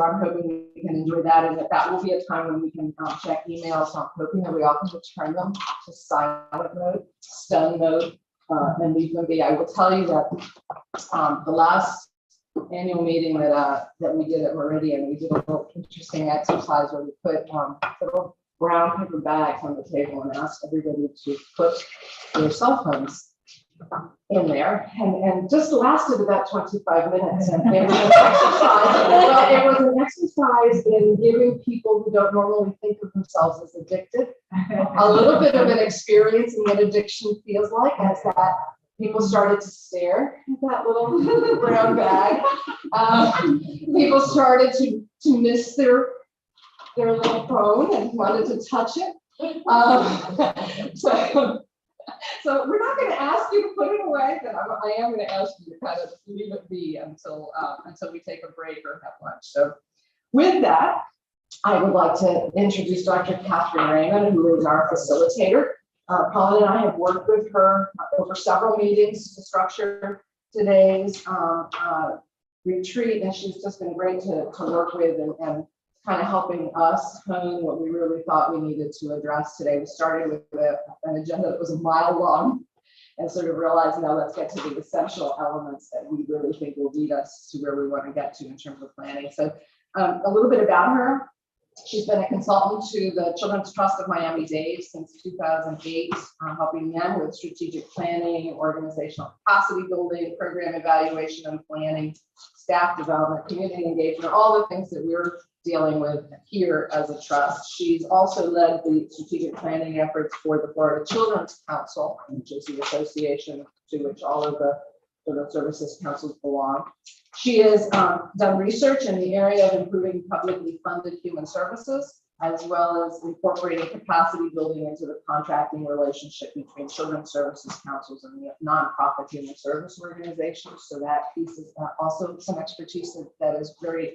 I'm hoping we can enjoy that, and that will be a time when we can check emails. So I'm hoping that we all can return them to silent mode, stun mode, and leave them be. I will tell you that the last annual meeting that we did at Meridian, we did a little interesting exercise where we put little brown paper bags on the table and asked everybody to put their cell phones in there, and just lasted about 25 minutes. And it was an exercise. Well, it was an exercise in giving people who don't normally think of themselves as addicted a little bit of an experience in what addiction feels like, as that people started to stare at that little brown bag. People started to miss their little phone and wanted to touch it. So we're not going to ask you to put it away, but I am going to ask you to kind of leave it be until we take a break or have lunch. So with that, I would like to introduce Dr. Catherine Raymond, who is our facilitator. Colin and I have worked with her over several meetings to structure today's retreat, and she's just been great to work with and kind of helping us hone what we really thought we needed to address today. We started with an agenda that was a mile long and sort of realized, now let's get to the essential elements that we really think will lead us to where we want to get to in terms of planning. So a little bit about her. She's been a consultant to the Children's Trust of Miami-Dade since 2008, helping them with strategic planning, organizational capacity building, program evaluation and planning, staff development, community engagement, all the things that we're dealing with here as a trust. She's also led the strategic planning efforts for the Florida Children's Council, which is the association to which all of the children's services councils belong. She has done research in the area of improving publicly funded human services, as well as incorporating capacity building into the contracting relationship between children's services councils and the nonprofit human service organizations. So that piece is also some expertise that is very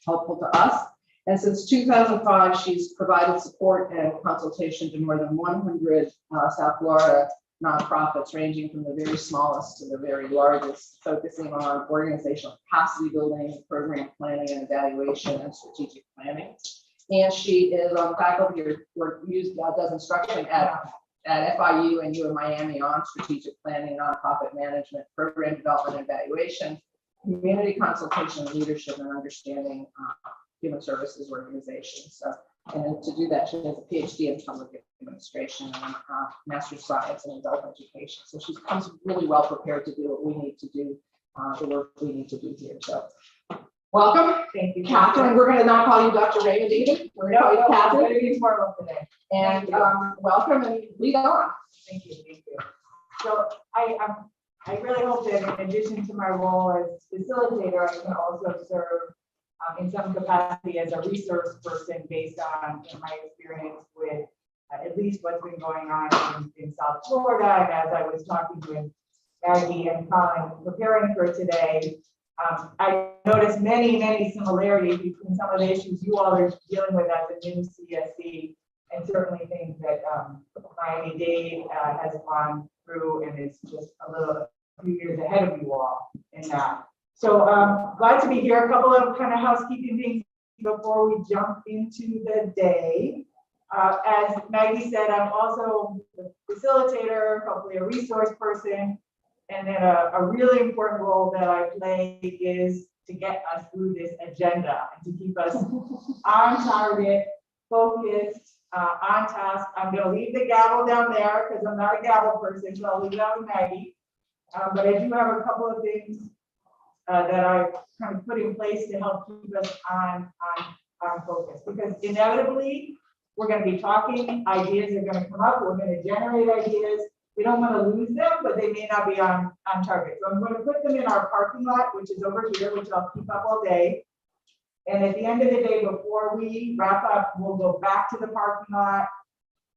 helpful to us. And since 2005, she's provided support and consultation to more than 100 South Florida nonprofits, ranging from the very smallest to the very largest, focusing on organizational capacity building, program planning and evaluation, and strategic planning. And she is on faculty or does instruction at FIU and U of Miami on strategic planning, nonprofit management, program development and evaluation, community consultation, leadership, and understanding human services organizations. So, and to do that, she has a PhD in public administration and master's of science in adult education. So she comes really well prepared to do what we need to do, the work we need to do here. So welcome. Thank you, Catherine. We're going to not call you Dr. Raymond either. We're going to call you Catherine. We're going to be formal today. And welcome and lead on. Thank you. Thank you. So I really hope that in addition to my role as facilitator, I can also serve in some capacity as a resource person based on my experience with at least what's been going on in South Florida. And as I was talking with Maggie and Colin preparing for today, I noticed many similarities between some of the issues you all are dealing with as a new CSC, and certainly things that Miami-Dade has gone through and is just a few years ahead of you all in that. So glad to be here. A couple of kind of housekeeping things before we jump into the day. As Maggie said, I'm also the facilitator, hopefully a resource person, and then a really important role that I play is to get us through this agenda and to keep us on target, focused, on task. I'm going to leave the gavel down there because I'm not a gavel person, so I'll leave that with Maggie. But I do have a couple of things that I kind of put in place to help keep us on focus, because inevitably we're going to be talking, ideas are going to come up, we're going to generate ideas. We don't want to lose them, but they may not be on target. So I'm going to put them in our parking lot, which is over here, which I'll keep up all day. And at the end of the day, before we wrap up, we'll go back to the parking lot,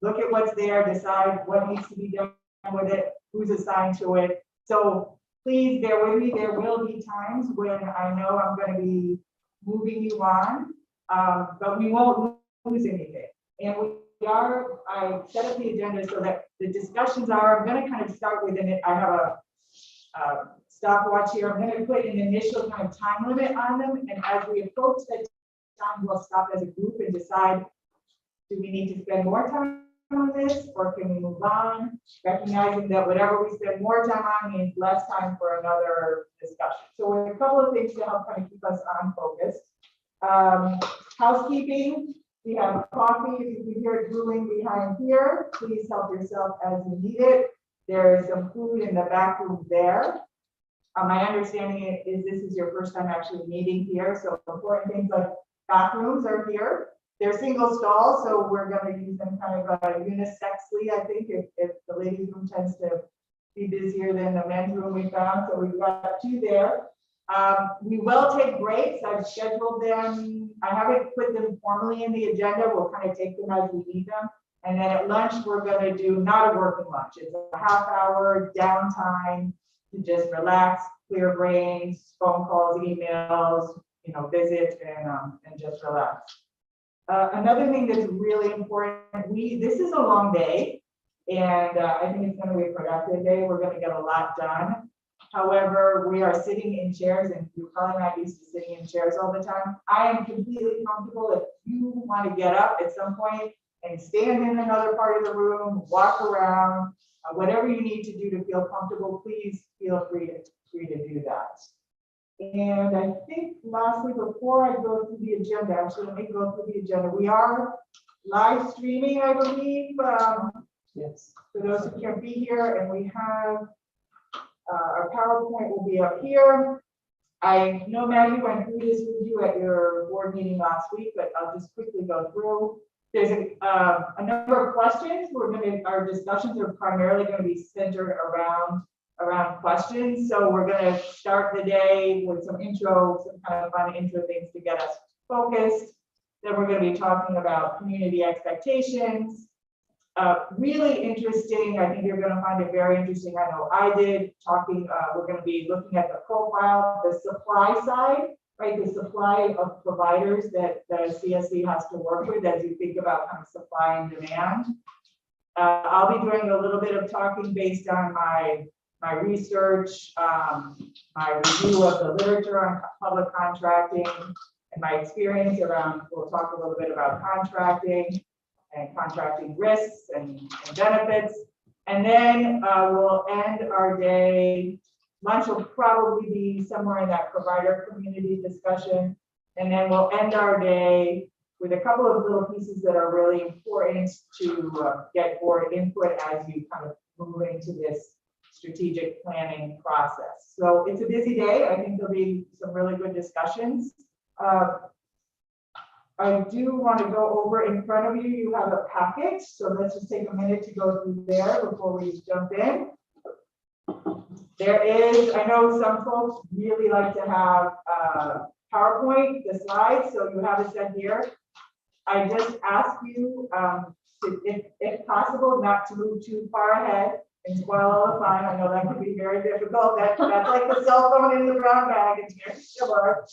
look at what's there, decide what needs to be done with it, who's assigned to it. So please bear with me. There will be times when I know I'm going to be moving you on, but we won't lose anything. And I set up the agenda so that the discussions are, I'm going to kind of start with it. I have stopwatch here. I'm going to put an initial kind of time limit on them, and as we approach that time, we'll stop as a group and decide, do we need to spend more time on this, or can we move on, recognizing that whatever we spend more time on means less time for another discussion. So with a couple of things to help kind of keep us on focus. Housekeeping, we have coffee. If you can hear it brewing behind here, please help yourself as you need it. There is some food in the back room there. My understanding is this is your first time actually meeting here, so important things like bathrooms are here. They're single stalls, so we're going to use them kind of unisexually, I think, if the ladies' room tends to be busier than the men's room we found. So we've got 2 there. We will take breaks. I've scheduled them. I haven't put them formally in the agenda. We'll kind of take them as we need them. And then at lunch, we're going to do not a working lunch. It's a half-hour downtime to just relax, clear brains, phone calls, emails, visit and just relax. Another thing that's really important, this is a long day, and I think it's going to be a productive day. We're going to get a lot done. However, we are sitting in chairs, and you're probably not used to sitting in chairs all the time. I am completely comfortable if you want to get up at some point and stand in another part of the room, walk around, whatever you need to do to feel comfortable, please feel free to do that. And I think lastly, before I go through the agenda, actually, let me go through the agenda. We are live streaming, I believe, Yes. for those who can't be here, and we have our PowerPoint will be up here. I know Maggie went through this with you at your board meeting last week, but I'll just quickly go through. There's a number of questions. Our discussions are primarily going to be centered around questions. So we're going to start the day with some kind of fun intro things to get us focused. Then we're going to be talking about community expectations. Really interesting. I think you're going to find it very interesting. I know I did. We're going to be looking at the profile, the supply side, right? The supply of providers that the CSC has to work with as you think about kind of supply and demand. I'll be doing a little bit of talking based on my research, my review of the literature on public contracting, and my experience around. We'll talk a little bit about contracting and contracting risks and benefits. And then we'll end our day. Lunch will probably be somewhere in that provider community discussion. And then we'll end our day with a couple of little pieces that are really important to get board input as you kind of move into this strategic planning process. So it's a busy day. I think there'll be some really good discussions. I do want to go over in front of you. You have a packet, so let's just take a minute to go through there before we jump in. There is, I know some folks really like to have PowerPoint, the slides, so you have it set here. I just ask you, if possible, not to move too far ahead and spoil all the fun. I know that can be very difficult. That's like the cell phone in the brown bag. It's very similar.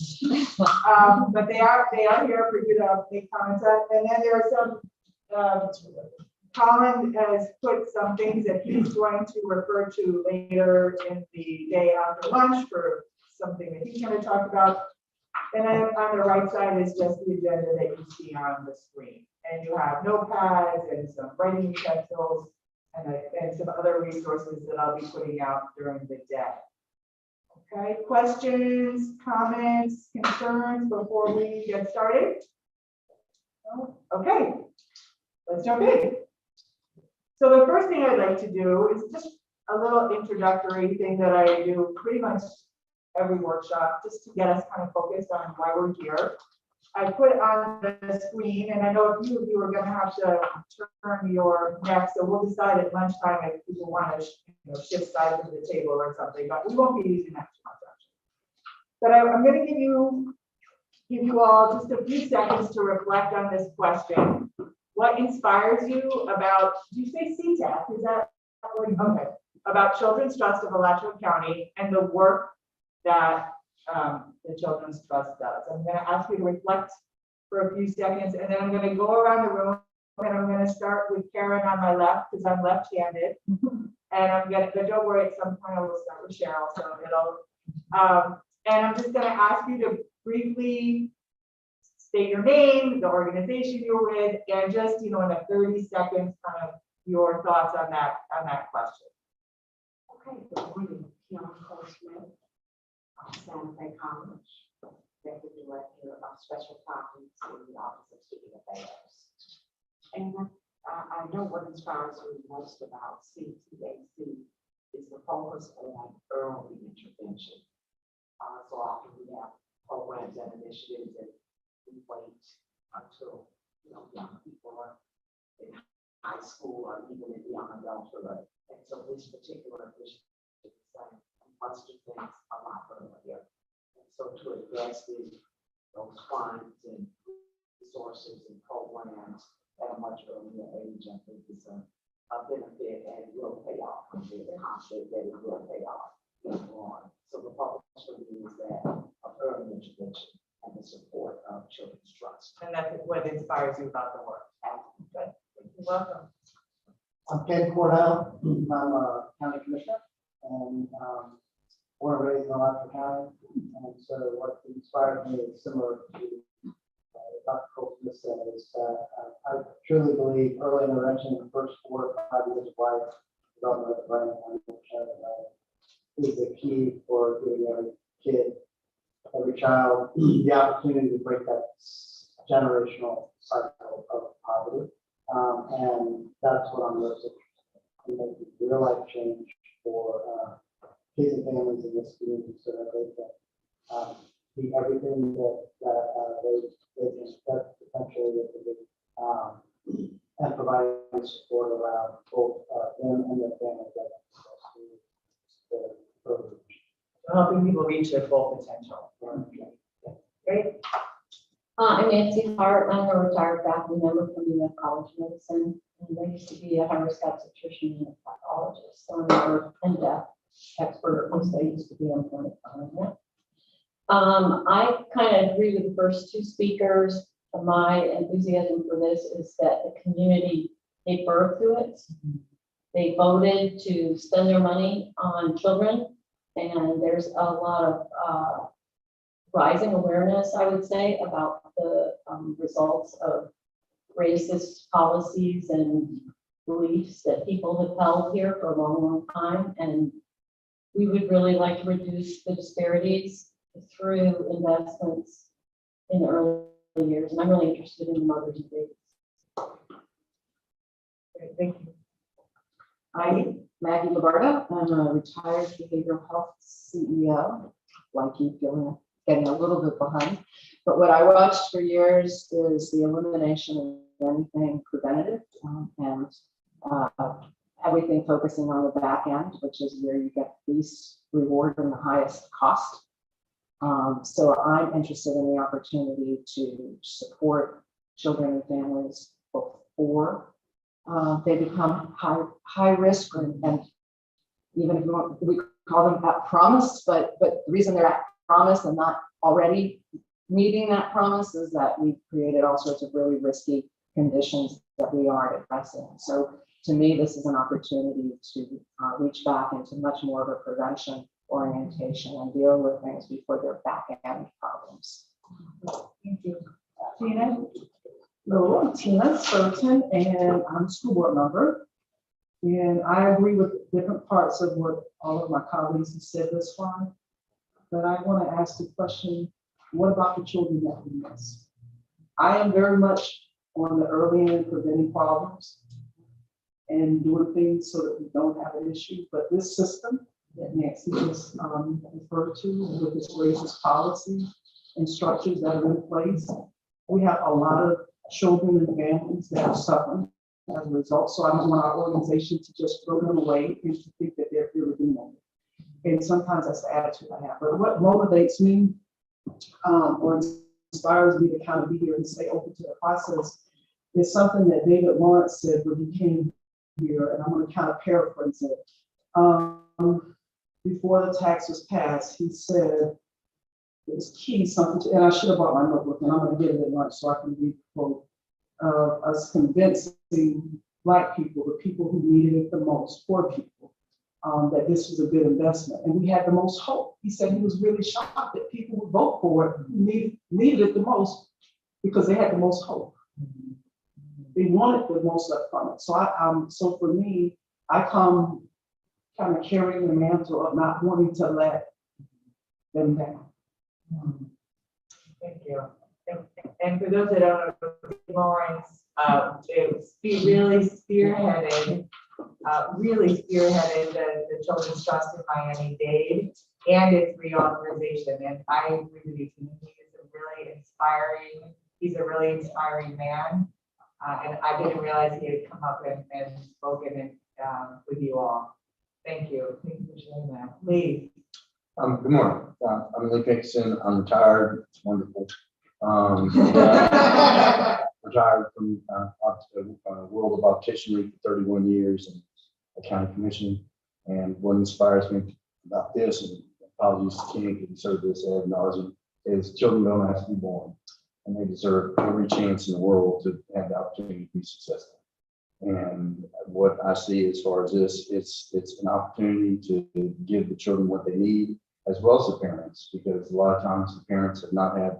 But they are here for you to make comments on. And then there are some, Colin has put some things that he's going to refer to later in the day after lunch for something that he's going to talk about. And then on the right side is just the agenda that you see on the screen. And you have notepads and some writing utensils and some other resources that I'll be putting out during the day. Okay, questions, comments, concerns before we get started? Okay, let's jump in. So the first thing I'd like to do is just a little introductory thing that I do pretty much every workshop, just to get us kind of focused on why we're here. I put on the screen, and I know a few of you are going to have to turn your necks, so we'll decide at lunchtime if people want to shift sides of the table or something, but we won't be using that too much actually. But I'm going to give you all just a few seconds to reflect on this question. What inspires you about, did you say CTAC? Is that okay? About Children's Trust of Alachua County and the work that the Children's Trust does. I'm going to ask you to reflect for a few seconds, and then I'm going to go around the room, and I'm going to start with Karen on my left because I'm left-handed, And but don't worry, at some point I will start with Cheryl, so it'll, and I'm just gonna ask you to briefly state your name, the organization you're with, and just, in a 30 seconds, kind of your thoughts on that question. Okay, good morning. Kiana Cole-Smith, Santa Fe College, Executive Director of Special Projects in the Office of Student Affairs. And I know what inspires me most about CTAC is the focus on early intervention. So often we have programs and initiatives that we wait until young people are in high school or even in young adulthood. And so this particular initiative is saying we must do things a lot earlier. And so to address those funds and resources and programs at a much earlier age, I think is a benefit and will pay off. I'm confident that it will pay off later on. So the focus for me is that of early intervention and the support of Children's Trust. And that's what inspires you about the work. Good. You're welcome. I'm Ken Cordell. I'm a county commissioner and born and raised in Alachua County. And so what inspired me is similar to Dr. Cole-Smith said, is that I truly believe early intervention in the first 4 or 5 years of life, development of the brain, is the key for giving every kid, every child, the opportunity to break that generational cycle of poverty. And that's what I'm most interested in, making real life change for kids and families in this community so that they can be everything that they can expect potentially they can be, and providing support around both them and their families. Helping people reach their full potential. Great. I'm Nancy Hart. I'm a retired faculty member from the U.S. College of Medicine, and I used to be a high-risk obstetrician and a pathologist. So I'm a birth and death expert, at least I used to be on point on that. I kind of agree with the first 2 speakers. My enthusiasm for this is that the community gave birth to it. They voted to spend their money on children, and there's a lot of rising awareness, I would say, about the results of racist policies and beliefs that people have held here for a long, long time. And we would really like to reduce the disparities through investments in the early years. And I'm really interested in the mothers and babies. Great, thank you. Hi, Maggie Labarda. I'm a retired behavioral health CEO, like you, feeling getting a little bit behind. But what I watched for years is the elimination of anything preventative and everything focusing on the back end, which is where you get the least reward and the highest cost. So I'm interested in the opportunity to support children and families before they become high risk, and even if we call them at promise, but the reason they're at promise and not already meeting that promise is that we've created all sorts of really risky conditions that we aren't addressing. So to me, this is an opportunity to reach back into much more of a prevention orientation and deal with things before they're back end problems. Thank you. Tina? Hello, I'm Tina Surton, and I'm a school board member. And I agree with different parts of what all of my colleagues have said this far. But I want to ask the question, what about the children that we miss? I am very much on the early end preventing problems and doing things so that we don't have an issue. But this system that Nancy just referred to, with this racist policy and structures that are in place, we have a lot of children and families that are suffering as a result. So I don't want our organization to just throw them away and to think that they're really doing it. And sometimes that's the attitude I have. But what motivates me or inspires me to kind of be here and stay open to the process is something that David Lawrence said when he came here, and I'm going to kind of paraphrase it. Before the tax was passed, he said it was key something to, and I should have brought my notebook, and I'm going to get it at lunch so I can read the quote of us convincing Black people, the people who needed it the most, poor people, that this was a good investment, and we had the most hope. He said he was really shocked that people would vote for it, who needed it the most, because they had the most hope. They wanted the most up from it. So so for me, I come kind of carrying the mantle of not wanting to let them down. Thank you. And for those that don't know, Lawrence, it really spearheaded the Children's Trust in Miami-Dade and its reauthorization. And I agree with you, he's a really inspiring man. And I didn't realize he had come up and spoken with you all. Thank you. Thank you for sharing that. Lee. Good morning. I'm Lee Hixson. I'm retired. It's wonderful. Retired from the world of opticianry for 31 years and a county commission. And what inspires me about this, and apologies to King because he served this ad nauseum, is children don't have to be born, and they deserve every chance in the world to have the opportunity to be successful. And what I see as far as this, it's an opportunity to give the children what they need, as well as the parents, because a lot of times the parents have not had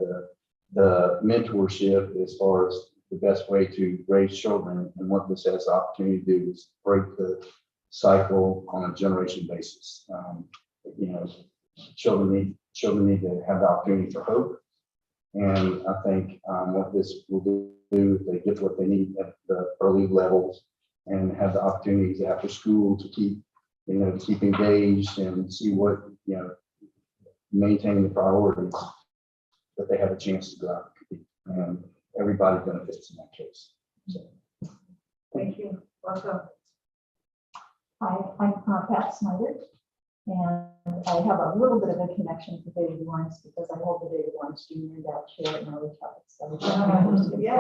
the mentorship as far as the best way to raise children. And what this has the opportunity to do is break the cycle on a generation basis. Children need to have the opportunity for hope. And I think what this will do, if they get what they need at the early levels and have the opportunities after school to keep engaged and see what, maintaining the priorities, that they have a chance to go out and compete. And everybody benefits in that case. So. Thank you. Welcome. Hi, I'm Pat Snyder, and I have a little bit of a connection to David Lawrence because I hold the David Lawrence Jr. Endowed Chair at Early Childhood Studies at the University of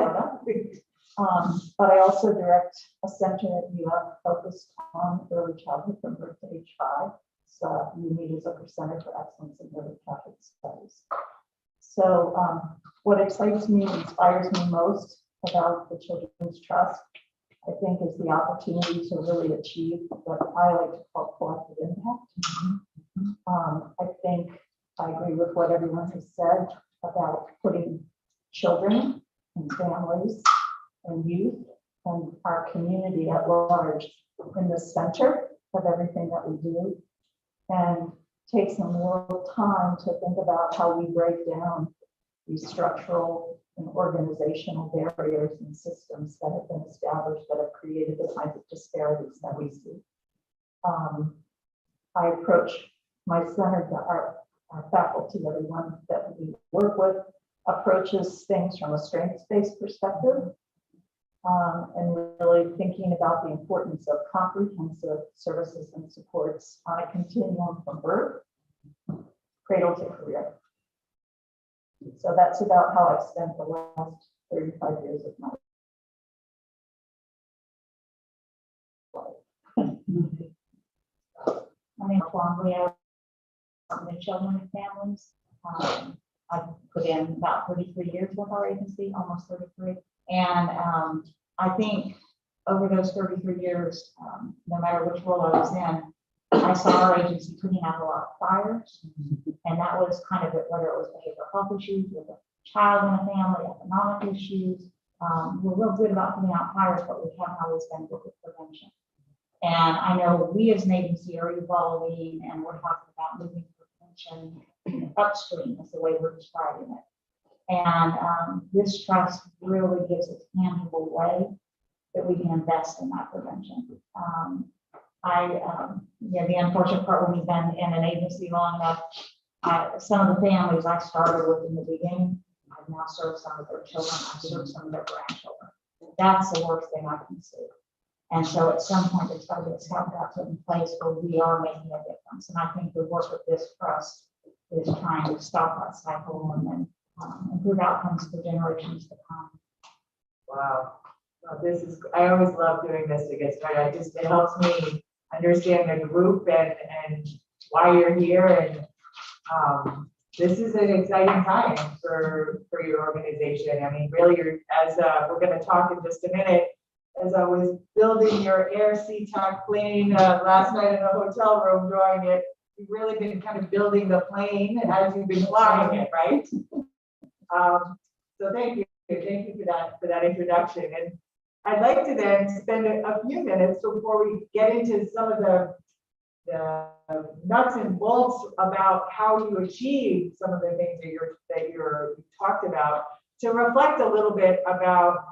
Florida. But I also direct a center at UF focused on early childhood from birth to age 5. So you meet as a Center for Excellence in Early Childhood Studies. So what excites me, inspires me most about the Children's Trust, I think, is the opportunity to really achieve what I like to call collective impact. I think I agree with what everyone has said about putting children and families and youth and our community at large in the center of everything that we do, and take some real time to think about how we break down these structural and organizational barriers and systems that have been established that have created the kinds of disparities that we see. I approach my center, our faculty, everyone that we work with, approaches things from a strengths-based perspective, and really thinking about the importance of comprehensive services and supports on a continuum from birth, cradle to career. So that's about how I've spent the last 35 years of my life. I mean, fondly, the children and families. I've put in about 33 years with our agency, almost 33. And I think over those 33 years, no matter which role I was in, I saw our agency putting out a lot of fires. And that was kind of it, whether it was behavioral health issues with a child in a family, economic issues. We're real good about putting out fires, but we haven't always been good with prevention. And I know we as an agency are evolving, and we're talking about moving prevention upstream is the way we're describing it. And this trust really gives a tangible way that we can invest in that prevention. The unfortunate part when you've been in an agency long enough, some of the families I started with in the beginning, I've now served some of their children, I've served some of their grandchildren. That's the worst thing I can see. And so at some point, there's got to be a stopgap in place where we are making a difference. And I think the work of this trust is trying to stop that cycle and then improve outcomes for generations to come. Wow. Well, I always love doing this to get started. It helps me understand the group and why you're here. And this is an exciting time for your organization. I mean, really, as we're going to talk in just a minute, as I was building your air CTAC plane last night in a hotel room drawing it, you've really been kind of building the plane as you've been flying it, right? So thank you for that introduction. And I'd like to then spend a few minutes before we get into some of the nuts and bolts about how you achieve some of the things that you talked about, to reflect a little bit about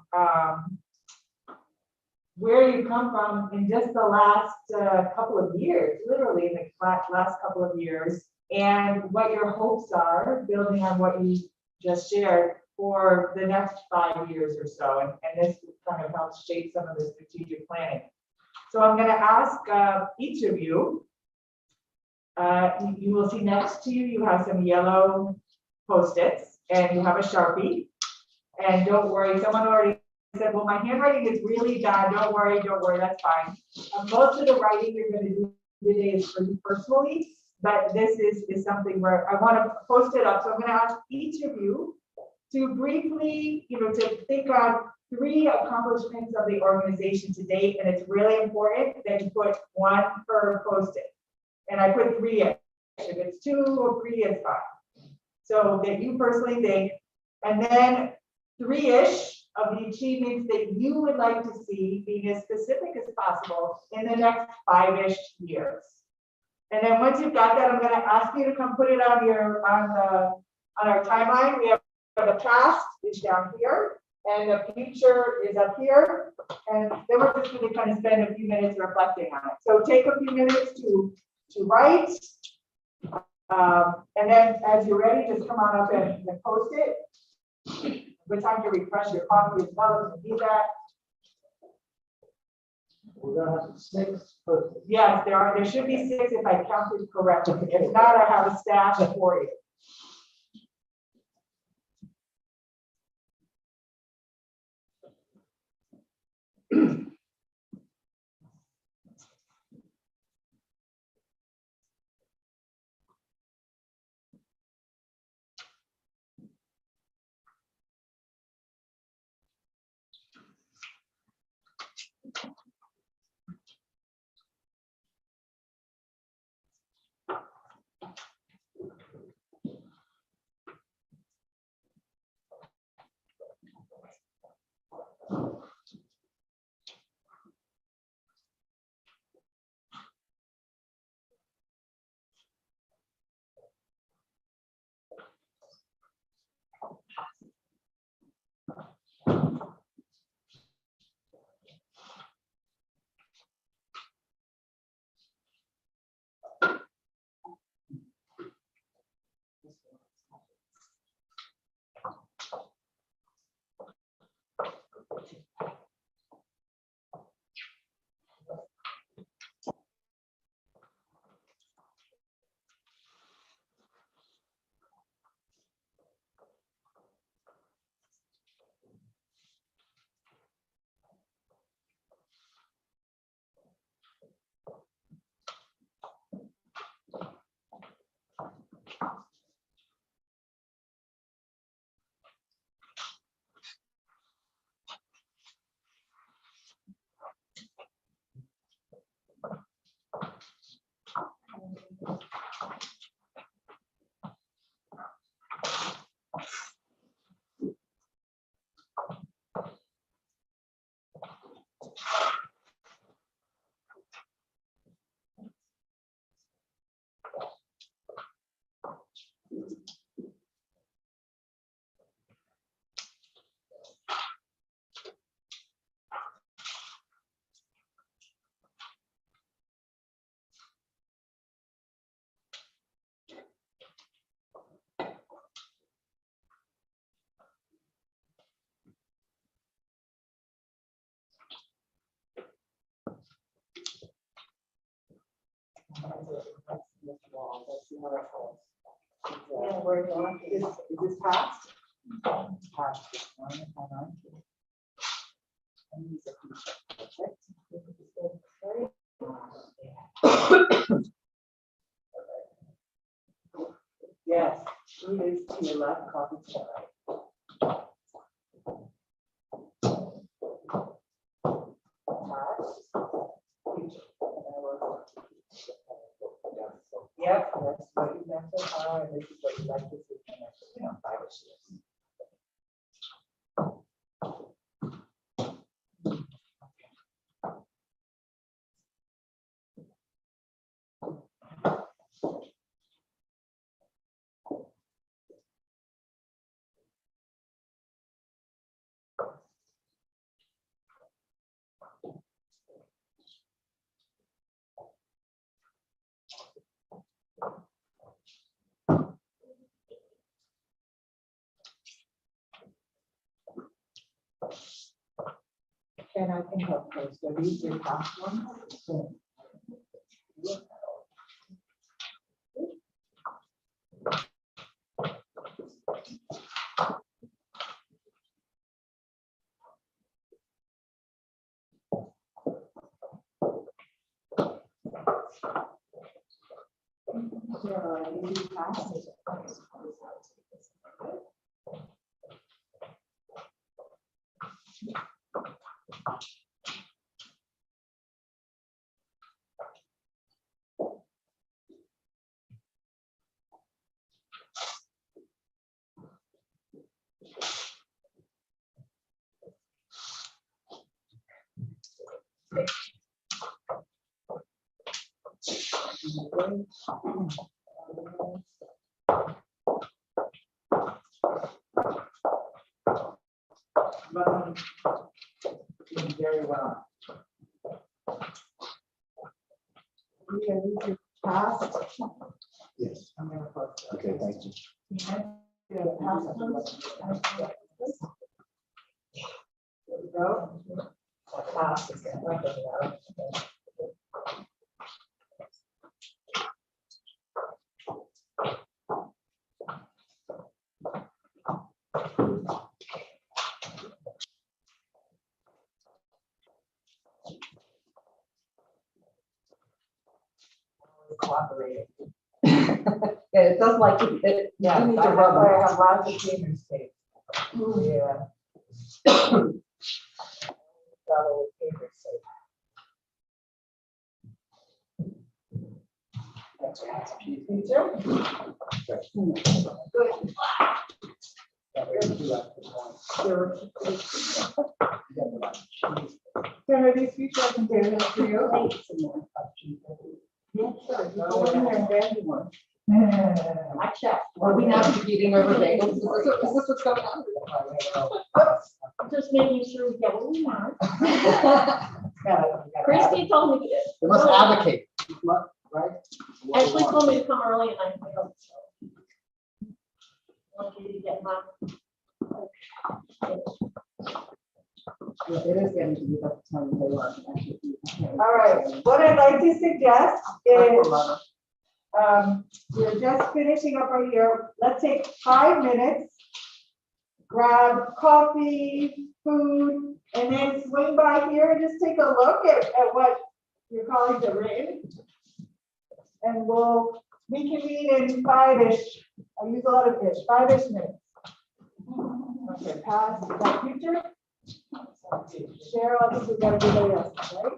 where you come from in just the last couple of years, literally in the last couple of years, and what your hopes are, building on what you just shared, for the next 5 years or so. And this kind of helps shape some of the strategic planning. So I'm going to ask each of you, you will see next to you, you have some yellow Post-its and you have a Sharpie. And don't worry, someone already said, well, my handwriting is really bad. Don't worry, that's fine. Most of the writing you're going to do today is for you personally, but this is something where I want to post it up. So I'm going to ask each of you to briefly, to think on 3 accomplishments of the organization to date. And it's really important that you put 1 per Post-it. And I put 3 in. If it's 2 or 3, it's fine. So that you personally think, and then 3-ish of the achievements that you would like to see, being as specific as possible, in the next 5-ish years. And then once you've got that, I'm going to ask you to come put it on our timeline. We have the past is down here, and the future is up here. And then we're just going to kind of spend a few minutes reflecting on it. So take a few minutes to write. And then as you're ready, just come on up and post it. Good time to refresh your coffee as well if you need that. We're gonna have 6 Post-its. Yes, there should be 6 if I counted correctly. If not, I have a stash for you. Yeah, where you want is this past? Past. Yes, it is to your left, copy to your right. Yep, that's what you've done so far, and this is what you'd like to see in the next, 5 years. And I can help those, so these are past ones. Very well. Okay, these are passed. Yes. I'm gonna post it. Okay, thank you. Yeah, pass it. There we go. Pass it. Cooperating. Yeah, it does like, it, Yeah, you need that's to why I rub have lots of fingers taped. Yeah. Got all the fingers taped. Teacher? Good. Can I do future? I can do it for you. Yeah, sure. Go in there and grab you one. I checked. Are we now competing over bagels? Is this what's going on? Just making sure we get what we want. Yeah. Christy told me to. They must advocate, right? Ashley told me to come early and I failed. So. Want you to get my. Yeah, it is getting to be about the time they want to actually eat. All right, what I'd like to suggest is, we're just finishing up right here. Let's take 5 minutes, grab coffee, food, and then swing by here and just take a look at what your colleagues have written. And we can meet in 5-ish. I use a lot of ish, 5-ish minutes. Okay, pass, is that future? Cheryl, I think we got everybody else, right?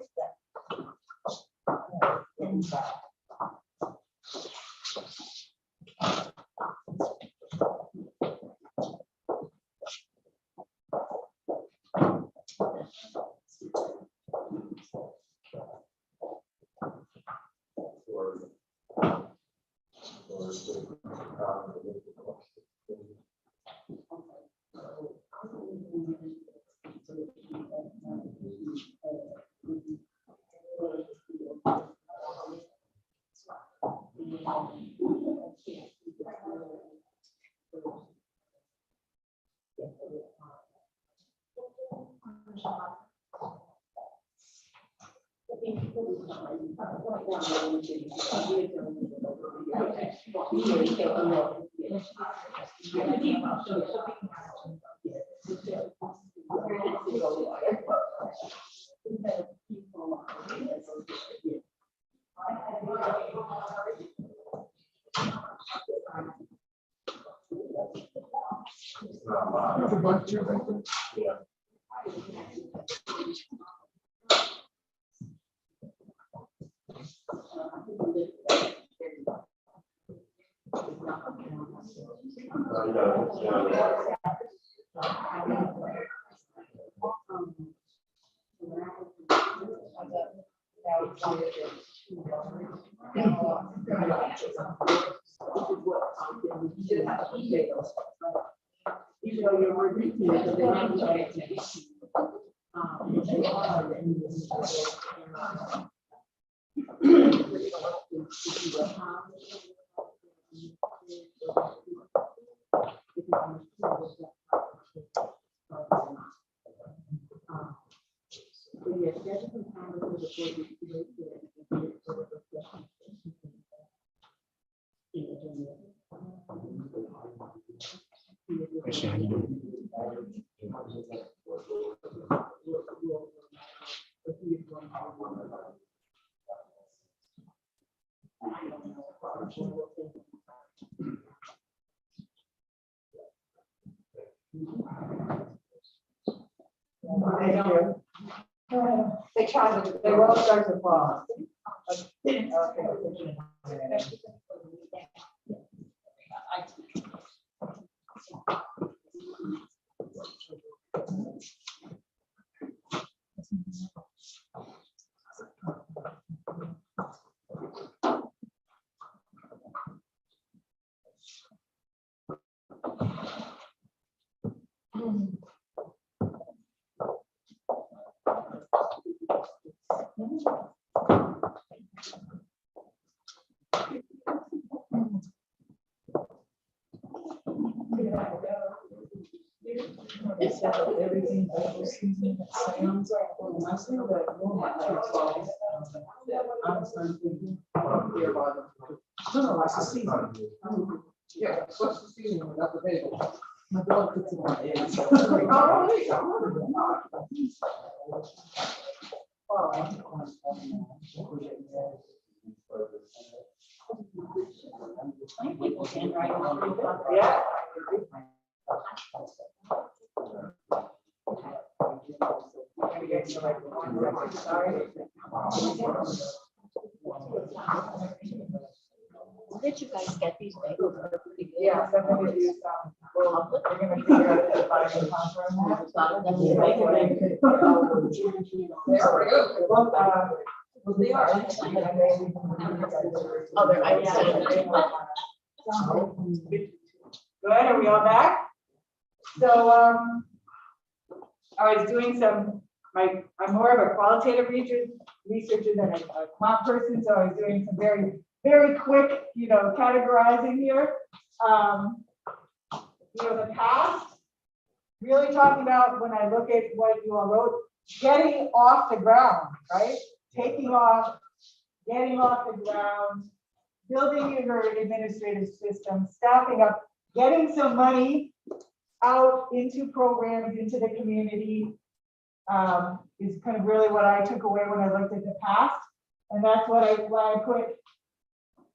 Actually, how you doing? They try to, they will start to fall. Okay. It's that everything over season that sounds when I say that Walmart takes off, I'm starting thinking, hear about them. No, it's a season. Yeah, what's the season without the bagel? My dog puts it on eggs. Yeah. Where did you guys get these bagels? Yeah, so I'm gonna do some, well, we're gonna figure out the binding contract. There we go. They are. Oh, they're Einstein. Good, are we all back? So, I was doing some, I'm more of a qualitative researcher than a quant person, so I was doing some very, very quick, categorizing here. The past, really talking about when I look at what you all wrote, getting off the ground, right? Taking off, getting off the ground, building your administrative system, staffing up, getting some money out into programs, into the community, is kind of really what I took away when I looked at the past. And that's what I put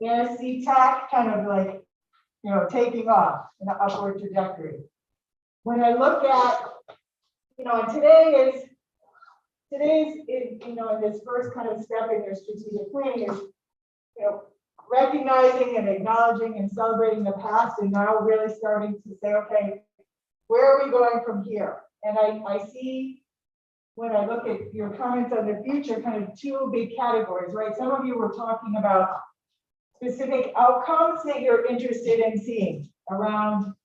NSC Tech kind of like, taking off in an upward trajectory. When I look at, and today's, in this first kind of step in your strategic planning is, recognizing and acknowledging and celebrating the past, and now really starting to say, okay, where are we going from here? And I see when I look at your comments on the future, kind of two big categories, right? Some of you were talking about specific outcomes that you're interested in seeing around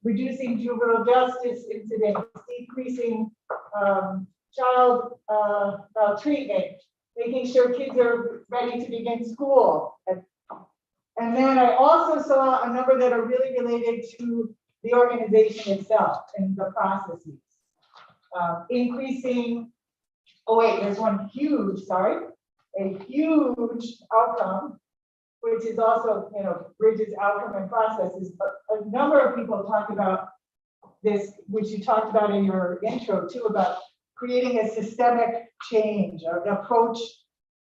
reducing juvenile justice incidents, decreasing child maltreatment, making sure kids are ready to begin school. And then I also saw a number that are really related to the organization itself and the processes. Increasing, there's one huge, a huge outcome, which is also, Bridges outcome and processes. But a number of people talk about this, which you talked about in your intro too, about creating a systemic change, an approach.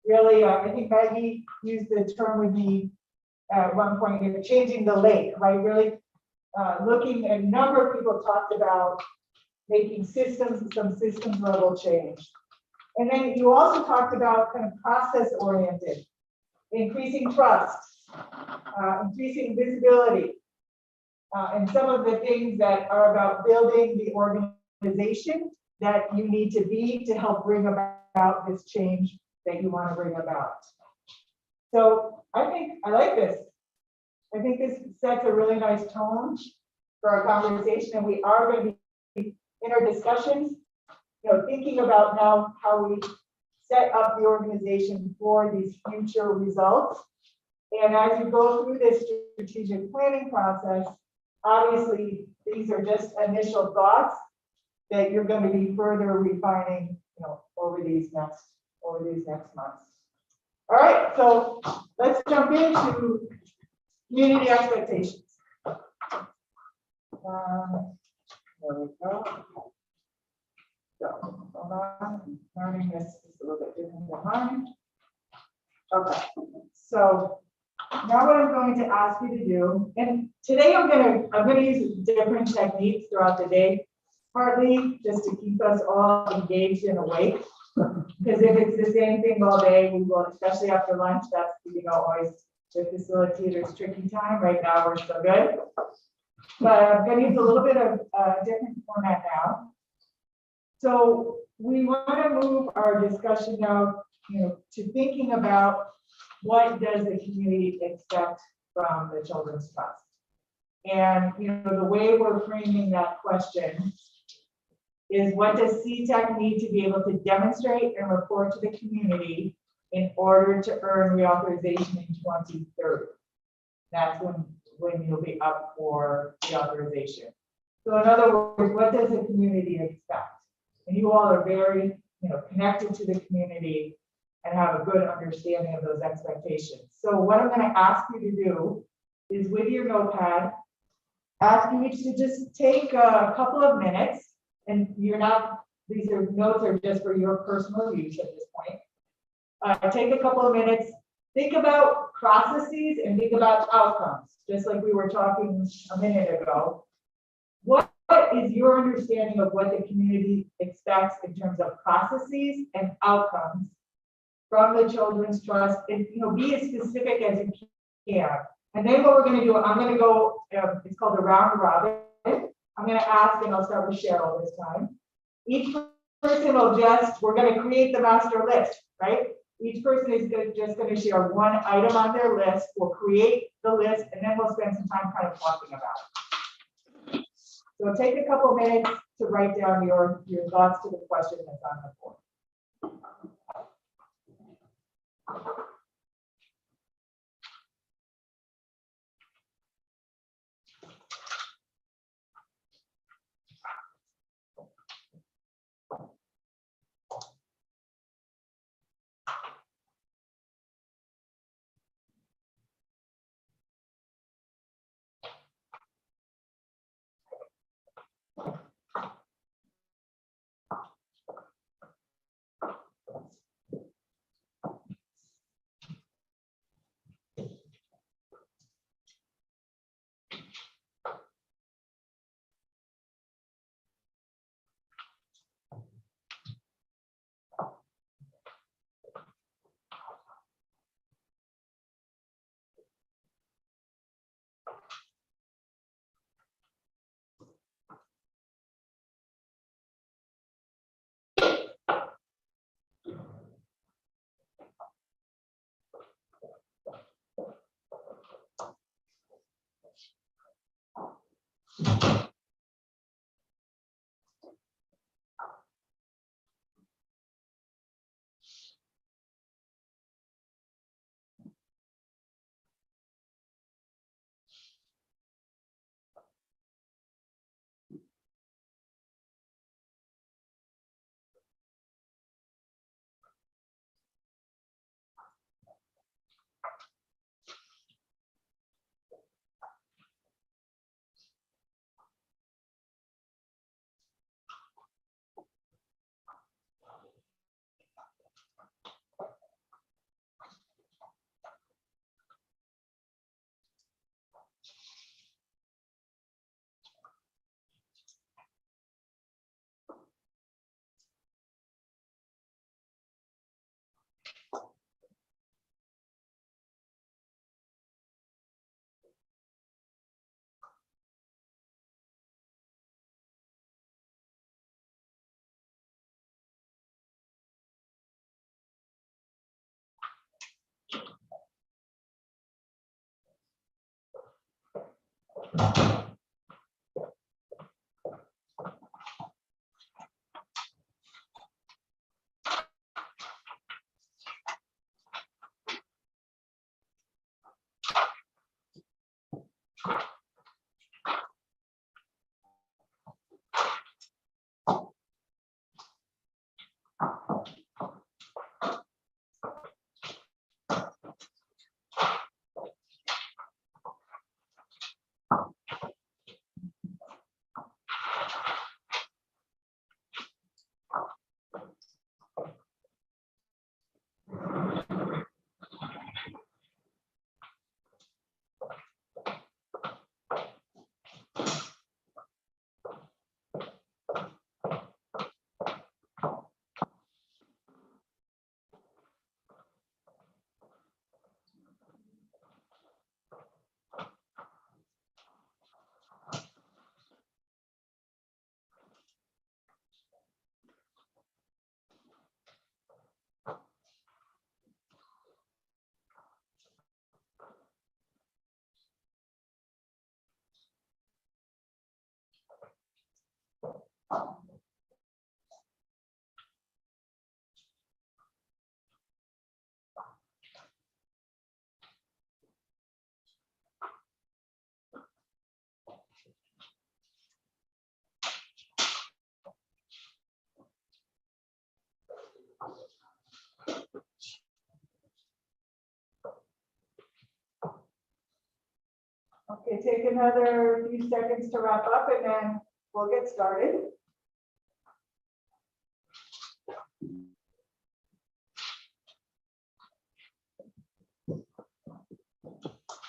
Really, I think Maggie used the term with me at one point, changing the lake, right? Really looking at a number of people talked about making some systems level change. And then you also talked about kind of process oriented, increasing trust, increasing visibility, and some of the things that are about building the organization that you need to be to help bring about this change that you want to bring about. So I think I like this. I think this sets a really nice tone for our conversation, and we are going to be in our discussions, thinking about now how we set up the organization for these future results. And as you go through this strategic planning process, obviously, these are just initial thoughts that you're going to be further refining, over these next months. All right, so let's jump into community expectations. There we go. So, hold on, learning this is a little bit different than mine. Okay, so now what I'm going to ask you to do, and today I'm gonna use different techniques throughout the day, partly just to keep us all engaged and awake. Because if it's the same thing all day, we will, especially after lunch, that's, always the facilitator's tricky time. Right now, we're still good. But I'm going to use a little bit of a different format now. So we want to move our discussion now, to thinking about what does the community expect from the Children's Trust? And, the way we're framing that question is, what does CTEC need to be able to demonstrate and report to the community in order to earn reauthorization in 2030? That's when you'll be up for reauthorization. So in other words, what does the community expect? And you all are very, connected to the community and have a good understanding of those expectations. So what I'm going to ask you to do is, with your notepad, ask you each to just take a couple of minutes. And these notes are just for your personal use at this point. Take a couple of minutes, think about processes and think about outcomes, just like we were talking a minute ago. What is your understanding of what the community expects in terms of processes and outcomes from the Children's Trust? And be as specific as you can. And then what we're going to do, I'm going to go, it's called a round robin. I'm going to ask, and I'll start with Cheryl this time. Each person will we're going to create the master list, right? Each person is just going to share one item on their list. We'll create the list, and then we'll spend some time kind of talking about it. So take a couple minutes to write down your thoughts to the question that's on the board. Okay, take another few seconds to wrap up and then we'll get started.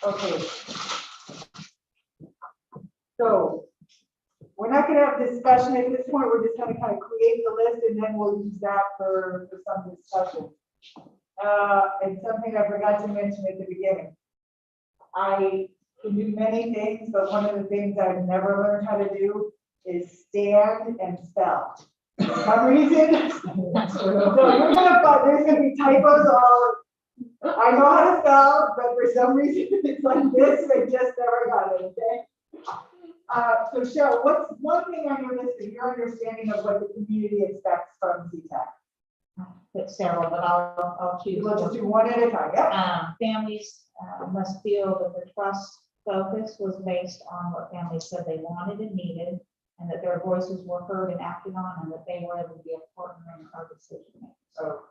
Okay. So we're not gonna have discussion at this point. We're just gonna kind of create the list and then we'll use that for some discussion. And something I forgot to mention at the beginning. I can do many things, but one of the things I've never learned how to do is stand and spell. For some reason, so you're gonna find there's gonna be typos all. I know how to spell, but for some reason it's like this. I just never got it. Okay. So Cheryl, what's one thing on your list of your understanding of what the community expects from CTAC? It's several, but I'll choose. We'll just do one at a time. Yeah. Families must feel that the trust focus was based on what families said they wanted and needed, and that their voices were heard and acted on, and that they were able to be a partner in our decision making. So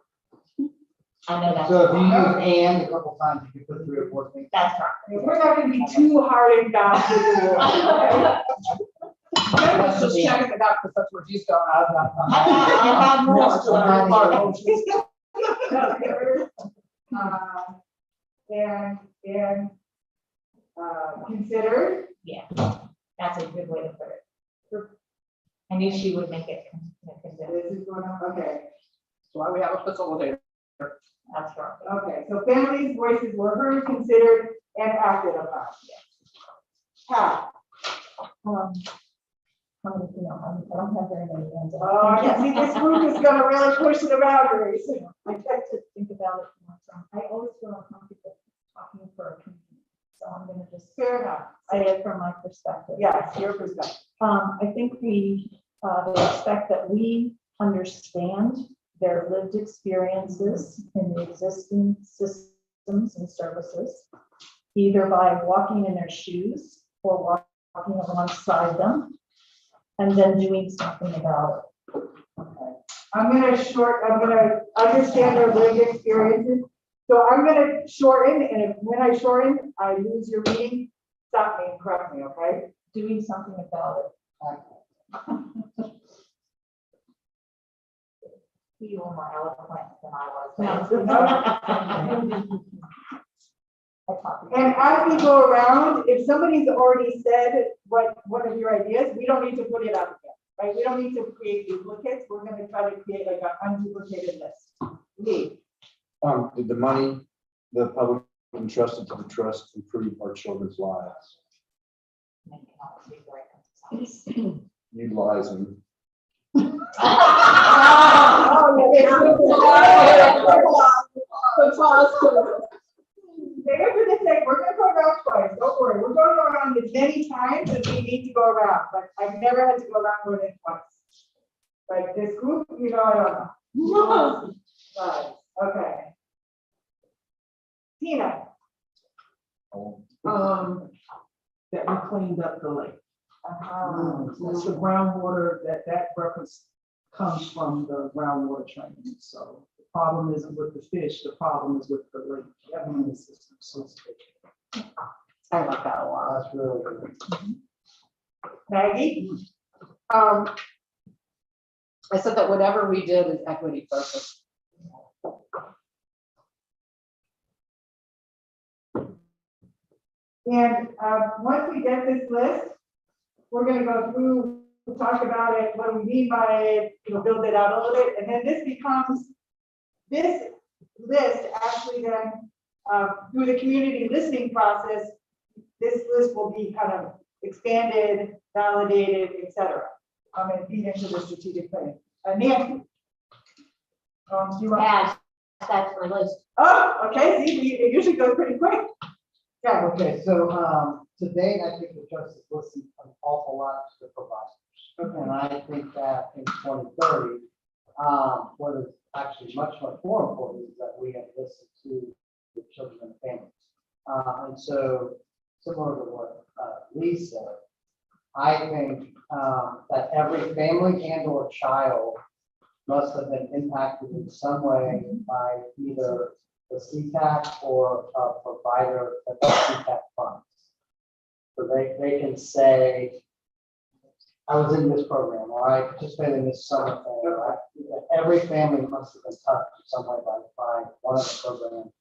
I know that's. So if you use and a couple times, you can put 3 or 4 things. That's right. We're not gonna be too hard and fast with the rules. Let's just check it out because that's where he's going. I have more. And considered. Yeah, that's a good way to put it. I knew she would make it. This is going on, okay, That's why we have a facilitator. That's right. okay, so families' voices were heard, considered, and acted upon. Pat, I don't have very many hands. oh, I can see this group is gonna really push the boundaries. I try to think about it myself. I always feel uncomfortable talking for a community, so I'm gonna just Fair enough, say it from my perspective. yes, your perspective. I think they expect that we understand their lived experiences in the existing systems and services, either by walking in their shoes or walking alongside them, and then doing something about it. Okay. I'm gonna understand their lived experiences. So I'm gonna shorten, and when I shorten, I lose your reading, stop me and correct me, okay? Doing something about it. You were more eloquent than I was. And as we go around, if somebody's already said what one of your ideas, we don't need to put it out again, right? We don't need to create duplicates. We're gonna try to create like an unduplicated list. Lee. Did the money the public entrusted to the trust improve our children's lives? Utilizing. many times as we need to go around, but I've never had to go around more than twice. But this group, I don't know. Right, okay. Tina. That we cleaned up the lake. Uh-huh. That's the groundwater, that reference comes from the groundwater training. So the problem isn't with the fish, the problem is with the lake. The system, so to speak. I like that a lot. That's really good. Maggie? I said that whatever we did is equity focused. And once we get this list, we're gonna go through, talk about it, what do we mean by it, build it out a little bit, and then this list actually then, through the community listening process, this list will be kind of expanded, validated, et cetera, and feed into the strategic plan. Nancy? Do you want? Yeah, that's my list. Oh, okay, see, it usually goes pretty quick. Yeah, Okay, so, to date, I think the justice listened an awful lot to the providers. And I think that in 2030, what is actually much more important is that we have listened to the children and families. And so, similar to what Lee said, I think that every family and or child must have been impacted in some way by either the CTAC or a provider that the CTAC funds. So they can say, I was in this program, or I participated in this summer thing, or every family must have been touched in some way by one of the programs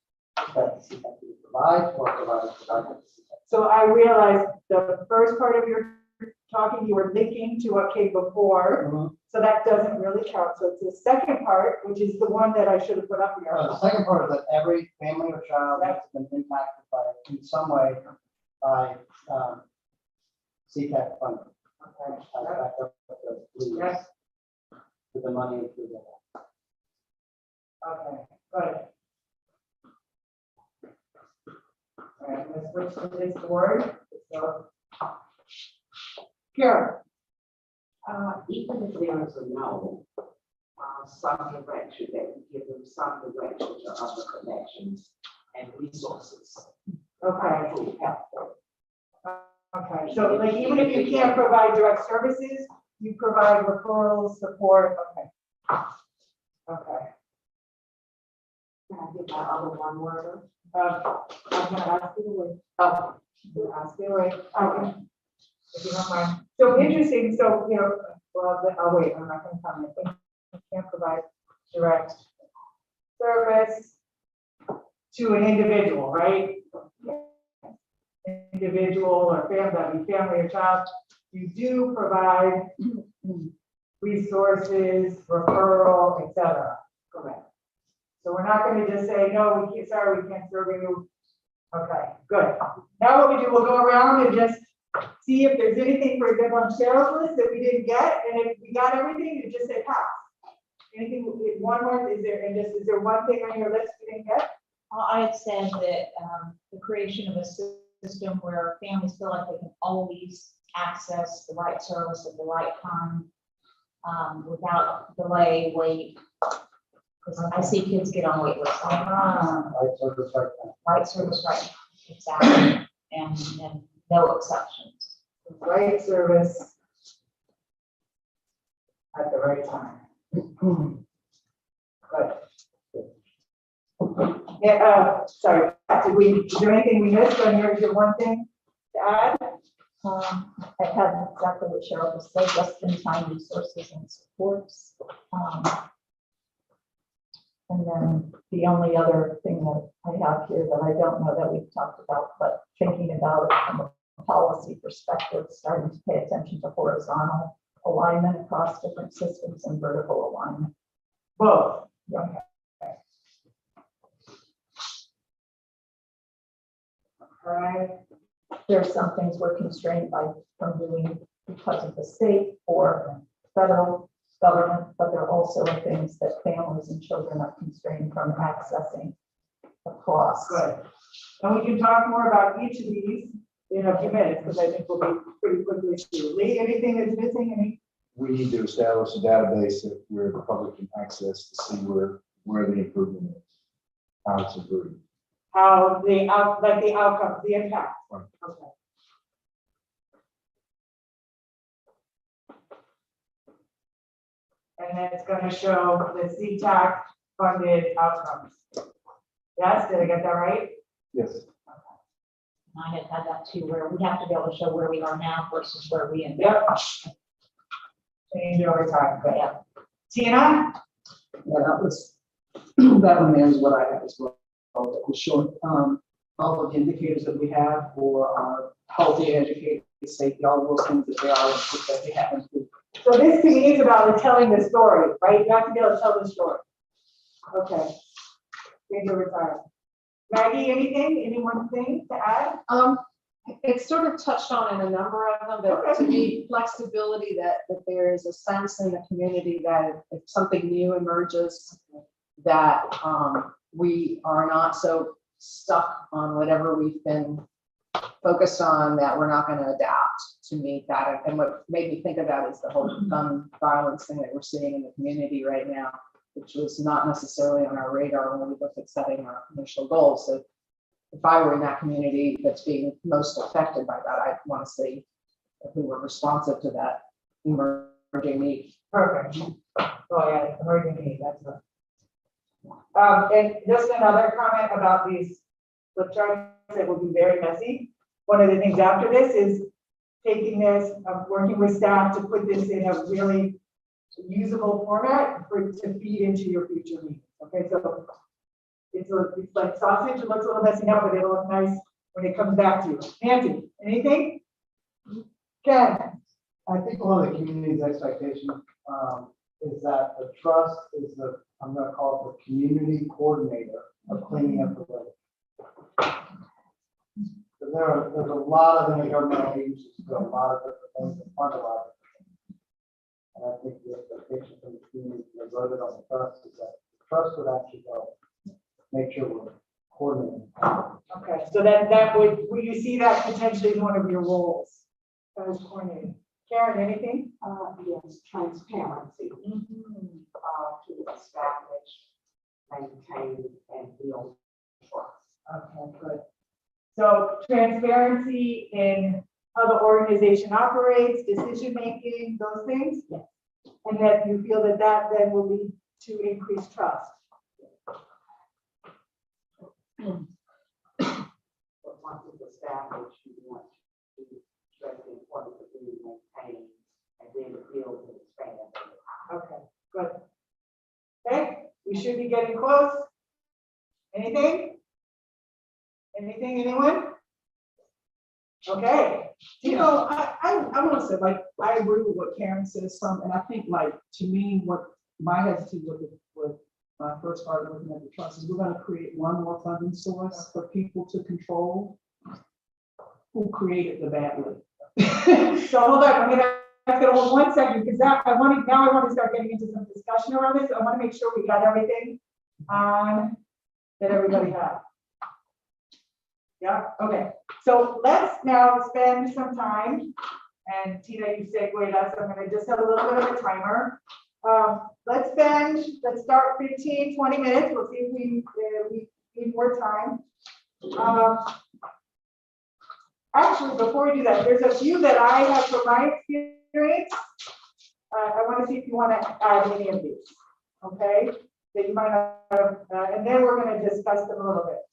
that the CTAC provides or provider. So I realized the first part of your talking, you were linking to what came before, so that doesn't really count. So it's the second part, which is the one that I should have put up here. The second part is that every family or child has been impacted by, in some way, by CTAC funding. Okay. Back up the blue list Yes. with the money included. Okay, good. All right, let's switch to this board. So, Karen. Even if there is a no, some direction, that we give them some direction to other connections and resources. Okay. Would be helpful. Okay, so like even if you can't provide direct services, you provide referrals, support, okay. Okay. Can I get my other one word? I'm gonna ask you to wait. Oh, you ask me to wait, okay. If you don't mind. So interesting, so, well, I'll wait, I'm not gonna comment. You can't provide direct service to an individual, right? Individual or family or child, you do provide resources, referral, et cetera. Correct. So we're not gonna just say, no, we can't, sorry, we can't serve you. Okay, good. Now what we do, we'll go around and just see if there's anything, for example, on Cheryl's list that we didn't get, and if we got everything, you just say pass. Anything, one more, is there one thing on your list we didn't get? Well, I had said that the creation of a system where families feel like they can always access the right service at the right time without delay, wait. Because I see kids get on wait lists. Right service, right time. Right service, right, exactly, and no exceptions. Right service at the right time. Good. Yeah, sorry, is there anything we missed on your, is there one thing to add? I had exactly what Cheryl just said, just-in-time resources and supports. And then the only other thing that I have here that I don't know that we've talked about, but thinking about it from a policy perspective, starting to pay attention to horizontal alignment across different systems and vertical alignment. Both. Okay. All right. There are some things we're constrained by from doing because of the state or federal government, but there are also things that families and children are constrained from accessing across. Good. And we can talk more about each of these in a few minutes, because I think we'll be pretty quickly through. Lee, anything that's missing, any? We need to establish a database that where the public can access to see where the improvement is, how it's improving. How the the outcomes, the impact. Right. Okay. And then it's gonna show the CTAC funded outcomes. Yes, did I get that right? Yes. I had had that too, where we have to be able to show where we are now versus where we end. Yep. Change over time, but yeah. Tina? Yeah, that one there is what I have as well. For sure, all of the indicators that we have for our healthy, educated, safety, all those things that they happen to. So this to me is about telling the story, right? You have to be able to tell the story. Okay. Change over time. Maggie, anything, any one thing to add? It's sort of touched on in a number of them, but to me, flexibility that there is a sense in the community that if something new emerges, that we are not so stuck on whatever we've been focused on, that we're not going to adapt to meet that. And what made me think of that is the whole gun violence thing that we're seeing in the community right now, which was not necessarily on our radar when we looked at setting our initial goals. So if I were in that community that's being most affected by that, I'd want to see if we were responsive to that emerging need. Perfect. Oh, yeah, emerging need, that's right. And just another comment about these flip charts that will be very messy. One of the things after this is taking this, working with staff to put this in a really usable format to feed into your future meetings. Okay, so it's like sausage. It looks a little messy now, but it'll look nice when it comes back to you. Nancy, anything? Ken? I think one of the community's expectations is that the trust is I'm gonna call it the community coordinator of cleaning up the lake. There's a lot of intergovernmental agencies that do a lot of different things and fund a lot of different things. And I think the expectation from the community that voted on the trust is that the trust would actually help make sure we're coordinating. Okay, so that would you see that potentially as one of your roles as coordinating? Karen, anything? Yes, transparency. To establish, maintain, and build trust. Okay, good. So transparency in how the organization operates, decision-making, those things? Yes. And that you feel that then will lead to increased trust? But once it's established, you want to stress the importance of being maintained and then build and expand. Okay, good. Okay, we should be getting close. Anything? Anything, anyone? Okay. You know, I want to say, like, I agree with what Karen says some, and I think, like, to me, what my hesitancy with when I first started looking at the trust is we're going to create one more funding source for people to control who created the bad one. So hold on, I'm gonna hold 1 second because I want to start getting into some discussion around this. I want to make sure we got everything on that everybody has. Yeah, okay. So let's now spend some time, and Tina, you segued us. I'm going to just have a little bit of a timer. Let's start 15, 20 minutes. We'll see if we need more time. Actually, before we do that, there's a few that I have from my experience. I want to see if you want to add any of these, okay? That you might have, and then we're going to discuss them a little bit.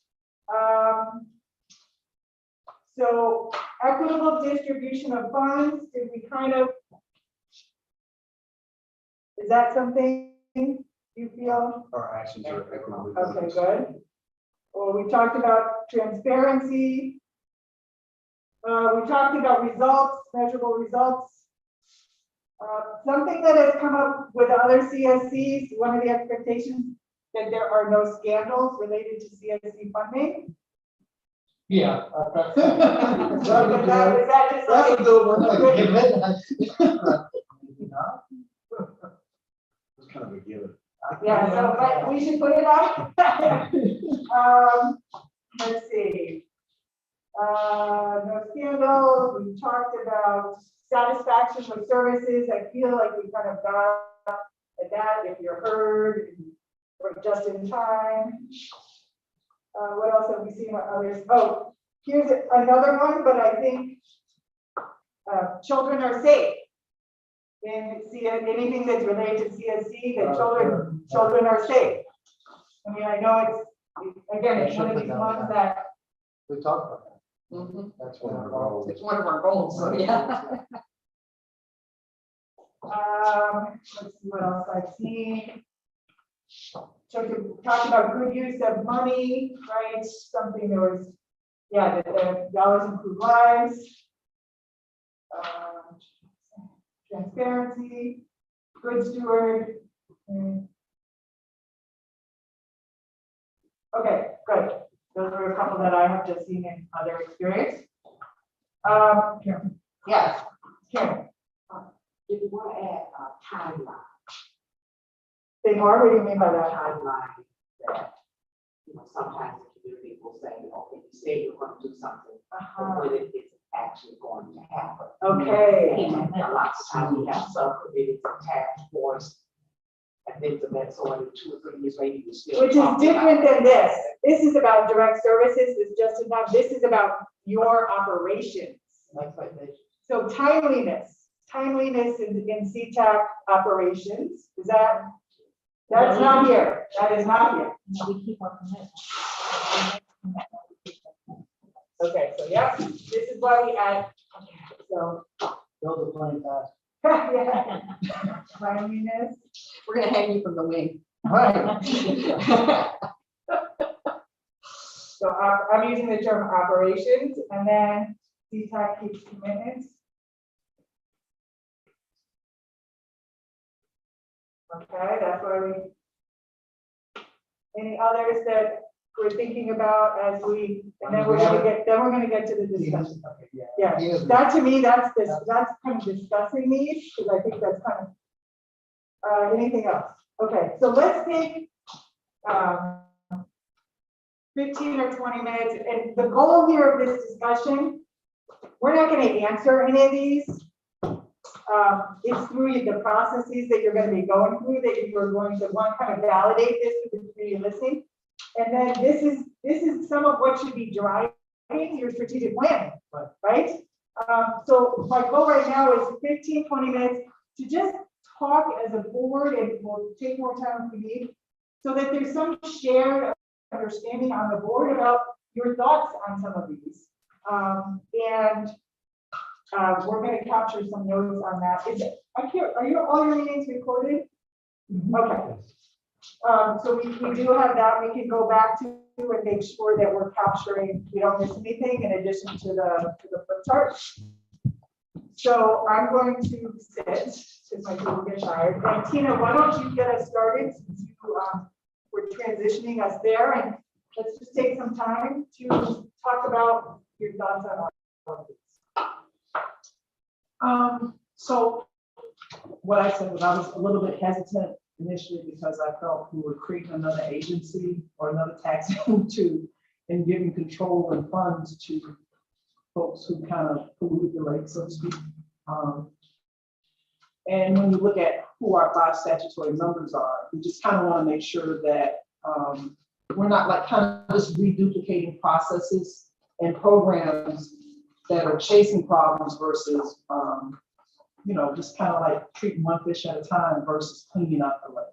So equitable distribution of funds, did we kind of, is that something you feel? Our actions are equitable. Okay, good. Well, we talked about transparency. We talked about results, measurable results. Something that has come up with other CSCs, one of the expectations that there are no scandals related to CSC funding. Yeah. Is that just That's a like, good one. It's kind of a given. yeah, so but we should put it up. Let's see. No scandals, we talked about satisfaction with services, I feel like we kind of got at that, if you're heard, or just in time. What else have we seen with others? Oh, here's another one, but I think children are safe. And anything that's related to CSC, that children are safe. I mean, I know again, it's one of these ones that. We talked about that. Mhm. That's one of our goals. It's one of our goals, so yeah. Let's see what else I've seen. Talk about good use of money, right? Something there was, yeah, that the dollars improve lives. Transparency, good steward. Okay, good. Those are a couple that I have just seen in other experience. Yes, Karen. If you want to add a timeline, Say more, what do you mean by that? timeline that, sometimes the community will say, okay, you say you're going to do something, but when it is actually going to happen. Okay. And a lot of times we have subcommittees and task force and things of that sort, and 2 or 3 years later, you still. Which is different than this. This is about direct services, it's just enough, this is about your operations. So timeliness in CTAC operations, that's not here, that is not here. We keep our commitment. Okay, so yeah, this is why we add, okay, so. Build a plane fast. Yeah. Timeliness. We're gonna hang you from the wing. Right. So I'm using the term operations, and then CTAC keeps commitments. Okay, that's why we. Any others that we're thinking about as we, and then we're gonna get to the discussion. Okay, yeah. Yeah, that to me, that's kind of discussing these, because I think that's kind of, anything else? Okay, so let's take 15 or 20 minutes, and the goal here of this discussion, we're not going to answer any of these. It's through the processes that you're going to be going through that you're going to want to kind of validate this with the community listening. And then this is some of what should be driving your strategic plan, right? So my goal right now is 15, 20 minutes to just talk as a board, and we'll take more time if we need, so that there's some shared understanding on the board about your thoughts on some of these. We're going to capture some notes on that. Are all your meetings recorded? Okay. So we do have that. We can go back to and make sure that we're capturing, we don't miss anything in addition to the flip chart. So I'm going to sit because my people get tired. And Tina, why don't you get us started since we're transitioning us there, and let's just take some time to talk about your thoughts on all of this. So what I said was I was a little bit hesitant initially because I felt we were creating another agency or another tax to and giving control and funds to folks who kind of polluted the lake, so to speak. And when you look at who our 5 statutory members are, we just kind of want to make sure that we're not like kind of just reduplicating processes and programs that are chasing problems versus, just kind of like treating one fish at a time versus cleaning up the lake.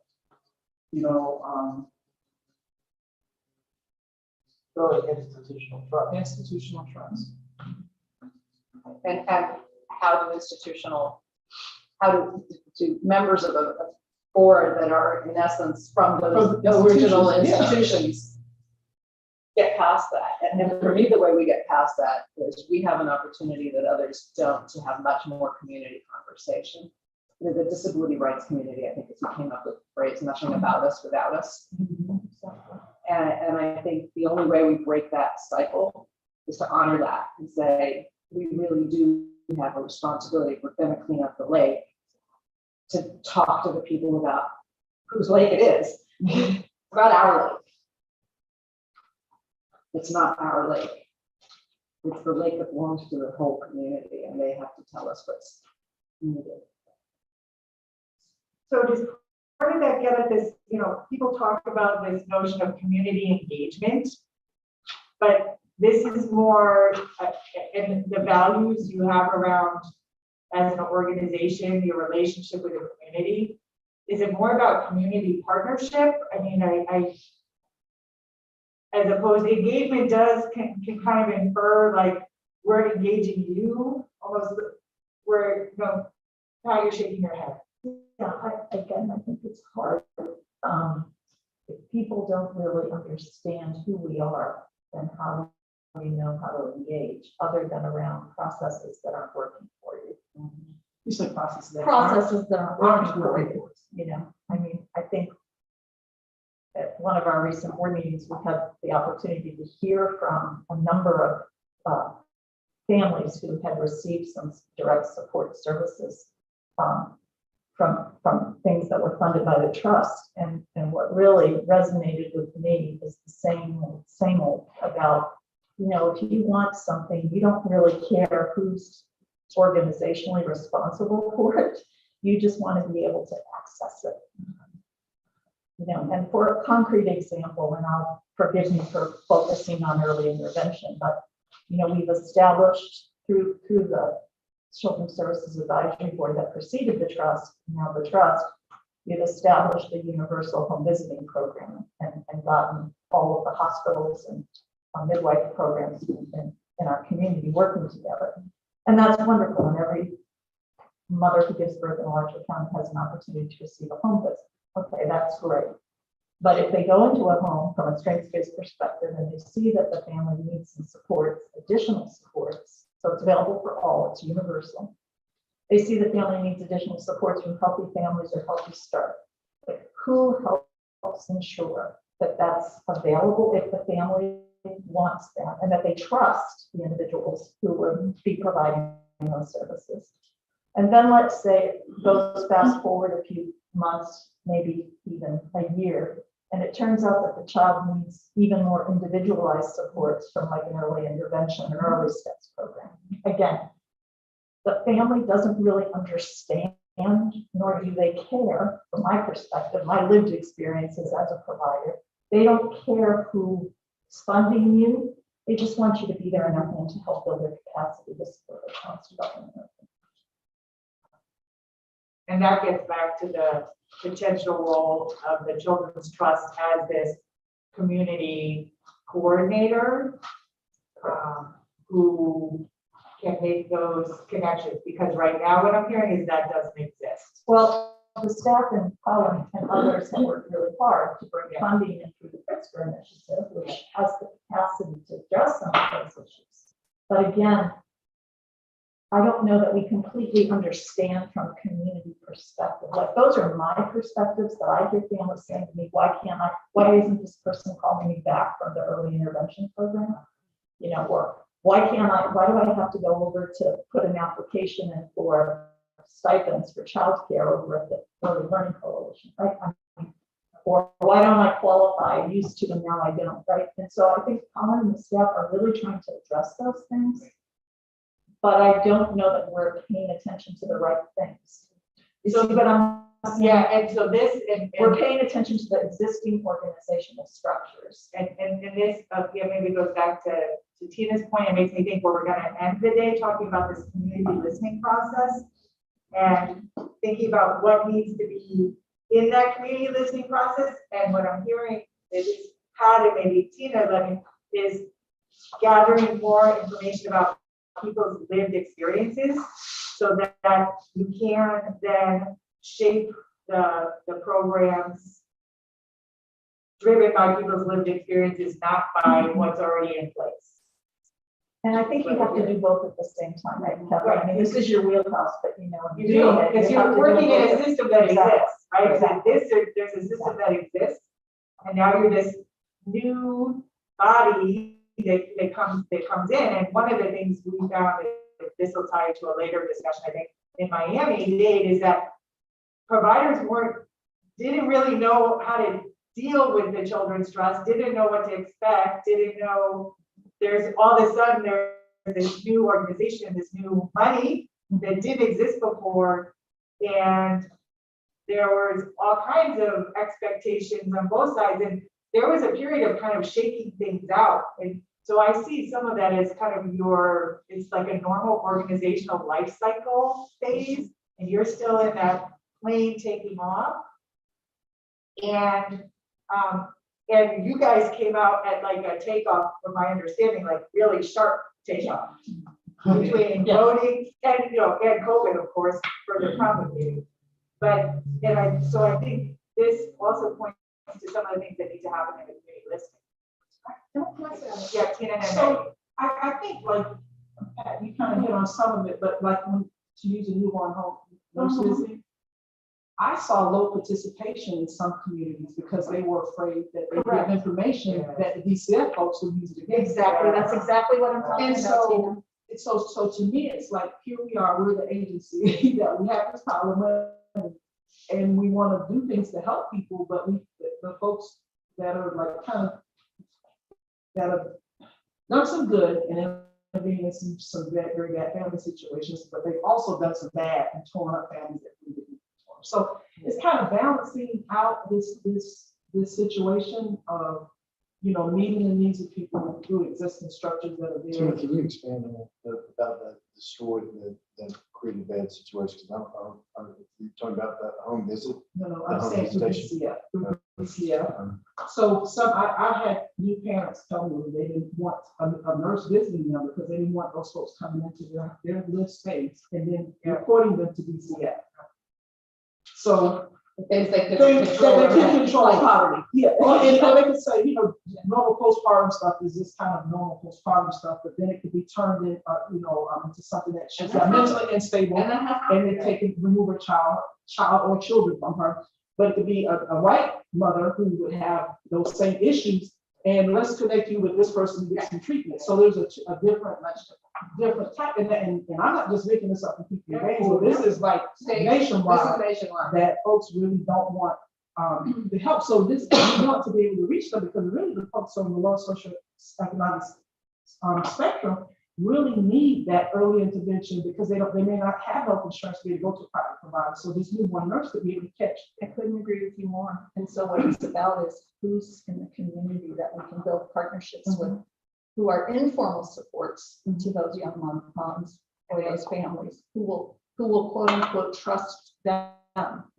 Institutional trust. Institutional trust. And how do members of a board that are in essence from those original institutions get past that? And for me, the way we get past that is we have an opportunity that others don't to have much more community conversation. The disability rights community, I think, is who came up with the phrase "nothing about us without us." And I think the only way we break that cycle is to honor that and say, we really do have a responsibility if we're going to clean up the lake, to talk to the people about whose lake it is, about our lake. It's not our lake. it's the lake that belongs to the whole community, and they have to tell us what's needed. So does part of that get at this, people talk about this notion of community engagement, but this is more, in the values you have around as an organization, your relationship with the community. Is it more about community partnership? I mean, as opposed to engagement can kind of infer like we're engaging you, almost where, how you're shaking your head. Yeah, I think it's hard. If people don't really understand who we are, then how do we know how to engage, other than around processes that aren't working for you? You said processes. that Processes that aren't working for aren't you, I mean, I think at one of our recent board meetings, we had the opportunity to hear from a number of families who had received some direct support services from things that were funded by the trust. And what really resonated with me is the same old about, if you want something, you don't really care who's organizationally responsible for it. You just want to be able to access it. And for a concrete example, and I'll forgive me for focusing on early intervention, but we've established through the Children's Services Advisory Board that preceded the trust, now the trust, we've established a universal home visiting program and gotten all of the hospitals and midwife programs in our community working together. And that's wonderful. And every mother who gives birth in Alachua County has an opportunity to receive a home visit. Okay, that's great. But if they go into a home from a strengths-based perspective and they see that the family needs some supports, additional supports, so it's available for all, it's universal. They see the family needs additional supports from Healthy Families or Healthy Start. Like, who helps ensure that that's available if the family wants that, and that they trust the individuals who would be providing those services? And then let's say it goes fast forward a few months, maybe even a year, and it turns out that the child needs even more individualized supports from like an early intervention or early steps program. Again, the family doesn't really understand, nor do they care, from my perspective, my lived experiences as a provider. They don't care who's funding you. They just want you to be there in their home to help build their capacity to support their child's development. And that gets back to the potential role of the Children's Trust as this community coordinator who can make those connections, because right now what I'm hearing is that doesn't exist. Well, the staff and Colin and others have worked really hard to bring funding in through the Fiscal initiative, which has the capacity to address some of those issues. But again, I don't know that we completely understand from a community perspective. Like, those are my perspectives that I hear families saying to me, why isn't this person calling me back from the early intervention program? Or why do I have to go over to put an application in for stipends for childcare over at the Early Learning Coalition, right? Or why don't I qualify? I used to and now I don't, right? And so I think Colin and the staff are really trying to address those things. But I don't know that we're paying attention to the right things. So, but and so this, we're paying attention to the existing organizational structures. And this, maybe goes back to Tina's point. It makes me think we're going to end the day talking about this community listening process and thinking about what needs to be in that community listening process. And what I'm hearing is how to maybe Tina is gathering more information about people's lived experiences so that you can then shape the programs driven by people's lived experiences, not by what's already in place. And I think you have to do both at the same time, right, Kevin? I mean, this is your wheelhouse, but You do, because you're working in a system that exists, right? Exactly. There's a system that exists, and now you're this new body that comes in. And one of the things we found, this will tie into a later discussion, I think, in Miami Dade, is that providers didn't really know how to deal with the Children's Trust, didn't know what to expect, didn't know there's all of a sudden this new organization, this new money that didn't exist before. And there was all kinds of expectations on both sides. And there was a period of kind of shaking things out. And so I see some of that as kind of it's like a normal organizational life cycle phase. And you're still in that plane taking off. And you guys came out at like a takeoff, from my understanding, like really sharp takeoff between voting and, and COVID, of course, further complicated. But, so I think this also points to some of the things that need to happen in the community listening. Yeah, Tina and So I think like, Pat, you kind of hit on some of it, but like when, to use a newborn home nurse visit, I saw low participation in some communities because they were afraid that they give information that the DCF folks would use it against. Exactly, that's exactly what I'm talking And about, Tina. so to me, it's like, here we are, we're the agency that we have this power of money, and we want to do things to help people, but the folks that are like kind of, that have done some good and being in some very bad family situations, but they've also done some bad and torn up families that we didn't. So it's kind of balancing out this situation of, meeting the needs of people through existing structures that are Tina, there. can you expand on about the story that created bad situations? You're talking about the home visit? No, The I'm home saying through visitation. DCF. So I had new parents tell me they didn't want a nurse visiting them because they didn't want those folks coming into their live space and then reporting them to DCF. So Things they could they control. can control poverty. Yeah, and they can say, normal postpartum stuff is this kind of normal postpartum stuff, but then it could be turned in, into something that she's got mentally unstable, and they remove her child or children from her. But it could be a white mother who would have those same issues, and let's connect you with this person to get some treatment. So there's a different type, and I'm not just making this up for people. So this is like nationwide. That folks really don't want the help. So this we want to be able to reach them because really the folks on the low socioeconomic spectrum really need that early intervention because they may not have health insurance to be able to go to a private provider. So this newborn nurse could be able to catch. I couldn't agree with you more. And so what it's about is who's in the community that we can build partnerships with, who are informal supports to those young moms or those families who will quote unquote trust them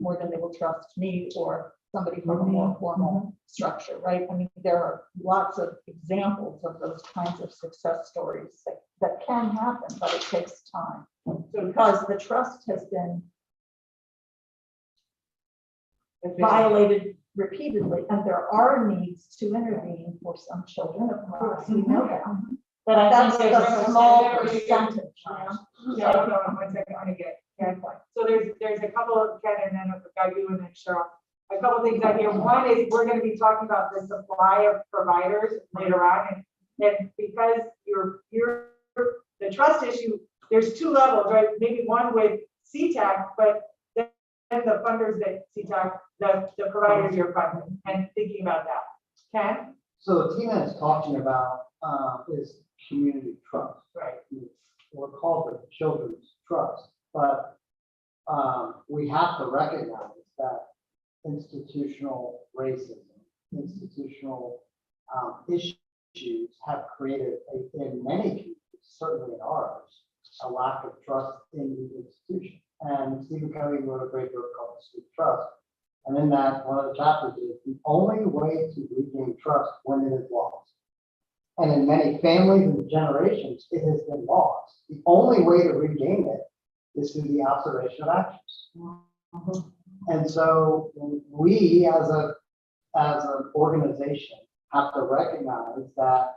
more than they will trust me or somebody from a more formal structure, right? I mean, there are lots of examples of those kinds of success stories that can happen, but it takes time. So because the trust has been violated repeatedly, and there are needs to intervene for some children, of course, we know that. But I think there's a small percentage. Yeah, hold on 1 second, I want to get Ken's point. So there's a couple of Ken and then a guy you and then Cheryl. A couple of things out here. One is we're going to be talking about the supply of providers later on, and because the trust issue, there's two levels, right? Maybe one with CTAC, but then the funders that CTAC, the providers you're funding, and thinking about that. Ken? So what Tina is talking about is community trust. Right. We're called the Children's Trust, but we have to recognize that institutional racism, institutional issues have created, in many communities, certainly in ours, a lack of trust in the institution. And Stephen Covey wrote a great book called Sweet Trust. And in that, one of the chapters is the only way to regain trust when it is lost. And in many families and generations, it has been lost. The only way to regain it is through the observation of actions. And so we as an organization have to recognize that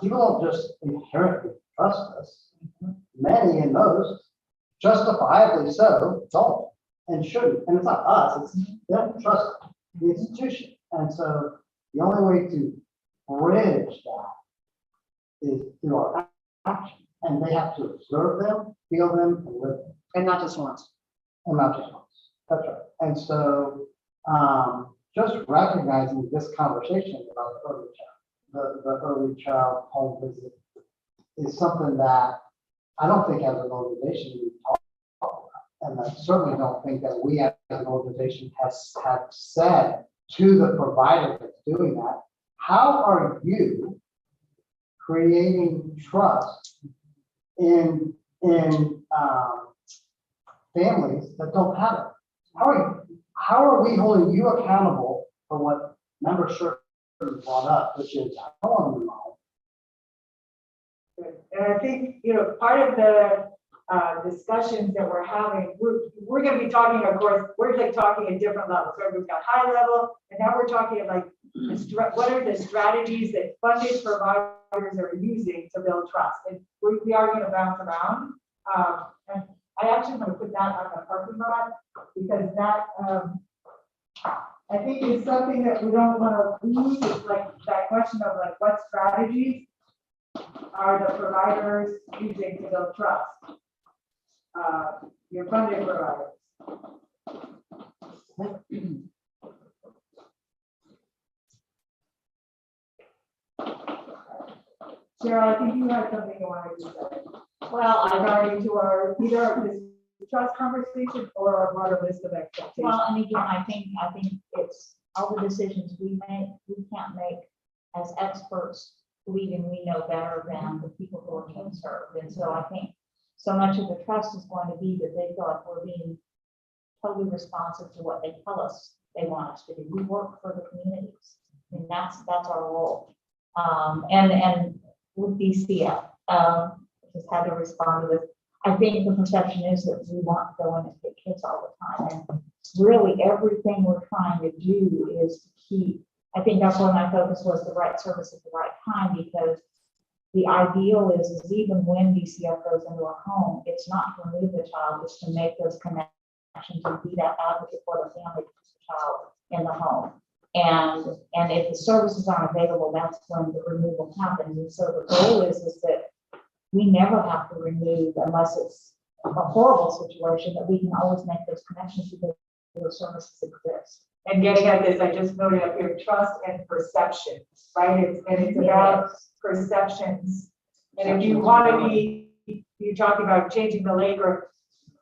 people don't just inherently trust us. Many and most, justifiably so, don't and shouldn't. And it's not us, it's they don't trust the institution. And so the only way to bridge that is through our action. And they have to observe them, feel them, and live them. And not just once. And not just once. That's right. And so just recognizing this conversation about the early child home visit is something that I don't think as an organization we talk about. And I certainly don't think that we as an organization have said to the provider that's doing that, how are you creating trust in families that don't have it? How are we holding you accountable for what member Sherman brought up, which is, I don't want to move on. And I think, part of the discussions that we're having, we're going to be talking, of course, we're like talking at different levels. So we've got high level, and now we're talking like, what are the strategies that funded providers are using to build trust? And we are going to bounce around. And I actually want to put that on the parking lot, because that, I think is something that we don't want to lose. It's like that question of like, what strategies are the providers using to build trust? Your funding providers. Cheryl, I think you had something you wanted to say. Well, Regarding to our, either this trust conversation or our broader list of expectations. Well, and again, I think it's all the decisions we make, we can't make as experts, believing we know better than the people who are being served. And so I think so much of the trust is going to be that they feel like we're being totally responsive to what they tell us they want us to do. We work for the communities, and that's our role. And with DCF, just had to respond to this. I think the perception is that we want to go in and pick kids all the time, and really everything we're trying to do is to keep. I think that's why my focus was the right service at the right time, because the ideal is even when DCF goes into a home, it's not to remove the child, it's to make those connections and be that advocate for the family, the child in the home. And if the services aren't available, that's when the removal happens. And so the goal is that we never have to remove unless it's a horrible situation, that we can always make those connections because those services exist. And getting at this, I just noted up here, trust and perception, right? It's about perceptions. And if you want to be, you're talking about changing the labor.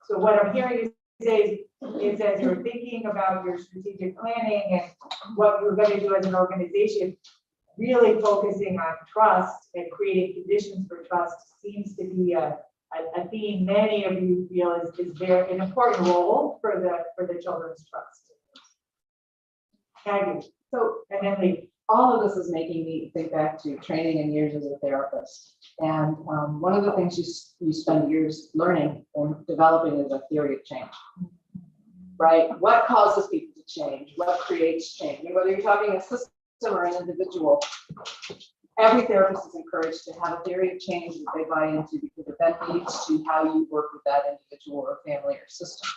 So what I'm hearing you say is as you're thinking about your strategic planning and what you're going to do as an organization, really focusing on trust and creating conditions for trust seems to be a theme many of you feel is very an important role for the children's trust. Maggie. So, and then Lee. all of this is making me think back to training and years as a therapist. And one of the things you spend years learning and developing is a theory of change, right? What causes people to change? What creates change? And whether you're talking a system or an individual, every therapist is encouraged to have a theory of change that they buy into, because it then leads to how you work with that individual or family or system.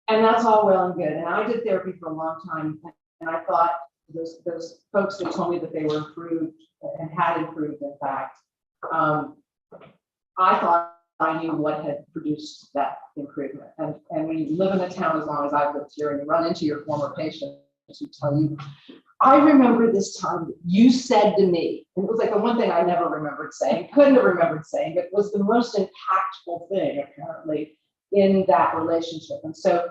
And that's all well and good. And I did therapy for a long time, and I thought those folks that told me that they were improved and had improved, in fact, I thought I knew what had produced that improvement. And when you live in a town as long as I've lived here and you run into your former patients who tell you, I remember this time that you said to me, and it was like the one thing I never remembered saying, couldn't have remembered saying, but was the most impactful thing apparently in that relationship. And so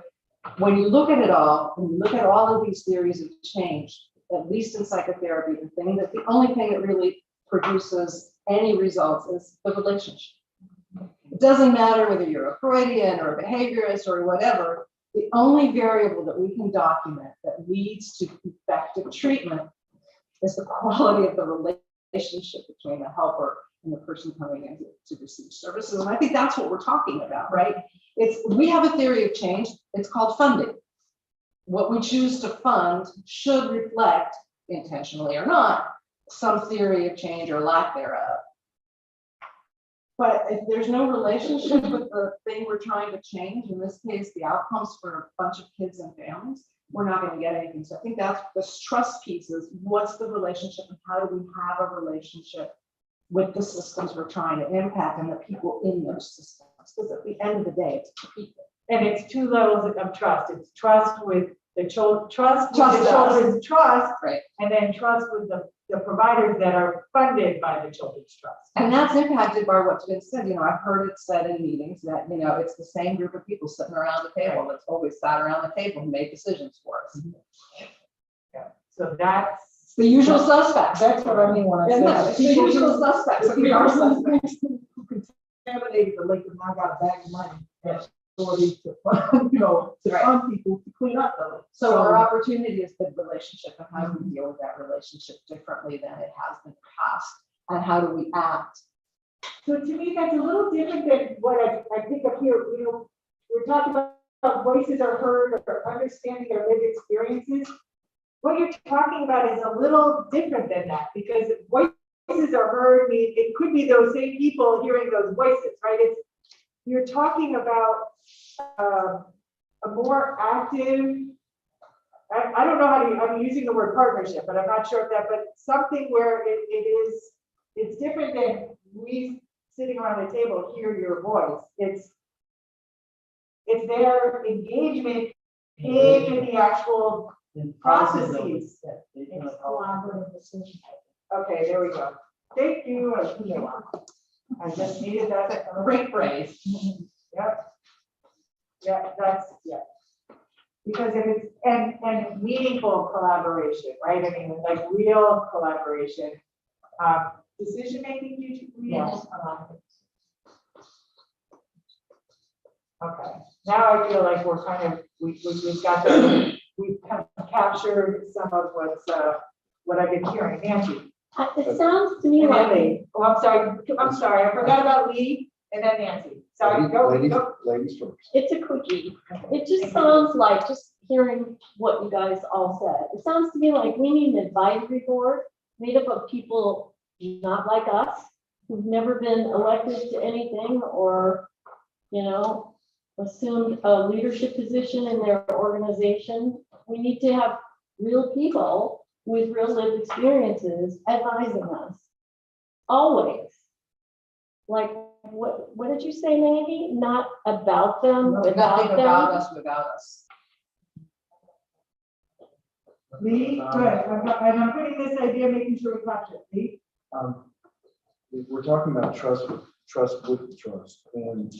when you look at it all, and you look at all of these theories of change, at least in psychotherapy, the only thing that really produces any results is the relationship. It doesn't matter whether you're a Freudian or a behaviorist or whatever, the only variable that we can document that leads to effective treatment is the quality of the relationship between the helper and the person coming in to receive services. And I think that's what we're talking about, right? We have a theory of change. It's called funding. What we choose to fund should reflect, intentionally or not, some theory of change or lack thereof. But if there's no relationship with the thing we're trying to change, in this case, the outcomes for a bunch of kids and families, we're not going to get anything. So I think that's the trust piece is what's the relationship and how do we have a relationship with the systems we're trying to impact and the people in those systems. Because at the end of the day, it's people. And it's two levels of trust. It's trust with the children's trust, right? And then trust with the the providers that are funded by the Children's Trust. And that's impacted by what's been said, I've heard it said in meetings that, it's the same group of people sitting around the table that's always sat around the table and made decisions for us. So that's, It's the usual suspects. That's what I mean when I Isn't it? say. It's the usual suspects. It's We the are people suspects. who contaminated the lake and now got a bag of money. That's authority to fund, to Right. fund people to clean up the lake. So our opportunity is the relationship, and how do we deal with that relationship differently than it has been past? And how do we act? so to me, that's a little different than what I pick up here, we're talking about voices are heard or understanding their lived experiences. What you're talking about is a little different than that, because voices are heard, it could be those same people hearing those voices, right? You're talking about a more active, I don't know how to, I'm using the word partnership, but I'm not sure if that, but something where it's different than we sitting around the table hear your voice. It's their engagement in the actual processes. It's collaborative decision. Okay, there we go. Thank you. I just needed that. Great phrase. Yep. Yeah, because if it's, and meaningful collaboration, right? I mean, like real collaboration. Decision-making, Yes. Okay, now I feel like we're kind of, we've got the, we've kind of captured some of what I've been hearing. Nancy. It sounds to me And then like, Lee. Oh, I'm sorry, I forgot about Lee and then Nancy. Sorry, go. Ladies first. it's a quickie. It just sounds like, just hearing what you guys all said, it sounds to me like we need an advisory board made up of people not like us, who've never been elected to anything or, assumed a leadership position in their organization. We need to have real people with real lived experiences advising us, always. Like, what did you say, Maggie? Not about them, without Nothing about them? us without us. Lee, good. I'm putting this idea, making sure we capture it. Lee? We're talking about trust with the trust, and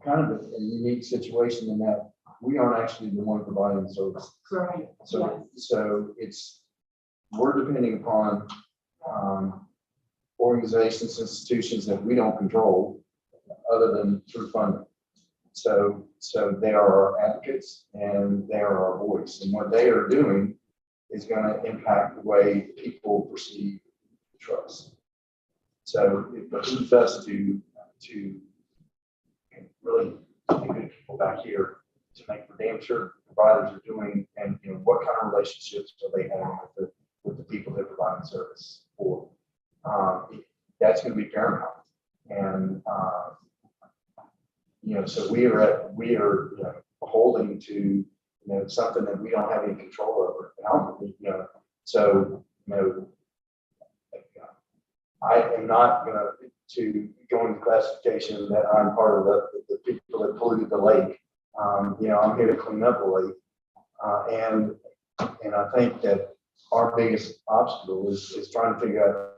kind of a unique situation in that we aren't actually the one providing the service. Correct. So we're depending upon organizations, institutions that we don't control other than through funding. So they are our advocates and they are our voice, and what they are doing is going to impact the way people perceive trust. So it behooves us to really get good people back here to make for damn sure providers are doing, and what kind of relationships are they having with the people they're providing service for. That's going to be paramount, and so we are beholden to something that we don't have any control over. So I am not going to go into classification that I'm part of the people that polluted the lake. I'm here to clean up the lake, and I think that our biggest obstacle is trying to figure out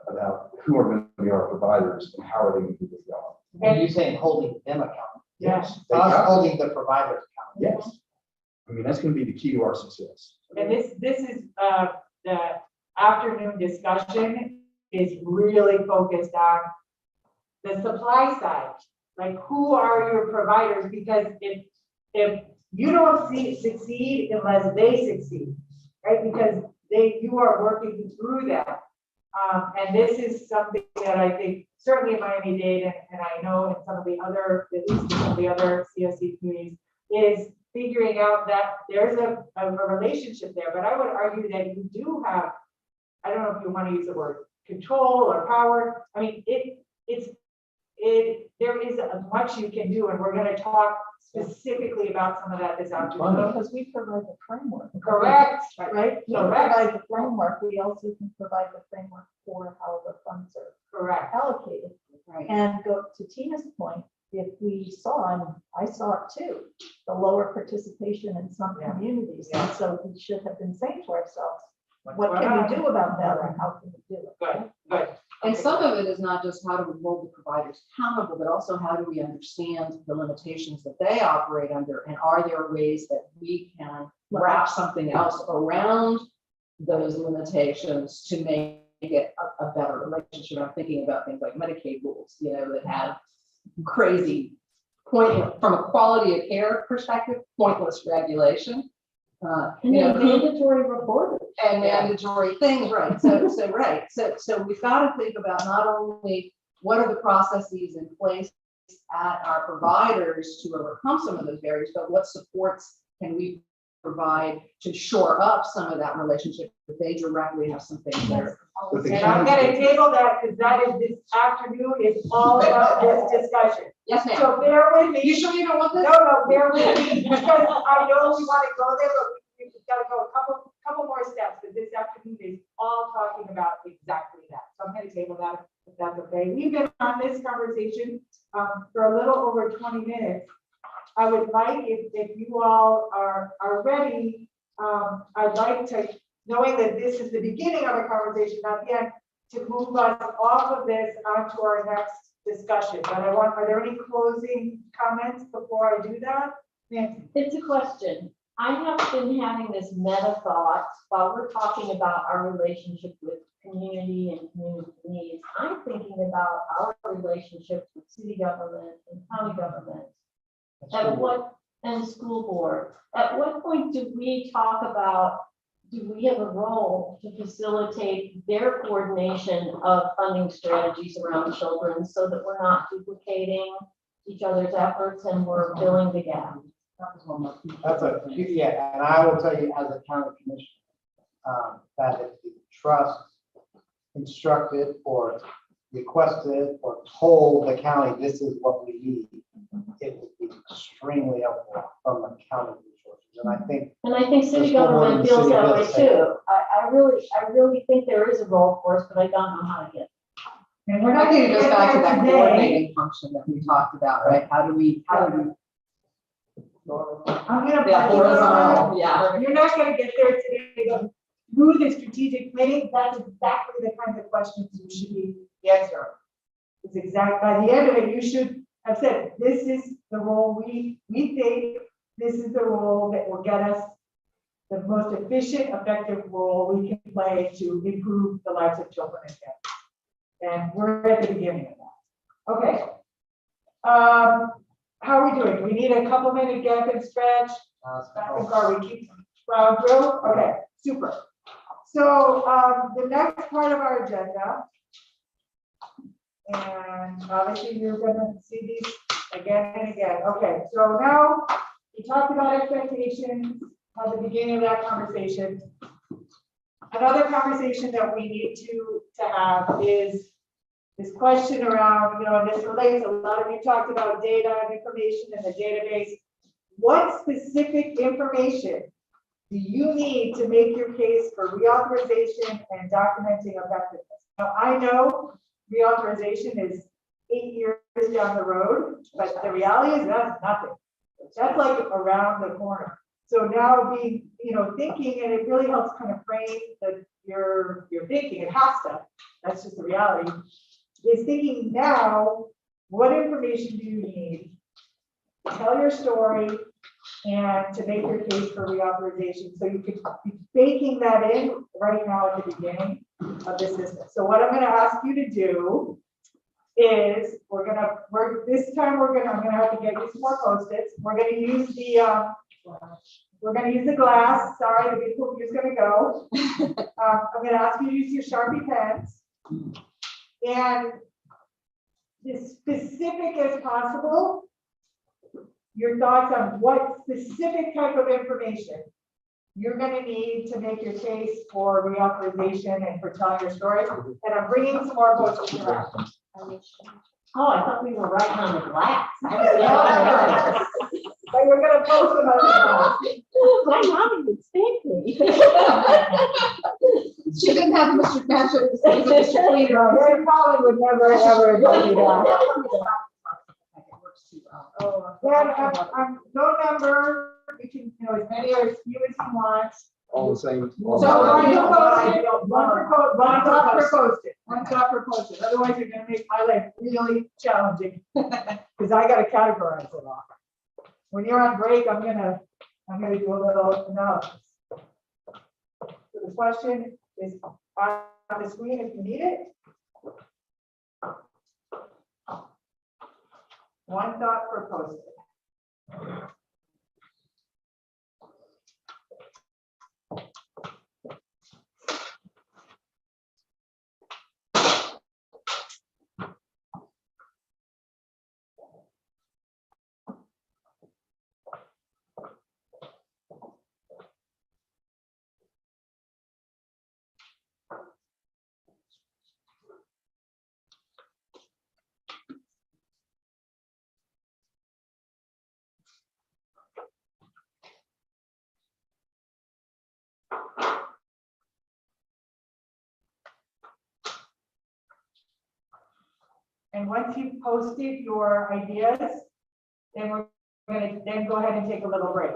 about who are going to be our providers and how are they going to do their job. And you're saying holding them accountable? Yes. They Us got- holding the providers accountable? Yes. I mean, that's going to be the key to our success. And this is the afternoon discussion is really focused on the supply side. Like, who are your providers? Because if you don't succeed unless they succeed, right? Because you are working through that. And this is something that I think certainly in Miami-Dade, and I know in some of the other, at least in some of the other CSC communities, is figuring out that there's a relationship there. But I would argue that you do have, I don't know if you want to use the word control or power. I mean, there is much you can do, and we're going to talk specifically about some of that this afternoon. Because we provide the framework. Correct, Right? We Correct. provide the framework. We also can provide the framework for how the funds are correct. allocated. Right. And go to Tina's point, if we saw, and I saw it too, the lower participation in some Yeah. communities. Yeah. And so we should have been saying to ourselves, what can we do about that, or how can we do it? Good, good. And some of it is not just how do we hold the providers accountable, but also how do we understand the limitations that they operate under? And are there ways that we can wrap something else around those limitations to make it a better relationship? I'm thinking about things like Medicaid rules, that have crazy point from a quality of care perspective, pointless regulation. And then mandatory reporting. And mandatory things, right? So we've got to think about not only what are the processes in place at our providers to overcome some of those barriers, but what supports can we provide to shore up some of that relationship if they directly have some things there. And I'm gonna table that because that is this afternoon is all about this discussion. Yes, ma'am. So bear with me. You sure you don't want this? No, bear with me, because I know we want to go there, but we've got to go a couple more steps, because this afternoon is all talking about exactly that. So I'm going to table that, if that's okay. We've been on this conversation for a little over 20 minutes. I would like, if you all are ready, I'd like to, knowing that this is the beginning of a conversation, not the end, to move us off of this onto our next discussion. But are there any closing comments before I do that? Nancy? It's a question. I have been having this meta thought while we're talking about our relationship with community and community needs. I'm thinking about our relationships with city government and county government. And school board. At what point do we talk about, do we have a role to facilitate their coordination of funding strategies around children so that we're not duplicating each other's efforts and we're filling the gap? And I will tell you as a county commissioner, that if the trust instructed or requested or told the county, this is what we need, it would be extremely helpful from the county resources. And I think city government feels that way too. I really think there is a role for us, but I don't know how to get. And we're I not think going it to goes get back to there that today. coordinating function that we talked about, right? How do we I'm going to. Yeah, horizontal, yeah. You're not going to get there today, but through the strategic planning, that's exactly the kind of questions you should be answering. It's exact, by the end of it, you should have said, this is the role we think, this is the role that will get us the most efficient, effective role we can play to improve the lives of children and families. And we're at the beginning of that. Okay. How are we doing? Do we need a couple minute gap and stretch? Or we keep plowing through? Okay, super. So the next part of our agenda, and obviously you're going to see these again and again. Okay, so now we talked about expectations at the beginning of that conversation. Another conversation that we need to have is this question around, and this relates, a lot of you talked about data and information in the database. What specific information do you need to make your case for reauthorization and documenting effectiveness? Now, I know reauthorization is 8 years down the road, but the reality is that's nothing. That's like around the corner. So now be, thinking, and it really helps kind of frame your thinking. It has to. That's just the reality. Is thinking now, what information do you need? Tell your story and to make your case for reauthorization. So you could be baking that in right now at the beginning of the system. So what I'm going to ask you to do is I'm going to have to get you some more Post-its. We're going to use the glass. Sorry, the big poop is going to go. I'm going to ask you to use your Sharpie pens. And as specific as possible, your thoughts on what specific type of information you're going to need to make your case for reauthorization and for telling your story. And I'm bringing some more Post-its around. Oh, I thought we were writing on the glass. But you're going to post them on the glass. My mom would spank me. She didn't have Mr. Patrick, Mr. Cleaner. Mary Collin would never, ever do that. Then, no number, you can, as many or as few as you want. All the same. So Ron proposed it. Ron proposed it. Otherwise, you're gonna make my life really challenging. Because I gotta categorize it all. When you're on break, I'm gonna do a little analysis. So the question is on the screen if you need it. One thought proposed. And once you've posted your ideas, then we're going to then go ahead and take a little break.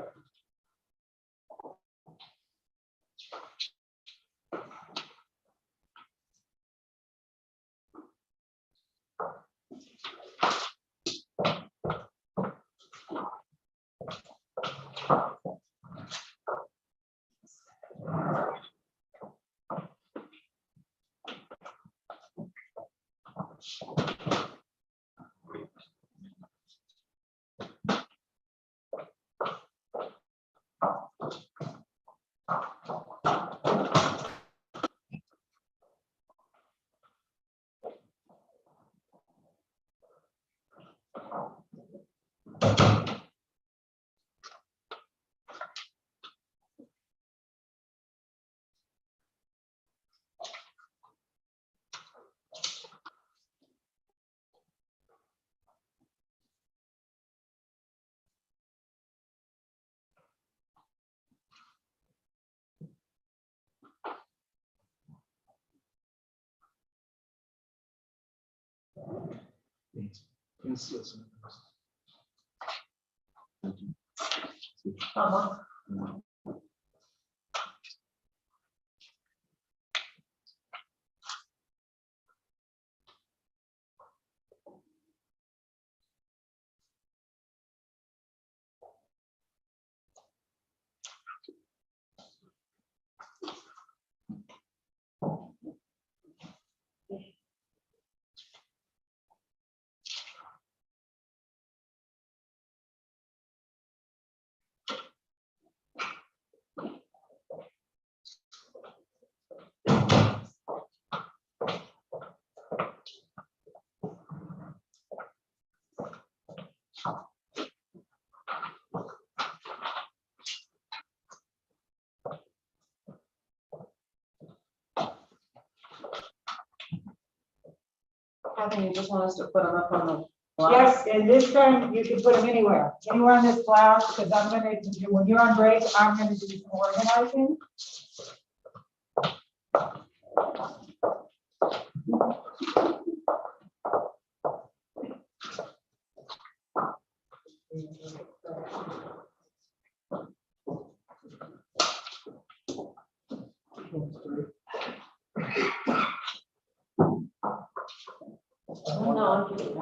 Kathy, you just want us to put them up on the block? Yes, and this time you can put them anywhere on this block, because I'm gonna, when you're on break, I'm gonna do some organizing. No, I'm kidding.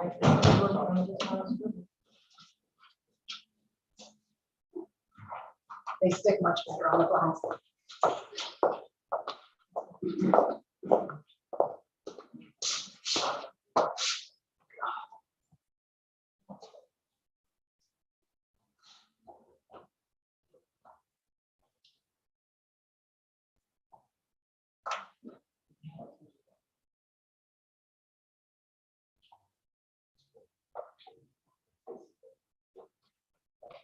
They stick much better on the glass.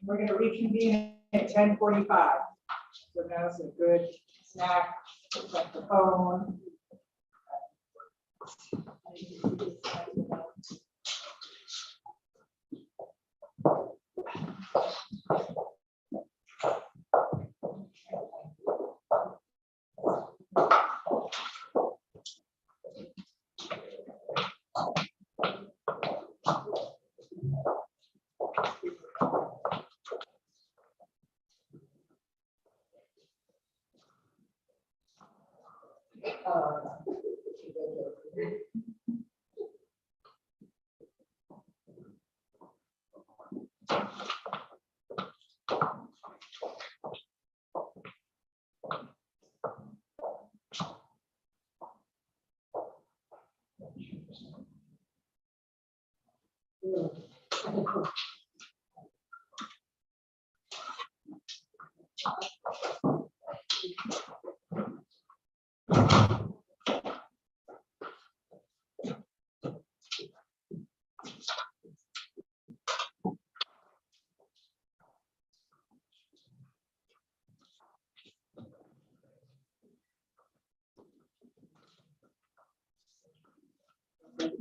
We're gonna reconvene at 10:45. So now's a good snack, check the phone.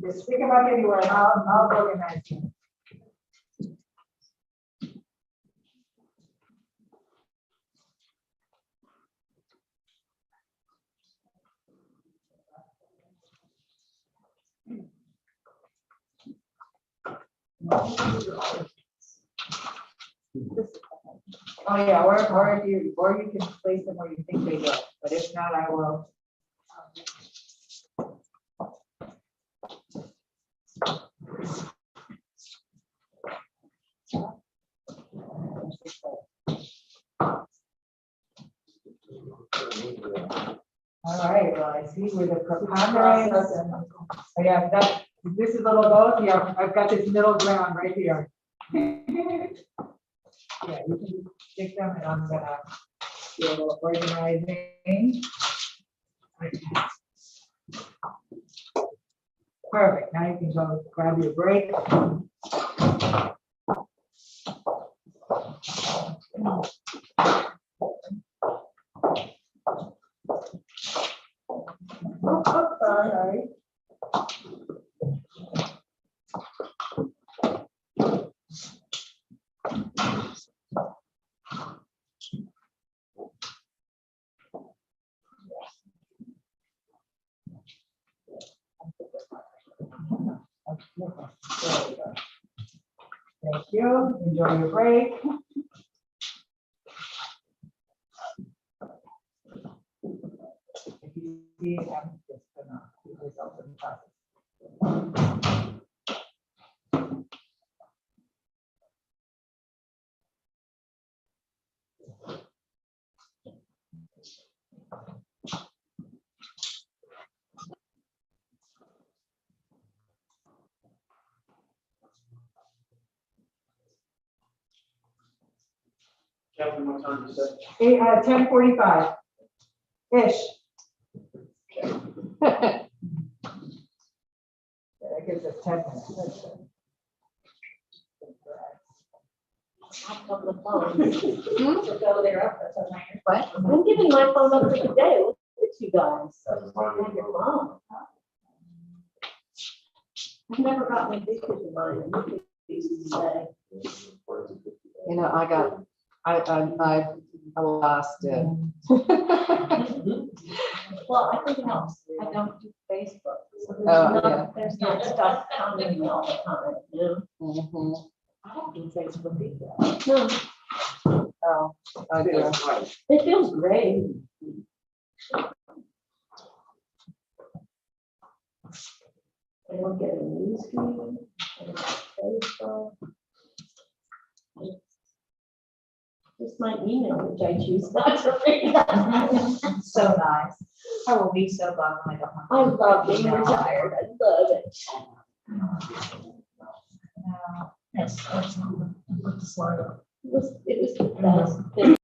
Just think about anywhere, I'll organize you. Oh, yeah, or you can place them where you think they go, but if not, I will. All right, well, I see where the preponderance. Oh, yeah, this is a little both, yeah, I've got this middle ground right here. Yeah, you can stick them and I'm gonna do a little organizing. Perfect, now you can go grab your break. Sorry. Thank you. Enjoy your break. If you see, I'm just gonna do this out in process. Captain, what time is it? 10:45. Ish. That gives us 10 minutes. I'll come the phone. To go there up, that's what I'm- What? I'm giving my phone up for today. Look at you guys. Have your phone. I've never gotten a picture of mine. Look at these today. You know, I lost it. Well, I think it helps. I don't do Facebook. So there's Oh, not stuff coming to me all the time, you know? Mhm. I don't do Facebook either. No, Oh, I do. it feels great. I don't get a news feed. I don't have Facebook. Just my email, which I choose not to read. So nice. I will be so bummed when I go home. I love being retired. I love it. No. Yes. It was the best thing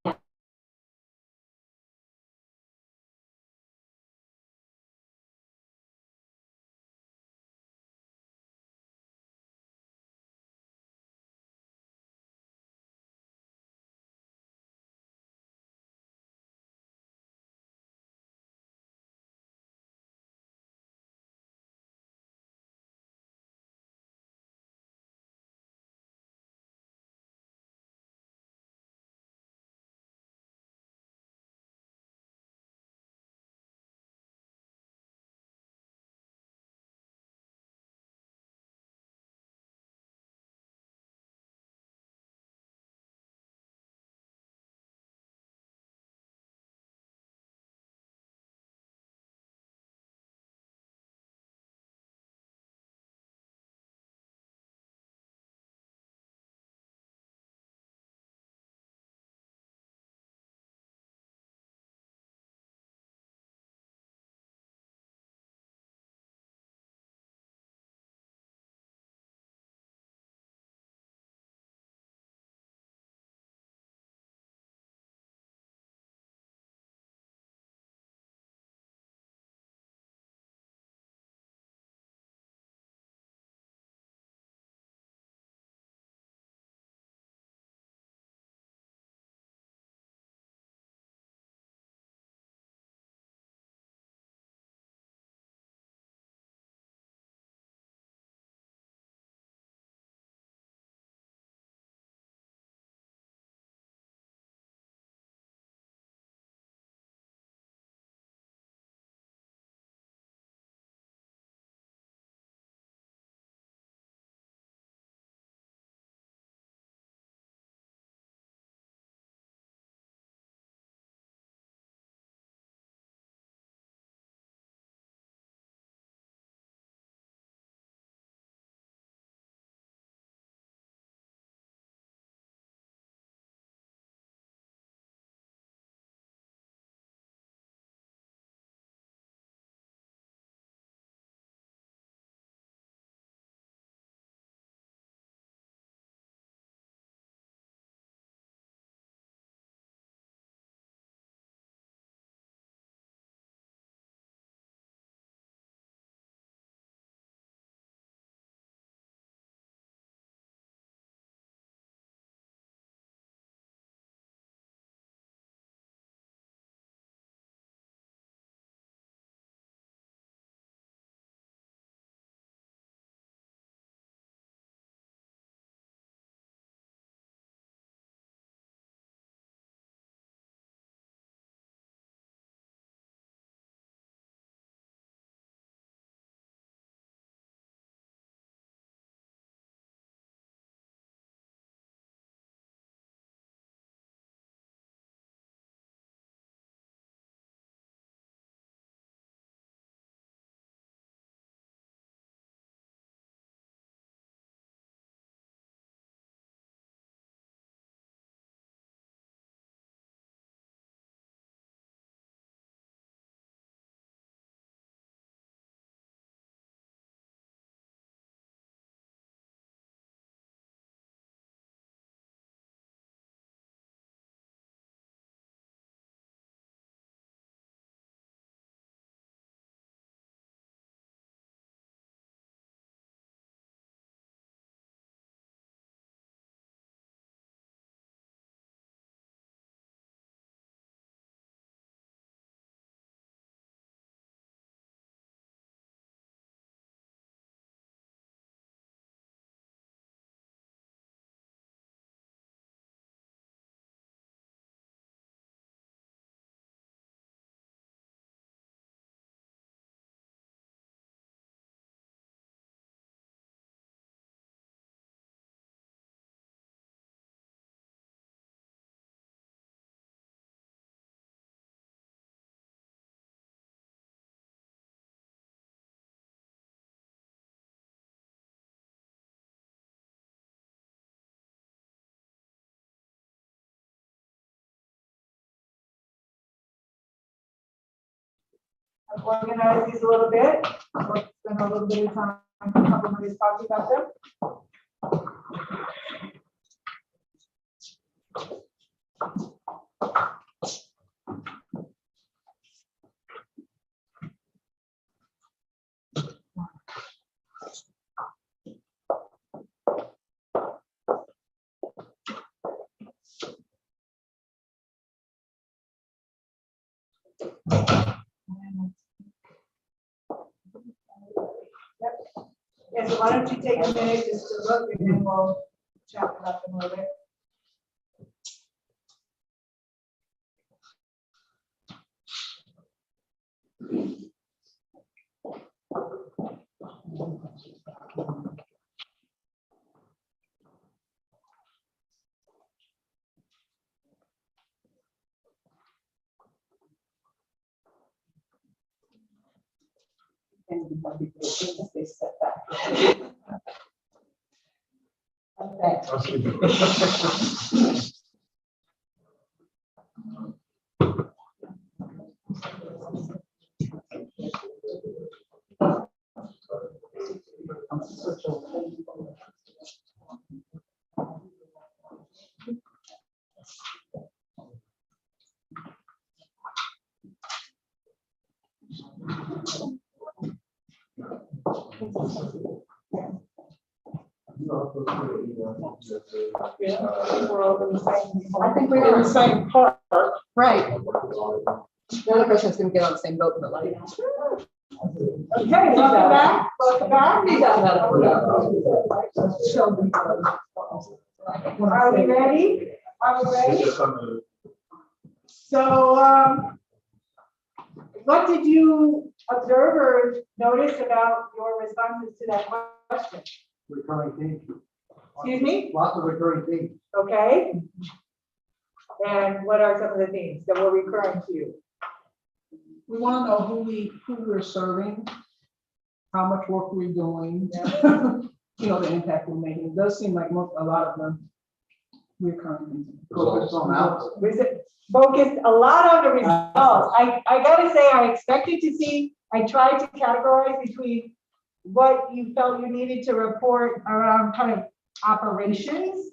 organize these a little bit. We'll spend a little bit of time, a couple minutes talking about them. Yeah, so why don't you take a minute just to look and then we'll chat about them a little bit. And they step back. Okay. I think we're in the same part. Right. The other person's gonna get on the same boat, but like. Okay, welcome back. Welcome back. Are we ready? Are we ready? So, what did you observe or notice about your responses to that question? Recurring themes. Excuse me? Lots of recurring themes. Okay. And what are some of the themes that were recurring to you? We want to know who we're serving, how much work we're doing, you know, the impact we're making. It does seem like a lot of them recurring. Focus on output. Was it focused a lot on the results? I gotta say, I expected to see, I tried to categorize between what you felt you needed to report around kind of operations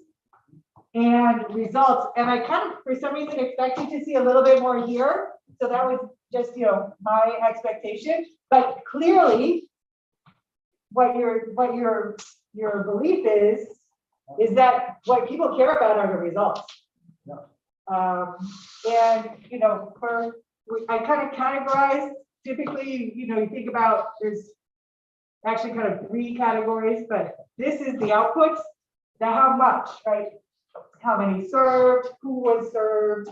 and results. And I kind of, for some reason, expected to see a little bit more here. So that was just, you know, my expectation. But clearly, what your belief is that what people care about are the results. And, you know, I kind of categorized, typically, you know, you think about, there's actually kind of 3 categories, but this is the outputs, the how much, right? How many served, who was served,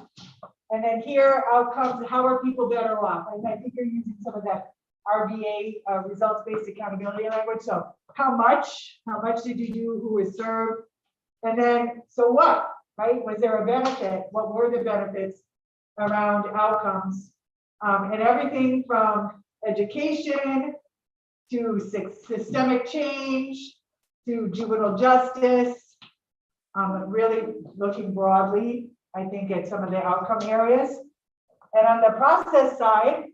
and then here, outcomes, how are people better off? And I think you're using some of that RBA, results-based accountability language. So how much did you do, who was served? And then, so what, right? Was there a benefit? What were the benefits around outcomes? And everything from education to systemic change to juvenile justice, really looking broadly, I think, at some of the outcome areas. And on the process side,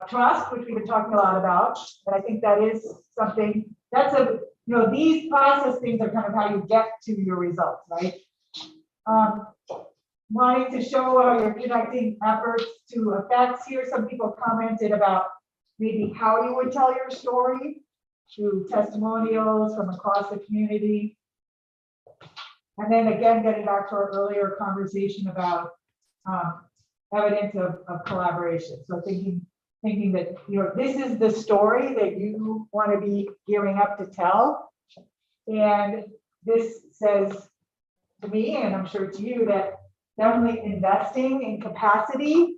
trust, which we've been talking a lot about, and I think that is something that's you know, these process things are kind of how you get to your results, right? Wanting to show how you're connecting efforts to effects. Here, some people commented about maybe how you would tell your story through testimonials from across the community. And then again, getting back to our earlier conversation about evidence of collaboration. So thinking that, you know, this is the story that you want to be gearing up to tell. And this says to me, and I'm sure to you, that definitely investing in capacity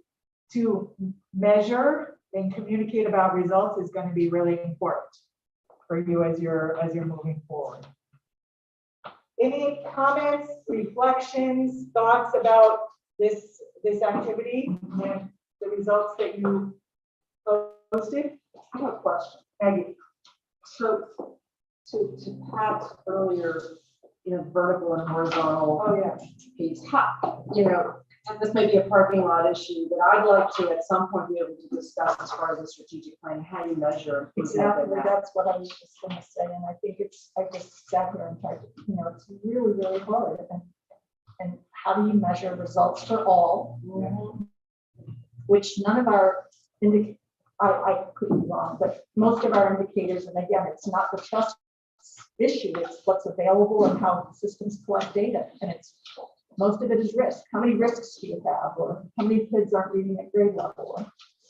to measure and communicate about results is going to be really important for you as you're moving forward. Any comments, reflections, thoughts about this activity and the results that you posted? I have a question. Maggie. So to Pat's earlier, you know, vertical and horizontal Oh, yeah. piece, how, you know, and this may be a parking lot issue, but I'd like to at some point be able to discuss as far as the strategic plan, how you measure. Exactly, that's what I was just gonna say, and I think I just sat here and tried to, it's really, really hard, and how do you measure results for all? Which none of our I could be wrong, but most of our indicators, and again, it's not the trust issue, it's what's available and how systems collect data, and most of it is risk. How many risks do you have, or how many kids aren't reading at grade level? Or,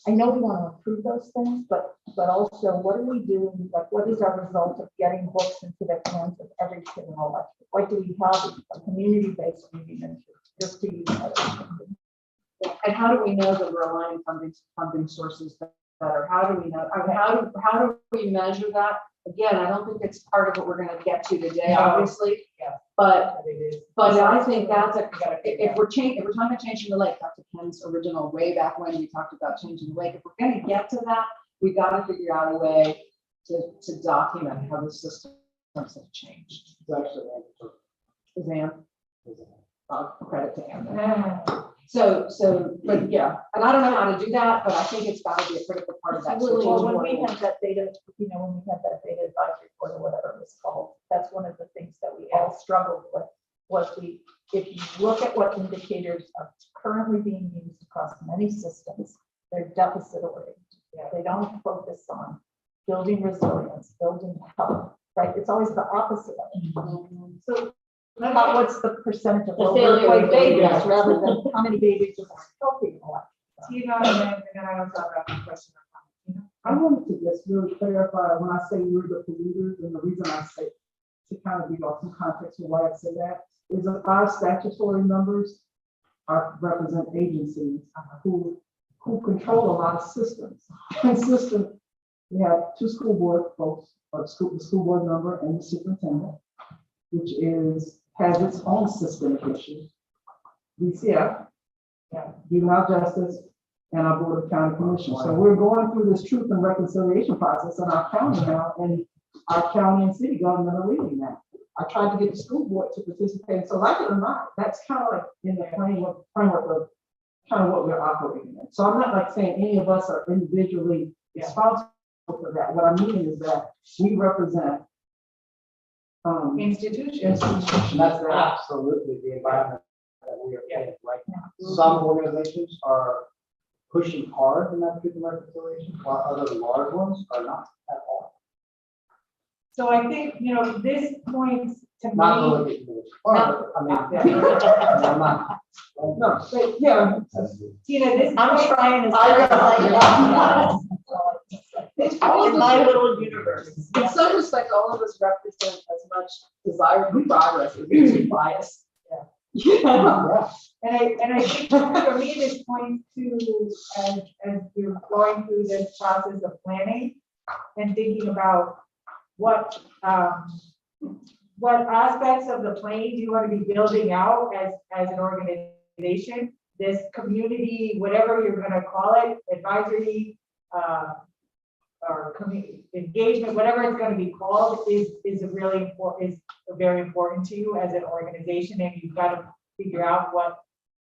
I know we want to improve those things, but also what are we doing? Like, what is our result of getting books into the hands of every kid in Alachua? Like, do we have a community-based reading just to use that? And how do we know that we're aligning funding sources better? How do we know? I mean, how do we measure that? Again, I don't think it's part of what we're going to get to today, No. obviously. Yeah. But I think that's figure if we're talking about changing the lake, back to Ken's original way back when we talked about changing the lake. If we're going to get to that, we got to figure out a way to document how the systems have changed. It's actually, Suzanne, credit to Anne. But yeah, and I don't know how to do that, but I think it's got to be a critical part of that. Well, when we had that data, when we had that data advisory board or whatever it was called, that's one of the things that we all struggled with, was if you look at what indicators are currently being used across many systems, they're deficit oriented. They don't focus on building resilience, building health, right? It's always the opposite of it. So about what's the percentage of overweight babies rather than how many babies are healthy in Alachua. Tina, and then I also have a question. I wanted to just really clarify when I say we're the polluters, and the reason I say, to kind of give y'all some context for why I say that, is that our statutory numbers represent agencies who control a lot of systems. And we have two school board folks, the school board member and the superintendent, which has its own systemic issues. DCF, Juvenile Justice, and our Board of County Commissioners. So we're going through this truth and reconciliation process in our county now, and our county and city government are leading that. I tried to get the school board to participate, so like it or not, that's kind of like in the framework of kind of what we're operating in. So I'm not like saying any of us are individually responsible for that. What I mean is that we represent Institutions. that's absolutely the environment that we are in right now. Some organizations are pushing hard in that truth and reconciliation, while other large ones are not at all. So I think, this points to Not me. really getting this far, I mean, I'm not. no, but yeah, Tina, this. I'm points- trying to. It's all In my little universe. In some respects, all of us represent as much desire for progress as we do bias. Yeah. And I think for me, this points to, as you're going through this process of planning and thinking about what aspects of the plan do you want to be building out as an organization, this community, whatever you're going to call it, advisory, or community engagement, whatever it's going to be called, is very important to you as an organization, and you've got to figure out what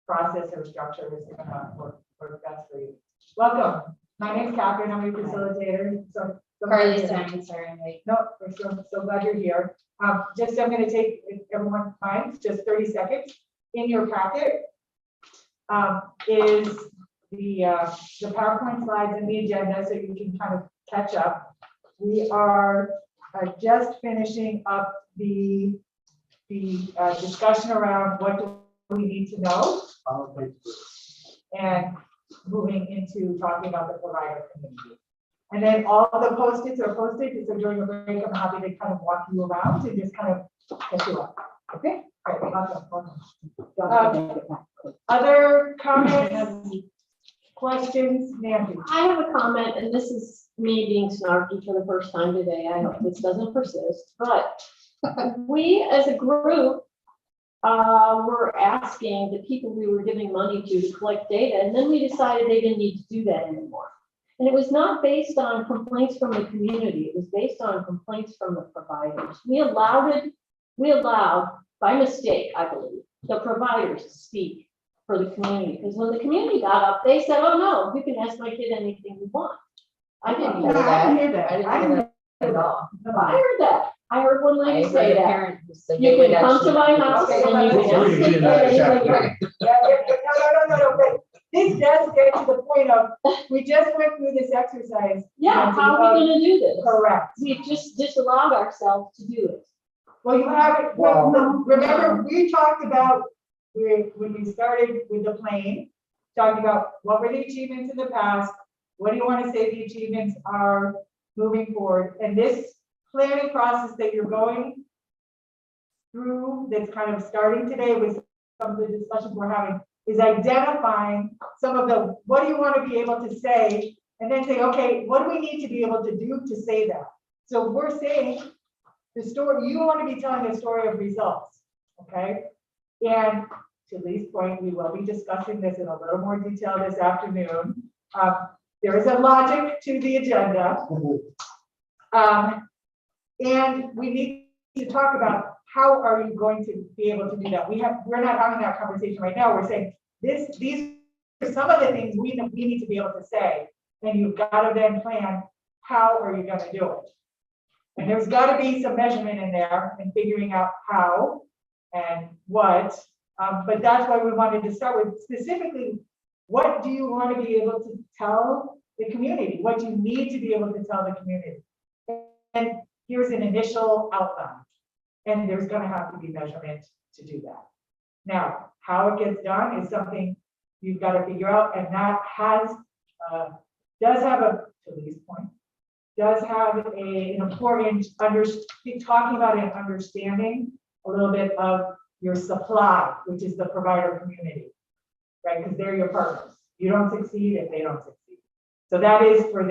process or structure is going to work best for you. Welcome. My name's Catherine. I'm your facilitator. So Carly, sorry. No, we're so glad you're here. I'm going to take everyone's time, just 30 seconds. In your packet is the PowerPoint slides and the agenda, so you can kind of catch up. We are just finishing up the discussion around what do we need to know, and moving into talking about the provider community. And then all of the post-its are posted, so during the break, I'm happy to kind of walk you around and just kind of catch you up. Okay? All right, awesome. Other comments, questions, Nancy? I have a comment, and this is me being snarky for the first time today. I hope this doesn't persist, but we as a group were asking the people we were giving money to collect data, and then we decided they didn't need to do that anymore. And it was not based on complaints from the community. It was based on complaints from the providers. We allowed, by mistake, I believe, the providers to speak for the community. Because when the community got up, they said, oh, no, you can ask my kid anything you want. I didn't hear No, I that. didn't hear that. I didn't I hear didn't that at all. I heard that. I heard one I lady heard say a that. parent who said You they would can come to actually- my house and you Okay, can well, ask me anything you want. No, but this does get to the point of, we just went through this exercise. Yeah, how are we gonna do this? Correct. We just disallowed ourselves to do it. Well, you have it, Well- remember, we talked about, when we started with the plane, talking about what were the achievements in the past, what do you want to say the achievements are moving forward, and this planning process that you're going through, that's kind of starting today with some of the discussions we're having, is identifying some of the, what do you want to be able to say, and then say, okay, what do we need to be able to do to say that? So we're saying, the story, you want to be telling a story of results, okay? And to Lee's point, we will be discussing this in a little more detail this afternoon. There is a logic to the agenda. And we need to talk about how are you going to be able to do that? We're not having that conversation right now. We're saying these are some of the things we need to be able to say, and you've got to then plan, how are you going to do it? And there's got to be some measurement in there and figuring out how and what, but that's why we wanted to start with specifically, what do you want to be able to tell the community? What do you need to be able to tell the community? And here's an initial outline, and there's going to have to be measurement to do that. Now, how it gets done is something you've got to figure out, and that does have a, to Lee's point, does have an important talking about and understanding a little bit of your supply, which is the provider community, right? Because they're your partners. You don't succeed if they don't succeed. So that is for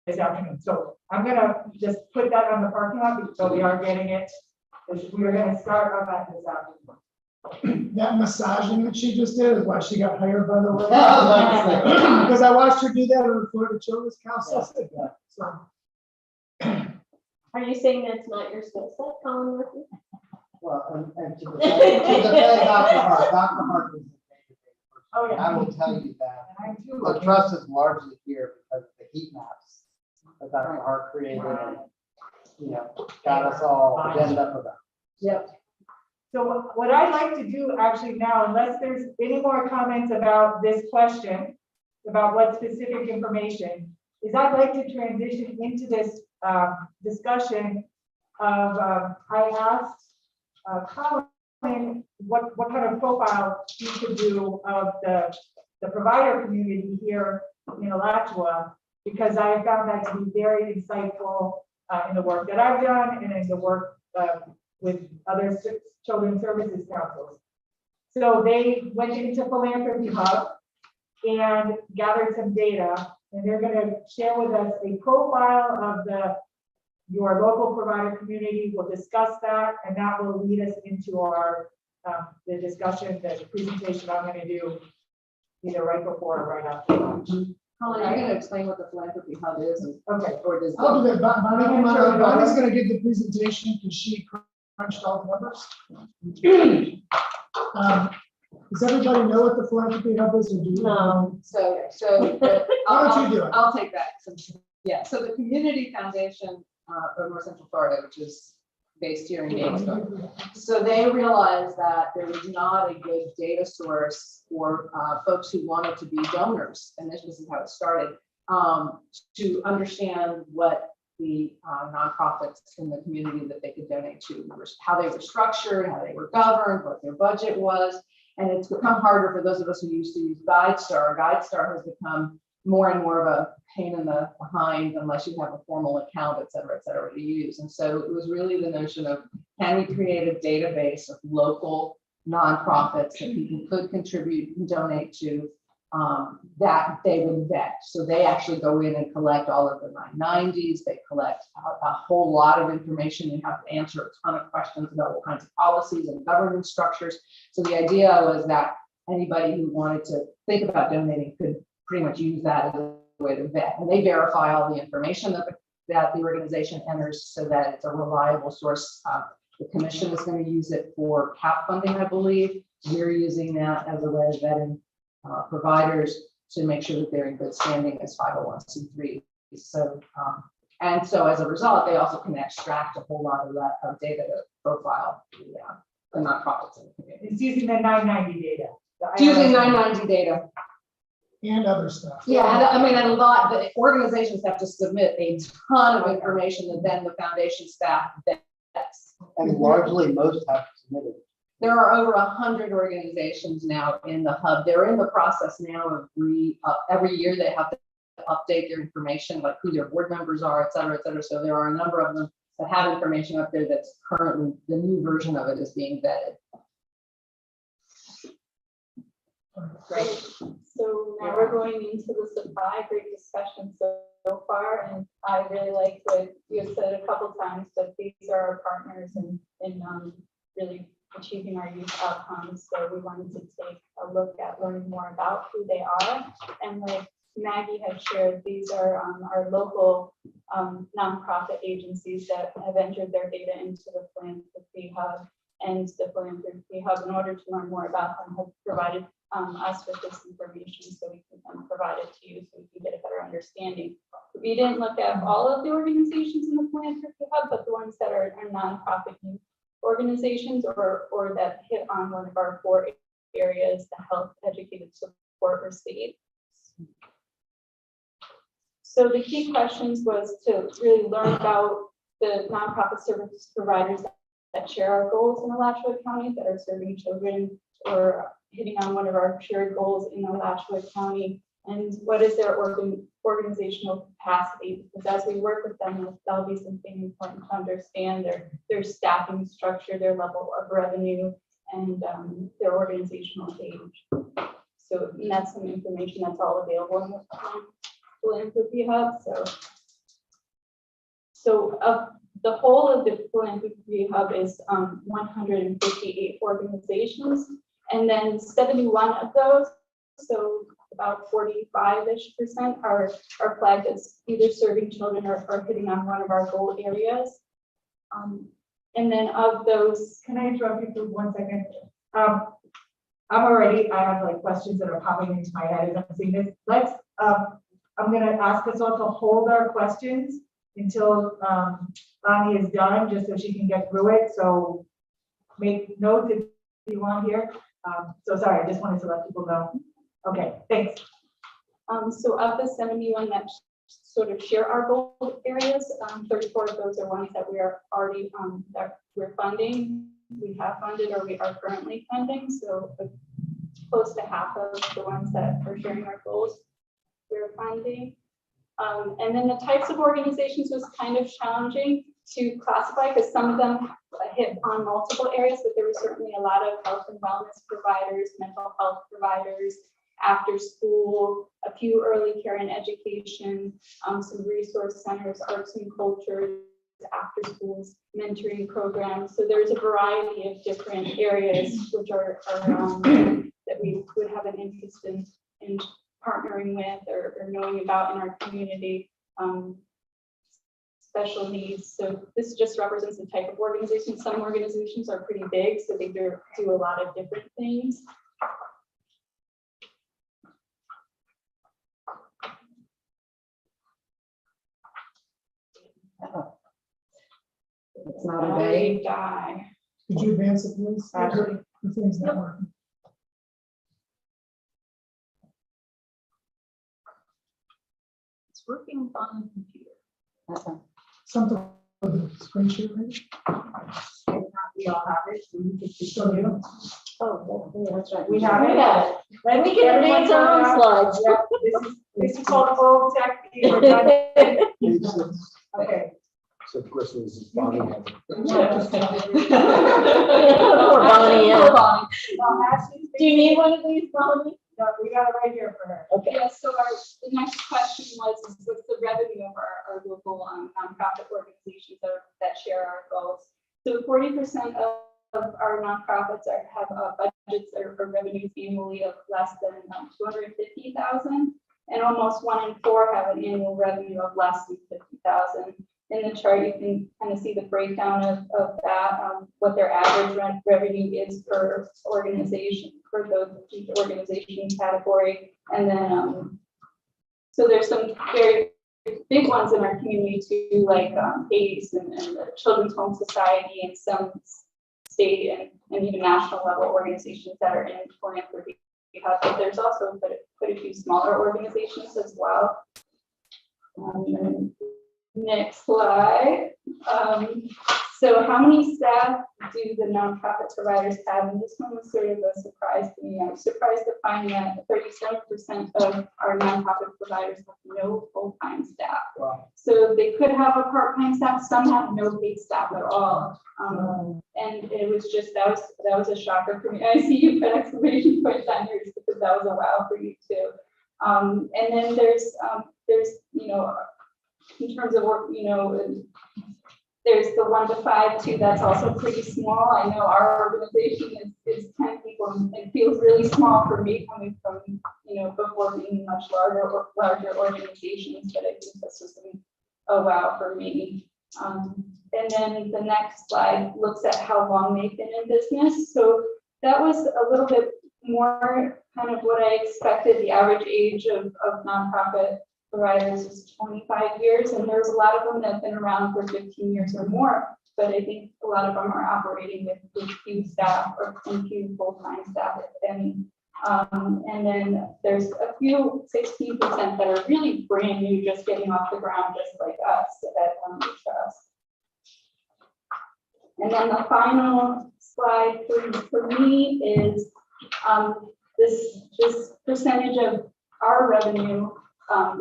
this afternoon. So I'm gonna just put that on the parking lot, so we are getting it. We're gonna start on that this afternoon. That massaging that she just did is why she got hired, by the way. Yeah. Because I watched her do that in the Florida Children's Council. Yeah. So, Are you saying that's not your skill set, Colin Murphy? Well, and to defend Dr. Hart is a favorite person. Oh, yeah. I will tell you that And I do. the trust is largely here because of the heat maps that Dr. Hart created and, got us all agendaed up about. Yep. So what I'd like to do actually now, unless there's any more comments about this question, about what specific information, is I'd like to transition into this discussion of, I asked Colin what kind of profile he could do of the provider community here in Alachua, because I found that to be very insightful in the work that I've done and in the work with other children's services councils. So they went into Philanthropy Hub and gathered some data, and they're going to share with us a profile of your local provider community. We'll discuss that, and that will lead us into our the discussion, the presentation I'm going to do either right before or right after lunch. Colin, are you gonna explain what the philanthropy hub is? Okay. Or does? I'll do that. Bonnie's gonna give the presentation because she crunched all the numbers. Does everybody know what the philanthropy hub is, or do you? No. So. Why don't you do it? I'll take that. Yeah, so the Community Foundation of North Central Florida, which is based here in Gainesville. So they realized that there was not a good data source for folks who wanted to be donors, and this is how it started, to understand what the nonprofits in the community that they could donate to, how they were structured, how they were governed, what their budget was. And it's become harder for those of us who used to use GuideStar. GuideStar has become more and more of a pain in the behind unless you have a formal account, et cetera, to use. And so it was really the notion of, can we create a database of local nonprofits that people could contribute and donate to, that they would vet. So they actually go in and collect all of the 990s. They collect a whole lot of information. You have to answer a ton of questions about all kinds of policies and governance structures. So the idea was that anybody who wanted to think about donating could pretty much use that as a way to vet. And they verify all the information that the organization enters so that it's a reliable source. The commission is going to use it for CAP funding, I believe. We're using that as a way of vetting providers to make sure that they're in good standing as 501c3. So, and so as a result, they also can extract a whole lot of that data to profile the nonprofits in the community. It's using the 990 data. It's using 990 data. And other stuff. Yeah, and I mean, and a lot, the organizations have to submit a ton of information that then the foundation staff vets. And largely, most have submitted. There are over 100 organizations now in the hub. They're in the process now of every year they have to update their information, like who their board members are, et cetera, et cetera. So there are a number of them that have information up there that's currently, the new version of it is being vetted. Great. So now we're going into the supply. Great discussion so far, and I really like what you have said a couple times, that these are our partners in really achieving our youth outcomes. So we wanted to take a look at learning more about who they are. And like Maggie has shared, these are our local nonprofit agencies that have entered their data into the Philanthropy Hub, and the Philanthropy Hub, in order to learn more about them, have provided us with this information so we can provide it to you so we can get a better understanding. We didn't look at all of the organizations in the Philanthropy Hub, but the ones that are nonprofit youth organizations or that hit on one of our 4 areas, the health, educated, support, or state. So the key questions was to really learn about the nonprofit service providers that share our goals in Alachua County, that are serving children or hitting on one of our shared goals in Alachua County, and what is their organizational capacity, because as we work with them, that'll be something important to understand their staffing structure, their level of revenue, and their organizational age. So that's some information that's all available in the Philanthropy Hub. So the whole of the Philanthropy Hub is 158 organizations, and then 71 of those, so about 45-ish% are flagged as either serving children or hitting on one of our goal areas. And then of those, Can I interrupt you for 1 second? I have like questions that are popping into my head as I'm seeing this. I'm gonna ask us all to hold our questions until Bonnie is done, just so she can get through it. So make notes if you want here. So sorry, I just wanted to let people know. Okay, thanks. So of the 71 that sort of share our goal areas, 34 of those are ones that we are already that we're funding. We have funded or we are currently funding. So close to half of the ones that are sharing our goals, we're funding. And then the types of organizations was kind of challenging to classify because some of them hit on multiple areas, but there was certainly a lot of health and wellness providers, mental health providers, after school, a few early care and education, some resource centers, arts and culture, after schools, mentoring programs. So there's a variety of different areas which are that we would have an interest in partnering with or knowing about in our community. Special needs. So this just represents the type of organization. Some organizations are pretty big, so they do a lot of different things. It's not a day. Die. Could you advance it, please? Actually, The thing's not working. It's working on the computer. Something with the screen share, maybe? we all have it. So we could just Still here? Oh, that's right. We have it. Then we can advance our own slides. Yeah, this is called old tech. We're done. Okay. So the question is Bonnie. Poor Bonnie. Well, Ashley, Do you need one of these, Bonnie? no, we got it right here for her. Okay. Yeah, so the next question was, what's the revenue of our local nonprofit organizations that share our goals? So 40% of our nonprofits have budgets or revenues annually of less than 250,000, and almost 1 in 4 have an annual revenue of less than 50,000. in the chart, you can kind of see the breakdown of that, what their average rent revenue is per organization, for each organization category. And then, so there's some very big ones in our community too, like ACE and the Children's Home Society and some state and even national level organizations that are in philanthropy. But there's also quite a few smaller organizations as well. Next slide. So how many staff do the nonprofit providers have? And this one was sort of a surprise to me. I was surprised to find that 37% of our nonprofit providers have no full-time staff. Wow. So they could have a part-time staff, some have no paid staff at all. And it was just, that was a shocker for me. I see you put exclamation points on yours because that was a wow for you too. And then there's, you know, in terms of work, you know, there's the 1 to 5 too, that's also pretty small. I know our organization is 10 people and it feels really small for me coming from, you know, before being much larger organizations, but I think this was a wow for me. And then the next slide looks at how long they've been in business. So that was a little bit more kind of what I expected. The average age of nonprofit providers is 25 years, and there's a lot of them that have been around for 15 years or more, but I think a lot of them are operating with few staff or few full-time staff, and then there's a few 16% that are really brand new, just getting off the ground, just like us at Trust. And then the final slide for me is this percentage of our revenue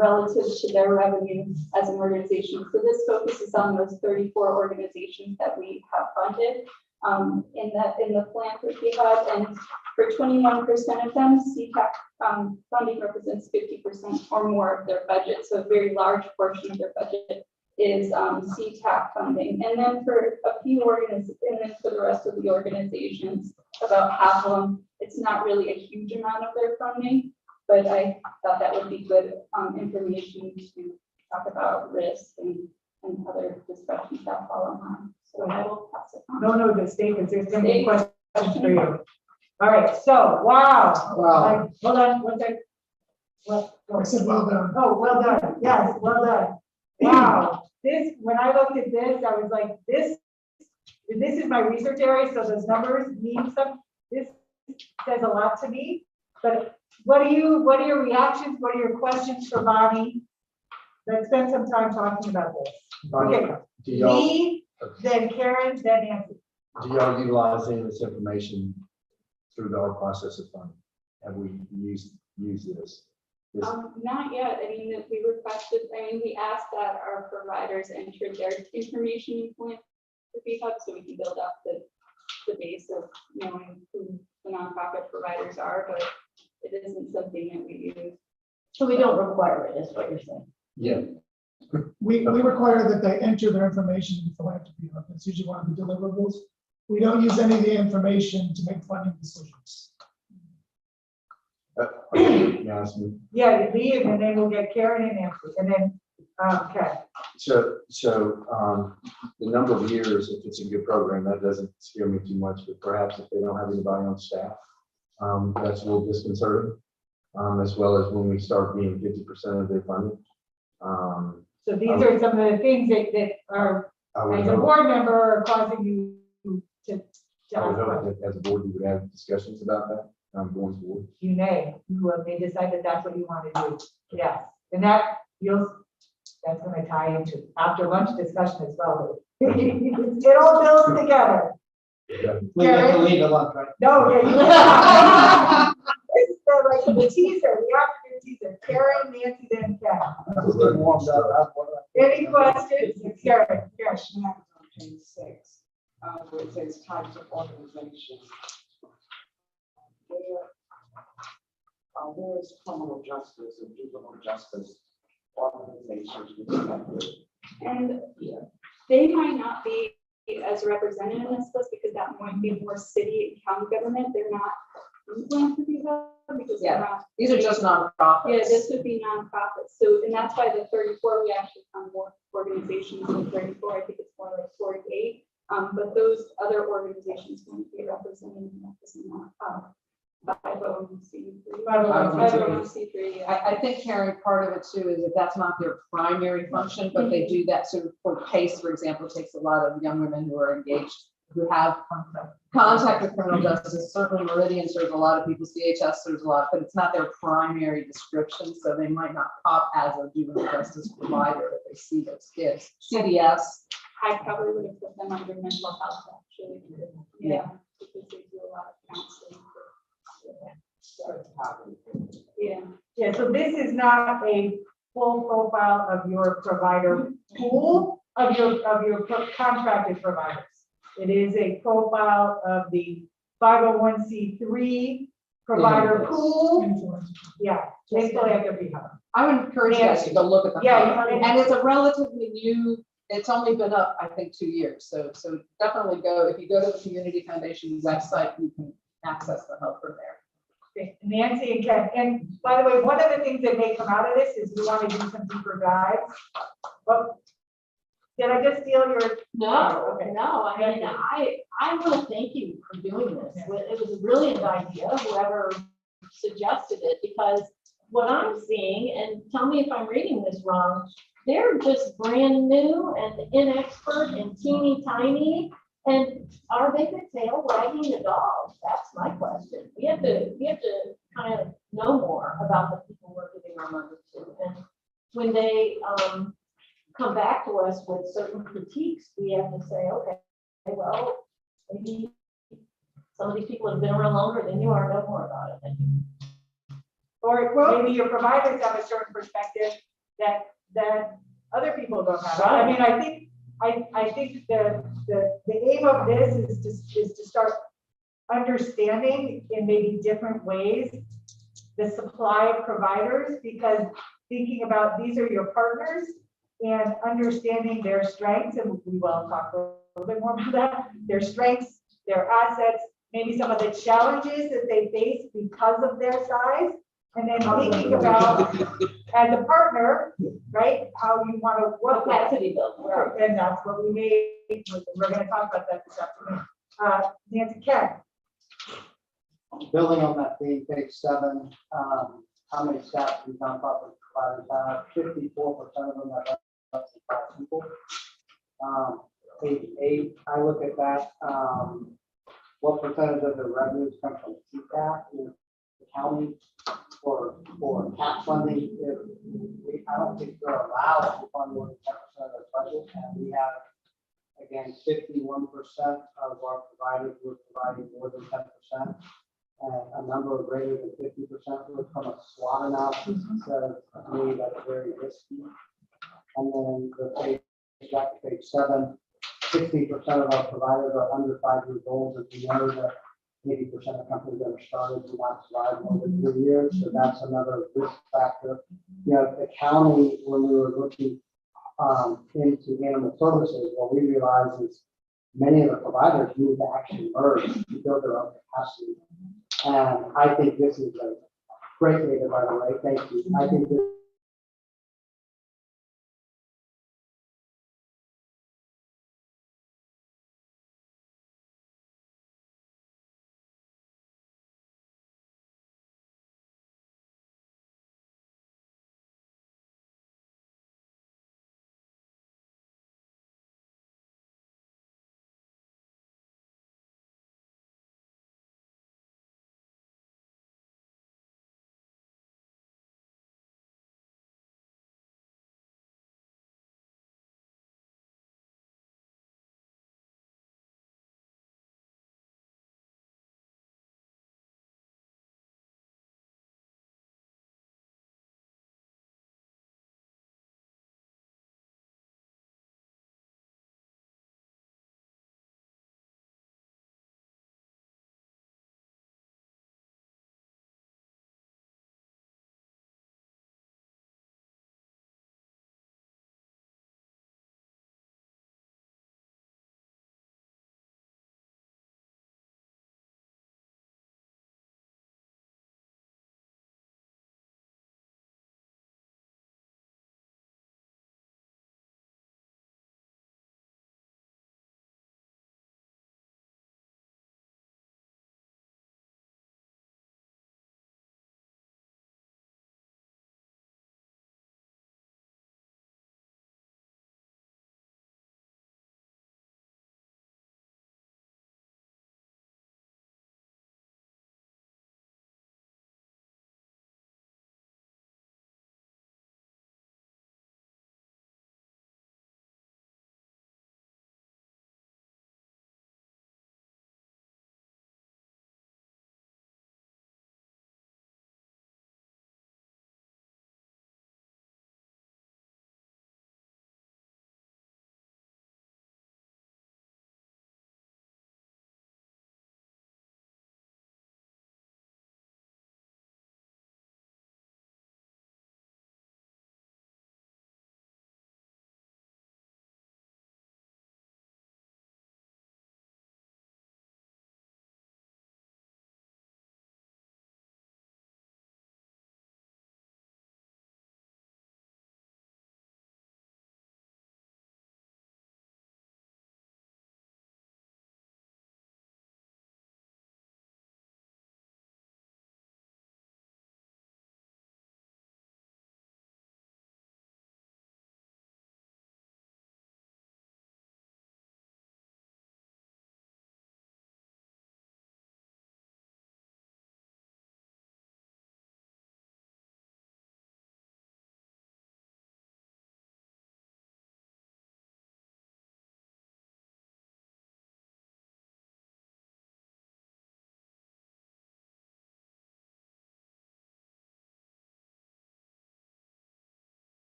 relative to their revenue as an organization. So this focuses on those 34 organizations that we have funded in the philanthropy hub, and for 21% of them, CTAC funding represents 50% or more of their budget. So a very large portion of their budget is CTAC funding. And then for a few organizations, and then for the rest of the organizations, about half of them, it's not really a huge amount of their funding, but I thought that would be good information to talk about risk and other discussions that follow on. So I will pass it on. No, the statements, there's going to be questions for you. All right, so, wow. Wow. Hold on, one second. I said, well done. Oh, well done, yes, well done. Wow, this, when I looked at this, I was like, this is my research area, so those numbers mean something. This says a lot to me, but what are your reactions? What are your questions for Bonnie? Let's spend some time talking about this. Okay, me, then Karen, then Nancy. Do y'all utilize any of this information through our process of funding? Have we used this? Not yet. I mean, we asked that our providers enter their information in philanthropy hub so we can build up the base of knowing who the nonprofit providers are, but it isn't something that we use. So we don't require it, is what you're saying? Yeah. We require that they enter their information in the philanthropy hub. That's usually one of the deliverables. We don't use any of the information to make funding decisions. Yeah, leave, and then we'll get Karen and Nancy, and then, okay. So the number of years, if it's a good program, that doesn't scare me too much, but perhaps if they don't have anybody on staff, that's a little disconcerting, as well as when we start being 50% of their funding. So these are some of the things that are, as a board member, are causing you to. I would hope that as a board, you would have discussions about that going forward. You may decide that that's what you want to do. Yes, and that's going to tie into after lunch discussion as well. It all builds together. We have to leave a lot, right? No, yeah. This is like the teaser, the afternoon teaser. Karen, Nancy, then Ken. Any questions? Karen. Question on page 6, where it says types of organizations. Where is criminal justice and juvenile justice organizations? And they might not be as represented in this list because that might be more city and county government. They're not in philanthropy hub because they're not. These are just nonprofits. Yeah, this would be nonprofits. So, and that's why the 34 we actually found more organizations organizations in 34, I think it's more like 48. But those other organizations won't be representing this in that 501c3. 501c3, yeah. I think, Karen, part of it too is that that's not their primary function, but they do that sort of for PACE, for example, takes a lot of young women who are engaged, who have contact with criminal justice. Certainly Meridian serves a lot of people, CHS serves a lot, but it's not their primary description, so they might not pop as a juvenile justice provider if they see those kids. CDS. I probably would have put them under mental health, actually. Yeah, because they do a lot of counseling. Yeah. Yeah, so this is not a full profile of your provider pool, of your contracted providers. It is a profile of the 501c3 provider pool. Yeah, they still have to be covered. I would encourage you guys to go look at the. Yeah, hub. And it's a relatively new, it's only been up, I think, 2 years. So definitely go, if you go to the Community Foundation website, you can access the hub from there. Nancy and Ken, and by the way, one of the things that may come out of this is we want to do some deeper dives. But did I just steal your? No, Okay. no, I mean, I want to thank you for doing this. It was a brilliant idea, whoever suggested it, because what I'm seeing, and tell me if I'm reading this wrong, they're just brand new and inexpert and teeny tiny. And are they the tail wagging the dog? That's my question. We have to kind of know more about the people we're giving our money to. And when they come back to us with certain critiques, we have to say, okay, well, maybe some of these people have been around longer than you are, know more about it than you. Or maybe your providers have a certain perspective that other people don't have. I mean, I think the aim of this is to start understanding in maybe different ways the supply of providers, because thinking about these are your partners and understanding their strengths, and we will talk a little bit more about that, their strengths, their assets, maybe some of the challenges that they face because of their size, and then thinking about as a partner, right, how you want to work with. Capacity building. Right, and that's what we made. We're going to talk about that this afternoon. Nancy, Ken. Building on that theme, page 7, how many staff do nonprofit providers have? 54% of them have less than 5 people. Page 8, I look at that. What percentage of the revenues come from CCAP in the county for cap funding? I don't think we're allowed to fund more than 10% of their budget, and we have, again, 51% of our providers who are providing more than 10%. And a number of greater than 50% would from a SWOT analysis. So to me, that's very risky. And then the page, back to page 7, 60% of our providers are under 5 years old, and we know that 80% of companies that are started do not survive more than 3 years. So that's another risk factor. You know, the county, when we were looking into animal services, what we realized is many of the providers need to actually merge to build their own capacity. And I think this is a great data, by the way. Thank you. I think this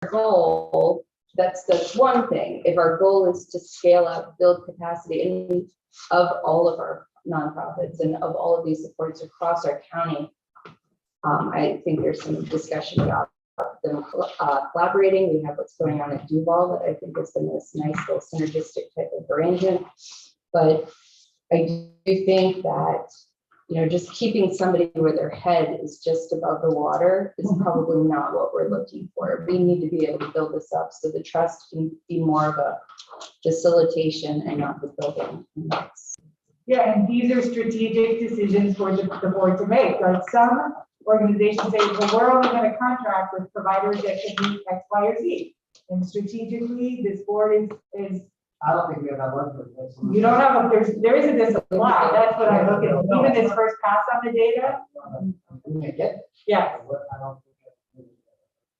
goal, that's one thing. If our goal is to scale up, build capacity and of all of our nonprofits and of all of these supports across our county, I think there's some discussion about them collaborating. We have what's going on at Duval that I think is the most nice little synergistic type of arrangement. But I do think that, you know, just keeping somebody where their head is just above the water is probably not what we're looking for. We need to be able to build this up so the trust can be more of a facilitation and not the building. Yeah, and these are strategic decisions for the board to make. Like some organizations say, well, we're only going to contract with providers that can meet X, Y, or Z. And strategically, this board is I don't think we have that one. you don't have, there isn't this supply. That's what I look at. Even this first pass on the data. Yeah.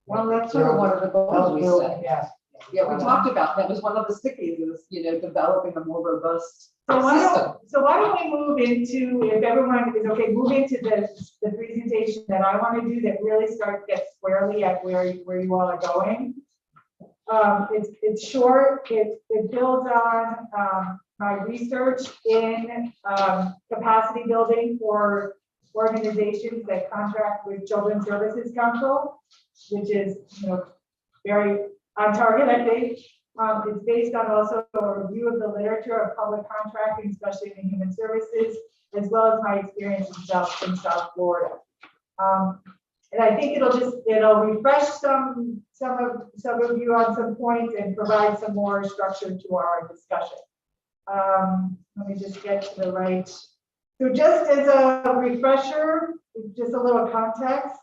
Well, that's sort of one of the goals we set. Yeah. Yeah, we talked about, that was one of the stickies is, you know, developing a more robust So system. why don't we move into, if everyone is okay, move into the presentation that I want to do that really starts to get squarely at where you all are going. It's short, it builds on my research in capacity building for organizations that contract with Children's Services Council, which is, you know, very on target, I think. It's based on also a review of the literature of public contracting, especially in human services, as well as my experience in South Florida. And I think it'll refresh some of you on some points and provide some more structure to our discussion. Let me just get to the right. So just as a refresher, just a little context.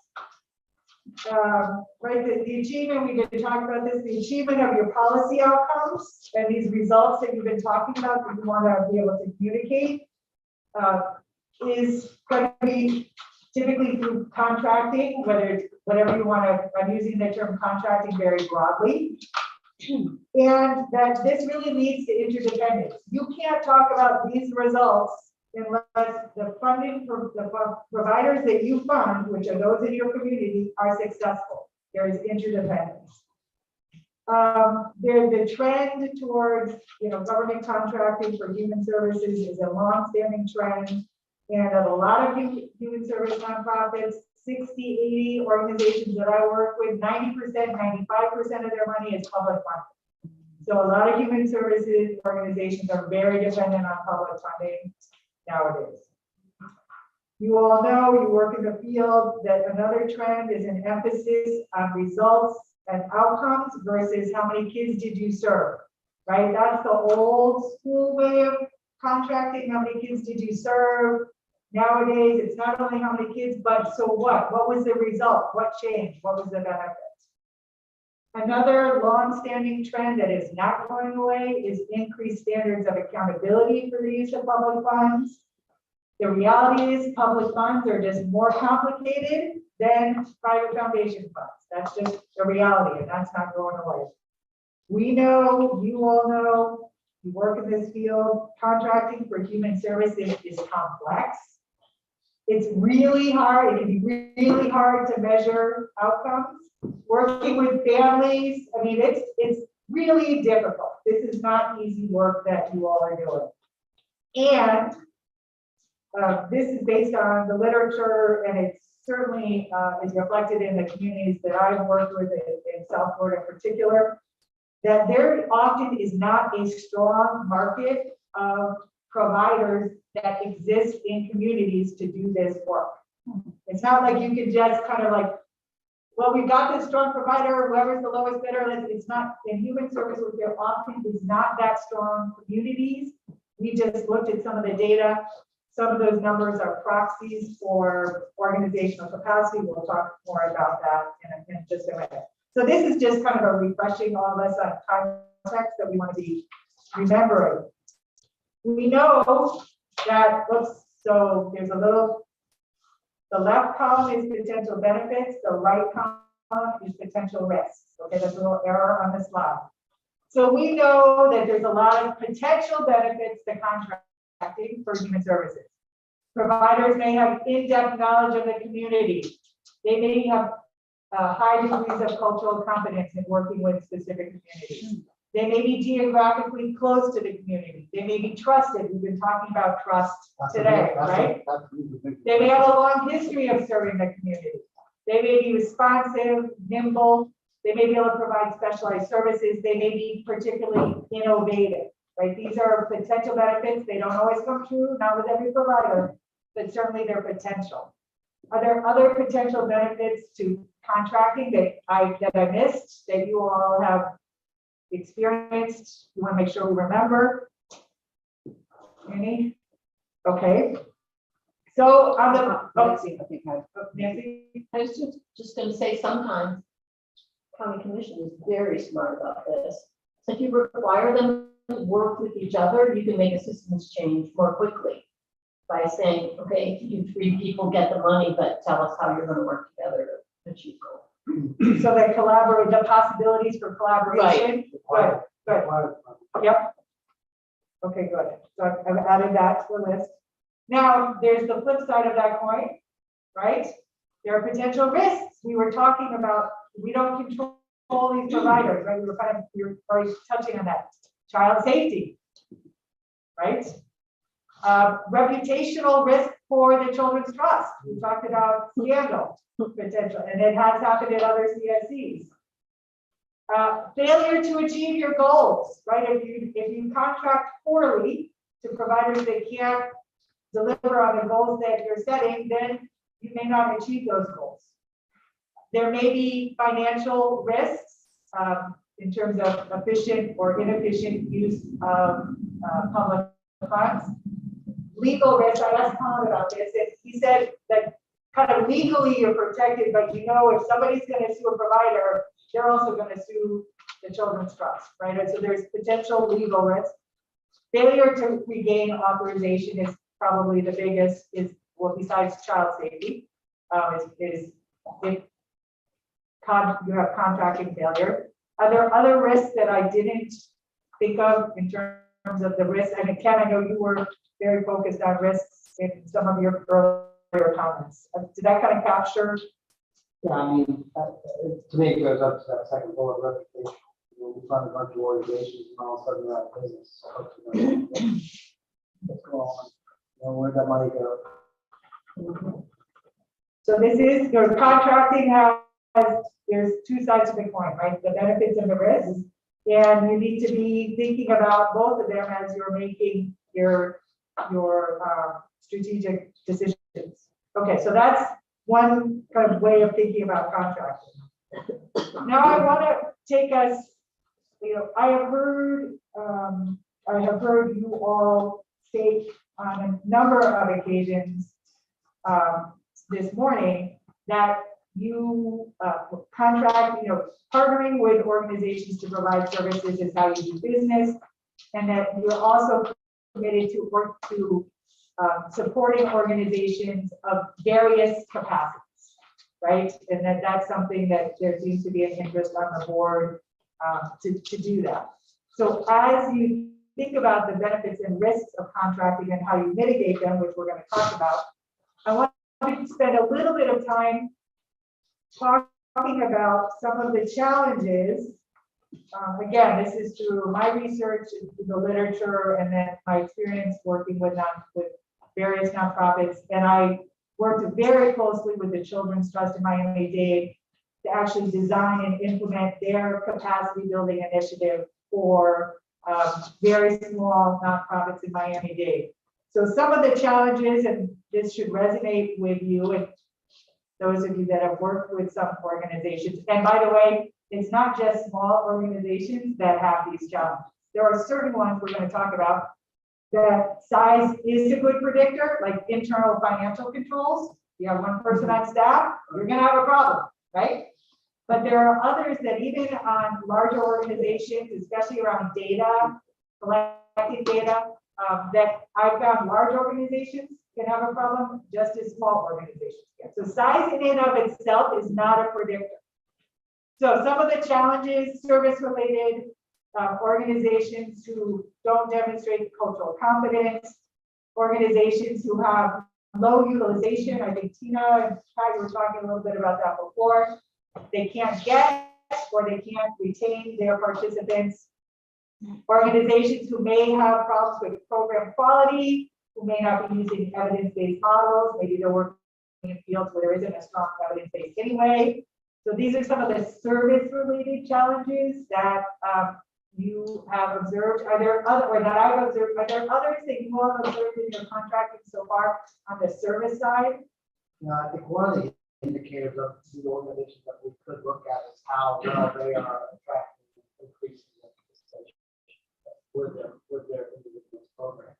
Right, the achievement, we've been talking about this, the achievement of your policy outcomes and these results that you've been talking about that you want to be able to communicate is going to be typically through contracting, whatever you want to, I'm using the term contracting very broadly. And that this really leads to interdependence. You can't talk about these results unless the funding for the providers that you fund, which are those in your community, are successful. There is interdependence. The trend towards, you know, government contracting for human services is a long-standing trend, and of a lot of human service nonprofits, 60, 80 organizations that I work with, 90%, 95% of their money is public funding. So a lot of human services organizations are very dependent on public funding nowadays. You all know, you work in the field, that another trend is an emphasis on results and outcomes versus how many kids did you serve, right? That's the old school way of contracting. How many kids did you serve? Nowadays, it's not only how many kids, but so what? What was the result? What changed? What was the benefit? Another long-standing trend that is not going away is increased standards of accountability for the use of public funds. The reality is public funds are just more complicated than private foundation funds. That's just the reality, and that's not going away. We know, you all know, you work in this field, contracting for human services is complex. It's really hard, it can be really hard to measure outcomes. Working with families, I mean, it's really difficult. This is not easy work that you all are doing. And this is based on the literature, and it certainly is reflected in the communities that I've worked with in South Florida in particular, that there often is not a strong market of providers that exist in communities to do this work. It's not like you can just kind of like, well, we've got this strong provider, whoever's the lowest bidder. It's not, in human services, there often is not that strong communities. We just looked at some of the data. Some of those numbers are proxies for organizational capacity. We'll talk more about that in just a minute. So this is just kind of a refreshing all of us on context that we want to be remembering. We know that, so there's a little, the left column is potential benefits, the right column is potential risks. Okay, there's a little error on the slide. So we know that there's a lot of potential benefits to contracting for human services. Providers may have in-depth knowledge of the community. They may have high degrees of cultural competence in working with specific communities. They may be geographically close to the community. They may be trusted. We've been talking about trust today, right? They may have a long history of serving the community. They may be responsive, nimble. They may be able to provide specialized services. They may be particularly innovative, right? These are potential benefits. They don't always come true, not with every provider, but certainly their potential. Are there other potential benefits to contracting that I missed that you all have experienced? You want to make sure we remember? Any? Okay. So on the, Nancy, I think I. Nancy? I was just gonna say, sometimes county commission is very smart about this. So if you require them to work with each other, you can make a systems change more quickly by saying, okay, you three people get the money, but tell us how you're gonna work together to achieve goal. So that the possibilities for collaboration. Good, good. Yep. Okay, good. So I've added that to the list. Now, there's the flip side of that coin, right? There are potential risks. We were talking about, we don't control these providers, right? We were already touching on that. Child safety, right? Reputational risk for the children's trust. We talked about scandal potential, and it has happened at other CSCs. Failure to achieve your goals, right? If you contract poorly to providers that can't deliver on the goals that you're setting, then you may not achieve those goals. There may be financial risks in terms of efficient or inefficient use of public funds. Legal risks, I asked Colin about this, and he said that kind of legally you're protected, but you know if somebody's going to sue a provider, they're also going to sue the children's trust, right? And so there's potential legal risk. Failure to regain authorization is probably the biggest, well, besides child safety, is if you have contracting failure. Are there other risks that I didn't think of in terms of the risk? And Ken, I know you were very focused on risks in some of your earlier comments. Did that kind of capture? Yeah, I mean, to me, it goes up to that second bullet, reputation. You know, we find a bunch of organizations and all of a sudden they're out of business. What's going on? You know, where'd that money go? So this is, your contracting there's two sides to the coin, right? The benefits and the risks. And you need to be thinking about both of them as you're making your strategic decisions. Okay, so that's one kind of way of thinking about contracting. Now I want to take us, you know, I have heard you all state on a number of occasions this morning that you contract, you know, partnering with organizations to provide services is how you do business, and that you're also committed to work to supporting organizations of various capacities, right? And that's something that there seems to be an interest on the board to do that. So as you think about the benefits and risks of contracting and how you mitigate them, which we're going to talk about, I want to spend a little bit of time talking about some of the challenges. Again, this is through my research, through the literature, and then my experience working with various nonprofits. And I worked very closely with the Children's Trust in Miami-Dade to actually design and implement their capacity building initiative for very small nonprofits in Miami-Dade. So some of the challenges, and this should resonate with you and those of you that have worked with some organizations. And by the way, it's not just small organizations that have these challenges. There are certain ones we're going to talk about that size is a good predictor, like internal financial controls. You have one person on staff, you're going to have a problem, right? But there are others that even on larger organizations, especially around data, collecting data, that I found large organizations can have a problem, just as small organizations can. So size in and of itself is not a predictor. So some of the challenges, service-related organizations who don't demonstrate cultural competence, organizations who have low utilization. I think Tina and Pat, you were talking a little bit about that before. they can't get or they can't retain their participants. Organizations who may have problems with program quality, who may not be using evidence-based models, maybe they're working in fields where there isn't a strong evidence base anyway. So these are some of the service-related challenges that you have observed. Are there other, or that I've observed, are there others that you have observed in your contracting so far on the service side? I think one of the indicators of the organizations that we could look at is how well they are attracting and increasing their participation with their individual program.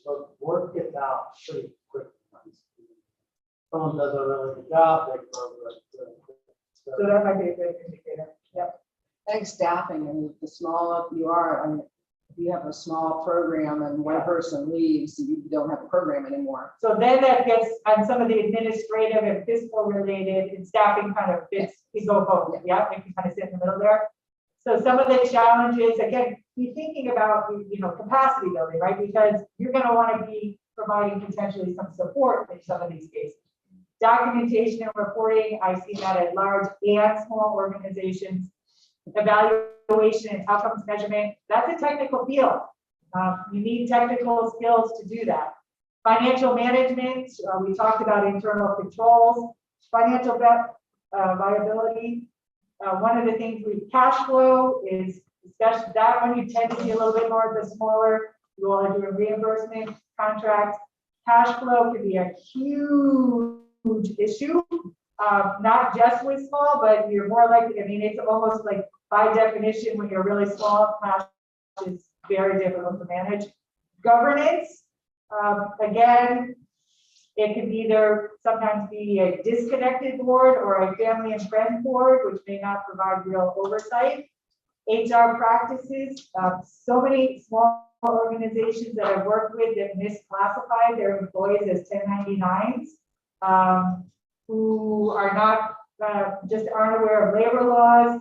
So word gets out pretty quickly. Someone does a really good job, they grow really quick. So that might be a good indicator. Yep. I think staffing, and the smaller you are, I mean, if you have a small program and one person leaves, you don't have a program anymore. So then that gets on some of the administrative and fiscal related and staffing kind of fits, you go both, yeah, you can kind of sit in the middle there. So some of the challenges, again, be thinking about, capacity building, right? Because you're going to want to be providing potentially some support in some of these cases. Documentation and reporting, I see that at large and small organizations. Evaluation and outcomes measurement, that's a technical field. You need technical skills to do that. Financial management, we talked about internal controls. Financial viability, one of the things cash flow is, especially that one you tend to see a little bit more of the smaller, you all are doing reimbursement contracts. Cash flow can be a huge issue, not just with small, but you're more likely, I mean, it's almost like by definition, when you're really small, cash is very difficult to manage. Governance, again, it can either sometimes be a disconnected board or a family and friend board, which may not provide real oversight. HR practices, so many small organizations that I've worked with that misclassify their employees as 1099s, who are not, just aren't aware of labor laws,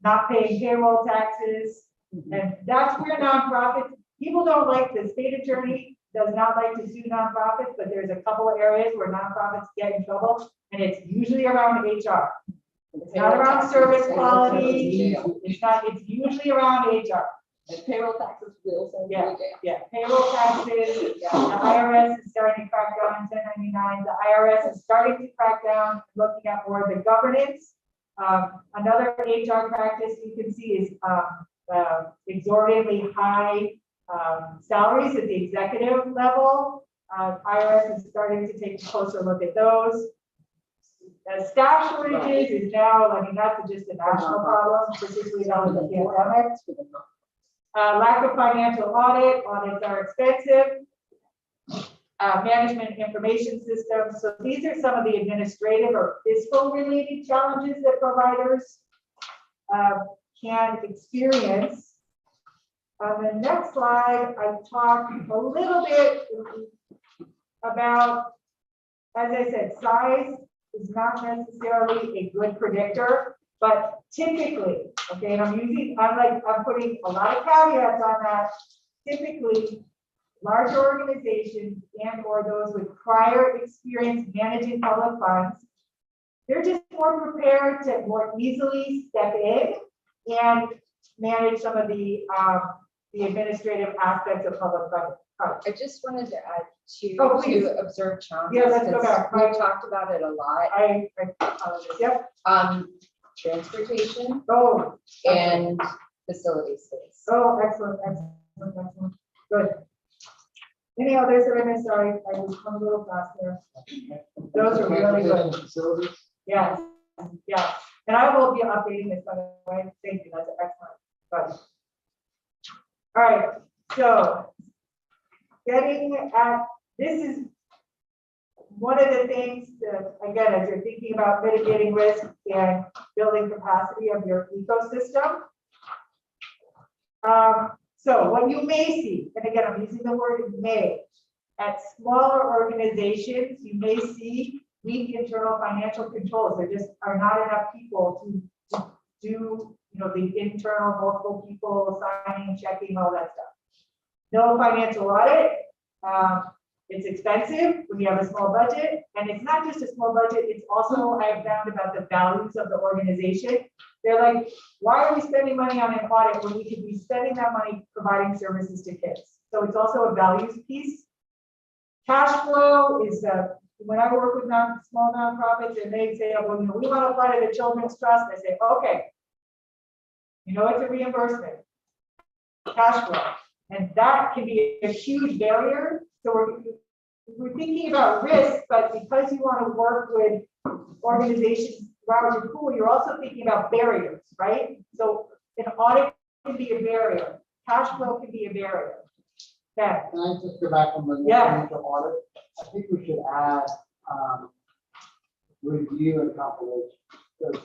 not paying payroll taxes. And that's where nonprofits, people don't like, the state attorney does not like to sue nonprofits, but there's a couple of areas where nonprofits get in trouble, and it's usually around HR. It's not around service quality, it's usually around HR. And payroll taxes, bills, and. Yeah, payroll taxes, the IRS is starting to crack down on 1099. The IRS is starting to crack down, looking at more of the governance. Another HR practice you can see is exorbitantly high salaries at the executive level. IRS is starting to take a closer look at those. Staff shortages is now, I mean, that's just a national problem, particularly now with the pandemic. Lack of financial audits are expensive. Management information systems. So these are some of the administrative or fiscal related challenges that providers can experience. On the next slide, I talk a little bit about, as I said, size is not necessarily a good predictor, but typically, okay, and I'm putting a lot of caveats on that. Typically, larger organizations and or those with prior experience managing public funds, they're just more prepared to more easily step in and manage some of the administrative aspects of public funding. I just wanted to add to observe challenges. Yeah, let's go back. We've talked about it a lot. I apologize. Yep. Transportation Oh, and facility space. oh, excellent, excellent. Good. Any others that I missed? Sorry, I was a little fast there. Those are really good. Facilities. Yes, yeah. And I will be updating this, by the way. Thank you, that's excellent. Good. All right, so getting at, this is one of the things that, again, as you're thinking about mitigating risk and building capacity of your ecosystem. So what you may see, and again, I'm using the word may, at smaller organizations, you may see weak internal financial controls. There just are not enough people to do, the internal multiple people signing, checking, all that stuff. No financial audit. it's expensive when you have a small budget, and it's not just a small budget, it's also, I've found about the values of the organization. They're like, why are we spending money on an audit when we could be spending that money providing services to kids? So it's also a values piece. Cash flow is, when I work with small nonprofits and they say, well, you know, we want to apply to the Children's Trust, I say, okay, you know, it's a reimbursement, cash flow. And that can be a huge barrier. So we're thinking about risk, but because you want to work with organizations around your pool, you're also thinking about barriers, right? So an audit can be a barrier. Cash flow can be a barrier. Okay. Can I just go back on the financial audit? I think we should add review and compilation. Because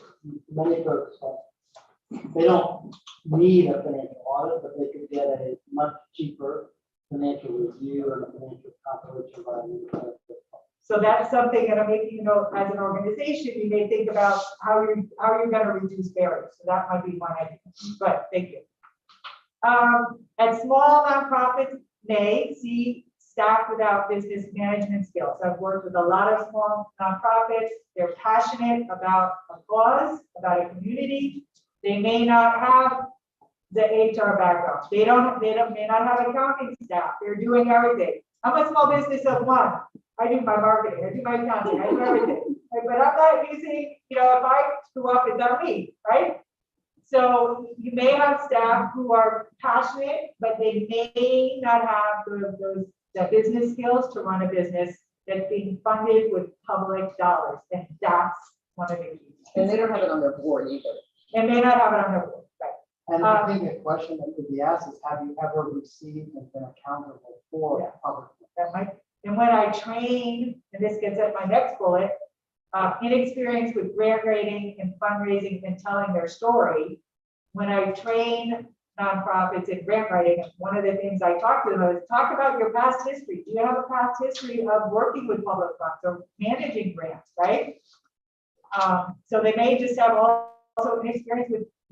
many folks, they don't need a financial audit, but they could get a much cheaper financial review and a financial compilation by an independent. So that's something that I'm making, you know, as an organization, you may think about how you're going to reduce barriers. So that might be one idea. But thank you. And small nonprofits may see staff without business management skills. I've worked with a lot of small nonprofits. They're passionate about a cause, about a community. They may not have the HR background. They may not have accounting staff. They're doing everything. I'm a small business of one. I do my marketing, I do my accounting, I do everything. But I'm not using, you know, if I screw up, it's on me, right? So you may have staff who are passionate, but they may not have the business skills to run a business that's being funded with public dollars. And that's one of the keys. And they don't have it on their board either. And may not have it on their board, right? And I think a question that could be asked is, have you ever received and been accountable for public? That might. And when I train, and this gets at my next bullet, inexperience with grant writing and fundraising and telling their story. When I train nonprofits in grant writing, one of the things I talk to them is talk about your past history. Do you have a past history of working with public funds or managing grants, right? So they may just have also an experience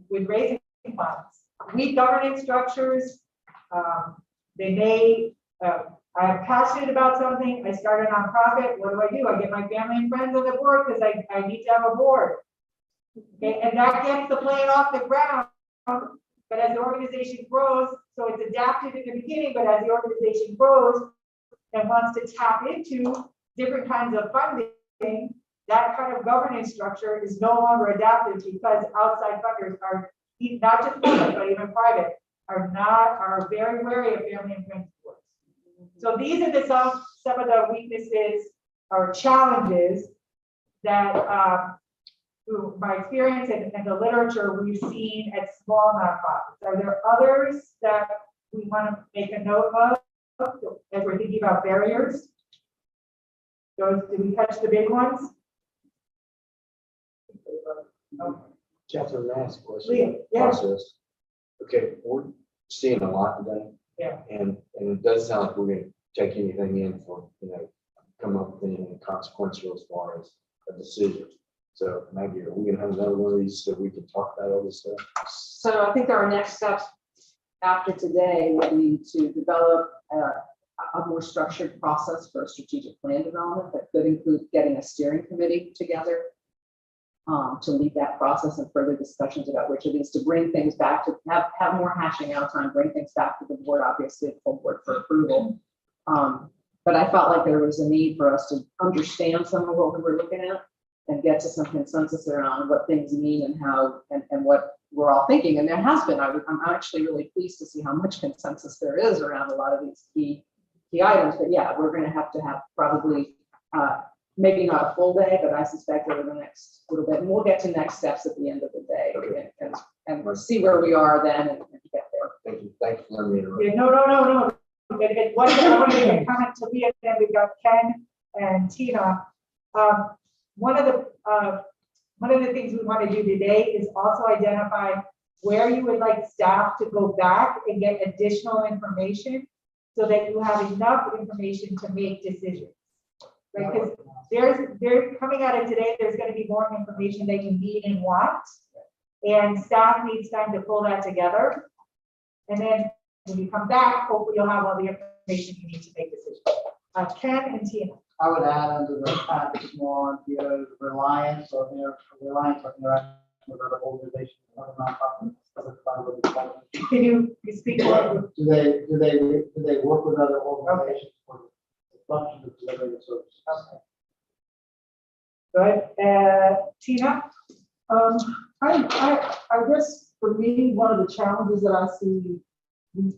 with raising funds. Weak governance structures, they may, I'm passionate about something. I start a nonprofit. What do? I get my family and friends on the board because I need to have a board. Okay, and that gets the plane off the ground. But as the organization grows, so it's adapted in the beginning, but as the organization grows and wants to tap into different kinds of funding, that kind of governance structure is no longer adapted because outside funders are not just public, but even private, are very wary of family and friends boards. So these are some of the weaknesses or challenges that through my experience and the literature we've seen at small nonprofits. Are there others that we want to make a note of as we're thinking about barriers? Those, did we catch the big ones? Okay. Chapter last Leah, question. yeah. Process. Okay, we're seeing a lot today. Yeah. And it does sound like we're going to take anything in for, you know, come up with anything consequential as far as a decision. So maybe are we going to have another one of these so we can talk about all this stuff? So I think our next steps after today will be to develop a more structured process for a strategic plan development that could include getting a steering committee together to lead that process and further discussions about which of these to bring things back to have more hashing out time, bring things back to the board, obviously the full board for approval. But I felt like there was a need for us to understand some of what we were looking at and get to some consensus around what things mean and how and what we're all thinking. And there has been, I'm actually really pleased to see how much consensus there is around a lot of these key items. But yeah, we're going to have probably maybe not a full day, but I suspect over the next little bit, and we'll get to next steps at the end of the day. Okay. And we'll see where we are then and get there. Thank you. Thank you for letting me interrupt. Yeah, no. I want to make a comment to Leah, and then we've got Ken and Tina. One of the things we want to do today is also identify where you would like staff to go back and get additional information so that you have enough information to make decisions. Right, because there's coming out of today, there's going to be more information that you need and want, and staff needs time to pull that together. And then when you come back, hopefully you'll have all the information you need to make decisions. Ken and Tina. I would add under the package one, the reliance or interaction with other organizations, other nonprofits. Can you speak more? Do they work with other organizations for the function of delivering the service? Okay. Good. Tina? I guess for me, one of the challenges that I see,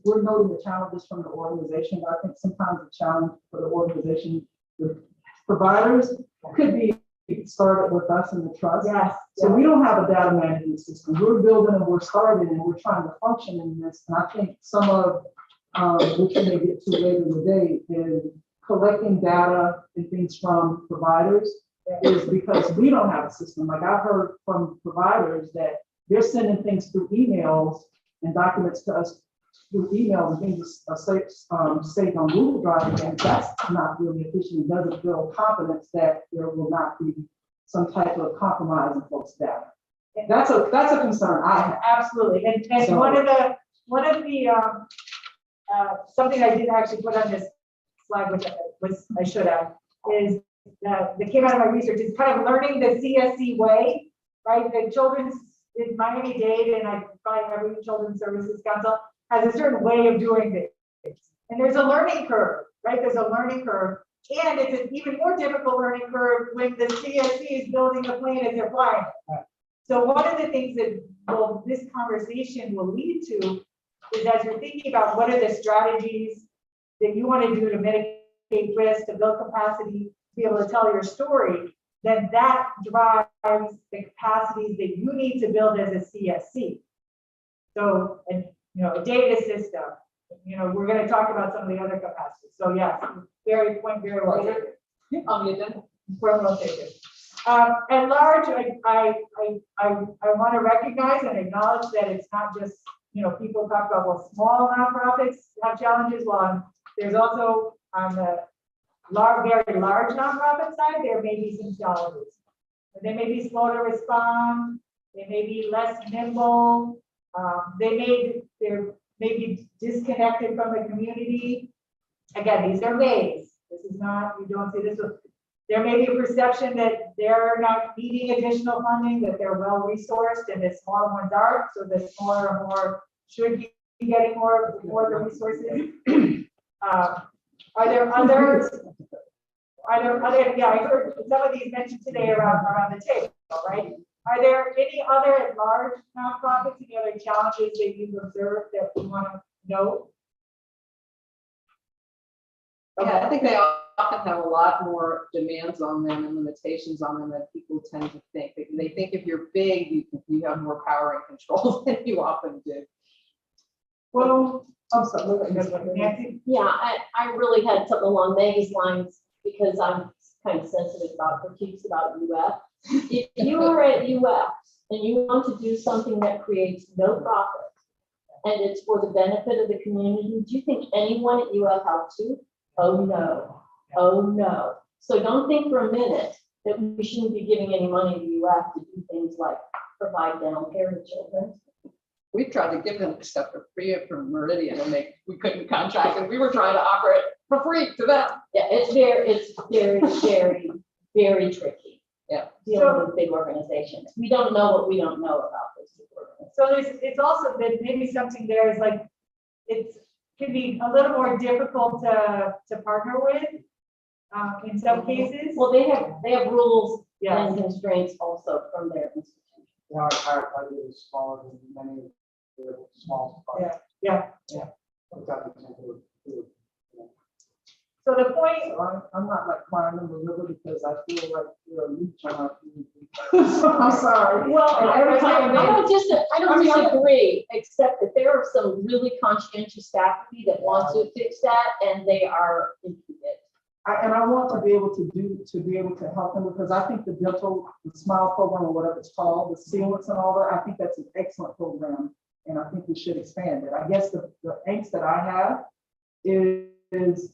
we're noting the challenges from the organization, but I think sometimes the challenge for the organization, the providers could be started with us in the trust. Yes. So we don't have a data management system. We're building and we're starting and we're trying to function in this. And I think some of, which we may get to later in the day, is collecting data and things from providers is because we don't have a system. Like I've heard from providers that they're sending things through emails and documents to us through emails and things saved on Google Drive, and that's not really efficient. It doesn't build confidence that there will not be some type of compromise in folks' data. That's a concern I have. Absolutely. And So- one of the something I did actually put on this slide, which I should have, is that came out of my research, is kind of learning the CSC way, right? The children's in Miami-Dade, and I probably every Children's Services Council has a certain way of doing things. And there's a learning curve, right? There's a learning curve. And it's an even more difficult learning curve when the CSC is building a plane as they're flying it. So one of the things that this conversation will lead to is, as you're thinking about what are the strategies that you want to do to mitigate risk, to build capacity, to be able to tell your story, then that drives the capacities that you need to build as a CSC. So, and a data system, we're going to talk about some of the other capacities. So yes, very well taken. On the agenda. Very well taken. At large, I want to recognize and acknowledge that it's not just, people talk about, well, small nonprofits have challenges. Well, there's also on the very large nonprofit side, there may be some challenges. They may be slow to respond. They may be less nimble. They may be disconnected from the community. Again, these are mays. This is not, you don't see this. There may be a perception that they're not needing additional funding, that they're well resourced, and the smaller ones aren't. So the smaller and more should be getting more of the resources. Are there others? Yeah, I heard some of these mentioned today around the table, right? Are there any other large nonprofits, any other challenges that you've observed that we want to note? Yeah, I think they often have a lot more demands on them and limitations on them than people tend to think. They think if you're big, you have more power and control than you often do. Well, I'm sorry. Nancy? Yeah, I really had something along these lines because I'm kind of sensitive about critiques about UF. If you are at UF and you want to do something that creates no profit and it's for the benefit of the community, do you think anyone at UF helps you? Oh no, oh no. So don't think for a minute that we shouldn't be giving any money to UF to do things like provide dental care to children. We tried to give them stuff for free from Meridian, and we couldn't contract, and we were trying to offer it for free to them. Yeah, it's very, very, very tricky. Yeah. Dealing with big organizations. We don't know what we don't know about those big organizations. So it's also that maybe something there is like, it can be a little more difficult to partner with in some cases. Well, they have rules Yes. and constraints also from their institution. Our budget is smaller than many of the small. Yeah. So the point, I'm not like crying in the river because I feel like you're a leech on our community. I'm sorry. Well, And every time I don't I mean, disagree, except that there are some really conscientious faculty that want to fix that, and they are impeded. And I want to be able to help them, because I think the SMILE program, or whatever it's called, the sealants and all that, I think that's an excellent program, and I think we should expand it. I guess the angst that I have is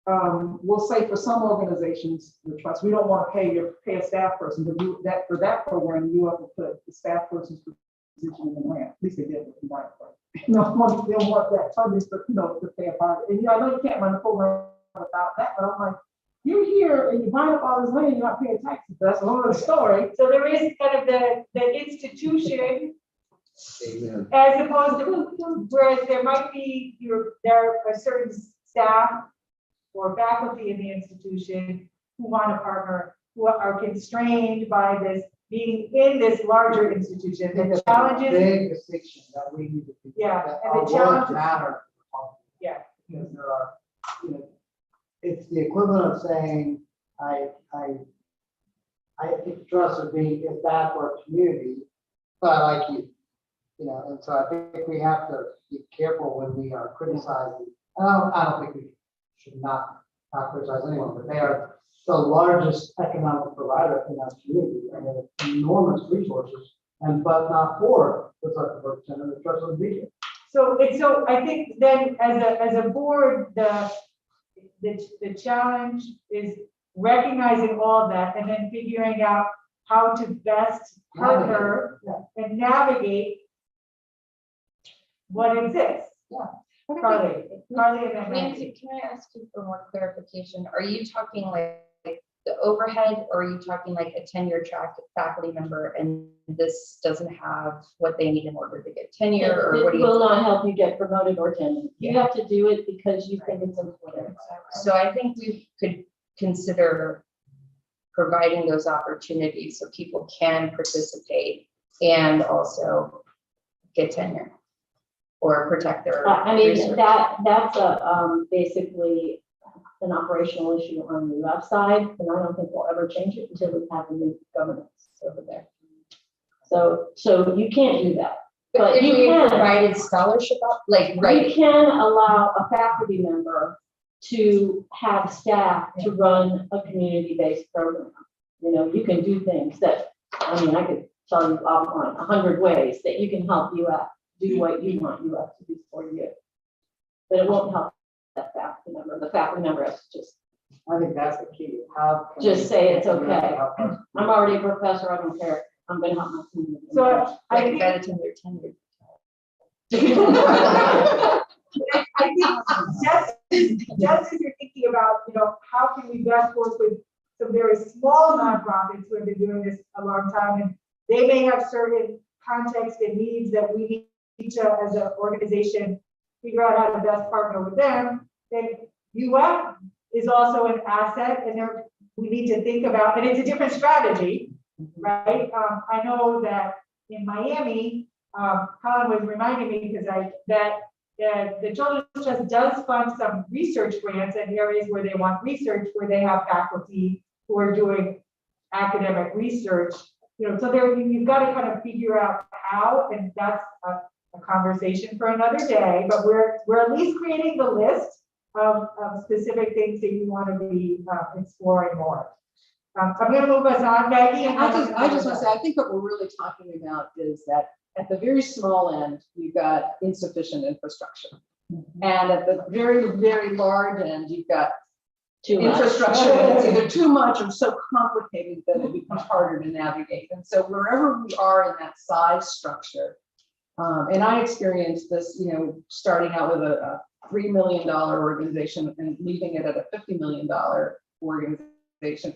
we'll say for some organizations, the trust, we don't want to pay a staff person, but for that program, you have to put the staff person's position in the grant. At least they did with the United. They don't want that funding to pay a part. And I know you can't run the program about that, but I'm like, you're here and you're buying up all this land, you're not paying taxes, that's another story. So there is kind of the institution Amen. as opposed to, whereas there might be, there are certain staff or faculty in the institution who want to partner, who are constrained by this being in this larger institution. The challenges, Big distinction that we need to. Yeah, that and the our words challenges- Matter. Yeah. Because there are, it's the equivalent of saying, I think trust is bad for a community, but I like you. And so I think we have to be careful when we are criticizing. I don't think we should not criticize anyone, but they are the largest economic provider in our community, and they have enormous resources, but not for the Zuckerberg Center, the trust of media. so I think then as a board, the challenge is recognizing all of that and then figuring out how to best partner and navigate what exists. Carly, and then Nancy, can I ask you for more clarification? Are you talking like the overhead, or are you talking like a tenure track faculty member and this doesn't have what they need in order to get tenure, or what do It you? will not help you get promoted or tenured. You have to do it because you think it's important. So I think we could consider providing those opportunities so people can participate and also get tenure or protect their. I mean, research. that's basically an operational issue on the left side, and I don't think we'll ever change it until we have a new governance over there. So you can't do that. But if you we can. provided scholarship, You can allow a faculty member to have staff to run a community-based program. You can do things that, I could tell you offline 100 ways that you can help UF do what you want UF to do for you. But it won't help that faculty member. The faculty member has to just, I think that's the key. How can Just we- say it's okay. help us? I'm already a professor, I don't care. I'm gonna help my community. So I Like think, by the time they're tenured. I think just as you're thinking about, how can we best work with some very small nonprofits who have been doing this a long time, and they may have certain context and needs that we need to, as an organization, figure out how to best partner with them, then UF is also an asset, and we need to think about, and it's a different strategy, right? I know that in Miami, Colin was reminding me because the Children's Trust does fund some research grants in areas where they want research, where they have faculty who are doing academic research. So you've got to kind of figure out how, and that's a conversation for another day. But we're at least creating the list of specific things that you want to be exploring more. I'm going to move us on, Maggie. And I just want to say, I think what we're really talking about is that at the very small end, you've got insufficient infrastructure. And at the very, very large end, you've got Too much. infrastructure that's either too much or so complicated that it becomes harder to navigate. And so wherever we are in that size structure, and I experienced this, starting out with a $3 million organization and leaving it at a $50 million organization.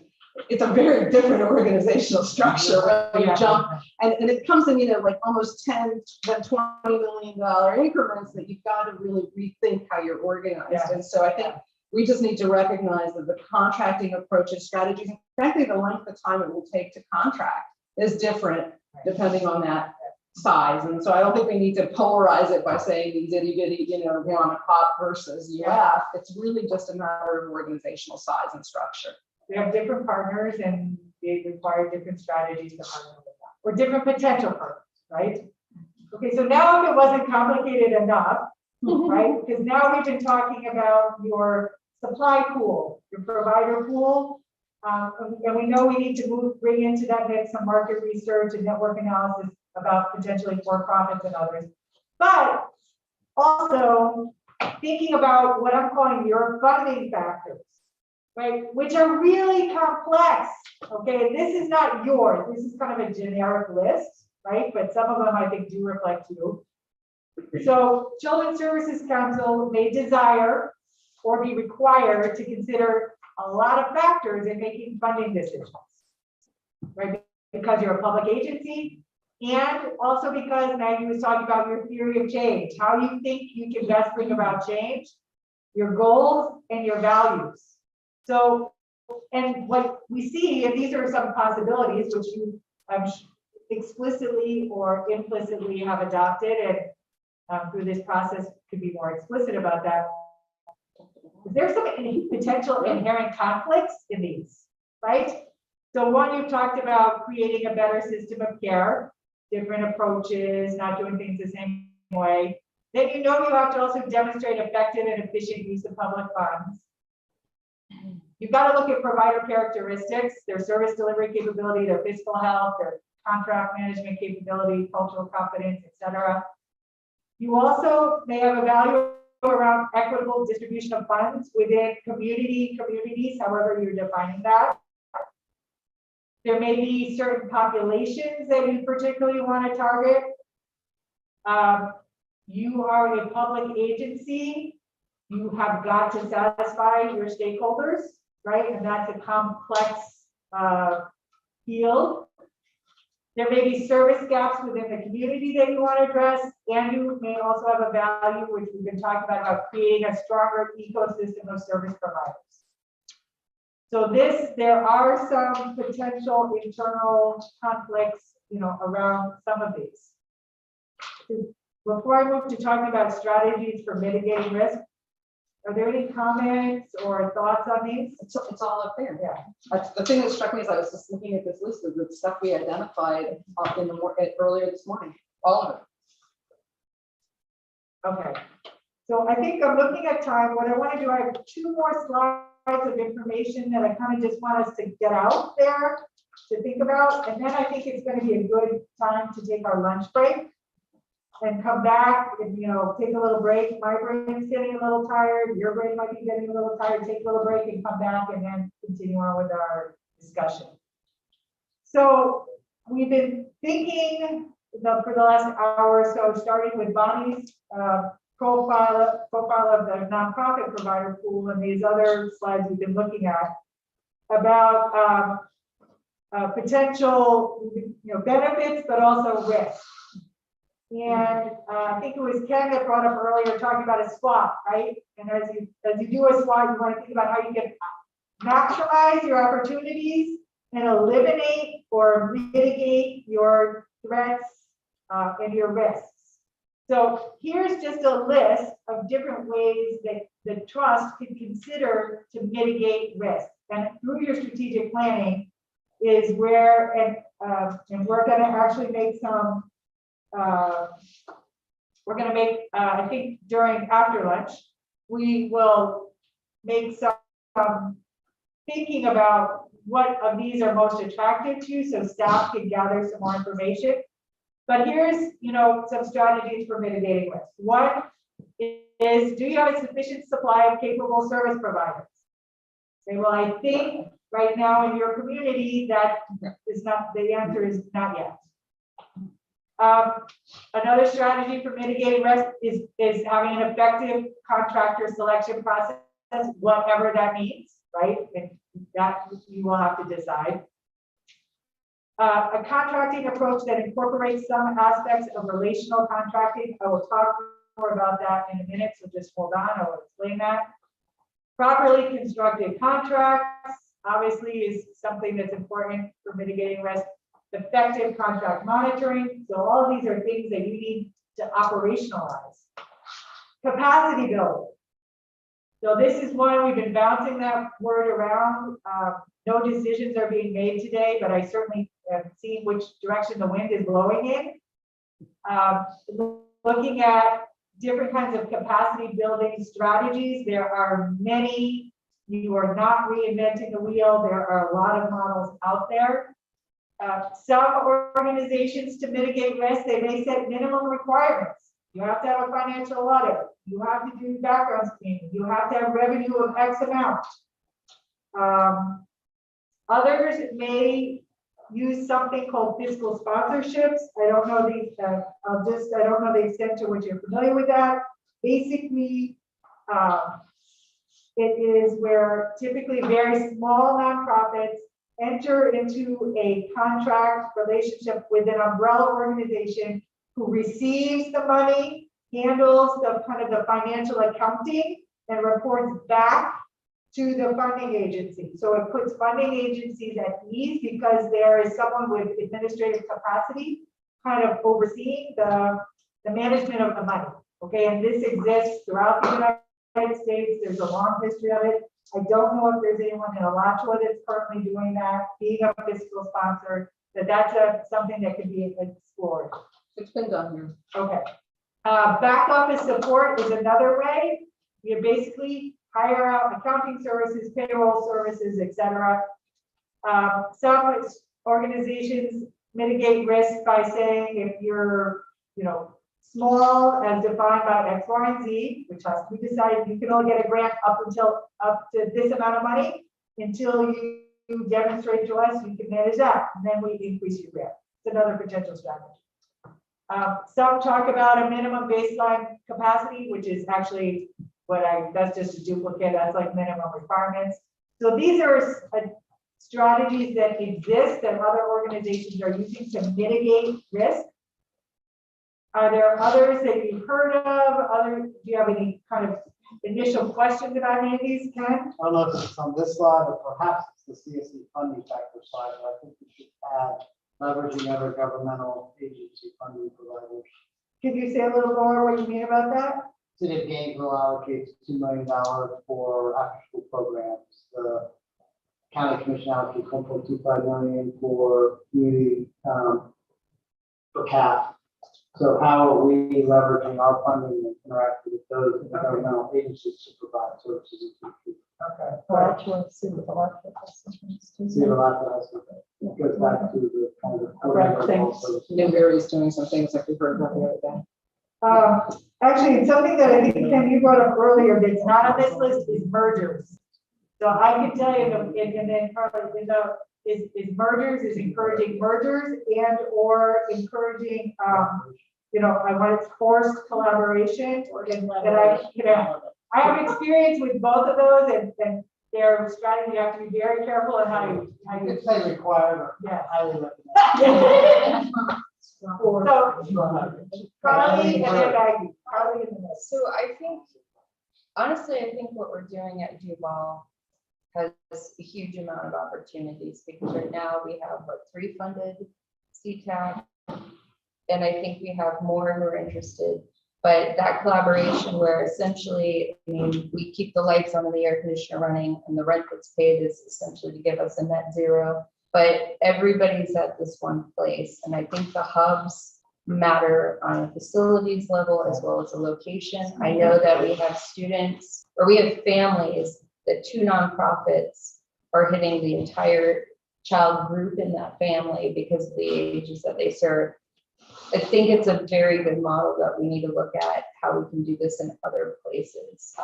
It's a very different organizational structure when you jump, and it comes in, like almost 10, then $20 million increments that you've got to really rethink how you're organized. Yeah. And so I think we just need to recognize that the contracting approach and strategies, and frankly, the length of time it will take to contract is different depending on that size. And so I don't think we need to polarize it by saying these itty bitty, on a pop versus UF. It's really just a matter of organizational size and structure. We have different partners and they require different strategies to partner with them, or different potential partners, right? Okay, so now if it wasn't complicated enough, right? Because now we've been talking about your supply pool, your provider pool. And we know we need to bring into that mix some market research and network analysis about potentially for-profits and others. But also thinking about what I'm calling your funding factors, right? Which are really complex, okay? This is not yours. This is kind of a generic list, right? But some of them I think do reflect you. So Children's Services Council may desire or be required to consider a lot of factors in making funding decisions, right? Because you're a public agency, and also because Maggie was talking about your theory of change, how you think you can best bring about change, your goals and your values. So, and what we see, and these are some possibilities which you explicitly or implicitly have adopted, and through this process could be more explicit about that. There's some potential inherent conflicts in these, right? So one, you've talked about creating a better system of care, different approaches, not doing things the same way. Then you have to also demonstrate effective and efficient use of public funds. You've got to look at provider characteristics, their service delivery capability, their fiscal health, their contract management capability, cultural competence, etc. You also may have a value around equitable distribution of funds within communities, however you're defining that. There may be certain populations that you particularly want to target. You are a public agency. You have got to satisfy your stakeholders, right? And that's a complex field. There may be service gaps within the community that you want to address, and you may also have a value, which we've been talking about creating a stronger ecosystem of service providers. So there are some potential internal conflicts, around some of these. Before I move to talking about strategies for mitigating risk, are there any comments or thoughts on these? It's all up there, yeah. The thing that struck me as I was just looking at this list of the stuff we identified earlier this morning, all of it. Okay, so I think I'm looking at time. What I want to do, I have 2 more slides of information that I kind of just want us to get out there to think about. And then I think it's going to be a good time to take our lunch break and come back and, take a little break. My brain's getting a little tired. Your brain might be getting a little tired. Take a little break and come back and then continue on with our discussion. So we've been thinking for the last hour or so, starting with Bonnie's profile of the nonprofit provider pool and these other slides we've been looking at about potential benefits, but also risk. And I think it was Ken that brought up earlier talking about a SWOT, right? And as you do a SWOT, you want to think about how you can maximize your opportunities and eliminate or mitigate your threats and your risks. So here's just a list of different ways that the trust can consider to mitigate risk. And through your strategic planning is where, and we're going to actually make some, we're going to make, I think after lunch, we will make some thinking about what of these are most attractive to you so staff can gather some more information. But here's, some strategies for mitigating risk. One is, do you have a sufficient supply of capable service providers? Say, well, I think right now in your community, that is not, the answer is not yet. Another strategy for mitigating risk is having an effective contractor selection process, whatever that means, right? And that you will have to decide. A contracting approach that incorporates some aspects of relational contracting. I will talk more about that in a minute, so just hold on, I will explain that. Properly constructed contracts, obviously, is something that's important for mitigating risk. Effective contract monitoring. So all of these are things that you need to operationalize. Capacity building. So this is one, we've been bouncing that word around. No decisions are being made today, but I certainly have seen which direction the wind is blowing in. Looking at different kinds of capacity building strategies, there are many. You are not reinventing the wheel. There are a lot of models out there. Some organizations, to mitigate risk, they may set minimum requirements. You have to have a financial audit. You have to do background screening. You have to have revenue of X amount. Others may use something called fiscal sponsorships. I don't know the extent to which you're familiar with that. Basically, It is where typically very small nonprofits enter into a contract relationship with an umbrella organization who receives the money, handles the kind of the financial accounting, and reports back to the funding agency. So it puts funding agencies at ease because there is someone with administrative capacity kind of overseeing the management of the money. Okay, and this exists throughout the United States. There's a long history of it. I don't know if there's anyone in Alachua that's currently doing that, being a fiscal sponsor, that's something that could be explored. It's been done here. Okay. Back office support is another way. You basically hire out accounting services, payroll services, etc. Some organizations mitigate risk by saying if you're, small as defined by X, Y, and Z, which has to be decided, you can only get a grant up to this amount of money until you demonstrate to us you can manage that, and then we increase your grant. It's another potential strategy. Some talk about a minimum baseline capacity, which is actually that's just a duplicate, that's like minimum requirements. So these are strategies that exist that other organizations are using to mitigate risk. Are there others that you've heard of? Do you have any kind of initial questions about any of these, Ken? I don't know if it's on this slide or perhaps it's the CSE funding factor slide, but I think we should add leveraging other governmental agency funding providers. Can you say a little more what you mean about that? City of Gainesville allocates $2 million for after-school programs. The county commission allocates $1.25 million for community for CAP. So how are we leveraging our funding and interacting with those governmental agencies to provide services? Okay. Alachua, see with Alachua has some things too. See, a lot of that goes back to the kind of. Okay, thanks. And Barry's doing some things like we heard about the other day. Actually, something that I think Ken, you brought up earlier that's not on this list is mergers. So I can tell you, and then Carly, is mergers, is encouraging mergers and or encouraging, I want forced collaboration I have experience with both of those and their strategy. You have to be very careful on how you. It's say required, Yeah. highly recommend. So, Carly and then Maggie. Carly and then Maggie. So I think what we're doing at Duval has a huge amount of opportunities because right now we have 3 funded CTAC, and I think we have more who are interested. But that collaboration where essentially, we keep the lights on and the air conditioner running and the rent that's paid is essentially to give us a net zero. But everybody's at this one place. And I think the hubs matter on a facilities level as well as a location. I know that we have students or we have families that 2 nonprofits are hitting the entire child group in that family because of the ages that they serve. I think it's a very good model that we need to look at how we can do this in other places.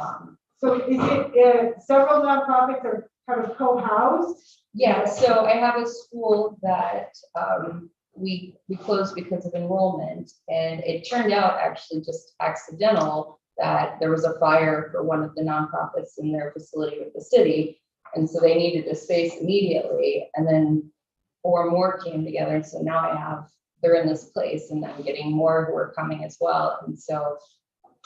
So is it several nonprofits are kind of co-housed? Yeah, so I have a school that we closed because of enrollment, and it turned out actually just accidental that there was a fire for one of the nonprofits in their facility with the city, and so they needed a space immediately, and then 4 more came together, and so now they're in this place, and I'm getting more who are coming as well, and so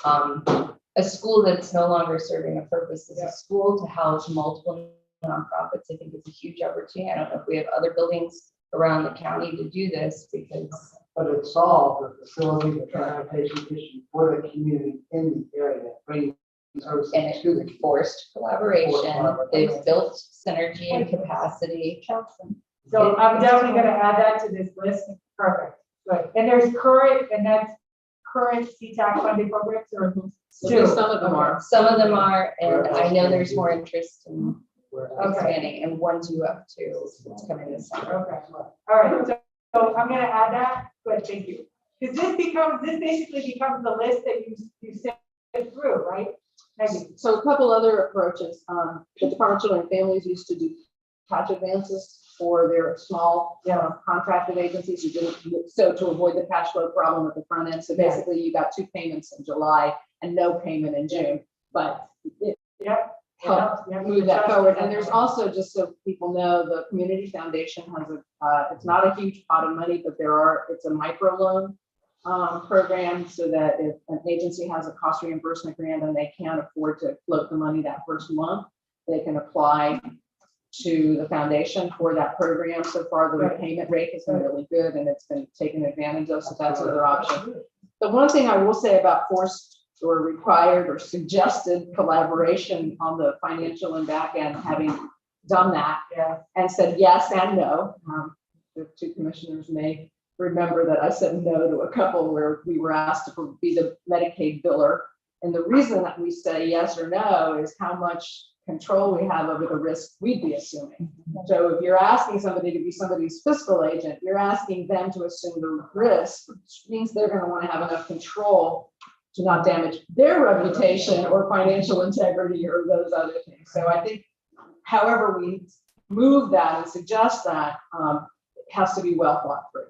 a school that's no longer serving a purpose as a school to house multiple nonprofits, I think is a huge opportunity. I don't know if we have other buildings around the county to do this because. But it solved the facility, the transportation issue for the community in the area, bringing services And to the it's forced collaboration. They've built synergy and capacity. So I'm definitely going to add that to this list. Perfect. Good. And there's current CTAC funding programs or 2? Some of them are. Some of them are, and I know there's more interest in expanding, and one's you up to. It's coming this summer. Okay. All right. So I'm going to add that. Good. Thank you. Because this basically becomes the list that you sent through, right? So a couple other approaches. The Department of Children and Families used to do cash advances for their small contracted agencies who didn't, so to avoid the cash flow problem at the front end. So basically you got 2 payments in July and no payment in June, but help move that forward. And there's also, just so people know, the Community Foundation has it's not a huge pot of money, but it's a microloan program, so that if an agency has a cost reimbursement grant and they can't afford to float the money that first month, they can apply to the foundation for that program. So far, the repayment rate has been really good and it's been taken advantage of, so that's another option. The one thing I will say about forced or required or suggested collaboration on the financial and back end, having done that and said yes and no. The two commissioners may remember that I said no to a couple where we were asked to be the Medicaid biller. And the reason that we say yes or no is how much control we have over the risk we'd be assuming. So if you're asking somebody to be somebody's fiscal agent, you're asking them to assume the risk, which means they're going to want to have enough control to not damage their reputation or financial integrity or those other things. So I think however we move that and suggest that, it has to be well thought through.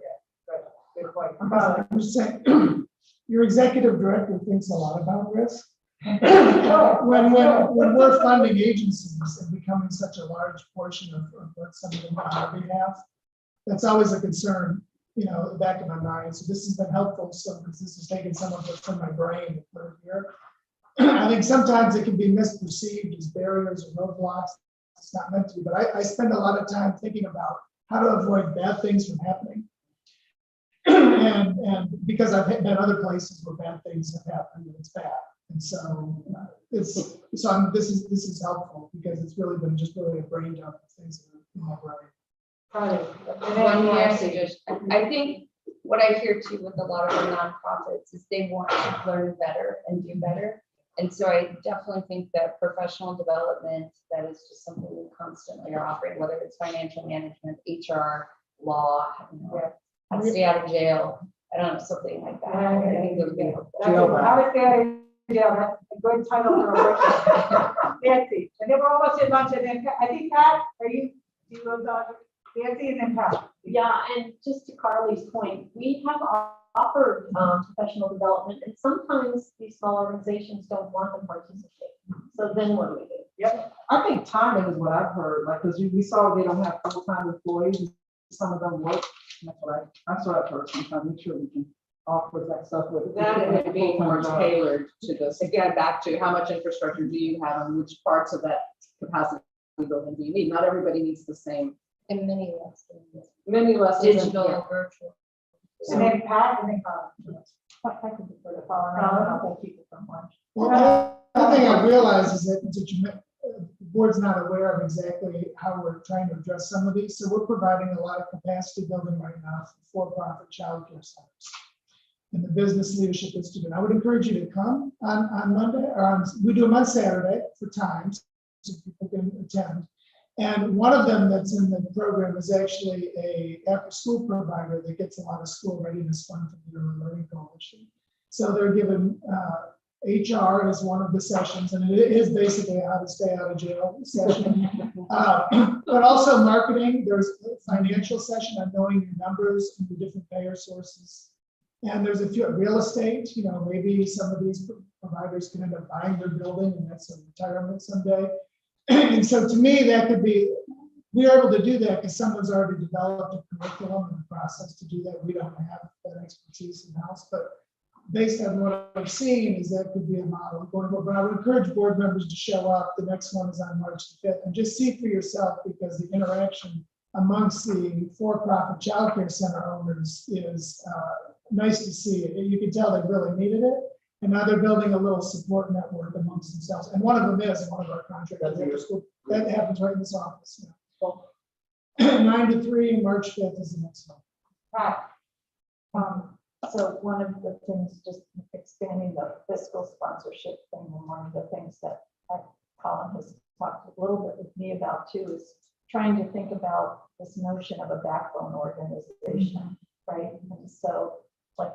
Good point. I'm just saying, your executive director thinks a lot about risk. When we're funding agencies and becoming such a large portion of what some of them on our behalf, that's always a concern, you know, in the back of my mind. So this has been helpful. So because this has taken some of it from my brain to put it here. I think sometimes it can be misperceived as barriers or roadblocks. It's not meant to be, but I spend a lot of time thinking about how to avoid bad things from happening. and because I've been other places where bad things have happened and it's bad. And so this is helpful because it's really been just really a brain dump of things that are in my brain. One more suggestion. I think what I hear too with a lot of the nonprofits is they want to learn better and do better. And so I definitely think that professional development, that is just something we constantly are offering, whether it's financial management, HR, law, how to stay out of jail. I don't know, something like that. I think that would be helpful. That's a good title for a workshop. Nancy, and then we're almost at lunch, and then I think Pat, Nancy and then Pat. Yeah, and just to Carly's point, we have offered professional development, and sometimes these small organizations don't want to participate. So then what do we do? Yep. I think timing is what I've heard, like, because we saw they don't have full-time employees, some of them work. That's what I've heard sometimes. Make sure we can offer that stuff with. That would be more tailored to this. Again, back to how much infrastructure do you have and which parts of that capacity building do you need? Not everybody needs the same. And many lessons. Many lessons. Digital, virtual. And then Pat, and then Carl. I can defer to follow around, I'll take people from lunch. Well, the other thing I realize is that the board's not aware of exactly how we're trying to address some of these. So we're providing a lot of capacity building right now for for-profit childcare centers and the Business Leadership Institute. I would encourage you to come on Monday, or we do them on Saturday for times so people can attend. And one of them that's in the program is actually a after-school provider that gets a lot of school readiness fund from the Early Learning Coalition. So they're given HR as one of the sessions, and it is basically how to stay out of jail session. But also marketing, there's a financial session on knowing your numbers and the different payer sources. And there's a few real estate, you know, maybe some of these providers can end up buying their building and that's a retirement someday. And so to me, that could be, we're able to do that because someone's already developed a curriculum and a process to do that. We don't have that expertise in-house, but based on what I've seen is that could be a model going forward. But I would encourage board members to show up. The next one is on March the 5th and just see for yourself, because the interaction amongst the for-profit childcare center owners is nice to see. You can tell they really needed it. And now they're building a little support network amongst themselves. And one of them is one of our contractors. That happens right in this office. So 9 to 3, March 5th is the next one. Pat. So one of the things, just expanding the fiscal sponsorship thing, and one of the things that Colin has talked a little bit with me about too, is trying to think about this notion of a backbone organization, right? And so, like,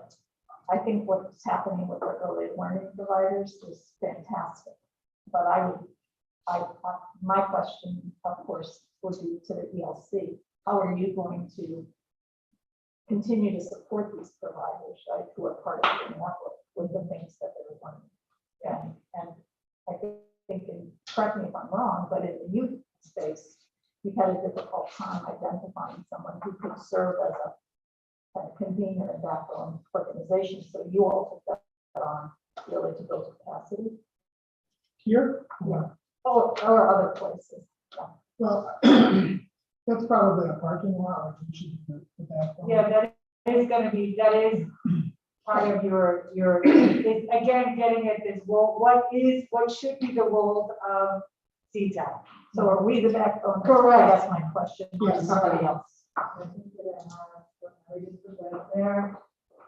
I think what's happening with the early learning providers is fantastic. But my question, of course, would be to the ELC. How are you going to continue to support these providers, right, who are part of your network with the things that they're learning? And I think in correct me if I'm wrong, but in the youth space, you had a difficult time identifying someone who could serve as a convener and backbone organization. So you all took that on really to build capacity. Here? Or other places. Yeah. Well, that's probably a parking lot, or you should do the backbone. Yeah, that is part of your, it's again, getting at this role, what should be the role of CTAC? So are we the backbone? Correct. That's my question. Or Yes. somebody else. There.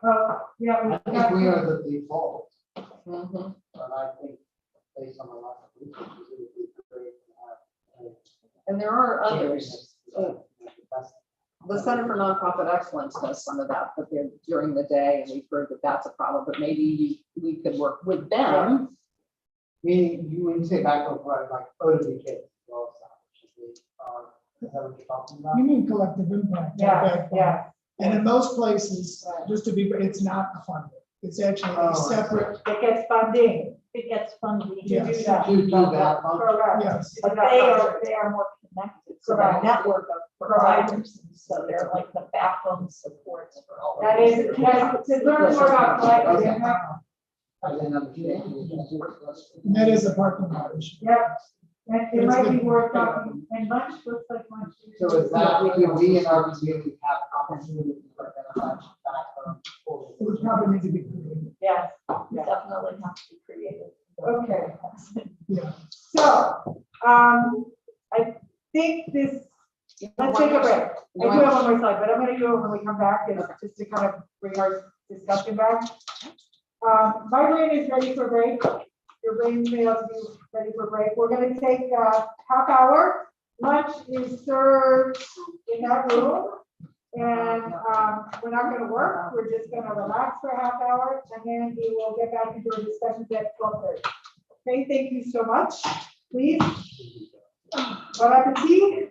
Oh, yeah. I think we are the default, Mhm. but I think based on a lot of research, it would be great to have. And there are others. The Center for Nonprofit Excellence does some of that, but they're during the day, and we've heard that that's a problem, but maybe we could work with them. Meaning, you wouldn't say backbone, but like ODB kids. Well, is that what you're talking about? You mean collective impact. Yeah, backbone. yeah. And in most places, just to be, it's not a funded, it's actually Oh, I a see. separate, It gets funding It gets funding. to do Yes. that. To do that function. Correct. yes. But they are more connected to the Correct. network of providers. And so they're like the backbone supports for all of That these. is, yes, to learn more about collective Okay. impact. I didn't understand. And that is a parking lot issue. Yeah. And it It's might be good. worth talking, and lunch looks like lunch. So is that, do we in our community have opportunity to identify backbone? It would probably need to be created. Yes, You definitely have to be creative. okay. Yeah. So, I think this, let's take a break. I do have one more slide, but I'm gonna do it when we come back, is just to kind of bring our discussion back. My brain is ready for break. Your brain may also be ready for break. We're gonna take a half hour. Lunch is served in that room. And, we're not gonna work. We're just gonna relax for a half hour, and then we will get back into our discussions at 12:30. Okay, thank you so much. Please. Bon appetit.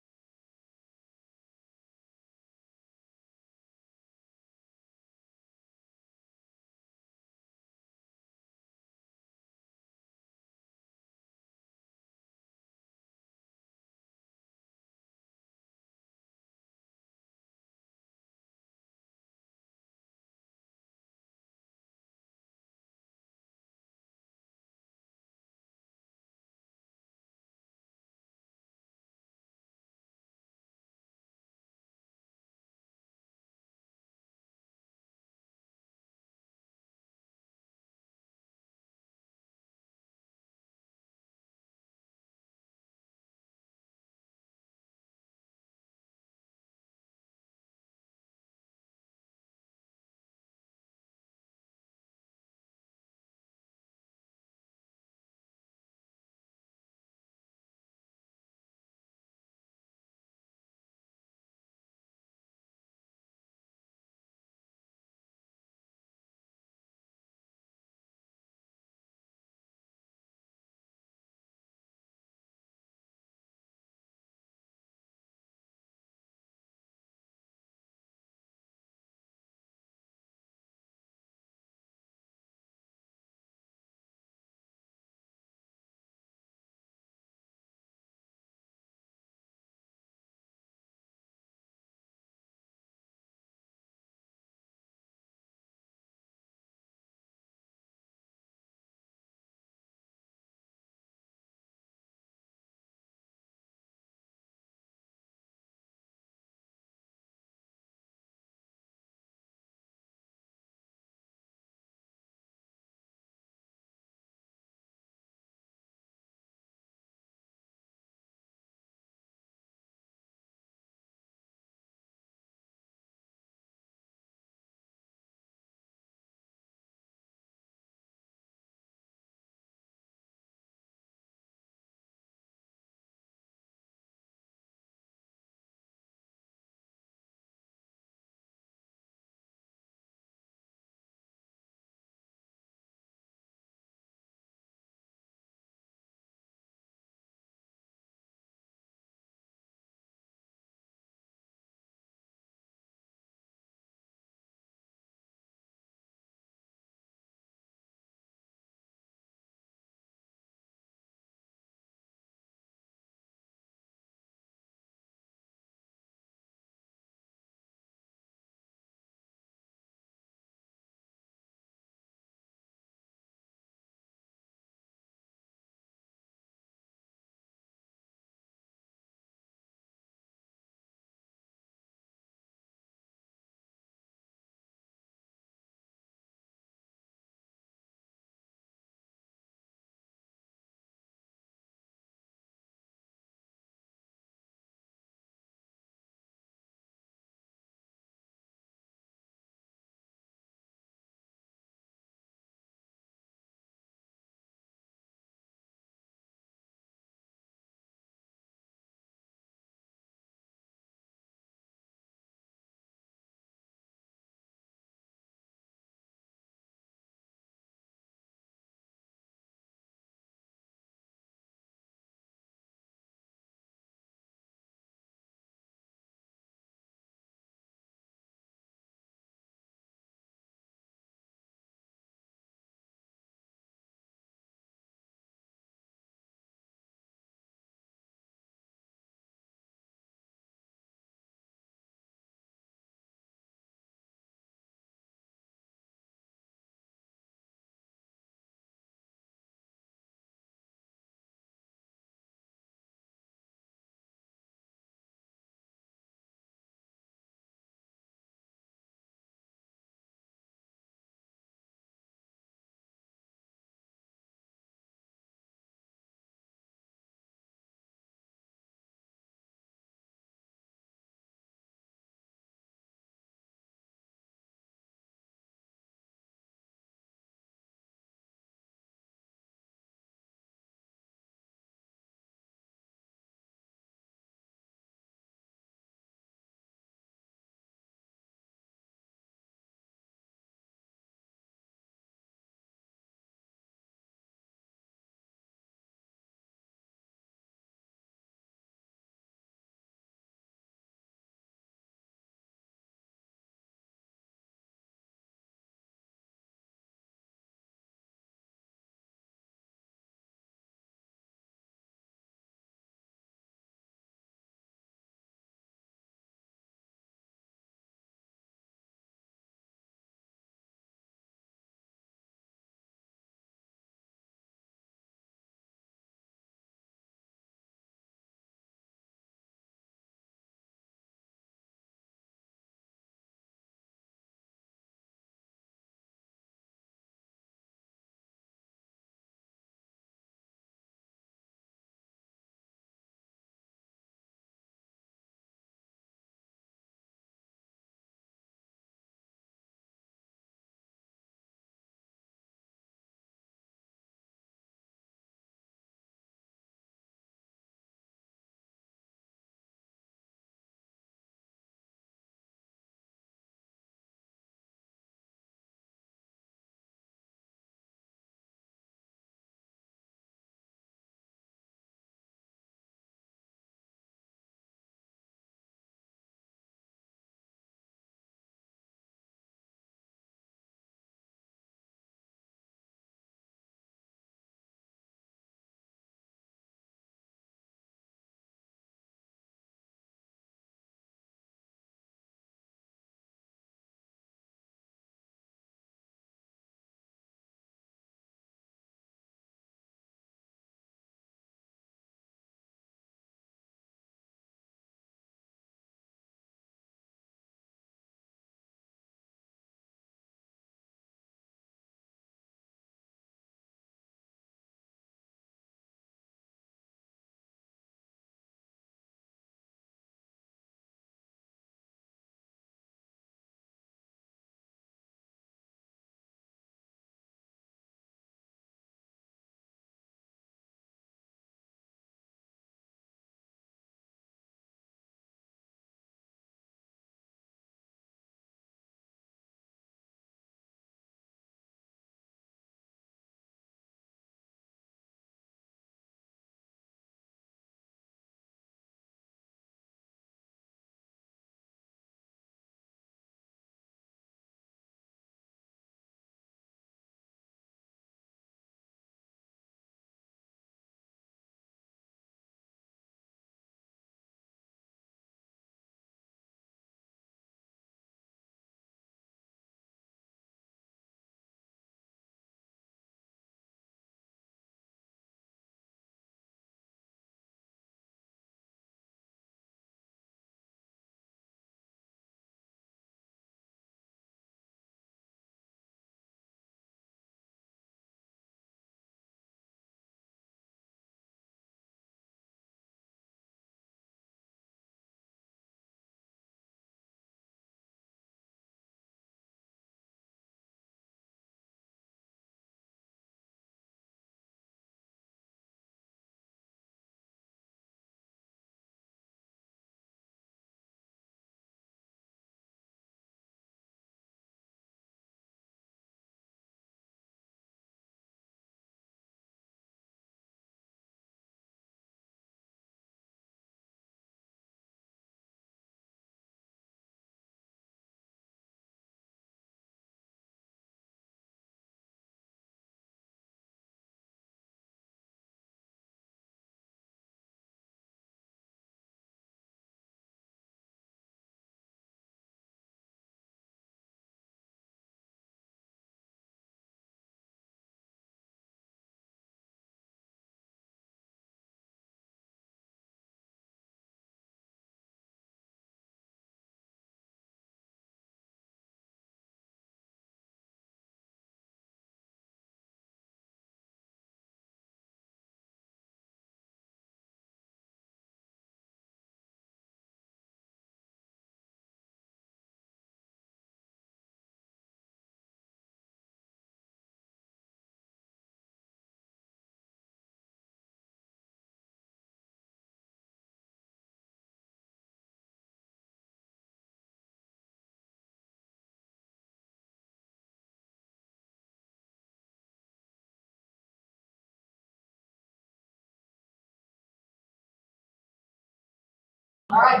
All right.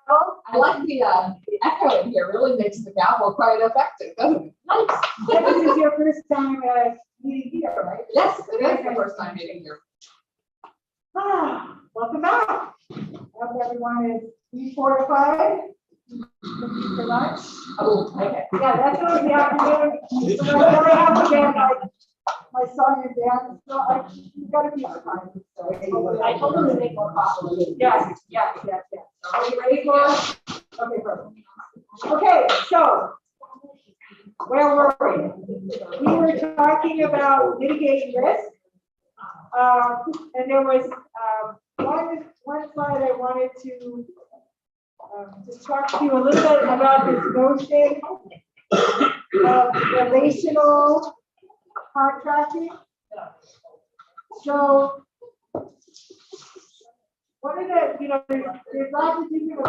Well, I like the echo in here, really makes the gavel quite effective, doesn't it? Nice. Yeah, this is your first time meeting here, right? Yes, it is the first time meeting here. Welcome back. Hope everyone is fortified. Looking for lunch. Oh, Okay, yeah, that's always the afternoon. So I really have to get my son and dad, so you gotta be surprised. So I totally make more coffee. yes. Are you ready for it? Okay, perfect. Okay, so where were we? We were talking about mitigating risk. And there was one slide I wanted to just talk to you a little bit about this notion of relational contracting. So one of the, there's lots of different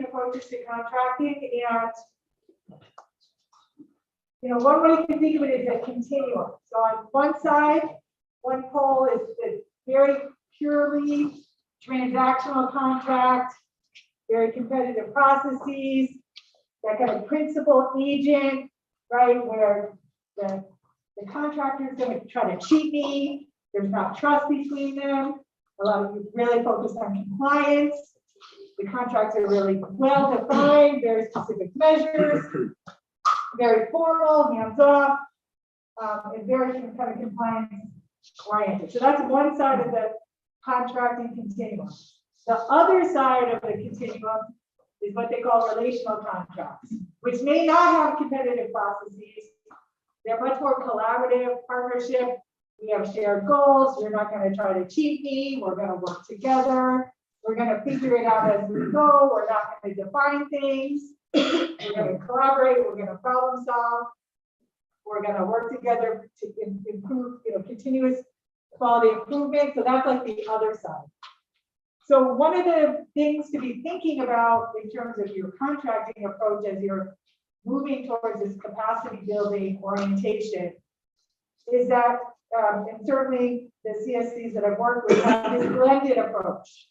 approaches to contracting, and one way to think of it is a continuum. So on one side, one pole is very purely transactional contract, very competitive processes, that kind of principal agent, right, where the contractor is going to try to cheat me. There's not trust between them. A lot of you really focus on compliance. The contracts are really well defined, very specific measures, very formal, hands off, and very kind of compliance oriented. So that's one side of the contracting continuum. The other side of the continuum is what they call relational contracts, which may not have competitive processes. They're much more collaborative, partnership. We have shared goals. You're not going to try to cheat me. We're going to work together. We're going to figure it out as we go. We're not going to define things. We're going to collaborate. We're going to problem solve. We're going to work together to improve, continuous quality improvement. So that's like the other side. So one of the things to be thinking about in terms of your contracting approach as you're moving towards this capacity building orientation is that, and certainly the CSCs that I've worked with have this blended approach,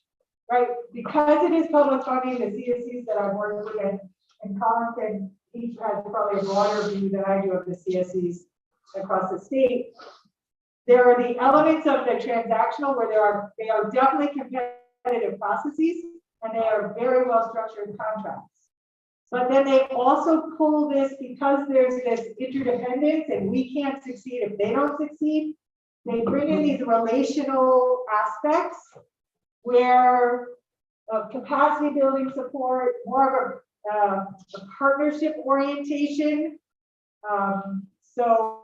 right? Because it is public funding, the CSCs that I've worked with, and Colin can each has probably a broader view than I do of the CSCs across the state. There are the elements of the transactional where they are definitely competitive processes, and they are very well structured contracts. But then they also pull this, because there's this interdependence and we can't succeed if they don't succeed, they bring in these relational aspects where capacity building support, more of a partnership orientation. So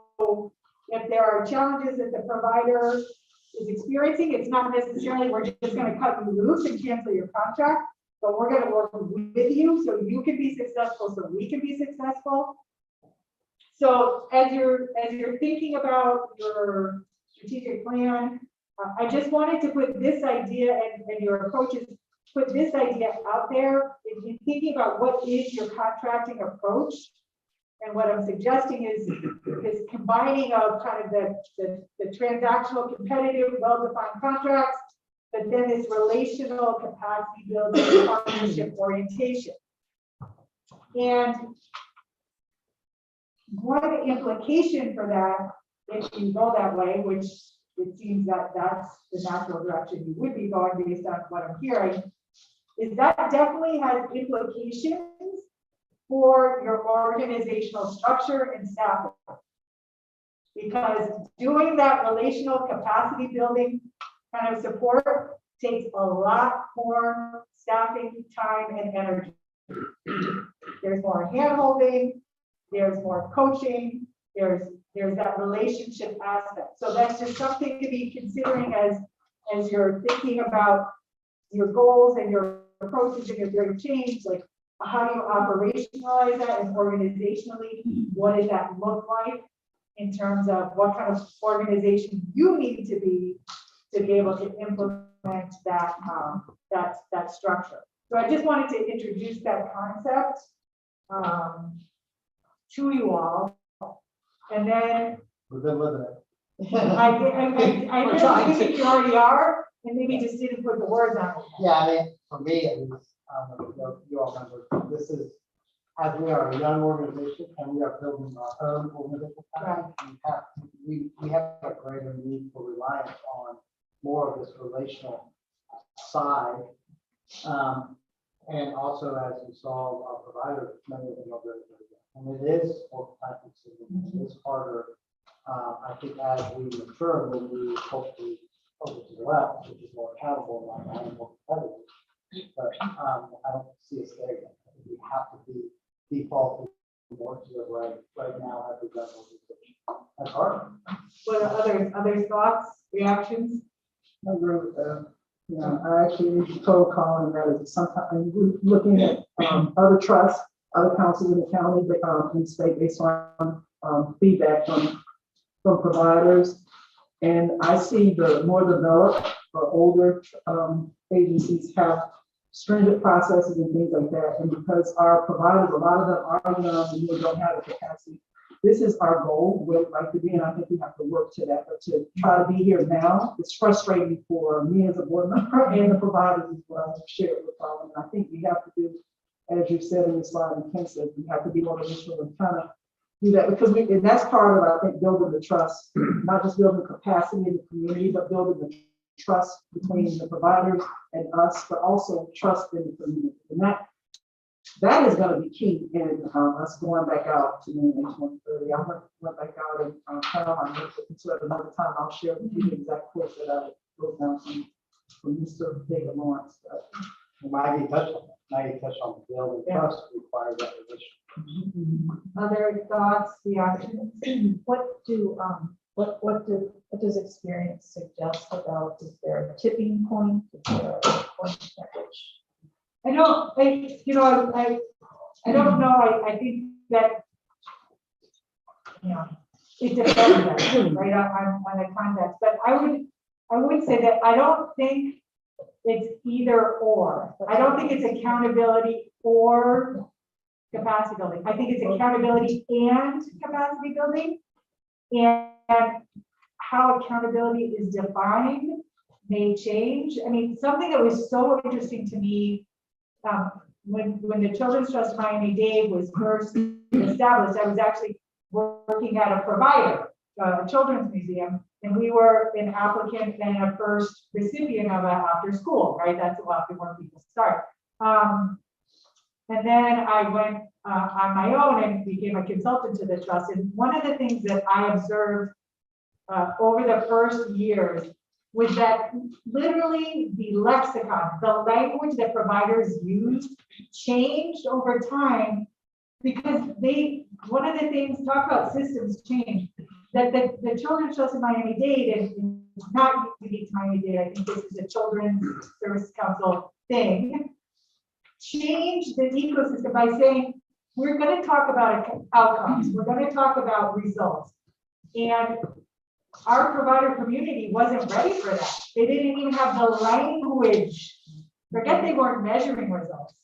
if there are challenges that the provider is experiencing, it's not necessarily we're just going to cut you loose and cancel your contract, but we're going to work with you so you can be successful, so we can be successful. So as you're thinking about your strategic plan, I just wanted to put this idea and your approaches, put this idea out there. If you're thinking about what is your contracting approach, and what I'm suggesting is combining of kind of the transactional, competitive, well-defined contracts, but then this relational capacity building partnership orientation. And one of the implication for that, if you go that way, which it seems that that's the natural direction you would be going based on what I'm hearing, is that definitely has implications for your organizational structure and staffing. Because doing that relational capacity building kind of support takes a lot more staffing time and energy. There's more hand-holding, there's more coaching, there's that relationship aspect. So that's just something to be considering as you're thinking about your goals and your approaches and your great change, like how do you operationalize that, and organizationally, what does that look like in terms of what kind of organization you need to be able to implement that structure. So I just wanted to introduce that concept to you all, and then We've been living it. I We're trying really think you already are, and maybe just didn't put the words on it. Yeah, I mean, for me, at least, you all remember, this is, as we are a young organization and we are building our own organizational plan, we have a greater need for reliance on more of this relational side. And also, as you saw, our providers, many of them are very, very young. And it is more time consuming, it is harder. I think as we mature, we'll move hopefully over to the left, which is more accountable and more competitive. But I don't see us there yet. I think we have to be default more to the right now as we go. That's hard. What are other thoughts, reactions? I agree with that. Yeah, I actually told Colin that sometimes we're looking at other trusts, other councils in the county, in state based on feedback from providers. And I see the more developed or older agencies have stringent processes and things like that. And because our providers, a lot of them are young and they don't have the capacity. This is our goal, where we'd like to be, and I think we have to work to that. But to try to be here now, it's frustrating for me as a board member and the providers as well. I've shared with them. And I think we have to do, as you said in the slide, and Ken said, we have to be more initial and kind of do that, because and that's part of, I think, building the trust, not just building capacity in the community, but building the trust between the providers and us, but also trust in the community. And that is going to be key in us going back out to H 130. I went back out and found my notes, so at another time I'll share with you the exact quote that I wrote down from Mr. David Lawrence. Maggie touched on that. Maggie touched on building trust requires that relationship. Other thoughts, reactions? What does experience suggest about, is there a tipping point? Is there a point at which? I don't know. I think that, it depends, right, on the context. But I would say that I don't think it's either or. I don't think it's accountability or capacity building. I think it's accountability and capacity building. And how accountability is defined may change. I mean, something that was so interesting to me, when the Children's Trust Miami-Dade was first established, I was actually working at a provider, a children's museum, and we were an applicant and a first recipient of it after school, right? That's a lot before people start. And then I went on my own and became a consultant to the trust. And one of the things that I observed over the first years was that literally the lexicon, the language that providers used changed over time, because one of the things, talk about systems change, that the Children's Trust in Miami-Dade, and not unique to Miami-Dade, I think this is a Children's Service Council thing, changed the ecosystem by saying, we're going to talk about outcomes, we're going to talk about results. And our provider community wasn't ready for that. They didn't even have the language. Forget they weren't measuring results.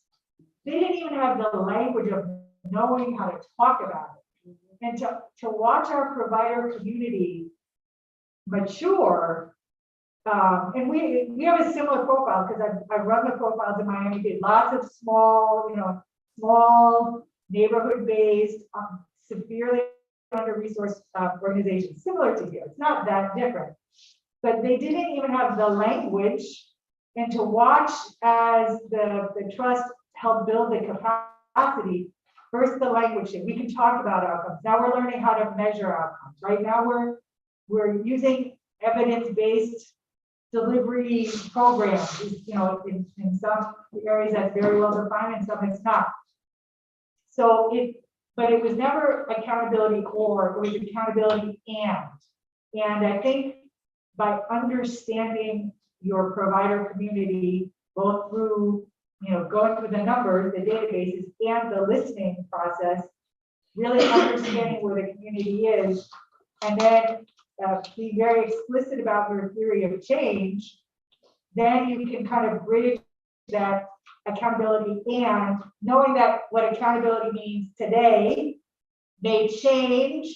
They didn't even have the language of knowing how to talk about it. And to watch our provider community mature, and we have a similar profile, because I've run the profiles in Miami-Dade, lots of small neighborhood-based, severely under-resourced organizations, similar to you. It's not that different, but they didn't even have the language. And to watch as the trust helped build the capacity, first the language, we can talk about outcomes. Now we're learning how to measure outcomes. Right now we're using evidence-based delivery programs. In some areas that's very well defined, and some it's not. So but it was never accountability or, it was accountability and I think by understanding your provider community, both through, going through the numbers, the databases, and the listening process, really understanding where the community is, and then be very explicit about your theory of change, then you can kind of bridge that accountability, and knowing that what accountability means today may change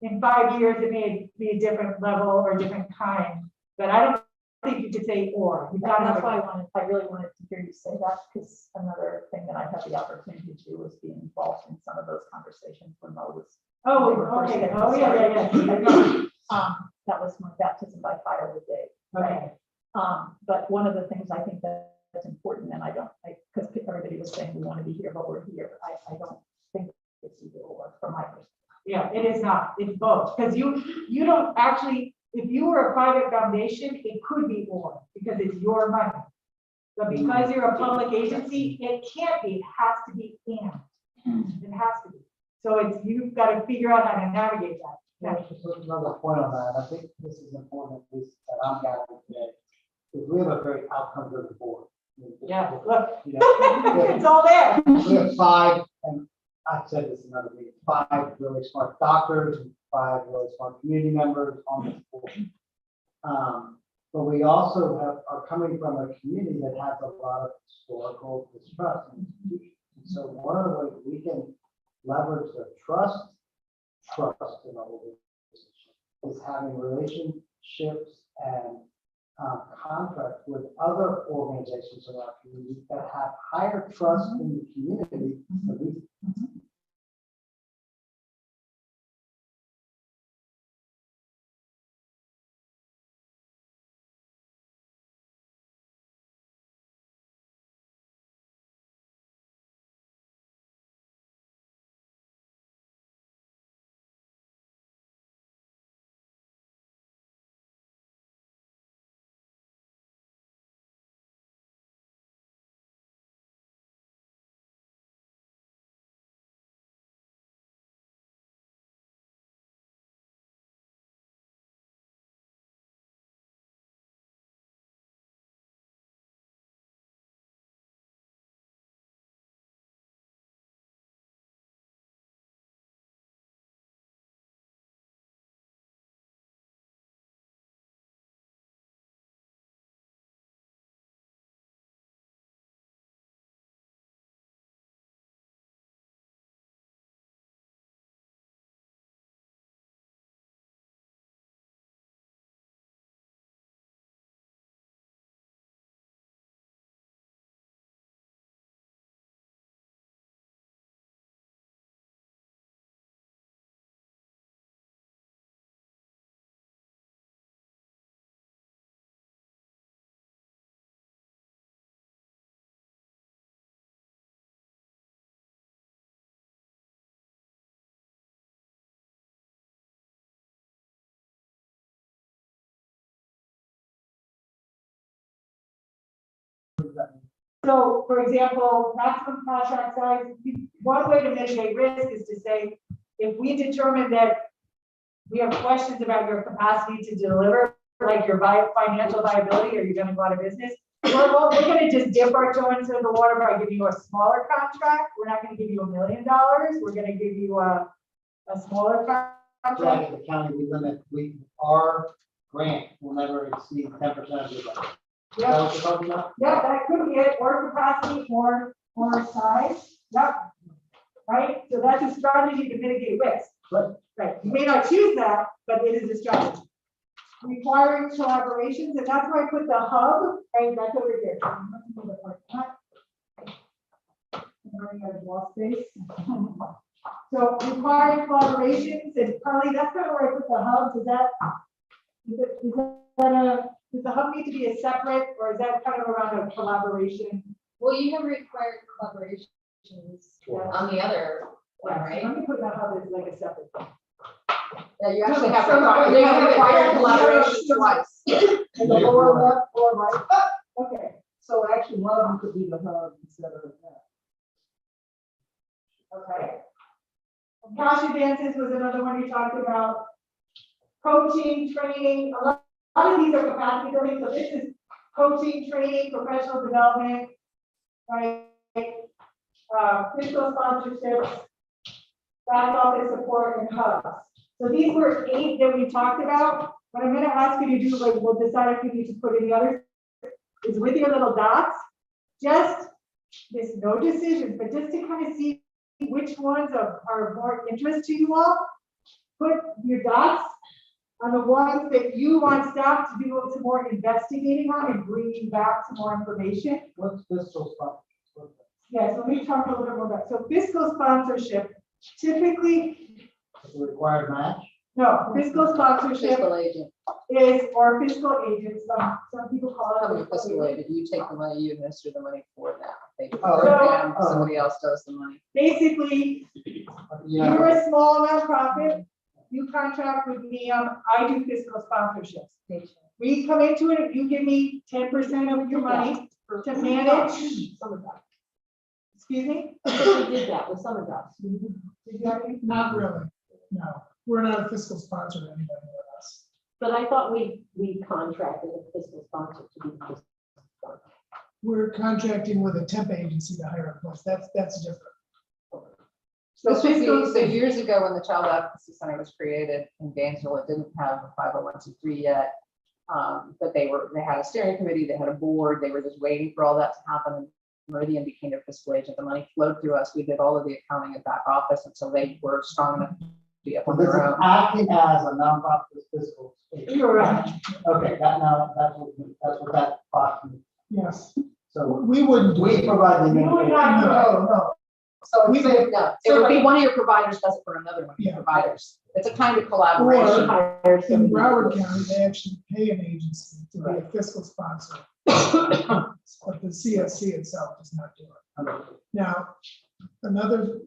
in 5 years, it may be a different level or a different kind, but I don't think you could say or. You've got to have That's a- why I really wanted to hear you say that, because another thing that I had the opportunity to do was be involved in some of those conversations when Mo was. Oh, we were first okay, getting oh, yeah. started. That was my baptism by fire with Dave. Okay. But one of the things I think that's important, and because everybody was saying we want to be here, but we're here, I don't think it's either or from my perspective. Yeah, it is not, it's both, because you don't actually, if you were a private foundation, it could be or, because it's your money. But because you're a public agency, it can't be, it has to be and, it has to be. So you've got to figure out how to navigate that. Yeah, just another point on that. I think this is important, at least that I'm gathering today, is we have a very outcome-driven board. Yeah, look, You know, it's all there. we have 5, and I've said this in another meeting, 5 really smart doctors and 5 really smart community members on this board. But we also are coming from a community that has a lot of historical distrust in institutions. And so one of the ways we can leverage the trust in our organization is having relationships and contracts with other organizations in our community that have higher trust in the community than we do. So, for example, maximum contract size, one way to mitigate risk is to say, if we determine that we have questions about your capacity to deliver, like your financial viability, or you're gonna go out of business, we're gonna just dip our toe into the water by giving you a smaller contract. We're not gonna give you $1 million. We're gonna give you a smaller contract. Like in the county, our grant will never exceed 10% of your budget. Is that what you're talking about? Yeah, that could be it, or capacity, or size. Yep. Right, so that's a strategy to mitigate risk. Right, you may not choose that, but it is a strategy. Requiring collaborations, and that's where I put the hub, right, that's over here. I'm running out of wall space. So requiring collaborations, and Carly, that's kind of where I put the hub. Does the hub need to be a separate, or is that kind of around a collaboration? Well, you have required collaborations on the other one, right? Let me put the hub as like a separate thing. Yeah, you actually No, have so- required, you have required collaboration twice. In the lower left or right. Okay, So actually, one of them could be the hub instead of that. okay. Cash advances was another one you talked about. Coaching, training, a lot of these are capacity building, so this is coaching, training, professional development, right? Fiscal sponsorships, back office support, and hubs. So these were 8 that we talked about. What I'm gonna ask you to do, like, we'll decide if you need to put any others, is with your little dots, there's no decisions, but just to kind of see which ones are more interest to you all. put your dots on the ones that you want staff to do some more investigating on and bringing back some more information. What's fiscal stuff? Yes, let me talk a little bit more about, so fiscal sponsorship, typically, Required match? no, fiscal sponsorship Fiscal agent, is, or fiscal agents, some people call I'm a it. fiscal agent, you take the money, you administer the money for them. They do the Oh, program, oh. somebody else does the money. Basically, Yeah. you're a small nonprofit, you contract with me, I do fiscal sponsorships. We come into it, you give me 10% of your money to manage. Excuse me? We did that with some of us. Did you have any? Not really, no. We're not a fiscal sponsor to anybody with us. But I thought we contracted a fiscal sponsor to be. fiscal sponsor. We're contracting with a temp agency to hire us. That's different. So So fiscal- so years ago, when the Child Advocacy Center was created in Gainesville, it didn't have a 501c3 yet. But they had a steering committee, they had a board, they were just waiting for all that to happen. And Meridian became their fiscal agent. The money flowed through us. We did all of the accounting and back office until they were strong enough to be up on This is their own. acting as a nonprofit fiscal. agent. You're right. Okay, that's what that box means. Yes, So we wouldn't do we it. provide the. You would not No, no. So We it's like, no, it would be one of your providers does it for another one of your Yeah. providers. It's a kind of collaboration. In Broward County, they actually pay an agency to be a fiscal sponsor. But the CSC itself does not do it. Now, another,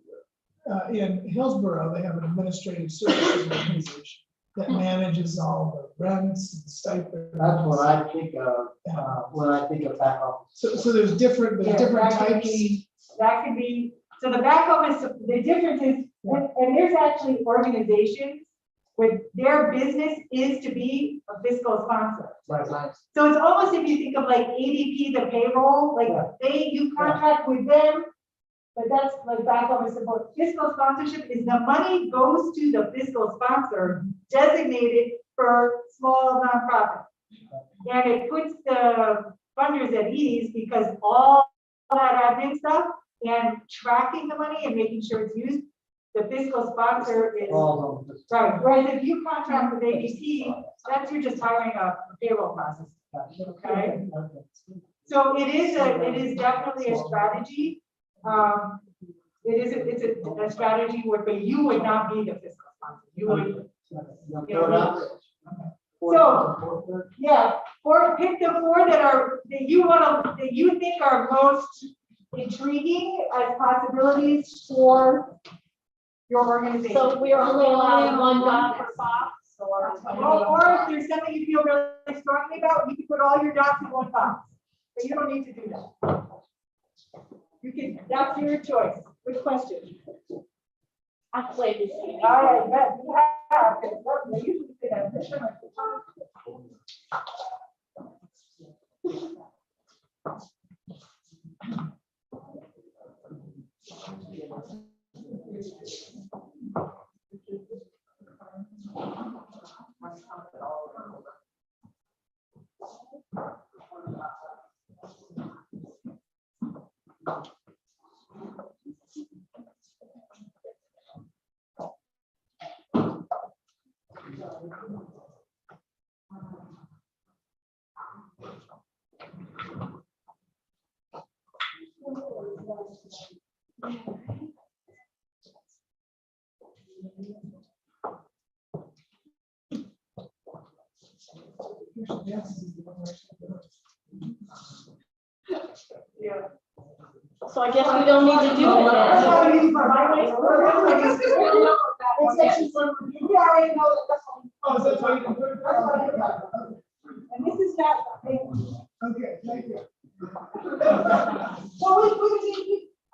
in Hillsborough, they have an administrative services organization that manages all the rents and stipends. That's what I think of, when I think of back office. So there's different Yeah, types. That could be, so the back office, the difference is, and there's actually organizations where their business is to be a fiscal sponsor. Right. So it's almost, if you think of like ADP, the payroll, like you contract with them, but that's like back office support. Fiscal sponsorship is the money goes to the fiscal sponsor designated for small nonprofit. And it puts the funders at ease because all that admin stuff and tracking the money and making sure it's used, the fiscal sponsor is, right. Whereas if you contract with ADP, that's you're just hiring a payroll process. Okay. So it is definitely a strategy. It's a strategy where, but you would not be the fiscal sponsor. You would. So, yeah, or pick the four that you think are most intriguing as possibilities for your organization. So we are only allowed one dot per box or. Or if there's something you feel really strongly about, you can put all your dots in one box, but you don't need to do that. You can, that's your choice. Which question? I played this game. All right, bet you have, they usually say that this one. Yeah. So I guess we don't need to do it That's how I then. use my right. You already know that that's what. Oh, that's why you can put it. And this is that. Okay, thank you. So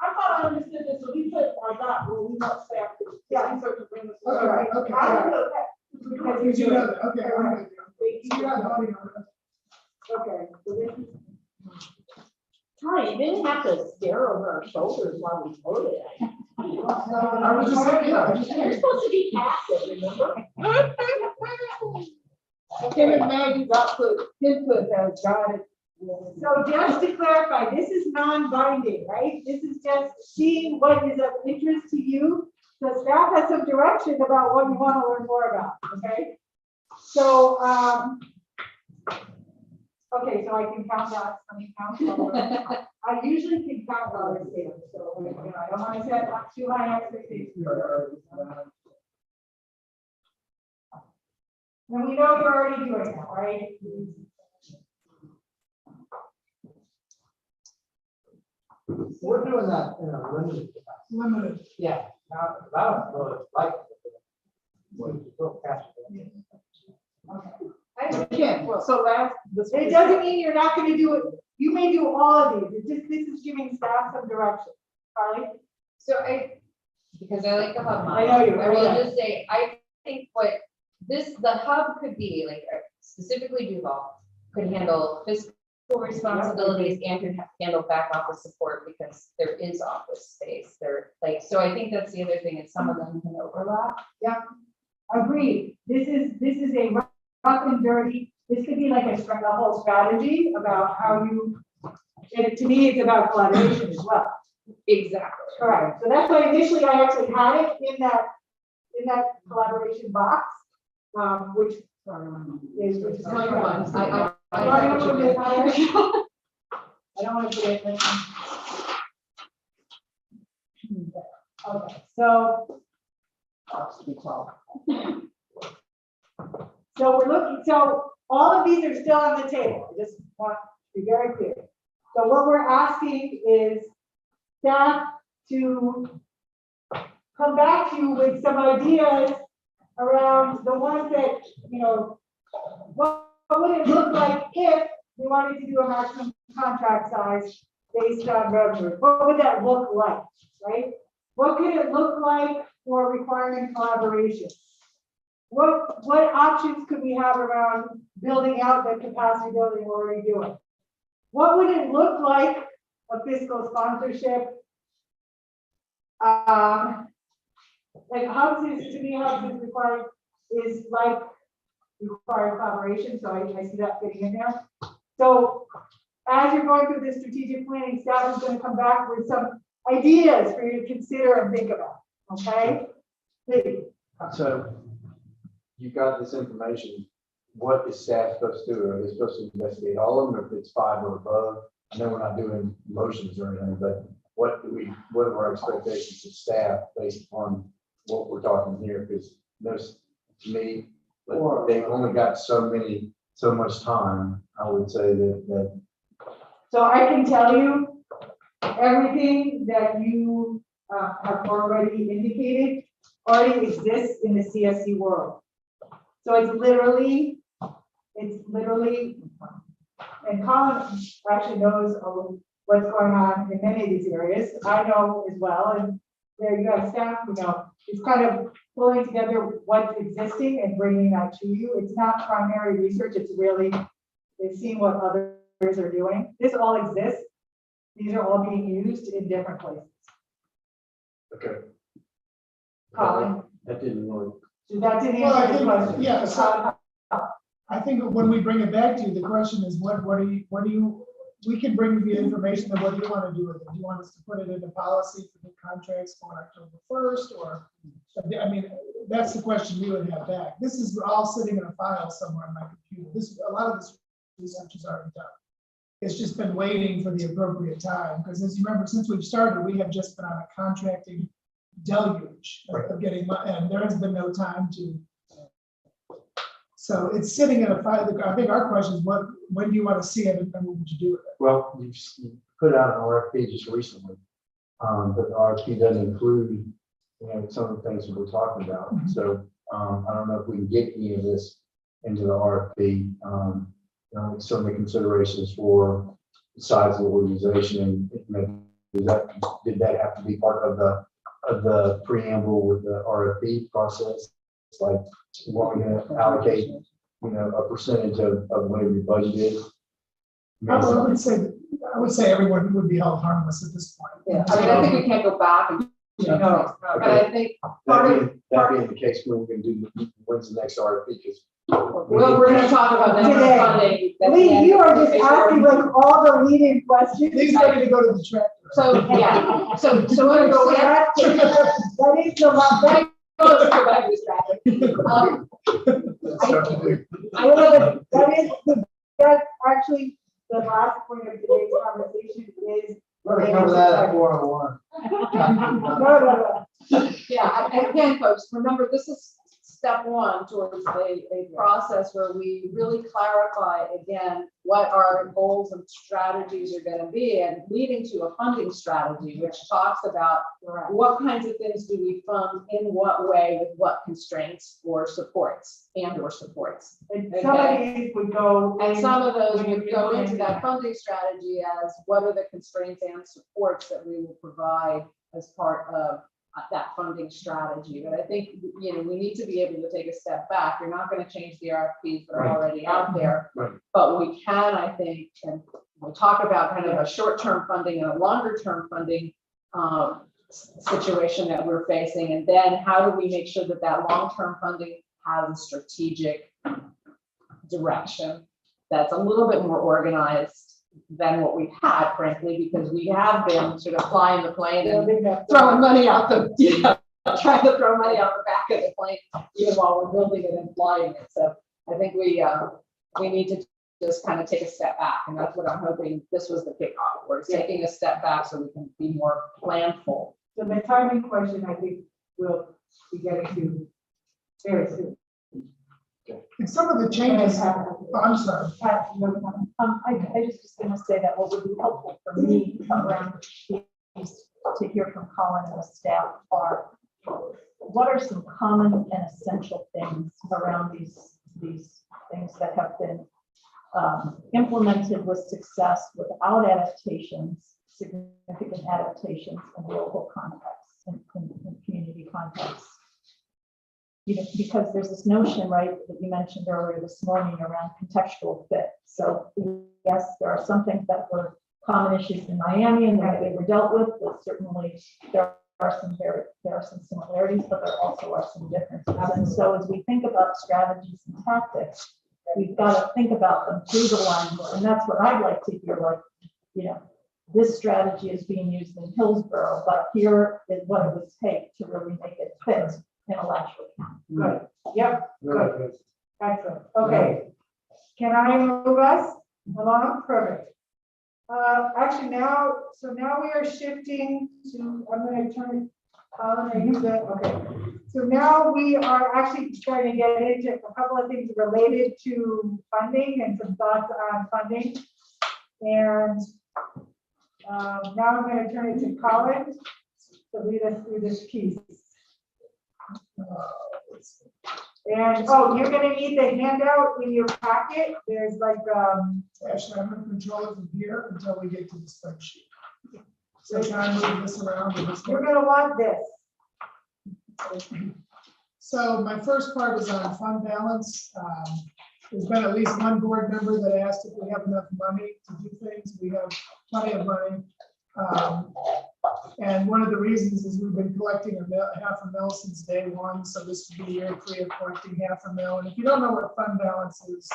I thought I understood this, so we put our dot where we want staff to. Yeah. Insert to bring this. Okay, okay. I know that. Because You you know do that, okay, all right. You're not voting on it. Okay. So this is. Ty, you didn't have to stare over our shoulders while we voted. I was just saying, yeah, I was just You're saying. supposed to be passive, remember? Tim and Maggie's input has got it. So just to clarify, this is non-binding, right? This is just seeing what is of interest to you. the staff has some direction about what you want to learn more about, okay? So, okay, so I can count that, I mean, count. I usually can count dollars too, so, you know, I don't want to set up too high expectations. And we know you're already doing that, right? We're doing that in a limited capacity. Limited. Yeah. Now, I don't really like. When you go past it. Okay. Well, so this. It doesn't mean you're not gonna do it, you may do all of these, this is giving staff some direction. Carly? So because I like the hub model. I know you, I will yeah. just say, I think the hub could be, like, specifically Duval, could handle fiscal responsibilities and could handle back office support because there is office space there. Like, so I think that's the other thing, is some of them can overlap. Yeah, agreed. This is a rough and dirty, this could be like a whole strategy about how you, and to me, it's about collaboration as well. Exactly. Correct. So that's why initially I actually had it in that collaboration box, which is No, you're fine. I don't want to put it. I don't want to put it. Okay, so. So we're looking, so all of these are still on the table. I just want to be very clear. So what we're asking is staff to come back to you with some ideas around the ones that, you know, what would it look like if we wanted to do a maximum contract size based on revenue? What would that look like, right? What could it look like for requiring collaboration? What options could we have around building out the capacity building we're already doing? What would it look like a fiscal sponsorship? Like hubs is, to me, hubs is required, is like required collaboration, so I see that fitting in there. So as you're going through this strategic planning, staff is going to come back with some ideas for you to consider and think about, okay? Please. So you got this information. What is staff supposed to do? Are they supposed to investigate all of them, or if it's 5 or above? I know we're not doing motions or anything, but what are our expectations of staff based on what we're talking here? Because there's, to me, but they've only got so much time. I would say that. So I can tell you everything that you have already indicated already exists in the CSC world. So it's literally, and Colin actually knows what's going on in many of these areas. I know as well, and there you have staff who know. It's kind of pulling together what's existing and bringing that to you. It's not primary research. It's really, they've seen what others are doing. This all exists. These are all being used in different places. Okay. Colin, That didn't really. that didn't Well, I answer the think, question. yeah, so I think when we bring it back to you, the question is, what do you, we can bring you the information, and what do you want to do with it? Do you want us to put it into policy for the contracts for October 1st, or, I mean, that's the question we would have back. This is all sitting in a file somewhere on my computer. A lot of this research is already done. It's just been waiting for the appropriate time, because as you remember, since we've started, we have just been on a contracting deluge of getting, and there has been no time to. So it's sitting in a file. I think our question is, when do you want to see it, and what would you do with it? Well, you put out an RFP just recently, but the RFP doesn't include, some of the things that we're talking about. So I don't know if we can get any of this into the RFP. Certainly considerations for the size of the organization, and did that have to be part of the preamble with the RFP process? It's like, we're going to allocate, a percentage of whatever your budget is. I would say everyone would be held harmless at this point. Yeah, I mean, I think we can't go back and. No. But I think That being the case, we're going to do when's the next RFP, because Well, we're gonna talk about that Today. funding. at the Lee, end. you are just asking like all the leading questions. He's ready to go to the tractor. So, yeah, so understand. That is the last, that Let's go back to this traffic. that is, that's actually the last point of today's conversation is. We're gonna cover that at 4:01. No. Yeah, and again, folks, remember, this is step one towards a process where we really clarify again what our goals and strategies are gonna be, and leading to a funding strategy, which talks about what kinds of things do we fund, in what way, with what constraints or supports or supports. And some of these would go. And in- some of those when would you go into implement that funding strategy as what are the constraints and supports that we will provide as part of that funding strategy. But I think, you know, we need to be able to take a step back. You're not going to change the RFPs that are already out there. Right. But we can, I think, and we'll talk about kind of a short-term funding and a longer-term funding situation that we're facing. And then how do we make sure that that long-term funding has a strategic direction that's a little bit more organized than what we've had, frankly, because we have been sort of flying the plane and throwing money out the, you know, trying to throw money out the back of the plane, even while we're building it and flying it. So I think we need to just kind of take a step back, and that's what I'm hoping this was the kickoff. We're taking a step back so we can be more planful. So the timing question, I think we'll be getting to very soon. And some of the changes, I'm sorry. I just was gonna say that what would be helpful for me around these, to hear from Colin and the staff are, what are some common and essential things around these things that have been implemented with success without adaptations, significant adaptations in local contexts and in community contexts. You know, because there's this notion, right, that you mentioned earlier this morning around contextual fit. So yes, there are some things that were common issues in Miami and that they were dealt with, but certainly there are some similarities, but there also are some differences. And so as we think about strategies and tactics, we've got to think about them through the lens, and that's what I'd like to hear. Like, you know, this strategy is being used in Hillsborough, but here is what it would take to really make it fit in Alachua County. Good. Yep. Really good. Excellent. Okay. Can I move us along? Perfect. Actually now, so now we are shifting to, I'm going to turn, are you good? Okay. So now we are actually trying to get into a couple of things related to funding and some thoughts on funding. And now I'm going to turn it to Colin to lead us through this piece. And oh, you're gonna need the handout in your packet. There's like Actually, I'm gonna control it from here until we get to the spreadsheet. So can I move this around with this? you're gonna want this. So my first part is on fund balance. There's been at least one board member that asked if we have enough money to do things. We have plenty of money. And one of the reasons is we've been collecting $500,000 since day one. So this would be year 3 of collecting $500,000. And if you don't know what fund balance is,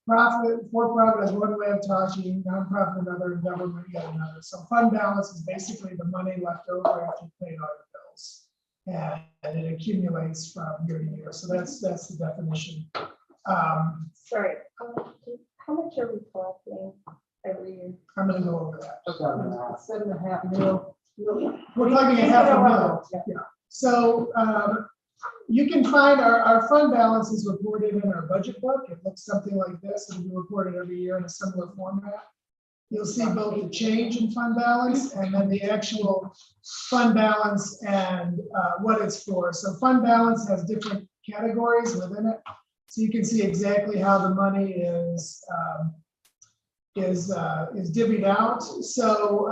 for-profit is one way of talking, nonprofit another, and government yet another. So fund balance is basically the money left over after you paid all your bills. And it accumulates from year to year. So that's the definition. Sorry, how much are we collecting every year? I'm gonna go over that. 7.5 mil. We're collecting $500,000. Yeah. So you can find our fund balance is reported in our budget book. It looks something like this. It'll be reported every year in a similar format. You'll see both the change in fund balance and then the actual fund balance and what it's for. So fund balance has different categories within it. So you can see exactly how the money is divvied out. So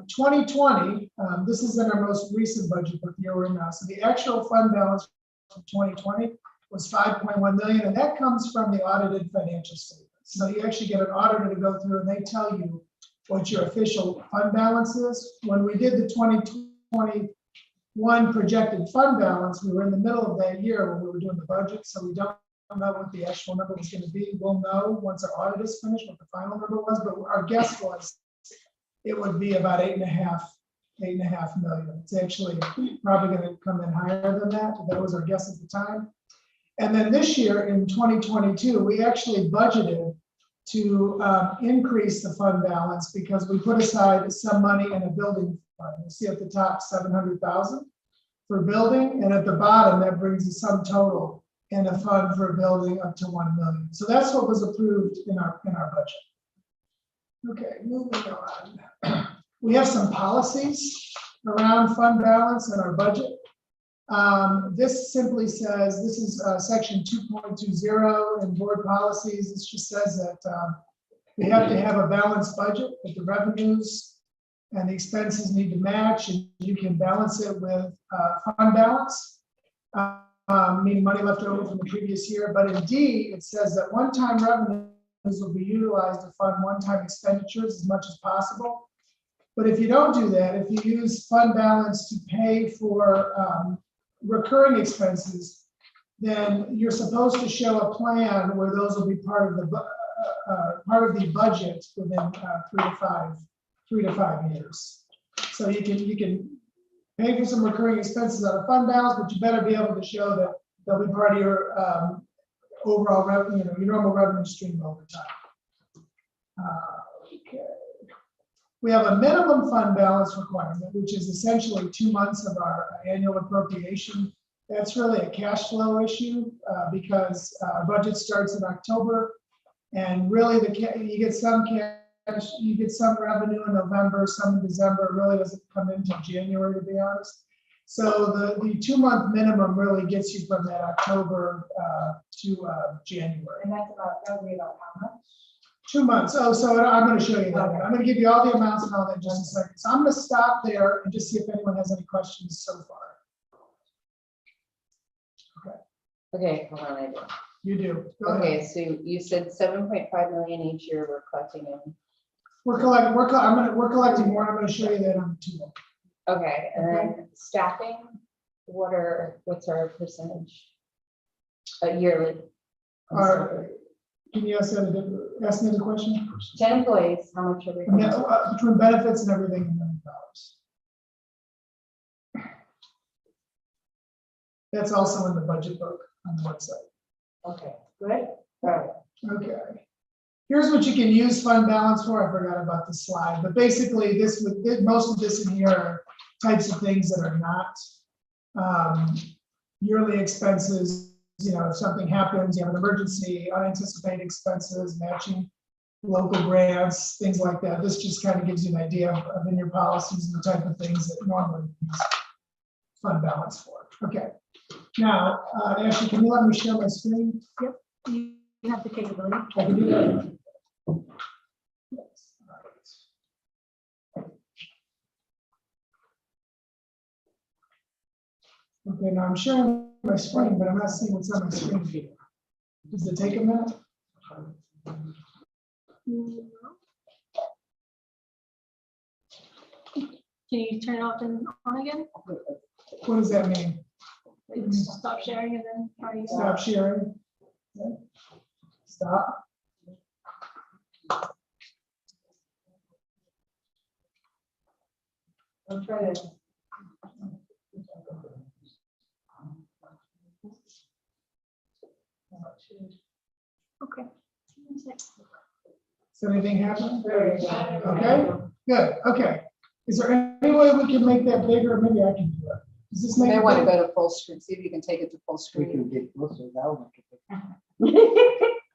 2020, this is in our most recent budget book year we're in now. So the actual fund balance from 2020 was 5.1 million, and that comes from the audited financial statements. So you actually get an auditor to go through and they tell you what your official fund balance is. When we did the 2021 projected fund balance, we were in the middle of that year when we were doing the budget, so we don't know what the actual number was gonna be. We'll know once our audit is finished what the final number was, but our guess was it would be about 8.5 million. It's actually probably gonna come in higher than that, but that was our guess at the time. And then this year in 2022, we actually budgeted to increase the fund balance because we put aside some money in a building fund. You see at the top, 700,000 for building, and at the bottom, that brings the sum total in a fund for a building up to 1 million. So that's what was approved in our budget. Okay, moving on. We have some policies around fund balance in our budget. This simply says, this is section 2.20 in board policies. This just says that we have to have a balanced budget, that the revenues and the expenses need to match, and you can balance it with fund balance, meaning money left over from the previous year. But in D, it says that one-time revenues will be utilized to fund one-time expenditures as much as possible. But if you don't do that, if you use fund balance to pay for recurring expenses, then you're supposed to show a plan where those will be part of the budget within 3 to 5 years. So you can pay for some recurring expenses out of fund balance, but you better be able to show that they'll be part of your overall revenue, your normal revenue stream over time. Okay. We have a minimum fund balance requirement, which is essentially 2 months of our annual appropriation. That's really a cash flow issue because our budget starts in October, and really you get some cash, you get some revenue in November, some in December. It really doesn't come in until January, to be honest. So the 2 month minimum really gets you from that October to January. And that'll be about how much? 2 months. Oh, so I'm going to show you that. I'm going to give you all the amounts and all that in just a second. So I'm going to stop there and just see if anyone has any questions so far. Okay, hold on, I do. You do. Go ahead. Okay, so you said 7.5 million each year we're collecting in. We're collecting more. I'm going to show you that on the tool. Okay, and then staffing, what's our percentage? Yearly? Can you ask me the question? 10 employees, how much are we? Between benefits and everything, $1 million. That's also in the budget book on the website. Okay, good. All right. Okay. Here's what you can use fund balance for. I forgot about this slide, but basically most of this in here are types of things that are not yearly expenses. You know, if something happens, you have an emergency, unanticipated expenses, matching local grants, things like that. This just kind of gives you an idea of in your policies and the type of things that normally use fund balance for. Okay. Now, Ashley, can you let me share my screen? Yep, you have the capability. I can do that. Yes. Okay, now I'm sharing my screen, but I'm not seeing what's on my screen here. Does it take a minute? Can you turn it off and on again? What does that mean? Like, stop sharing and then try to Stop sharing. Okay. Stop. I'll try to. Okay. So anything happen? Okay, good, okay. Is there any way we can make that bigger? Maybe I can do it. Does this You make may it want to big? go to full screen, see if you can take it to full We screen. can get closer, that will make it.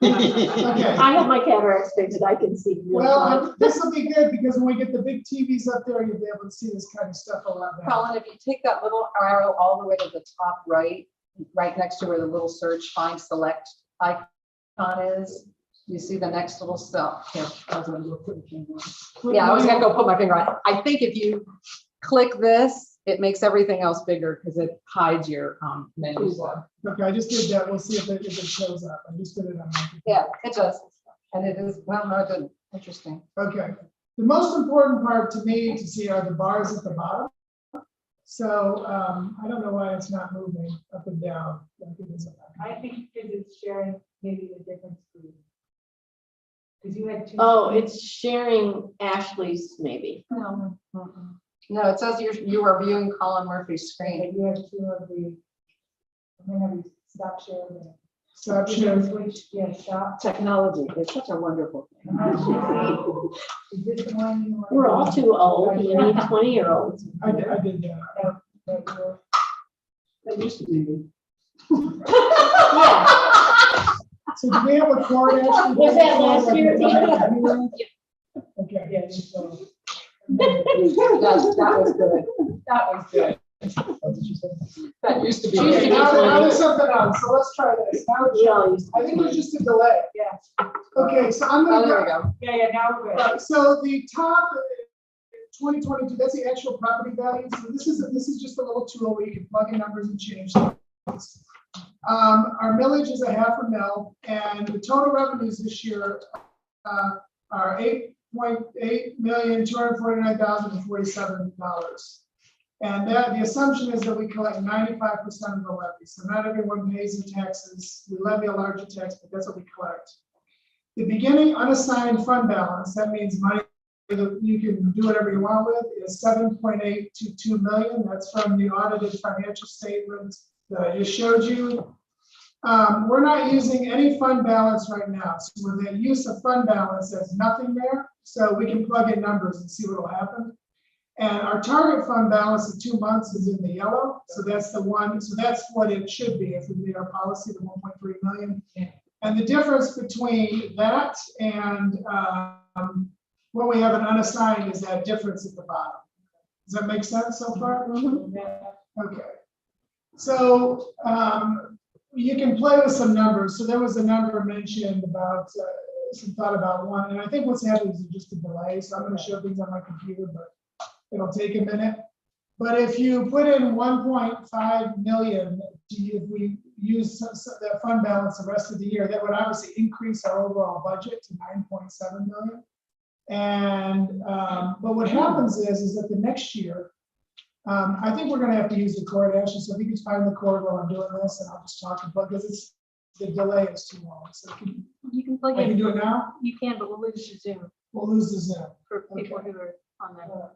Okay, I have my cataracts fixed, I can see. real fine. well, this will be good because when we get the big TVs up there, you'll be able to see this kind of stuff a lot better. Colin, if you take that little arrow all the way to the top right next to where the little search find select icon is, you see the next little cell. Here, I was gonna go put my finger on. Yeah, I was gonna go put my finger on it. I think if you click this, it makes everything else bigger because it hides your menu. Okay, I just did that. We'll see if it shows up. I just did it on my computer. Yeah, it does. And it is, well, no, it didn't. Interesting. Okay, the most important part to me to see are the bars at the bottom. So I don't know why it's not moving up and down like it is. I think because it's sharing maybe the difference. Because you had two. Oh, it's sharing Ashley's maybe. No, no, it says you are viewing Colin Murphy's screen. You have two of the. I'm gonna have you stop sharing. it. Stop sharing. Switch, yeah, stop. Technology is such a wonderful thing. Is this the one you want? We're all too old. You need 20-year-olds. I did that. That used to be. Yeah. So do we have a cord? Was that last year? Okay. Yeah, so. Yes, that was good. That was good. That used to be. Used to be Now funny. there's something else, so let's try this. Now it's- We all used to. I think it was just a delay. Yeah. Okay, so I'm Oh, gonna there we go. go. Yeah, now we're good. So the top 2022, that's the actual property value. So this is just a little tool where you can plug in numbers and change things. Our millage is $0.5 mil, and the total revenues this year are $8,249,047. And that the assumption is that we collect 95% of the levy. So not everyone pays the taxes. We levy a larger tax, but that's what we collect. The beginning unassigned fund balance, that means money that you can do whatever you want with, is 7.822 million. That's from the audited financial statement that I just showed you. We're not using any fund balance right now. So with the use of fund balance, there's nothing there. So we can plug in numbers and see what will happen. And our target fund balance of 2 months is in the yellow. So that's the one. So that's what it should be if we meet our policy, the 1.3 million. And the difference between that and when we have an unassigned is that difference at the bottom. Does that make sense so far? Okay. So you can play with some numbers. So there was a number mentioned about some thought about one, and I think what's happening is just a delay. So I'm going to show things on my computer, but it'll take a minute. But if you put in 1.5 million, if we use that fund balance the rest of the year, that would obviously increase our overall budget to 9.7 million. And but what happens is that the next year, I think we're going to have to use the cord, Ashley. So if you can find the cord while I'm doing this, and I'll just talk about because the delay is too long. So You can plug I can in, do it now. you can, but we'll lose the Zoom We'll lose the Zoom. for people who are on there.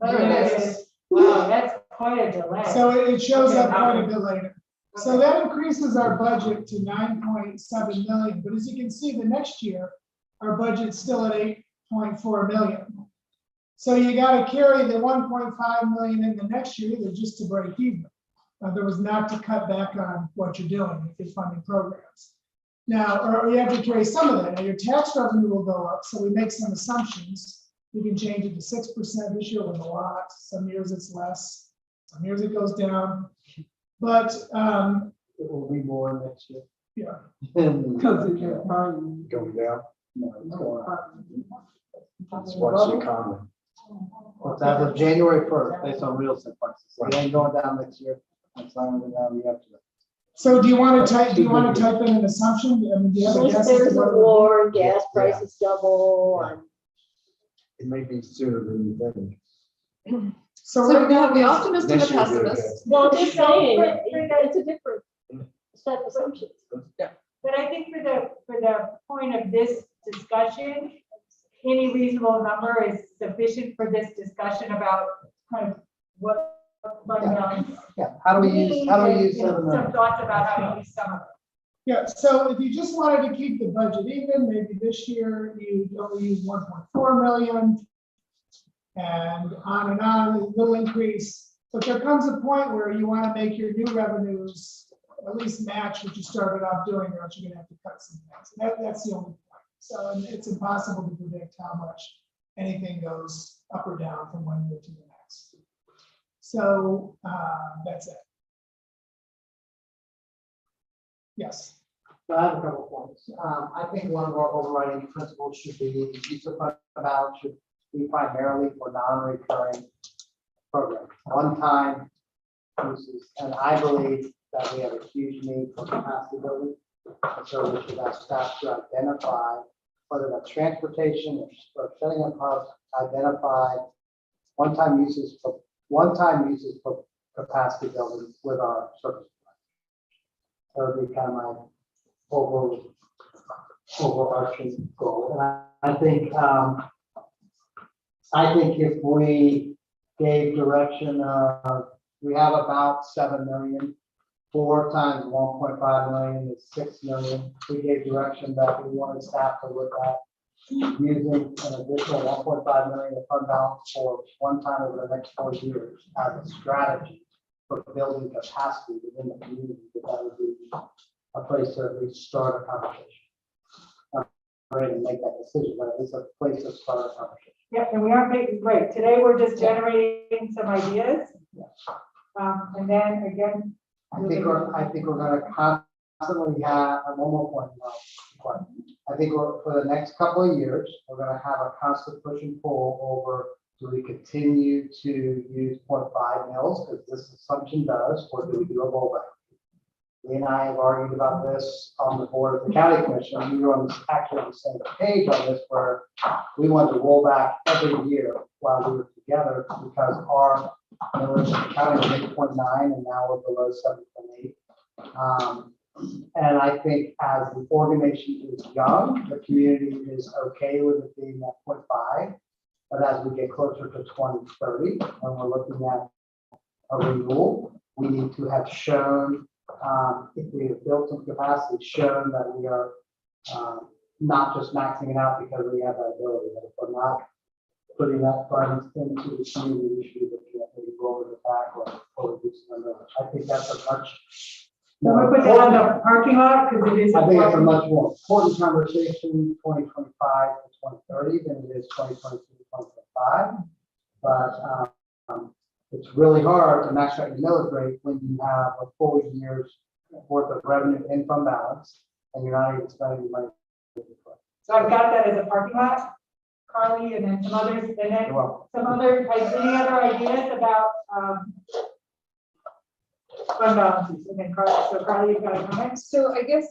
There it is. Wow, that's quite a delay. So it shows up quite a bit later. So that increases our budget to 9.7 million. But as you can see, the next year, our budget's still at 8.4 million. So you got to carry the 1.5 million in the next year either just to break even. There was not to cut back on what you're doing with your funding programs. Now, or you have to carry some of that. Now, your tax revenue will go up. So we make some assumptions. We can change it to 6% this year with a lot. Some years it's less. Some years it goes down. But It will be more next year. yeah. Because it can't find. Going down. No, it's going up. That's what's the economy. Well, as of January 1st, based on real estate prices. So it ain't going down next year. It's not going down the after that. So do you want to type in an assumption? I mean, do you have a Since guess? as to there's a what it would be? war, gas prices double, and It may be sooner than you think. So So right we have now, the optimist and the Next year will be pessimist. well, just saying, it's a different set of assumptions. But I think for the point of this discussion, any reasonable number is sufficient for this discussion about kind of what fund balance. Yeah, how do we use Some thoughts about how to use some of it. yeah, so if you just wanted to keep the budget even, maybe this year you only use 1.4 million. And on, a little increase. But there comes a point where you want to make your new revenues at least match what you started off doing, or else you're gonna have to cut some things. That's the only point. So and it's impossible to predict how much anything goes up or down from one year to the next. So that's it. Yes. So I have a couple of points. I think one of our overriding principles should be the use of fund balance should be primarily for non-recurring programs, one-time uses. And I believe that we have a huge need for capacity building. And so we should ask staff to identify whether that's transportation or setting up hubs, identify one-time uses for capacity building with our service providers. That would be kind of my overarching goal. And I think if we gave direction of, we have about 7 million, 4 times 1.5 million is 6 million. We gave direction that we wanted staff to look at using an additional 1.5 million of fund balance for one time over the next 4 years as a strategy for building capacity within the community. That would be a place to at least start a conversation. Not ready to make that decision, but at least a place to start a conversation. Yeah, and we aren't making, right, today we're just generating some ideas. And then again. I think we're gonna constantly have, one more point. I think for the next couple of years, we're gonna have a constant push and pull over, do we continue to use 0.5 mils, because this assumption does, or do we do a rollback? Lee and I have argued about this on the board of the county commission. We were actually on the same page on this, where we wanted to roll back every year while we were together, because our millage in the county was 8.9 and now we're below 7.8. And I think as the organization is young, the community is okay with it being at 0.5. But as we get closer to 2030, when we're looking at a renewal, we need to have shown, if we have built some capacity, shown that we are not just maxing it out because we have that ability. That if we're not putting that funds into the community, we should be looking at maybe rolling it back or reducing the millage. I think that's a much So we put that on the parking lot because it is. I think it's a much more important conversation, 2025 to 2030 than it is 2022 to 2025. But it's really hard to max out your millage rate when you have a 4 years worth of revenue in fund balance and you're not even spending any money. So I've got that as a parking lot, Carly, and then some others, and then some other, any other ideas about fund balances? And then Carly, so Carly, you've got a comment? So I guess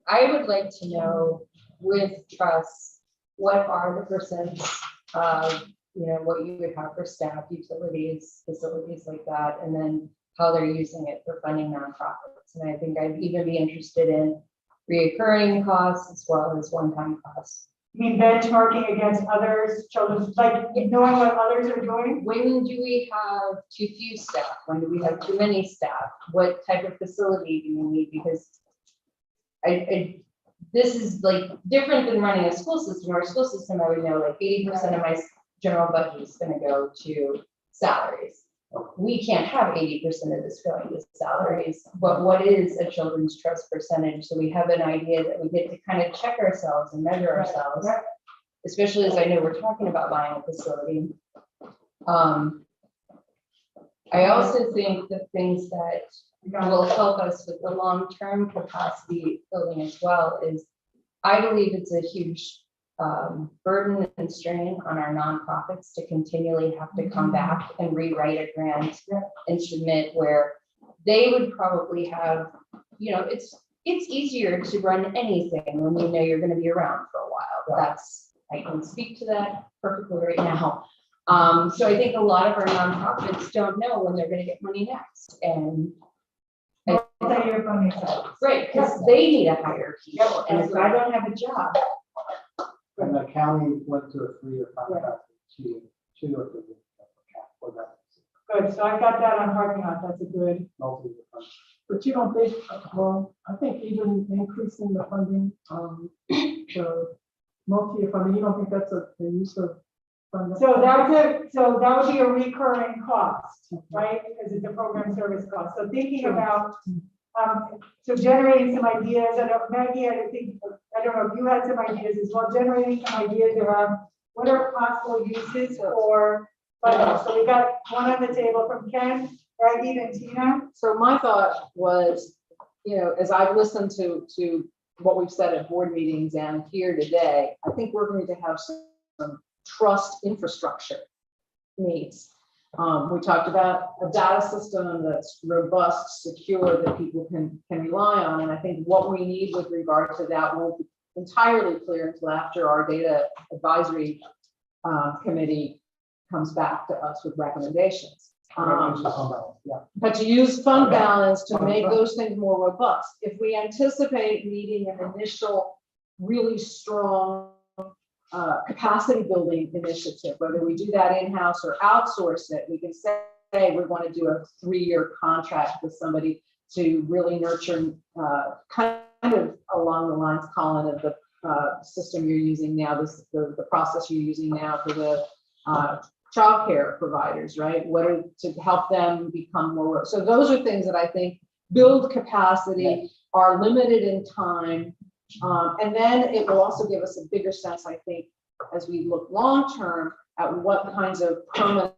I would like to know with trust, what are the percents of, what you would have for staff, utilities, facilities like that, and then how they're using it for funding nonprofits. And I think I'd even be interested in reoccurring costs as well as one-time costs. You mean benchmarking against others, children's, like knowing what others are doing? When do we have too few staff? When do we have too many staff? What type of facility do we need? Because this is like different than running a school system. Our school system, I would know like 80% of my general budget is going to go to salaries. We can't have 80% of this going to salaries, but what is a children's trust percentage? So we have an idea that we get to kind of check ourselves and measure ourselves, especially as I know we're talking about buying a facility. I also think that things that will help us with the long-term capacity building as well is, I believe it's a huge burden and strain on our nonprofits to continually have to come back and rewrite a grant and submit, where they would probably have, it's easier to run anything when you know you're going to be around for a while. I can speak to that perfectly right now. So I think a lot of our nonprofits don't know when they're going to get money next, and right, because they need to hire people, and if I don't have a job. And the county went to a 3-year contract, 2 or 3 years for that. Good, so I've got that on parking lot, that's a good. Multi-year contract. But you don't think, well, I think even increasing the funding, the multi-year funding, you don't think that's a use of funding? So that would be a recurring cost, right? Because it's a program service cost. So thinking about, so generating some ideas, Maggie, I don't know if you had some ideas as well, generating some ideas around what are possible uses for funding. So we got one on the table from Ken, Maggie, and Tina. So my thought was, as I've listened to what we've said at board meetings and here today, I think we're going to have some trust infrastructure needs. We talked about a data system that's robust, secure, that people can rely on. And I think what we need with regard to that won't be entirely clear until after our data advisory committee comes back to us with recommendations. Yeah. But to use fund balance to make those things more robust. If we anticipate needing an initial really strong capacity building initiative, whether we do that in-house or outsource it, we can say we're going to do a 3-year contract with somebody to really nurture kind of along the lines, Colin, of the system you're using now, the process you're using now for the childcare providers, right? What are to help them become more. So those are things that I think build capacity, are limited in time. And then it will also give us a bigger sense, I think, as we look long-term at what kinds of permanent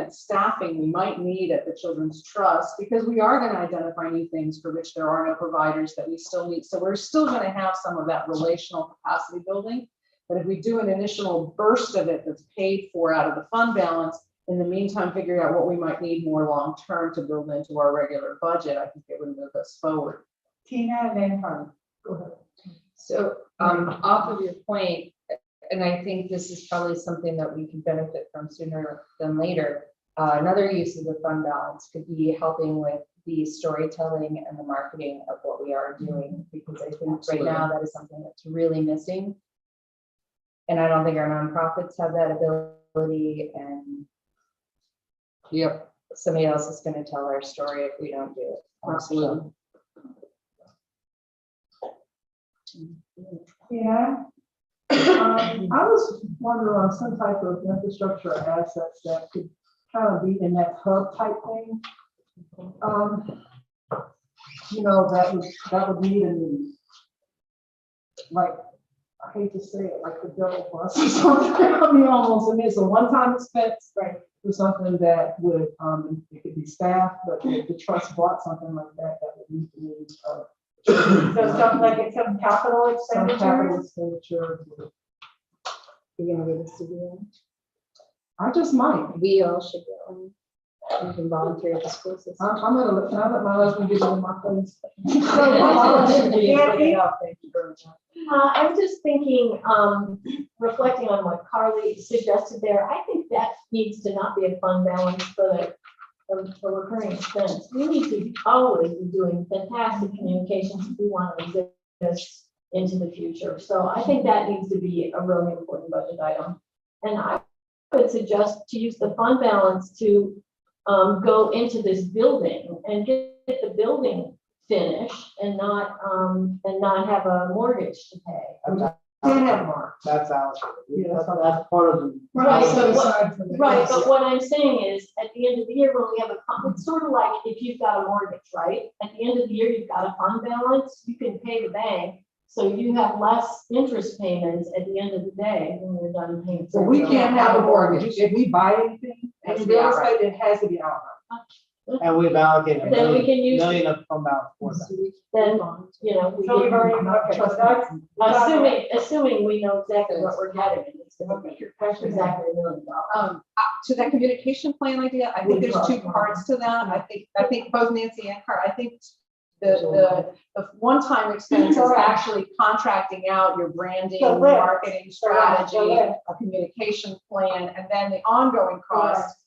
staffing we might need at the Children's Trust, because we are going to identify new things for which there are no providers that we still need. So we're still going to have some of that relational capacity building. But if we do an initial burst of it that's paid for out of the fund balance, in the meantime, figuring out what we might need more long-term to build into our regular budget, I think it would move us forward. Tina and then Carmen. Go ahead. So off of your point, and I think this is probably something that we can benefit from sooner than later. Another use of the fund balance could be helping with the storytelling and the marketing of what we are doing, because I think right now that is something that's really missing. And I don't think our nonprofits have that ability, and somebody else is going to tell our story if we don't do it. Absolutely. Yeah. I was wondering on some type of infrastructure assets that could kind of be in that hub type thing. You know, that would need a new, like, I hate to say it, like the double bus or something. I mean, almost, I mean, it's a one-time expense, right? For something that would, it could be staff, but if the trust bought something like that, that would need to be, So some, like it's some capital some capital expenditures. expenditure. You're gonna go to studio? I just might. We all should go. You can volunteer at the school system. I'm gonna, can I let my husband get in my place? I'm just thinking, reflecting on what Carly suggested there, I think that needs to not be a fund balance for the recurring expense. We need to always be doing fantastic communications if we want to exist into the future. So I think that needs to be a really important budget item. And I would suggest to use the fund balance to go into this building and get the building finished and not have a mortgage to pay. That's out. That's part of the. Right, Set but aside for the- right, but what I'm saying is, at the end of the year, when we have it's sort of like if you've got a mortgage, right? At the end of the year, you've got a fund balance, you can pay the bank, so you have less interest payments at the end of the day when you're done paying. So we can't have a mortgage. If we buy anything, Has to in be real outright. estate, it has to be outright. And we've allocated a Then we can use- million of fund balance for that. Then, you know, we So we've can, already, okay, so that's. assuming we know exactly what we're getting, and it's gonna be exactly $1 million. To that communication plan idea, I think there's 2 parts to that. I think both Nancy and Carl, I think the one-time expense is actually contracting out your branding, The list. marketing strategy, a communication plan, and then the ongoing costs.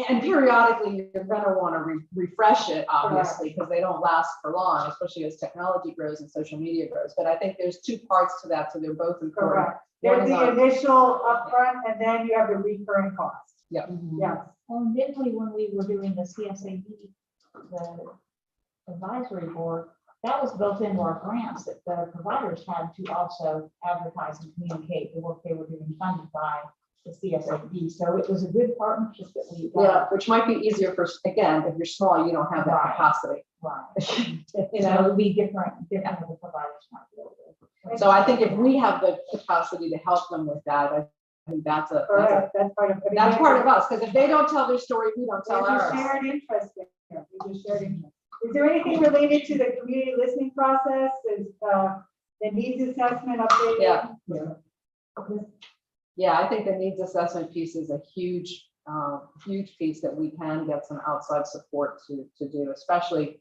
And periodically, you're going to want to refresh it, obviously, because they don't last for long, especially as technology grows and social media grows. But I think there's 2 parts to that, so they're both important. Correct. There's the initial upfront, and then you have the recurring costs. Yeah. Yes. Well, initially, when we were doing the CSAB, the advisory board, that was built into our grants that the providers had to also advertise and communicate the work they were doing funded by the CSAB. So it was a good partnership that we got. Yeah, which might be easier for, again, if you're small, you don't have that Right. capacity. Right. You So it know, would be different with the providers might be able to. so I think if we have the capacity to help them with that, I think that's Correct. That's part of. that's part of us, because if they don't tell their story, we don't tell There's a ours. shared interest there. We just shared interest. Is there anything related to the community listening process? Is the needs assessment updated? Yeah. Yeah, I think the needs assessment piece is a huge, huge piece that we can get some outside support to do, especially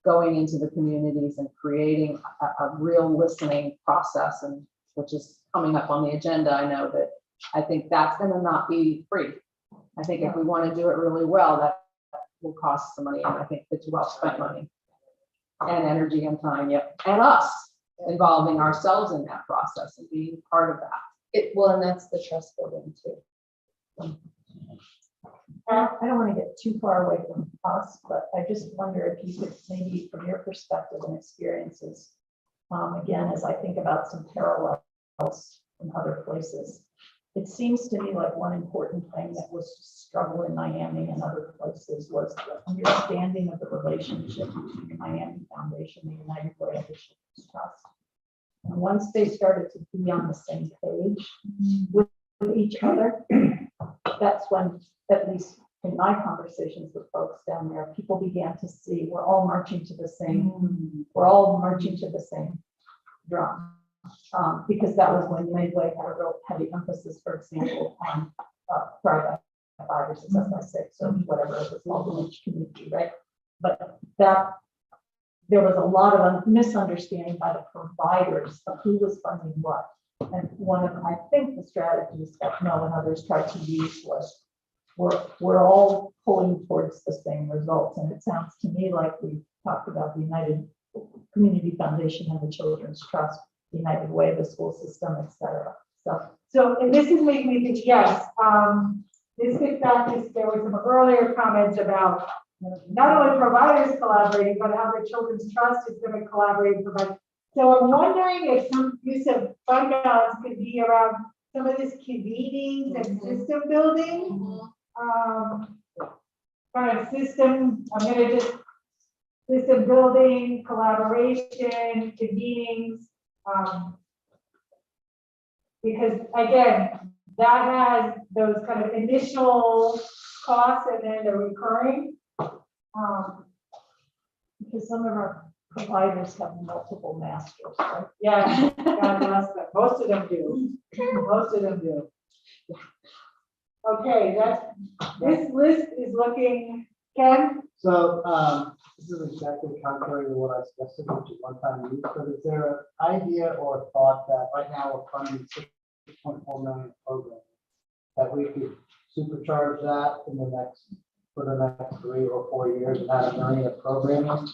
going into the communities and creating a real listening process, and which is coming up on the agenda. I know that I think that's going to not be free. I think if we want to do it really well, that will cost some money, and I think it's well spent money. And energy and time, yep, and us involving ourselves in that process and being part of that. Well, and that's the trust building too. I don't want to get too far away from us, but I just wonder if you could maybe from your perspective and experiences, again, as I think about some parallels from other places, it seems to me like one important thing that was a struggle in Miami and other places was the understanding of the relationship between the Miami Foundation and the United Way of the Children's Trust. And once they started to be on the same page with each other, that's when, at least in my conversations with folks down there, people began to see we're all marching to the same, drum. Because that was when Midway had a real heavy emphasis, for example, on private 5 or 6 by 6 or whatever it was called in each community, right? But that there was a lot of misunderstanding by the providers of who was funding what. And one of, I think, the strategies that Mel and others tried to use was we're all pulling towards the same results. And it sounds to me like we talked about the United Community Foundation and the Children's Trust, United Way, the school system, et cetera. So, and this is making me think, yes, this gets back to, there were some earlier comments about not only providers collaborating, but how the Children's Trust is going to collaborate and provide. So I'm wondering if some use of fund balance could be around some of this convening and system building. Kind of system, I'm going to just system building, collaboration, convenings. Because again, that has those kind of initial costs and then the recurring. Because some of our providers have multiple masters, right? Yeah, God bless them. Most of them do. Most of them do. Okay, this list is looking, Ken? So, this is exactly contrary to what I suggested, which is one-time use, but is there an idea or thought that right now we're funding 6.4 million programs, that we could supercharge that in the next, for the next 3 or 4 years and add 1 million of programming?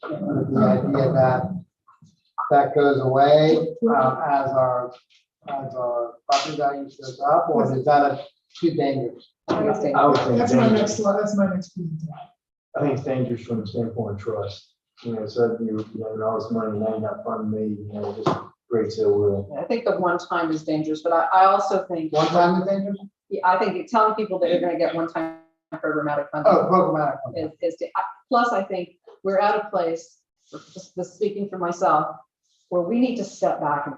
With the idea that that goes away as our property values goes up, or is that too dangerous? I would think That's my dangerous. next slide, that's my next point. I think it's dangerous from the standpoint of trust. So you have all this money, now you're not funding me, just great ill will. I think the one time is dangerous, but I also think. One time is dangerous? Yeah, I think telling people that you're going to get one-time programmatic funding. Oh, programmatic. Okay. Plus, I think we're at a place, just speaking for myself, where we need to step back and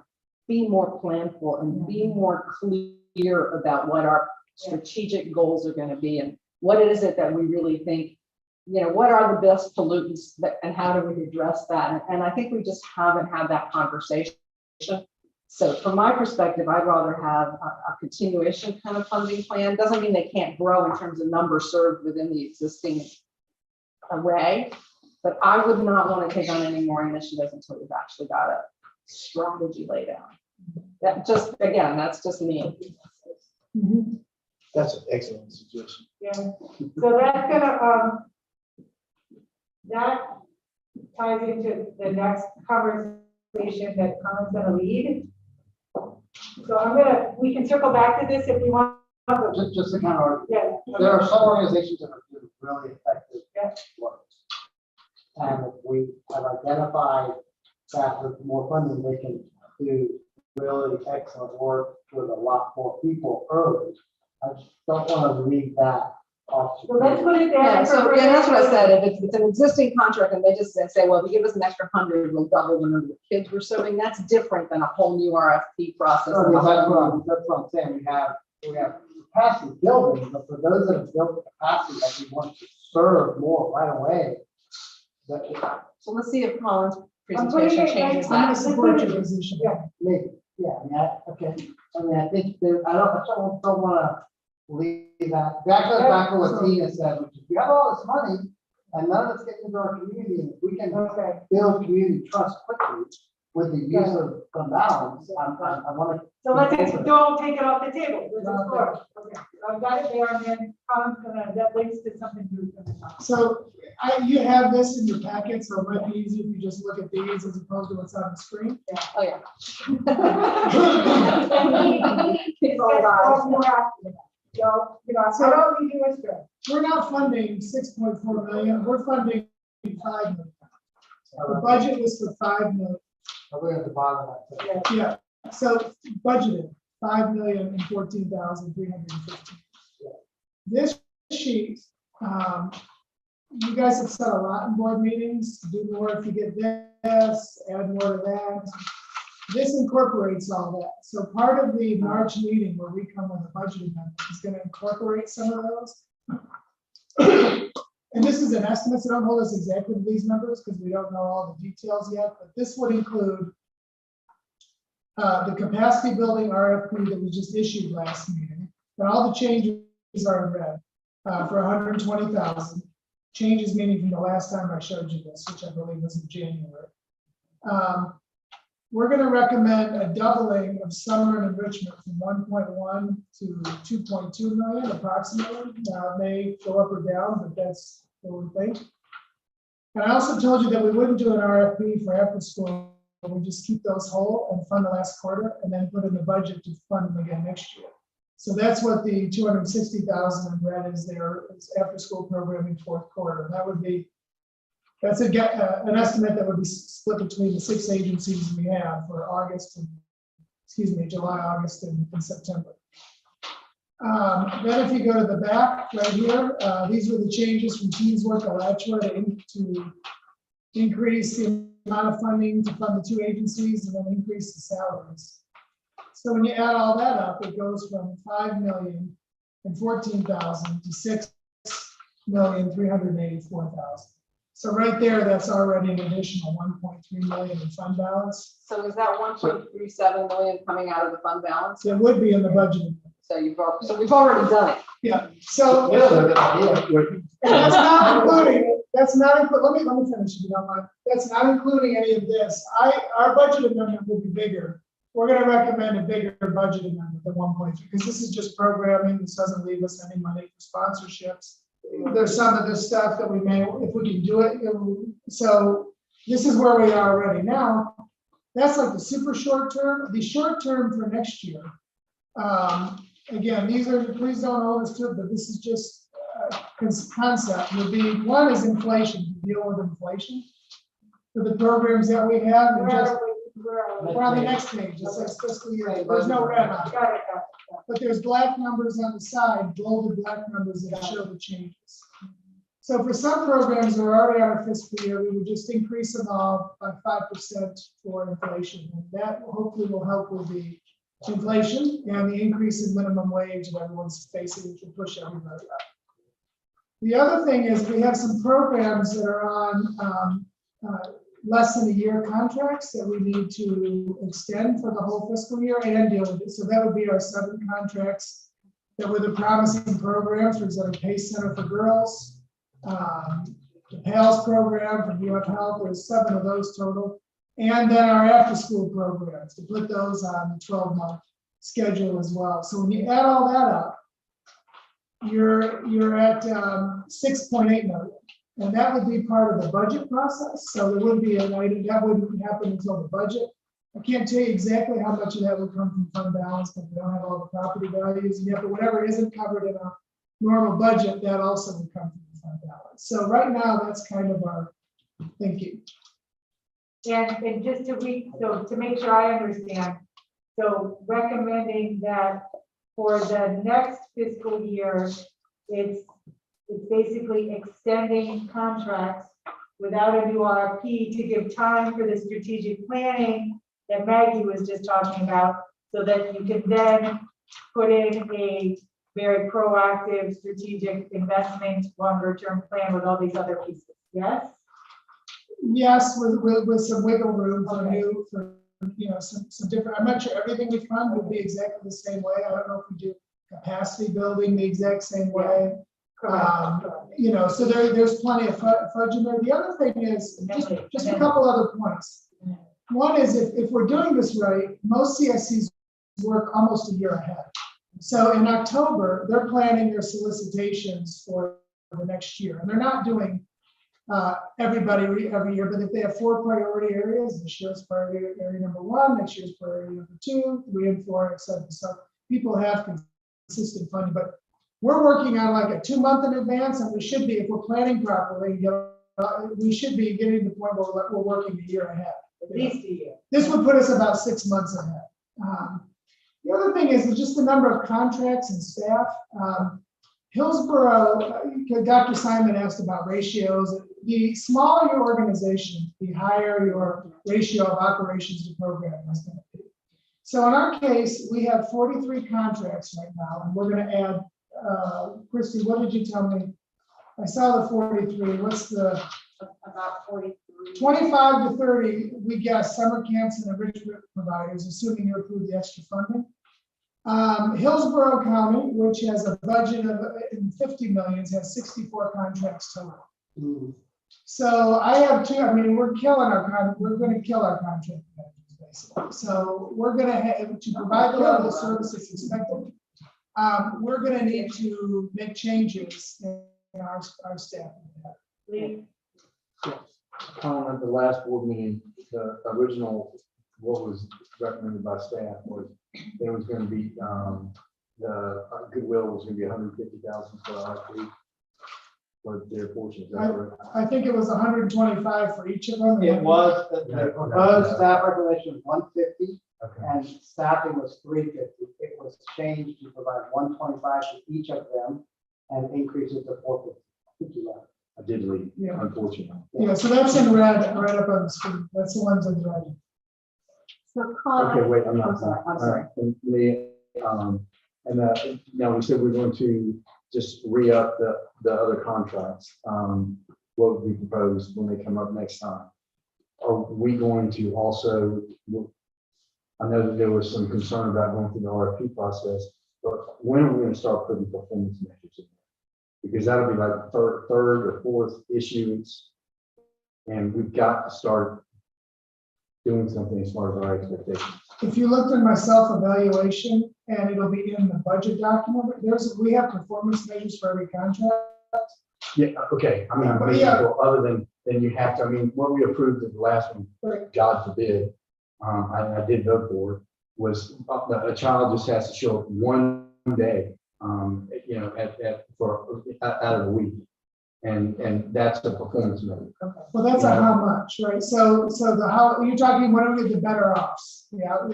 be more planful and be more clear about what our strategic goals are going to be and what is it that we really think, what are the best pollutants and how do we address that? And I think we just haven't had that conversation. So from my perspective, I'd rather have a continuation kind of funding plan. Doesn't mean they can't grow in terms of numbers served within the existing array, but I would not want to take on any more initiatives until we've actually got a strategy laid out. That just, again, that's just me. That's an excellent suggestion. Yeah. So that's gonna, that ties into the next conversation that Colin's gonna lead. So we can circle back to this if we want. Just to kind of, Yeah. there are some organizations that are doing really effective work. And if we have identified that with more funding, they can do really excellent work with a lot more people early. I just don't want to leave that off. So let's put it there. Yeah, so again, that's what I said. If it's an existing contract and they just say, well, if you give us an extra 100, we'll double the number of kids we're serving, that's different than a whole new RFP process. That's what I'm saying. We have capacity building, but for those that have built the capacity that we want to serve more right away. So let's see if Colin's I'm putting presentation it changes right- that. Support your position. Yeah. Maybe, yeah, okay. I think I don't want to leave that. Back to what Tina said, which is we have all this money and none of it's getting into our community. And if we can build community trust quickly, with the use of fund balance, I want to. So don't take it off the table. Let's explore. Okay, so I've got it there, and then Colin's that links to something new from the top. So you have this in your packet, so it might be easy if you just look at these as opposed to what's on the screen. Oh, yeah. It's all more active. So, so all we do is good. We're not funding 6.4 million, we're funding 5 million. The budget was for 5 million. We're at the bottom of that. Yeah, so budgeted 5,014,315. This sheet, you guys have said a lot in board meetings, do more if you get this, add more to that. This incorporates all that. So part of the March meeting where we come with a budget amendment is going to incorporate some of those. And this is an estimate, so don't hold us exactly to these numbers because we don't know all the details yet, but this would include the capacity building RFP that we just issued last meeting, and all the changes are in red for 120,000. Changes meaning from the last time I showed you this, which I believe was in January. We're going to recommend a doubling of summer and enrichment from 1.1 to 2.2 million approximately. Now, it may go up or down, but that's what we think. And I also told you that we wouldn't do an RFP for after school. We just keep those whole and fund the last quarter and then put in the budget to fund them again next year. So that's what the 260,000 in red is there. It's after school programming fourth quarter. That would be, that's an estimate that would be split between the 6 agencies we have for August and, July, August, and September. Then if you go to the back right here, these were the changes from Teams Work Alachua to increase the amount of funding to fund the 2 agencies and then increase the salaries. So when you add all that up, it goes from 5,014,000 to 6,384,000. So right there, that's already an additional 1.3 million in fund balance. So is that 1.37 million coming out of the fund balance? It would be in the budget. So we've already done it. Yeah. So That's a good idea. that's not including, let me finish if you don't mind. That's not including any of this. Our budget amendment will be bigger. We're going to recommend a bigger budget amendment than 1.3 because this is just programming. This doesn't leave us any money for sponsorships. There's some of this stuff that we may, if we can do it. So this is where we are already now. That's like the super short term. The short term for next year. Again, these are, please don't hold us to it, but this is just concept. Would be one is inflation, to deal with inflation for the programs that we have. We're on the next page. It says fiscal year. There's no red on it. But there's black numbers on the side, bolded black numbers that show the changes. So for some programs that are already on our fiscal year, we would just increase them all by 5% for inflation. And that hopefully will help with the inflation and the increase in minimum wage that everyone's facing, which will push everybody up. The other thing is we have some programs that are on less than a year contracts that we need to extend for the whole fiscal year and deal with it. So that would be our 7 contracts that were the promising programs, for example, PACE Center for Girls, the PALS program from UF Health. There's 7 of those total. And then our after school programs to put those on the 12-month schedule as well. So when you add all that up, you're at 6.8 million. And that would be part of the budget process. So there would be an item that wouldn't happen until the budget. I can't tell you exactly how much of that would come from fund balance, but we don't have all the property values yet. But whatever isn't covered in a normal budget, that also would come from the fund balance. So right now, that's kind of our thinking. And just to to make sure I understand, so recommending that for the next fiscal year, it's basically extending contracts without a new RFP to give time for the strategic planning that Maggie was just talking about, so that you can then put in a very proactive strategic investment, longer term plan with all these other pieces. Yes? Yes, with some wiggle room for new, for some different. I'm not sure everything we fund would be exactly the same way. I don't know if we do capacity building the exact same way. So there's plenty of fudge in there. The other thing is just a couple other points. One is if we're doing this right, most CSCs work almost a year ahead. So in October, they're planning their solicitations for the next year. And they're not doing everybody every year, but if they have 4 priority areas, this year's priority area number 1, next year's priority number 2, 3 and 4, etc. So people have consistent funding, but we're working on like a 2 month in advance, and we should be, if we're planning properly, we should be getting to the point where we're working a year ahead. At least a year. This would put us about 6 months ahead. The other thing is just the number of contracts and staff. Hillsborough, Dr. Simon asked about ratios. The smaller your organization, the higher your ratio of operations to programming is going to be. So in our case, we have 43 contracts right now, and we're going to add, Christy, what did you tell me? I saw the 43. What's the? About 43. 25 to 30, we guess, summer camps and enrichment providers, assuming you approve the extra funding. Hillsborough County, which has a budget of 50 million, has 64 contracts total. So I have 2. I mean, we're killing we're going to kill our contract managers, basically. So we're going to have to provide the level of services expected. We're going to need to make changes in our staff. At the last board meeting, the original, what was recommended by staff was there was going to be, the goodwill was going to be 150,000 for RFP for their portion. Is that correct? I think it was 125 for each of them. It was, the proposed staff regulation was 150, Okay. and staffing was 350. It was changed to provide 125 to each of them and increase it to 450. I did leave, Yeah. unfortunately. Yeah, so that's in red, right up on the screen. That's the ones in red. So Con, Okay, wait, I'm not. I'm sorry. Now we said we're going to just re-up the other contracts. What we propose when they come up next time. Are we going to also, I know that there was some concern about going through the RFP process, but when are we going to start putting performance measures in there? Because that'll be like third or fourth issuance, and we've got to start doing something as far as our expectations. If you looked in my self-evaluation, and it'll be in the budget document, we have performance measures for every contract. Yeah, okay, I mean, But yeah. other than you have to, I mean, what we approved in the last one, Right. God forbid, I did vote for it, was a child just has to show up one day, out of the week. And that's the performance measure. Well, that's a how much, right? So the how, you're talking, what are we the better offs? Yeah.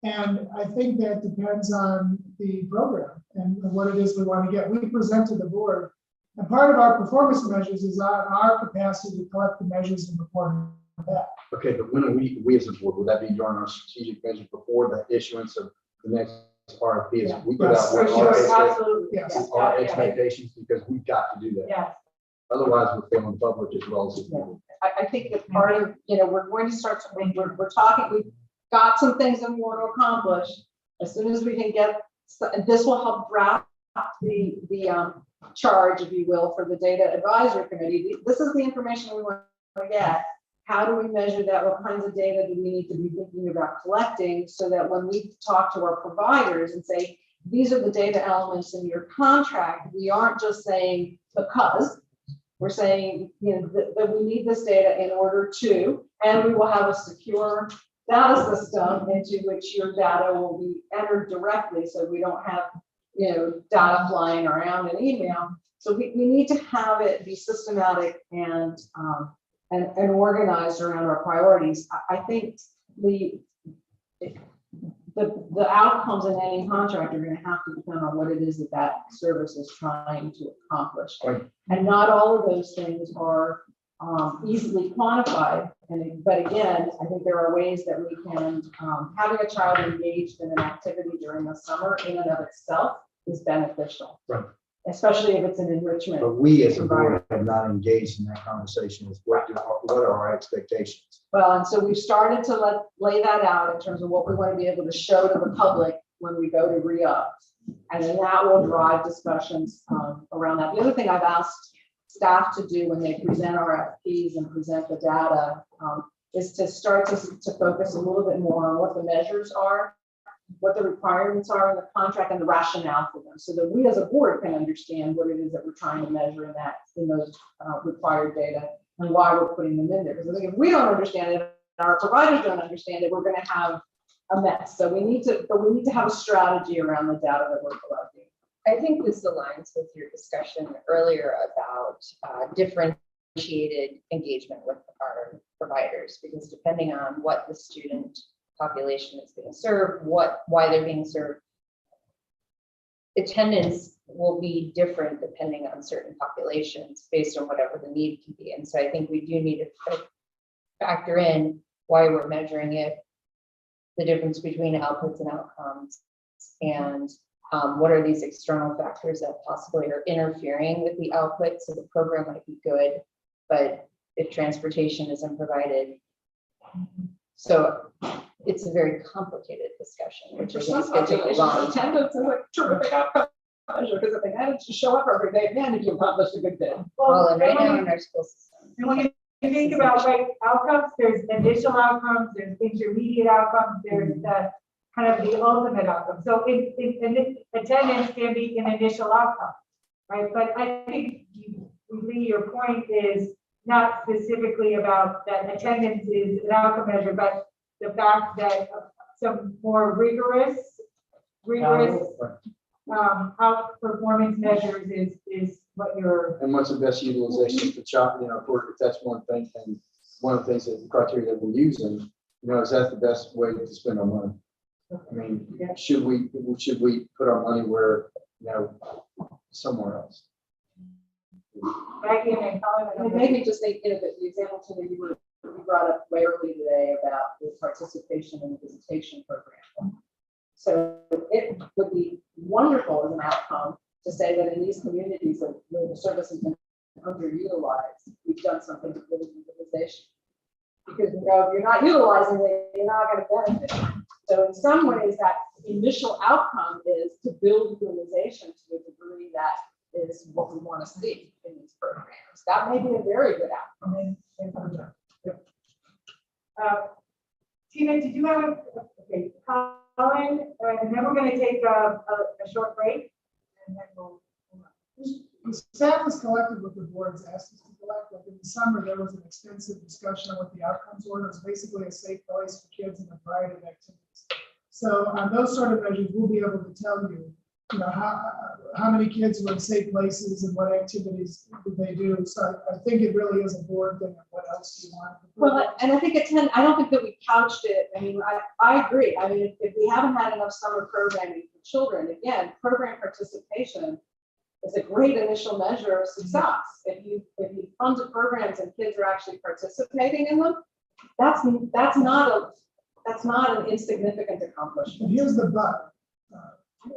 And I think that depends on the program and what it is we want to get. We present to the board, and part of our performance measures is our capacity to collect the measures and report back. Okay, but when are we as a board, would that be during our strategic measure before the issuance of the next RFP? Yeah. We put out For what sure, absolutely. Yes. our expectations, because we've got to do that. Yes. Otherwise, we're failing the public as well as the people. I think that part of, we're going to start to, we're talking, we've got some things that we want to accomplish. As soon as we can get, this will help draft the charge, if you will, for the data advisory committee. This is the information we want to get. How do we measure that? What kinds of data do we need to be thinking about collecting, so that when we talk to our providers and say, these are the data elements in your contract, we aren't just saying because. We're saying, that we need this data in order to, and we will have a secure data system into which your data will be entered directly, so we don't have, data flying around in email. So we need to have it be systematic and organized around our priorities. I think the outcomes in any contract are going to have to depend on what it is that service is trying to accomplish. Right. And not all of those things are easily quantified. But again, I think there are ways that we can, having a child engaged in an activity during the summer in and of itself is beneficial. Right. Especially if it's an enrichment. But we as a board have not engaged in that conversation. What are our expectations? Well, and so we've started to lay that out in terms of what we want to be able to show to the public when we go to re-up. And then that will drive discussions around that. The other thing I've asked staff to do when they present RFPs and present the data is to start to focus a little bit more on what the measures are, what the requirements are in the contract and the rationale for them, so that we as a board can understand what it is that we're trying to measure in those required data and why we're putting them in there. Because I think if we don't understand it, and our providers don't understand it, we're going to have a mess. So we need to have a strategy around the data that we're collecting. I think this aligns with your discussion earlier about differentiated engagement with our providers, because depending on what the student population is being served, why they're being served, attendance will be different depending on certain populations based on whatever the need can be. And so I think we do need to factor in why we're measuring it, the difference between outputs and outcomes, and what are these external factors that possibly are interfering with the output. So the program might be good, but if transportation isn't provided. So it's a very complicated discussion, which For is some going to take a long time. attendance is a terrific outcome measure, because if they manage to show up every day, man, if you accomplished a good day. Well, and right now in our school system. And when you think about outcomes, there's initial outcomes, there's intermediate outcomes, there's the kind of the ultimate outcome. So attendance can be an initial outcome, right? But I think Lee, your point is not specifically about that attendance is an outcome measure, but the fact that some more rigorous performance measures is what you're. And what's the best utilization for child, if that's one thing, and one of the things that the criteria that we're using, is that the best way to spend our money? I mean, should we put our money where, somewhere else? It made me just think, the example to you brought up way early today about the participation in the visitation program. So it would be wonderful as an outcome to say that in these communities where the service has been underutilized, we've done something to build utilization. Because if you're not utilizing it, you're not going to benefit. So in some ways, that initial outcome is to build utilization to a degree that is what we want to see in these programs. That may be a very good outcome. Tina, did you have Colin, and then we're going to take a short break. And then The staff has collected what the board's asked us to collect. Like in the summer, there was an extensive discussion on what the outcomes were. It was basically a safe place for kids and a variety of activities. So on those sort of measures, we'll be able to tell you, how many kids were in safe places and what activities did they do. So I think it really is a board thing of what else do you want. Well, and I think I don't think that we couched it. I mean, I agree. I mean, if we haven't had enough summer programming for children, again, program participation is a great initial measure of success. If you fund the programs and kids are actually participating in them, that's not an insignificant accomplishment. And here's the but.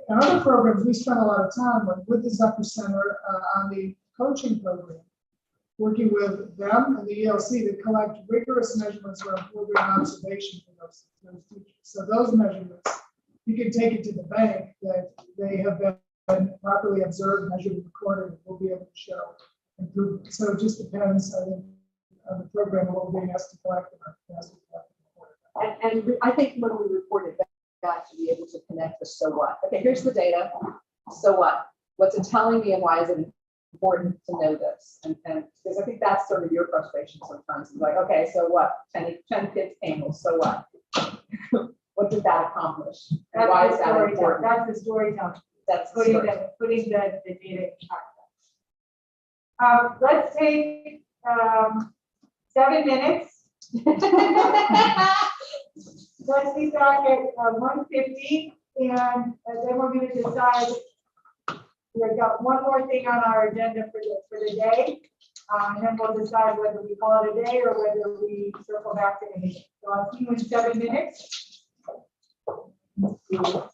In other programs, we spend a lot of time with the Zucker Center on the coaching program, working with them and the ELC to collect rigorous measurements around program observation for those teachers. So those measurements, you can take it to the bank that they have been properly observed, measured, and recorded, and we'll be able to show improvement. So it just depends, I think, on the program and what we're being asked to collect and our capacity to collect. And I think when we reported back to be able to connect the so what. Okay, here's the data. So what? What's it telling me and why is it important to know this? And because I think that's sort of your frustration sometimes. It's like, okay, so what? 10 kids came, well, so what? What did that accomplish? And why is that important? That's the storytelling. That's putting the data in context. Let's take 7 minutes. Let's be back at 1:50, and then we're going to decide. We've got one more thing on our agenda for the day, and then we'll decide whether we call it a day or whether we circle back to anything. So I'll see you in 7 minutes. Yeah.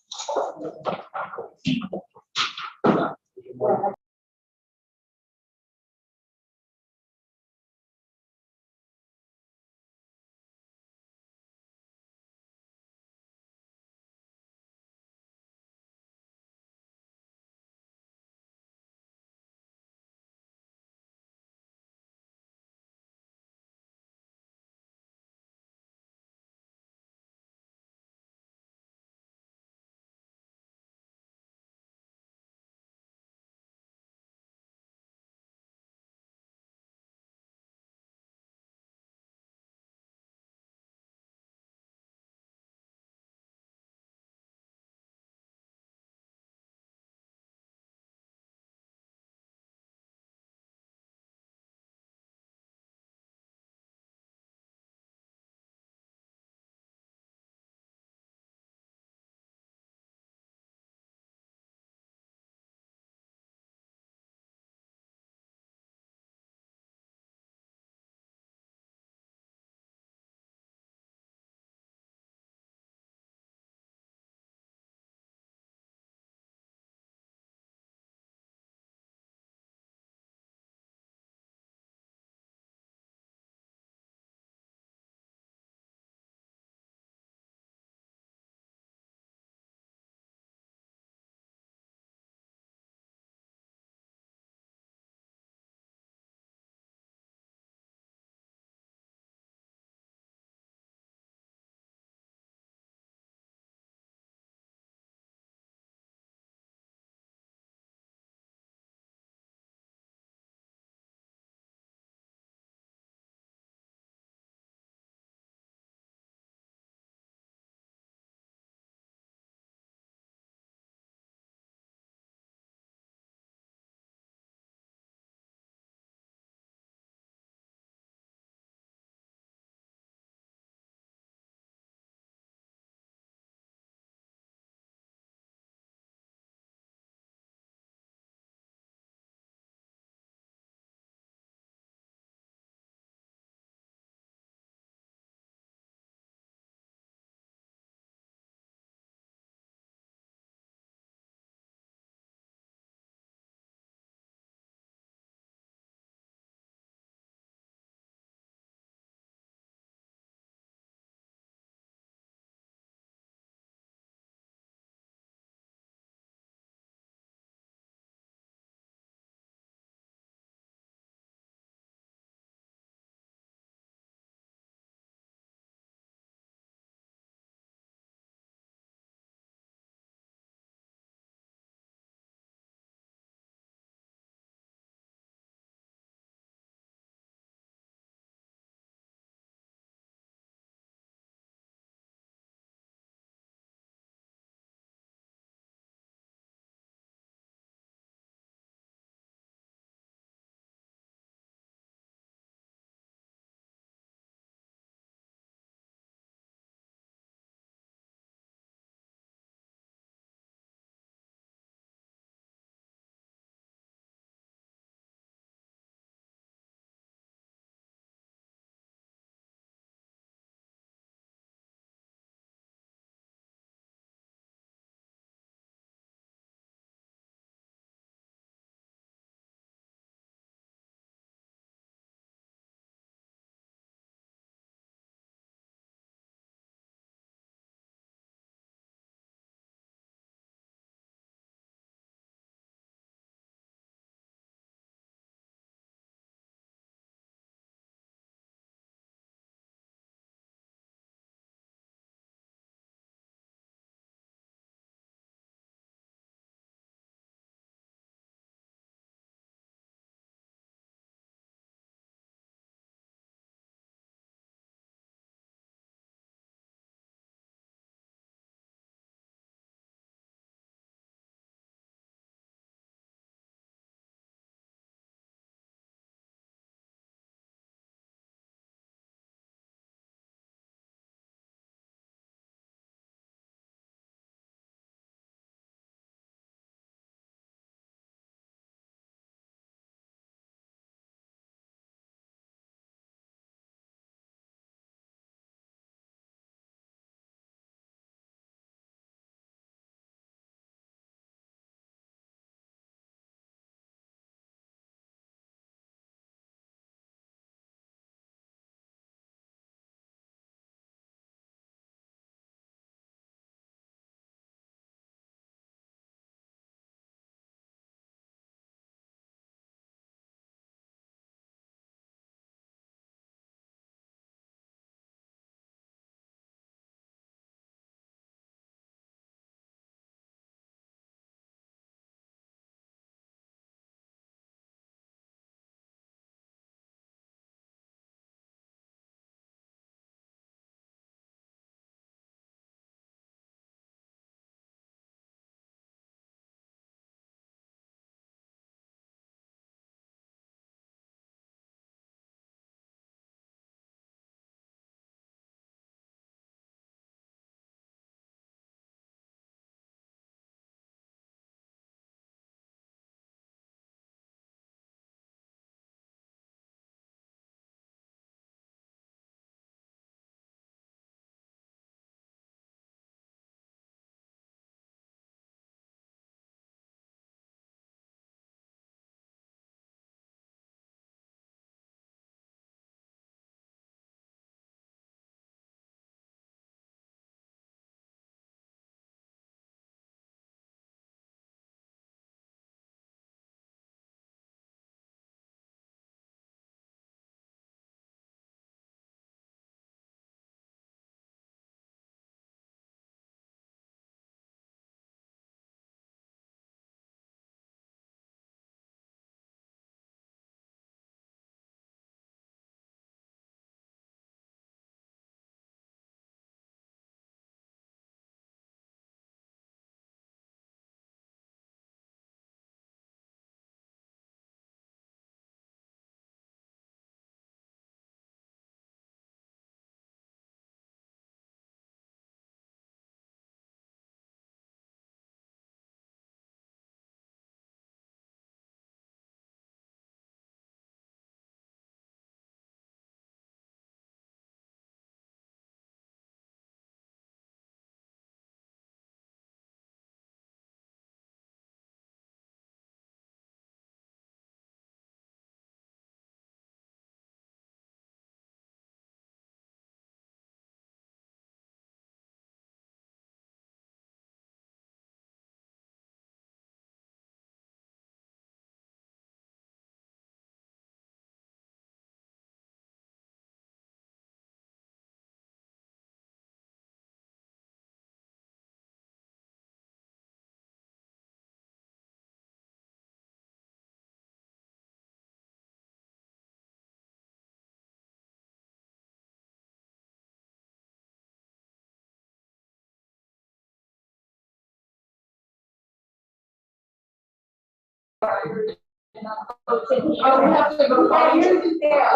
Oh, it's in here. Oh, we have to go Yeah, find yours it. is there.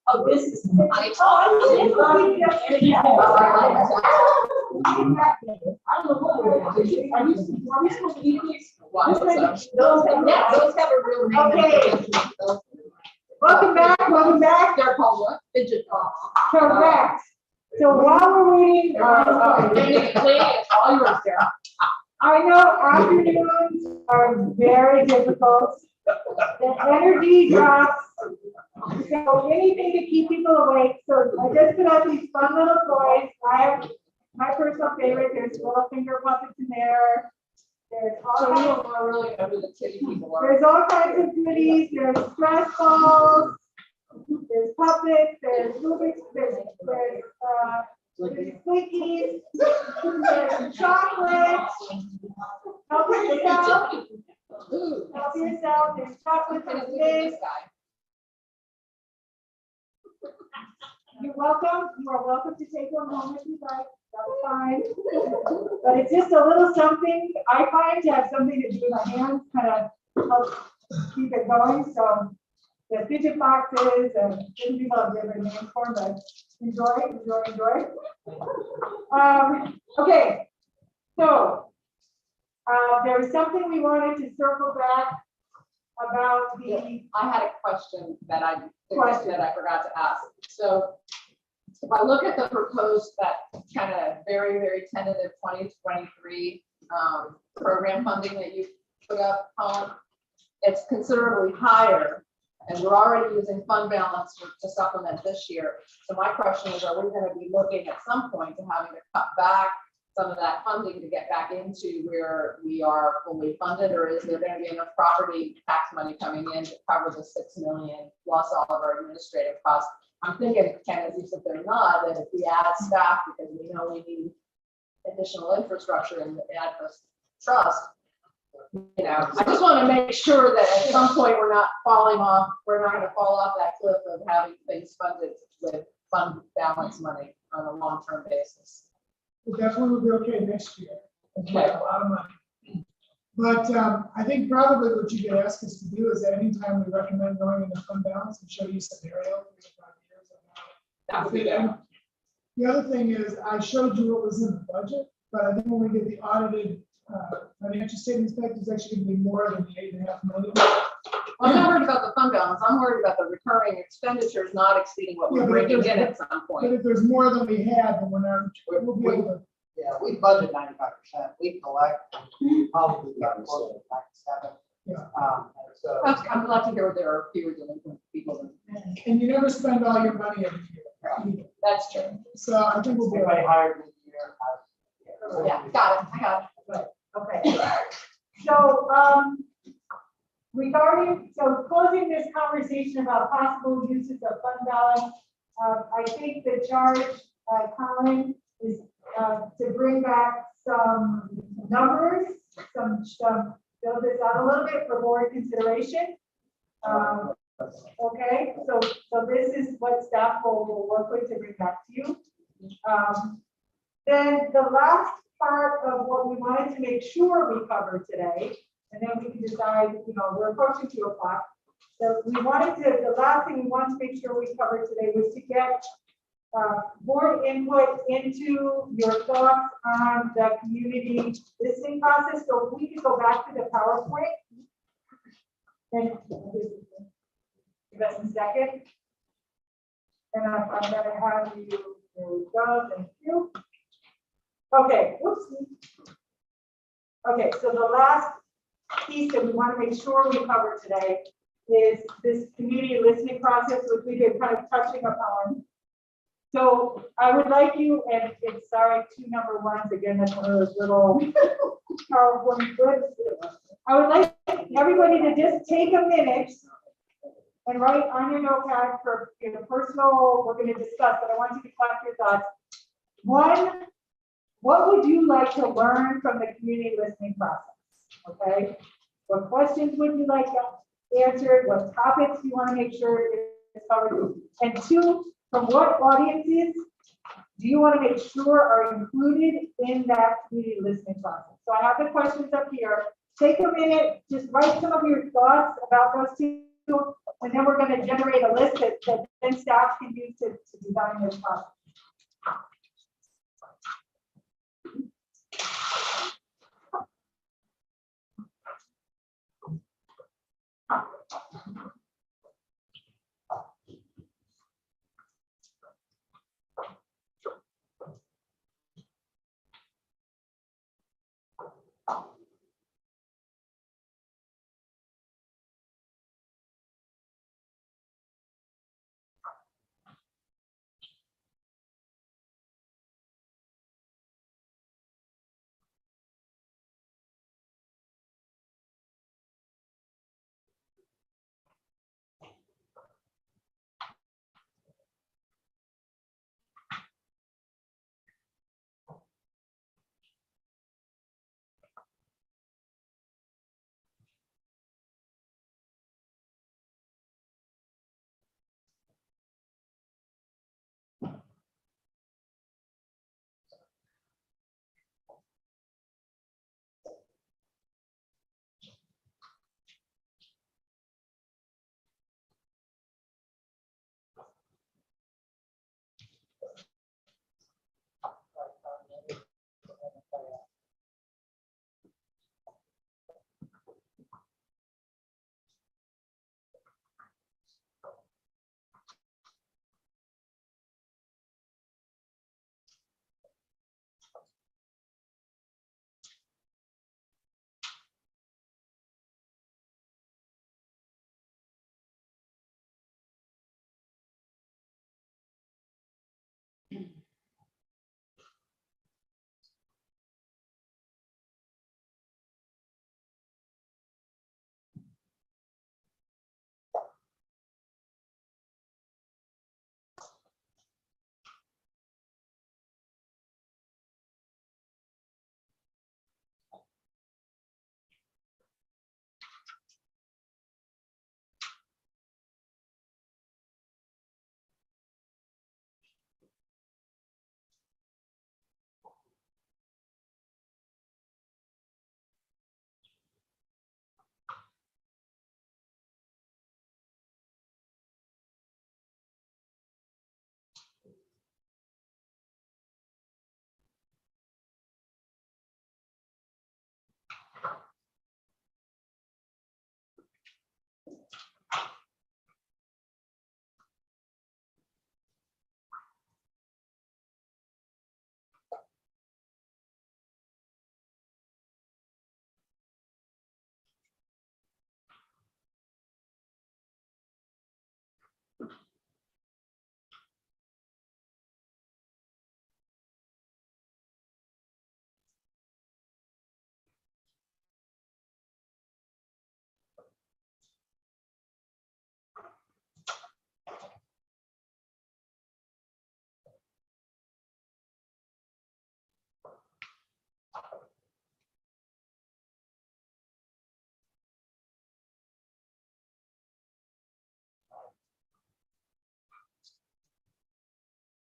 Oh, this is. I I don't know what we're doing. Are we supposed to eat these? Those have a real name. Okay. Welcome back. They're called what? Fidget tops. Correct. So while we're waiting, It's all yours, Sarah. I know afternoons are very difficult. The energy drops. So anything to keep people awake. So I just put out these fun little toys. I have my personal favorite. There's little finger puppets in there. There's all So we kinds, don't know really know who the kitty people are. there's all kinds of goodies. There's stress balls. There's puppets. There's Rubik's. There's Twinkies. There's chocolate. Help yourself. Help yourself. There's chocolate. There's this. You're welcome. You are welcome to take one home if you like. That's fine. But it's just a little something. I find to have something to do with my hands kind of helps keep it going. So the fidget boxes and different people have different names for them, but enjoy. Okay. So there was something we wanted to circle back about the. I had a question that I forgot to ask. So if I look at the proposed, that kind of very, very tentative 2023 program funding that you put up, Colin, it's considerably higher. And we're already using fund balance to supplement this year. So my question is, are we going to be looking at some point to having to cut back some of that funding to get back into where we are fully funded, or is there going to be enough property tax money coming in to cover the 6 million plus all of our administrative costs? I'm thinking, Ken, as you said, they're not, that if we add staff, because we know we need additional infrastructure and add this trust, you know, I just want to make sure that at some point we're not falling off, we're not going to fall off that cliff of having things funded with fund balance money on a long-term basis. It definitely will be okay next year. We Okay. have a lot of money. But I think probably what you could ask us to do is that anytime we recommend going into fund balance and show you a scenario 3 to 5 years of how That would be good. The other thing is, I showed you what was in the budget, but I think when we get the audited financial statements back, there's actually going to be more than the 8.5 million. I'm not worried about the fund balance. I'm worried about the recurring expenditures not exceeding what we're Yeah, but bringing there's- in at some But point. if there's more than we have, then we're not, we'll be able to. Yeah, we budget 95%, we collect probably about 97. Yeah. And so. I'm glad to hear there are fewer delinquent people than. And you never spend all your money every year. That's true. So I think we'll be. Everybody hired mid-year. Yeah, got it. I got it. Okay. So, closing this conversation about possible uses of fund balance, I think the charge, Colin, is to bring back some numbers, build this out a little bit for board consideration. Okay, so this is what staff will work with to bring back to you. Then the last part of what we wanted to make sure we covered today, and then we can decide, you know, we're approaching 2 o'clock. So the last thing we wanted to make sure we covered today was to get board input into your thoughts on the community listening process. So if we could go back to the PowerPoint. And give us a second. And I'm gonna have you, there we go, thank you. Okay, whoops. Okay, so the last piece that we want to make sure we cover today is this community listening process, which we've been kind of touching upon. So I would like you, and it's sorry, 2 number 1s again, that's one of those little PowerPoint clips. I would like everybody to just take a minute and write on your notepad for your personal, we're going to discuss, but I want you to collect your thoughts. 1, what would you like to learn from the community listening process? Okay, what questions would you like answered? What topics you want to make sure is covered? And 2, from what audiences do you want to make sure are included in that community listening process? So I have the questions up here. take a minute, just write some of your thoughts about those two, and then we're gonna generate a list that then staff can use to design this process.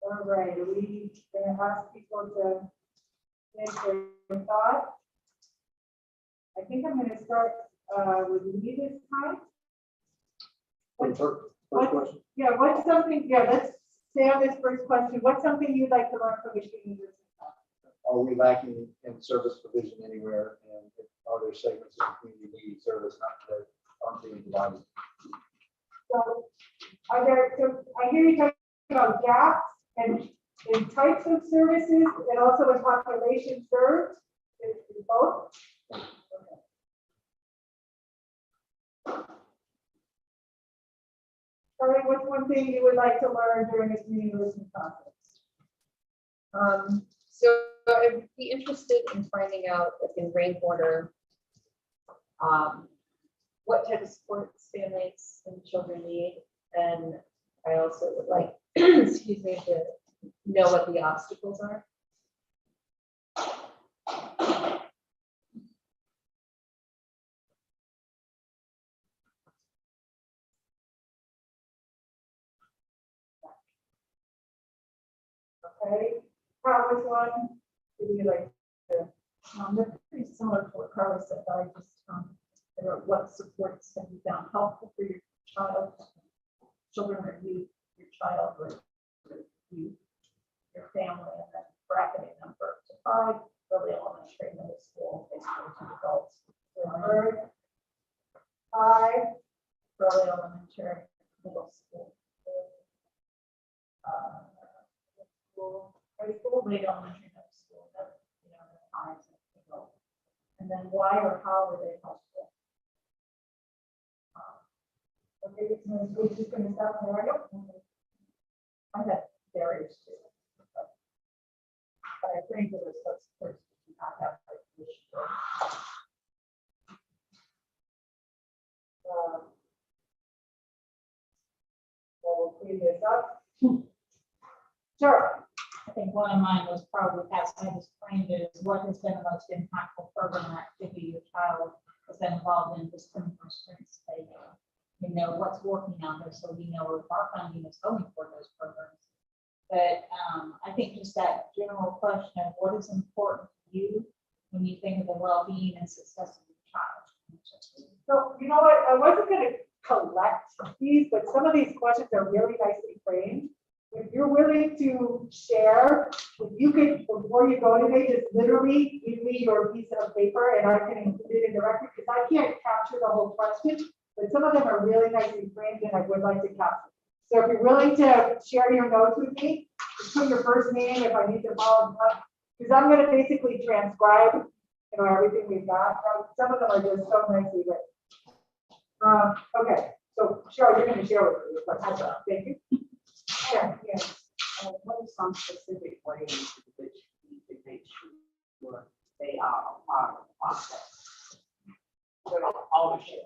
All right, are we gonna ask people to finish their thoughts? I think I'm gonna start with you this time. First question. Yeah, what's something, yeah, let's stay on this first question. What's something you'd like to learn from the community? Are we lacking in service provision anywhere? And are there segments of the community needing service not that aren't being provided? So are there, so I hear you talking about gaps and in types of services and also in population served, is both? Sorry, what's one thing you would like to learn during this community listening process? So I'd be interested in finding out, like in rainwater, what type of supports families and children need. And I also would like, excuse me, to know what the obstacles are. Okay, how was one? Did you like to? They're pretty similar to what Carly said, but I just What supports have you found helpful for your child, children or youth, your child or you, your family, and then bracketing them for up to 5, early elementary, middle school, high school to adults. Third, 5, early elementary, middle school. High school, late elementary, middle school, that, you know, the 5s and adults. And then why or how were they helpful? Okay, we're just going to stop there. I had barriers too. But I think it was what's first to not have the issue. We'll clean this up. Sure. I think one of mine was probably, as I just framed it, is what has been the most impactful program or activity your child has been involved in this 21st century. You know, what's working out there, so we know where our funding is going for those programs. But I think just that general question of what is important to you when you think of the well-being and success of your child. So, you know what, I wasn't gonna collect these, but some of these questions are really nicely framed. If you're willing to share, if you could, before you go today, just literally give me your piece of paper and I can include it in the record, because I can't capture the whole question, but some of them are really nicely framed and I would like to capture. So if you're willing to share your notes with me, just put your first name if I need to follow up, because I'm gonna basically transcribe, you know, everything we've got. Some of them are just so nicely written. Okay, so Cheryl, you're gonna share with me your question. Thank you. Yeah, yes. What are some specific ways in which we can make sure they are a part of the process? Ownership.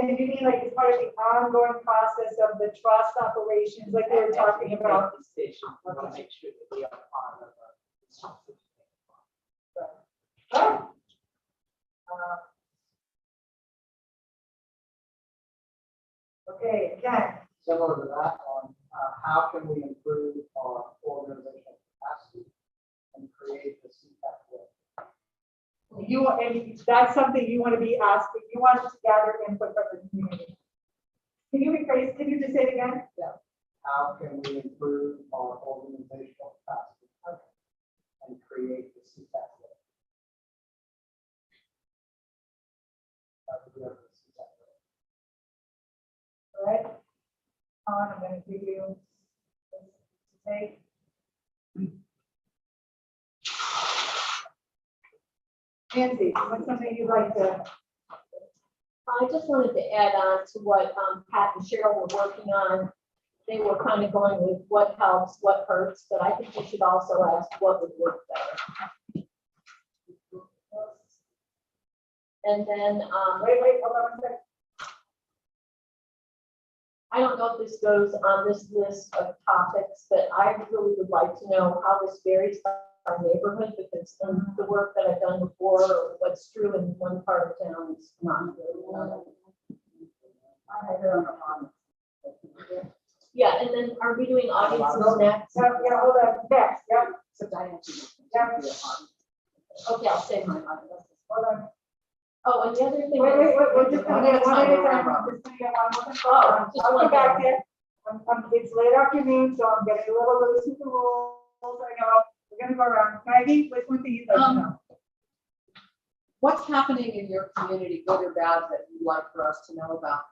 And you mean like as part of the ongoing process of the trust operations, like we were talking about? Decisions, we want to make sure that they are part of the. Okay, again. Similar to that one, how can we improve our organizational capacity and create the CPAC way? You want, and that's something you want to be asking, you want to gather input from the community. Can you rephrase, can you just say it again? Yeah. How can we improve our organizational capacity and create the CPAC way? All right. I'm going to give you this to take. Nancy, what's something you'd like to? I just wanted to add on to what Pat and Cheryl were working on. They were kind of going with what helps, what hurts, but I think we should also ask what would work better. And then, Wait, hold on a second. I don't know if this goes on this list of topics, but I really would like to know how this varies by neighborhood, because the work that I've done before, or what's true in one part of town is not really. Yeah, and then are we doing audiences next? Yeah, hold on, next, yeah. So Diane, Yeah. Okay, I'll save my audience. Hold on. Oh, and the other thing. Wait, is- we're just gonna get one at a time. I'm just gonna get one more. Oh, I'll come back there. It's late afternoon, so I'm getting a little loose with the rules. I know, we're gonna go around. Maggie, what's one thing you'd like to know? what's happening in your community, good or bad, that you'd like for us to know about?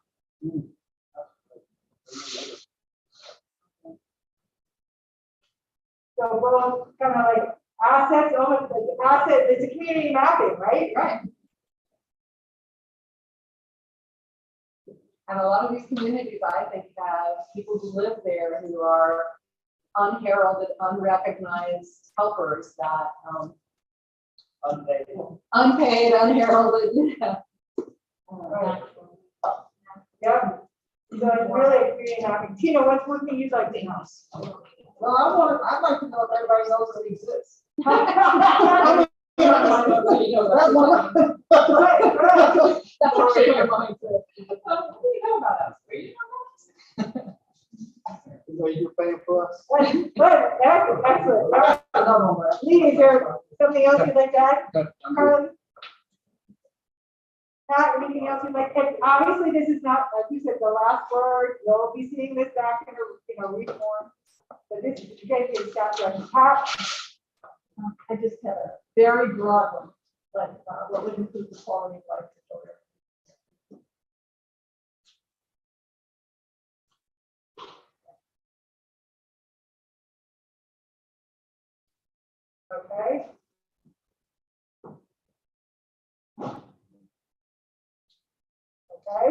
So we'll kind of like assets, it's a community mapping, right? Right. And a lot of these communities, I think, have people who live there who are unheralded, unrecognized helpers that, unpaid, unheralded, yeah. Right. Yeah. So it's really a community mapping. Tina, what's one thing you'd like to know? Well, I'd like to know if everybody knows it exists. That's actually your mind too. What do you know about us? You know, you're paying for us. But right. Lee, is there something else you'd like to add? Good, I'm good. Carly? Pat, anything else you'd like? And obviously, this is not, like you said, the last word. You'll be seeing this back in a reform. But this is, you guys get stuff like Pat. I just had a very broad one, but what would improve the quality of life for children? Okay. Okay.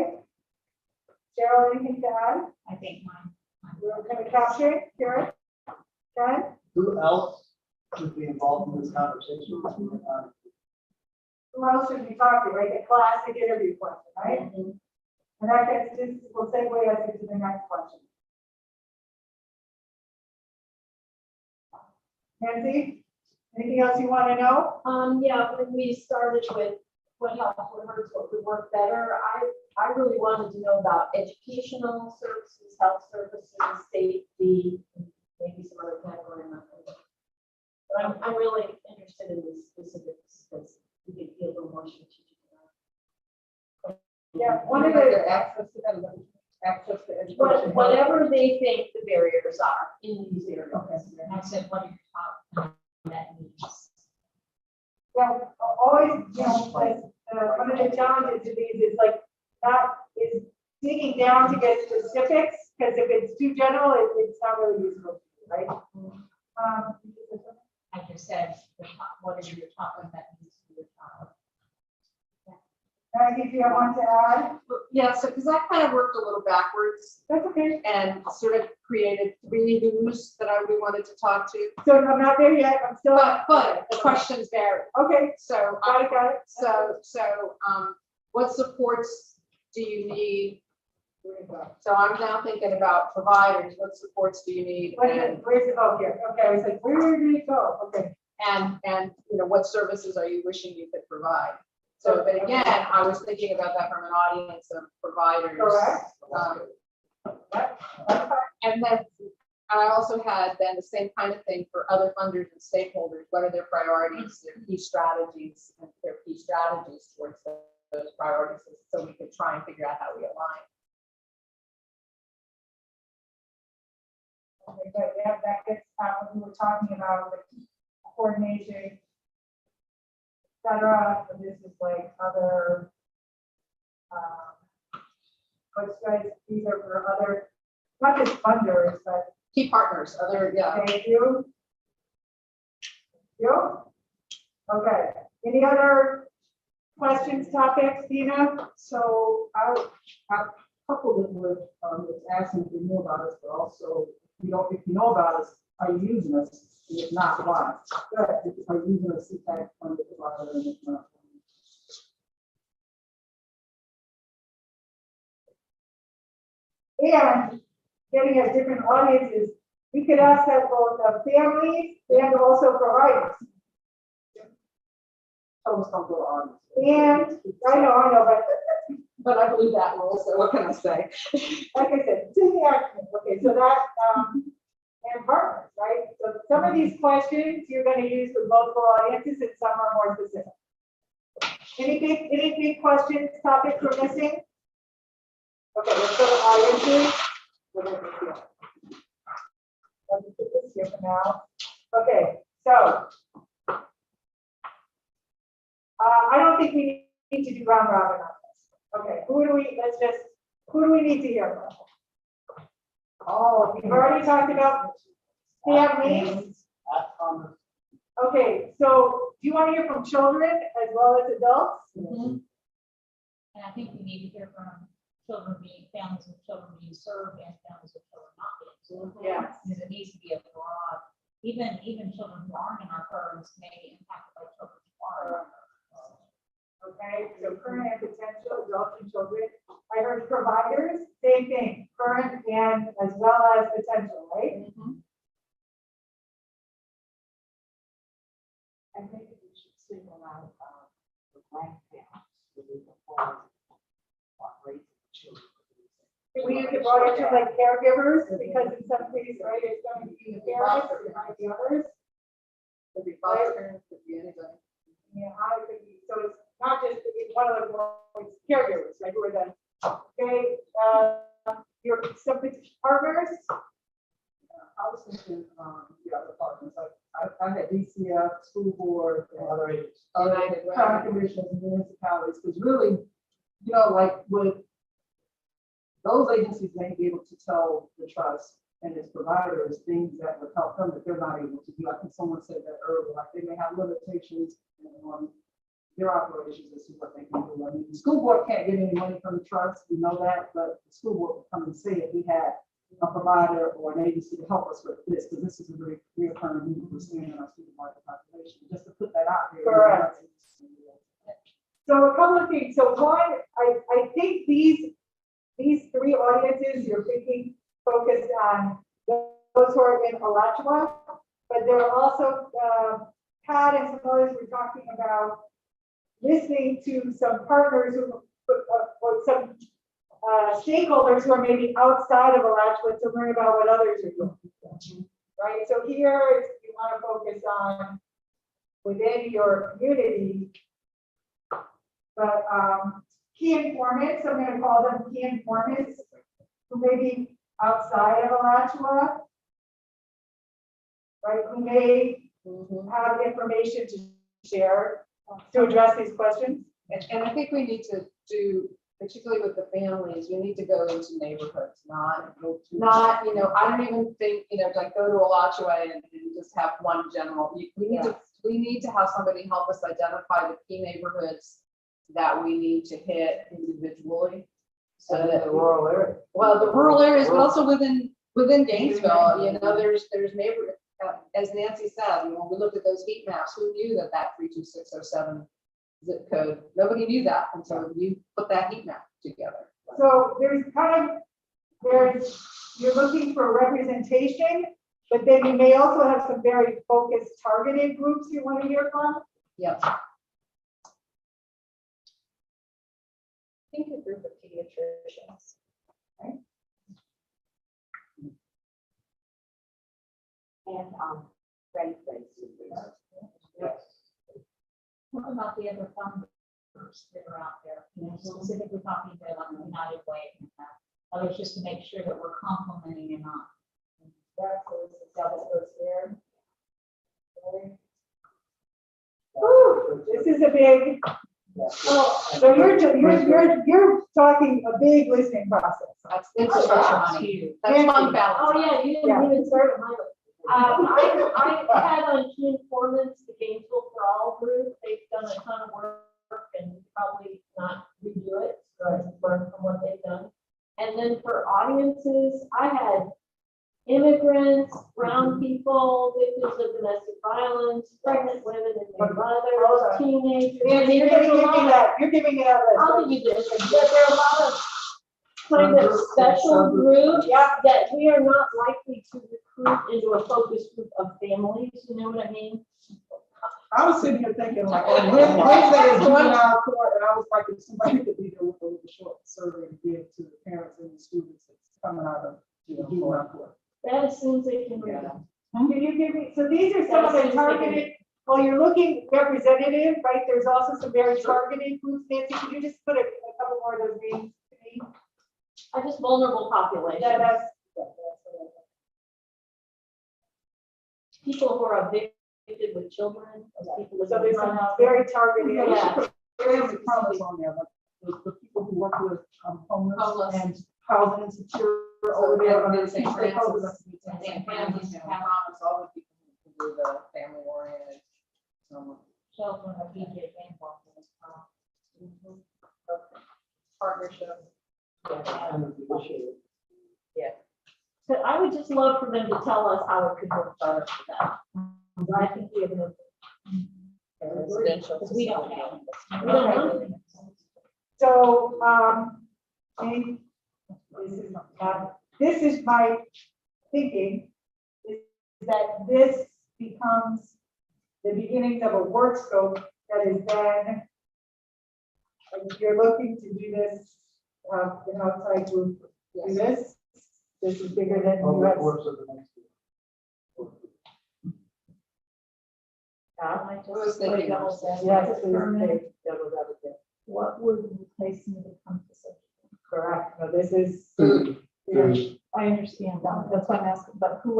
Cheryl, anything to add? I think mine. We're gonna capture it, Karen? Ken? Who else should be involved in this conversation? Who else should be talking, right? The classic interview question, right? And that gets, this will segue us into the next question. Nancy, anything else you want to know? Yeah, when we started with what helped, what hurts, what could work better, I really wanted to know about educational services, health services, safety, and maybe some other category. But I'm really interested in the specifics because we could be a little more strategic about Yeah, one of the, Access to education. whatever they think the barriers are in these areas. And I said, what are your top that needs? well, always, you know, like, one of the challenges of these is like, that is digging down to get specifics, because if it's too general, it's not really useful, right? I just said, the top, what is your top one that needs to be your top? Maggie, do you have one to add? Yeah, so, because I kind of worked a little backwards That's okay. and sort of created 3 who's that we wanted to talk to. So I'm not there yet, I'm still. But the questions vary. Okay, So, got it. what supports do you need? So I'm now thinking about providers, what supports do you need? Where's it, oh, here, okay, I was like, where did it go? Okay. And, you know, what services are you wishing you could provide? So, but again, I was thinking about that from an audience of providers. Correct. And then I also had then the same kind of thing for other funders and stakeholders. What are their priorities, their key strategies, and their key strategies towards those priorities, so we could try and figure out how we align. Okay, but yeah, that gets, when we were talking about the coordination, et cetera, and this is like other, what's guys, these are for other, not just funders, but. Key partners, other, yeah. Thank you. You? Okay, any other questions, topics, Dina? So I coupled it with, it's asking if you know about us, but also, if you know about us, are you using us? And if not, why? Good. Are you using us CPAC funded provider and if not? And getting at different audiences, we could ask that both of families and also providers. Almost don't go on. And, I know, But I believe that rule, so what can I say? like I said, to the action, okay, so that, and partners, right? So some of these questions you're gonna use with multiple audiences and some are more specific. Any big questions, topics we're missing? Okay, let's go to audiences. We're gonna do here. Let me put this here for now. Okay, so. I don't think we need to do round robin on this. Okay, who do we need to hear from? Oh, we've already talked about families. Okay, so do you want to hear from children as well as adults? And I think we need to hear from families of children being served and families of children not being served. Yes. Because it needs to be a broad, even children who aren't in our programs may be impacted by children who are. Okay, so current and potential adults and children. I heard providers, same thing, current and as well as potential, right? I think we should single out the grandparents. What raising children. We use the broader term like caregivers, because in some cases, right, it's going to be the parents or it might be others. Foster parents could be anybody. Yeah, I could be, so it's not just, it's one of the caregivers, right, who are then, okay, your some partners, I was thinking, the other departments, I had DCF, school board, and other agencies. United Way. County commissions, municipalities, because really, you know, like with those agencies may be able to tell the trust and its providers things that would help them that they're not able to do. I think someone said that earlier, like they may have limitations on their operations as to what they can do. I mean, the school board can't get any money from the trust, we know that, but the school board will come and say if we had a provider or an agency to help us with this, because this is a very reoccurring need we're seeing in our student market population, just to put that out there. Correct. So a couple of things, so one, I think these three audiences you're picking focused on those who are in Alachua, but there are also, Pat and some others were talking about listening to some partners who, or some stakeholders who are maybe outside of Alachua to learn about what others are doing. Right, so here you want to focus on within your community, but key informants, I'm going to call them key informants, who may be outside of Alachua, right, who may have information to share to address these questions. And I think we need to do, particularly with the families, we need to go into neighborhoods, not, you know, I don't even think, you know, like go to Alachua and just have one general. We need to have somebody help us identify the key neighborhoods that we need to hit individually. So that The rural area. well, the rural areas, but also within Gainesville, you know, there's neighborhood, as Nancy said, you know, when we looked at those heat maps, who knew that 32607 zip code? Nobody knew that until you put that heat map together. So you're looking for representation, but then you may also have some very focused targeted groups you want to hear from. Yep. Think a group of pediatricians. And, great. What about the other funders that are out there, you know, specifically talking about like United Way and others, just to make sure that we're complementing and not. This is a big, so you're talking a big listening process. That's infrastructure money. That's fund balance. Oh, yeah, you didn't even start at my list. I had on key informants, the Gainesville for All group. They've done a ton of work and probably not redo it, so learn from what they've done. And then for audiences, I had immigrants, brown people, victims of domestic violence, pregnant women and their mothers, teenagers. And you're giving it out. I'll give you this, but there are a lot of kind of special groups that we are not likely to recruit into a focus group of families, you know what I mean? I was sitting here thinking like, oh, Wednesday is juvenile court, and I was like, if somebody could be there with a little short survey to give to the parents and the students that's coming out of juvenile court. That assumes they can read. Can you give me, so these are some of the targeted, well, you're looking representative, right? There's also some very targeted groups. Nancy, could you just put a couple more of those names to me? I just vulnerable population. That's People who are addicted with children, people with. so there's some very targeted. Yeah. Family promise on there, like the people who work with homeless and housing insecure over there. And St. Francis, and St. Francis, and promise all the people who can do the family oriented. Children of DJ involved in this Partnership. But I would just love for them to tell us how it could work better for them. I think we have no. Residential. because we don't have. We don't know. So, this is my thinking, is that this becomes the beginnings of a work scope that is then, if you're looking to do this, an outside group, do this. This is bigger than you have. I was just thinking- play devil's advocate Yes, for a minute. please, devil's advocate. What would replace me to come to such? Correct. No, this is. Food. I understand that, that's why I'm asking, but who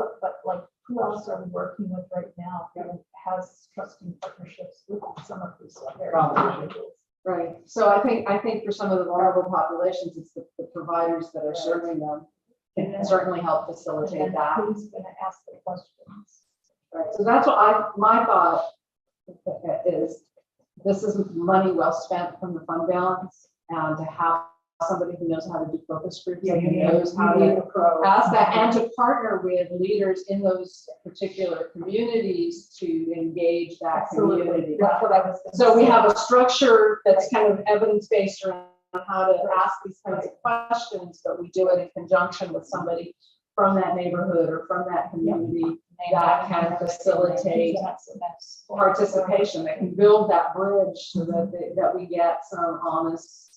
else are we working with right now who has trusting partnerships with some of these very individuals? Right, so I think for some of the vulnerable populations, it's the providers that are serving them can certainly help facilitate And that. who's gonna ask the questions? Right, so that's what my thought is, this is money well spent from the fund balance, and to have somebody who knows how to do focus groups, Yeah, and you who need knows how you need to a pro. ask that, and to partner with leaders in those particular communities to engage that community. That's what I was. gonna So we say. have a structure that's kind of evidence-based around how to ask these kinds of questions, but we do it in conjunction with somebody from that neighborhood or from that community that can facilitate participation, that can build that bridge so that we get some honest.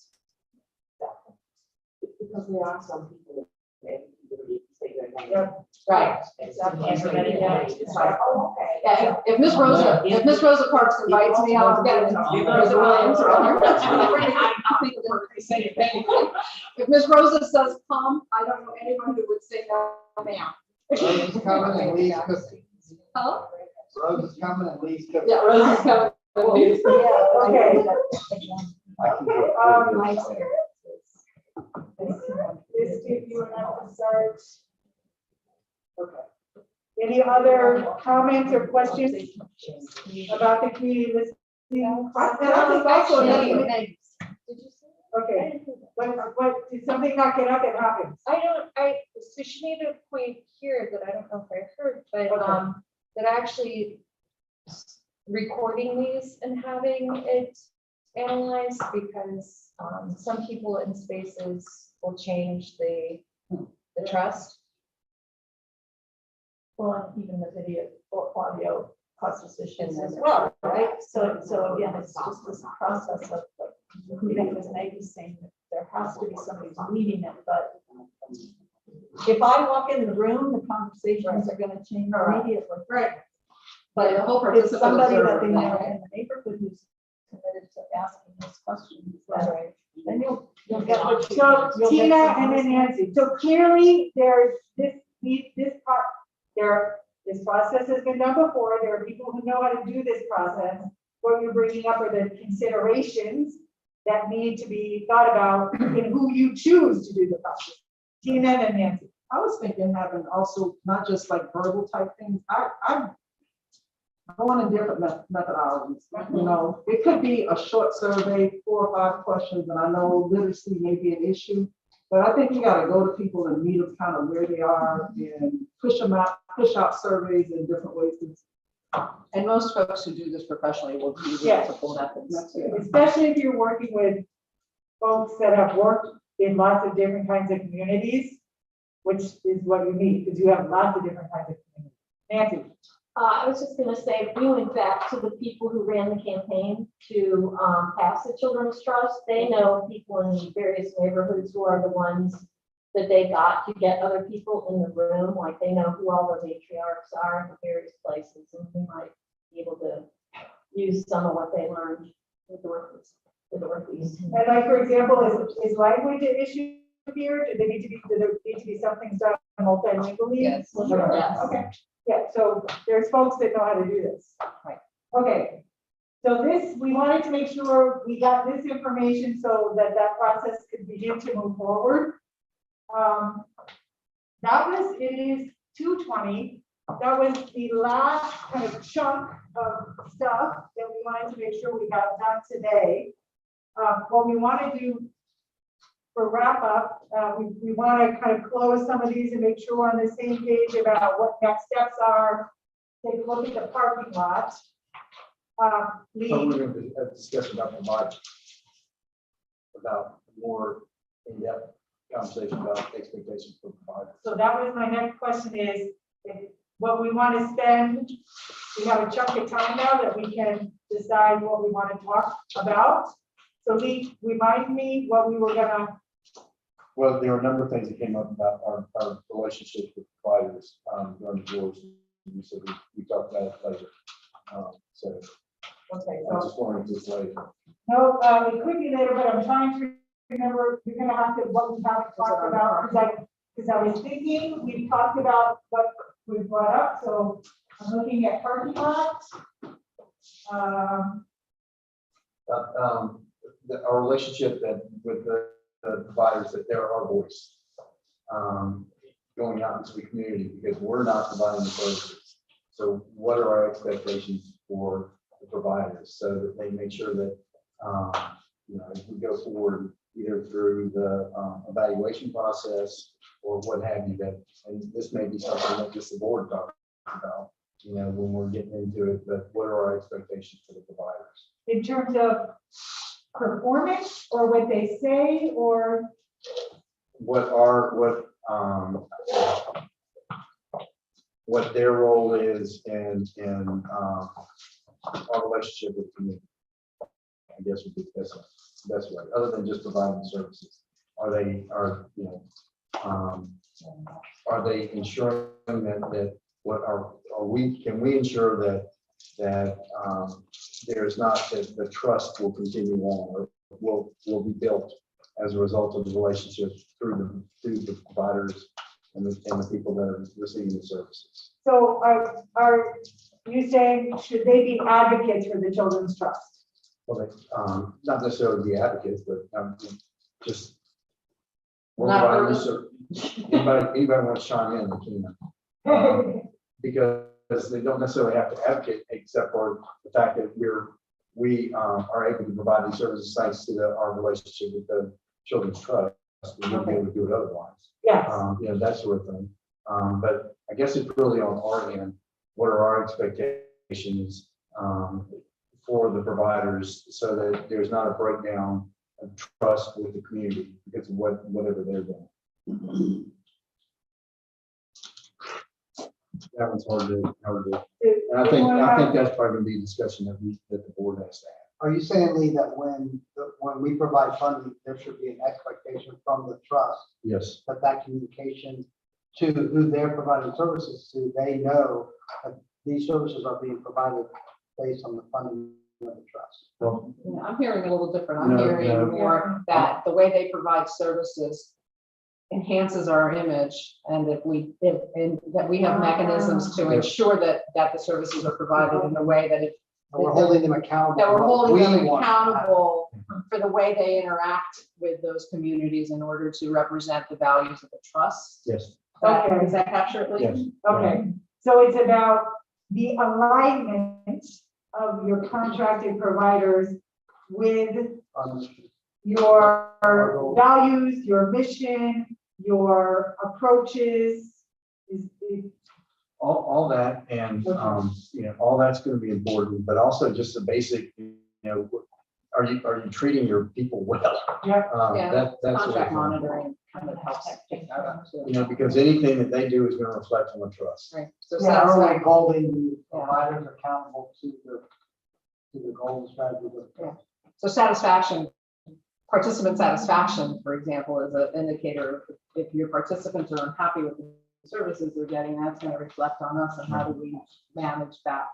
Because there are some people that maybe say their name. Yep. Right. Exactly. Everybody knows. It's like, oh, okay. Yeah, if Miss Rosa Parks invites me, I'll get it. If Rosa Williams or I think we're the same thing. If Miss Rosa says come, I don't know anyone who would say no, ma'am. Rose is coming and Lee's cooking. Huh? Rose is coming and Lee's cooking. Yeah, Rose is coming. Yeah, okay. I can go. This, if you would have to start. Okay. Any other comments or questions about the community listening? Okay, what, did something not get up? It happens. So she made a point here that I don't know if I heard, but, Okay. that actually recording these and having it analyzed, because, some people in spaces will change the trust. Well, and even the video or audio causes issues as well, right? So again, it's just this process of like, including as Maggie's saying, that there has to be somebody who's leading it, but if I walk in the room, the conversations are gonna change immediately. Right. But the whole It's participant somebody that observer they know thing. in the neighborhood who's committed to asking those questions, then you'll get what you. So you'll get Tina some and then honest Nancy, so clearly there's this part, this process has been done before, there are people who know how to do this process. What you're bringing up are the considerations that need to be thought about in who you choose to do the process. Tina and Nancy. I was thinking having also not just like verbal type things. I want a different methodologies. You know, it could be a short survey, 4 or 5 questions, and I know literacy may be an issue, but I think you got to go to people and meet them kind of where they are and push out surveys in different ways. And most folks who do this professionally will use Yeah. multiple methods. Especially if you're working with folks that have worked in lots of different kinds of communities, which is what you need, because you have lots of different kinds of communities. Nancy. I was just gonna say, we went back to the people who ran the campaign to pass the Children's Trust. They know people in various neighborhoods who are the ones that they got to get other people in the room, like they know who all the matriarchs are in the various places, and we might be able to use some of what they learned with the Northeast. And like, for example, is language an issue here? Do there need to be something done multilingually? Yes. Yes. Okay, yeah, so there's folks that know how to do this. Right. Okay, so this, we wanted to make sure we got this information so that that process could begin to move forward. It is 2:20. That was the last kind of chunk of stuff that we wanted to make sure we got done today. What we want to do for wrap up, we want to kind of close some of these and make sure we're on the same page about what next steps are. Take a look at the parking lot. So Lee, we're going to discuss about the budget, about more in-depth conversation about expectations for providers. so that was my next question is, what we want to spend, we have a chunk of time now that we can decide what we want to talk about. So Lee, remind me what we were gonna. Well, there were a number of things that came up about our relationship with providers during the wars. You said we talked about it later. So I just wanted to say, No, it could be later, but I'm trying to remember, you're gonna have to, what we haven't talked about, because I was thinking, we talked about what we brought up, so I'm looking at parking lots. our relationship that with the providers, that they're our voice. Going out into the community, because we're not providing the services. So what are our expectations for the providers, so that they make sure that, if we go forward, either through the evaluation process or what have you, that, and this may be something that just the board talks about, when we're getting into it, but what are our expectations for the providers? In terms of performance, or what they say, or what their role is in our relationship with the community, I guess would be the best way, other than just providing services. Are they ensuring that can we ensure that there's not, that the trust will continue on, or will be built as a result of the relationship through the providers and the people that are receiving the services. so are you saying, should they be advocates for the Children's Trust? Well, not necessarily the advocates, but just. Not Anybody want to chime in, they can. Because they don't necessarily have to advocate, except for the fact that we are able to provide these services thanks to our relationship with the Children's Trust. We wouldn't be able to do it otherwise. Yes. That sort of thing. But I guess it's really on our end. What are our expectations for the providers, so that there's not a breakdown of trust with the community because of whatever they're doing. That one's hard to. And I think that's probably going to be a discussion that the board has to have. Are you saying, Lee, that when we provide funding, there should be an expectation from the trust Yes. that communication to who they're providing services to, they know that these services are being provided based on the funding of the trust? Well, Yeah, I'm hearing a little different. I'm No, hearing no. more that the way they provide services enhances our image, and that we have mechanisms to ensure that the services are provided in the way that it. And we're holding them accountable. That we're holding We them want. accountable for the way they interact with those communities in order to represent the values of the trust. yes. Okay. Does that capture it, Lee? Yes. Okay, so it's about the alignment of your contracted providers with your values, your mission, your approaches. All that, and all that's going to be important, but also just the basic, are you treating your people well? Yeah. Yeah, That's contract what monitoring kind of helps take that up too. because anything that they do is going to reflect on the trust. Right, so Yeah, are we satisfaction, holding the providers accountable to the goals and strategies of the trust? so satisfaction, participant satisfaction, for example, is an indicator. If your participants are unhappy with the services they're getting, that's going to reflect on us, and how do we manage that?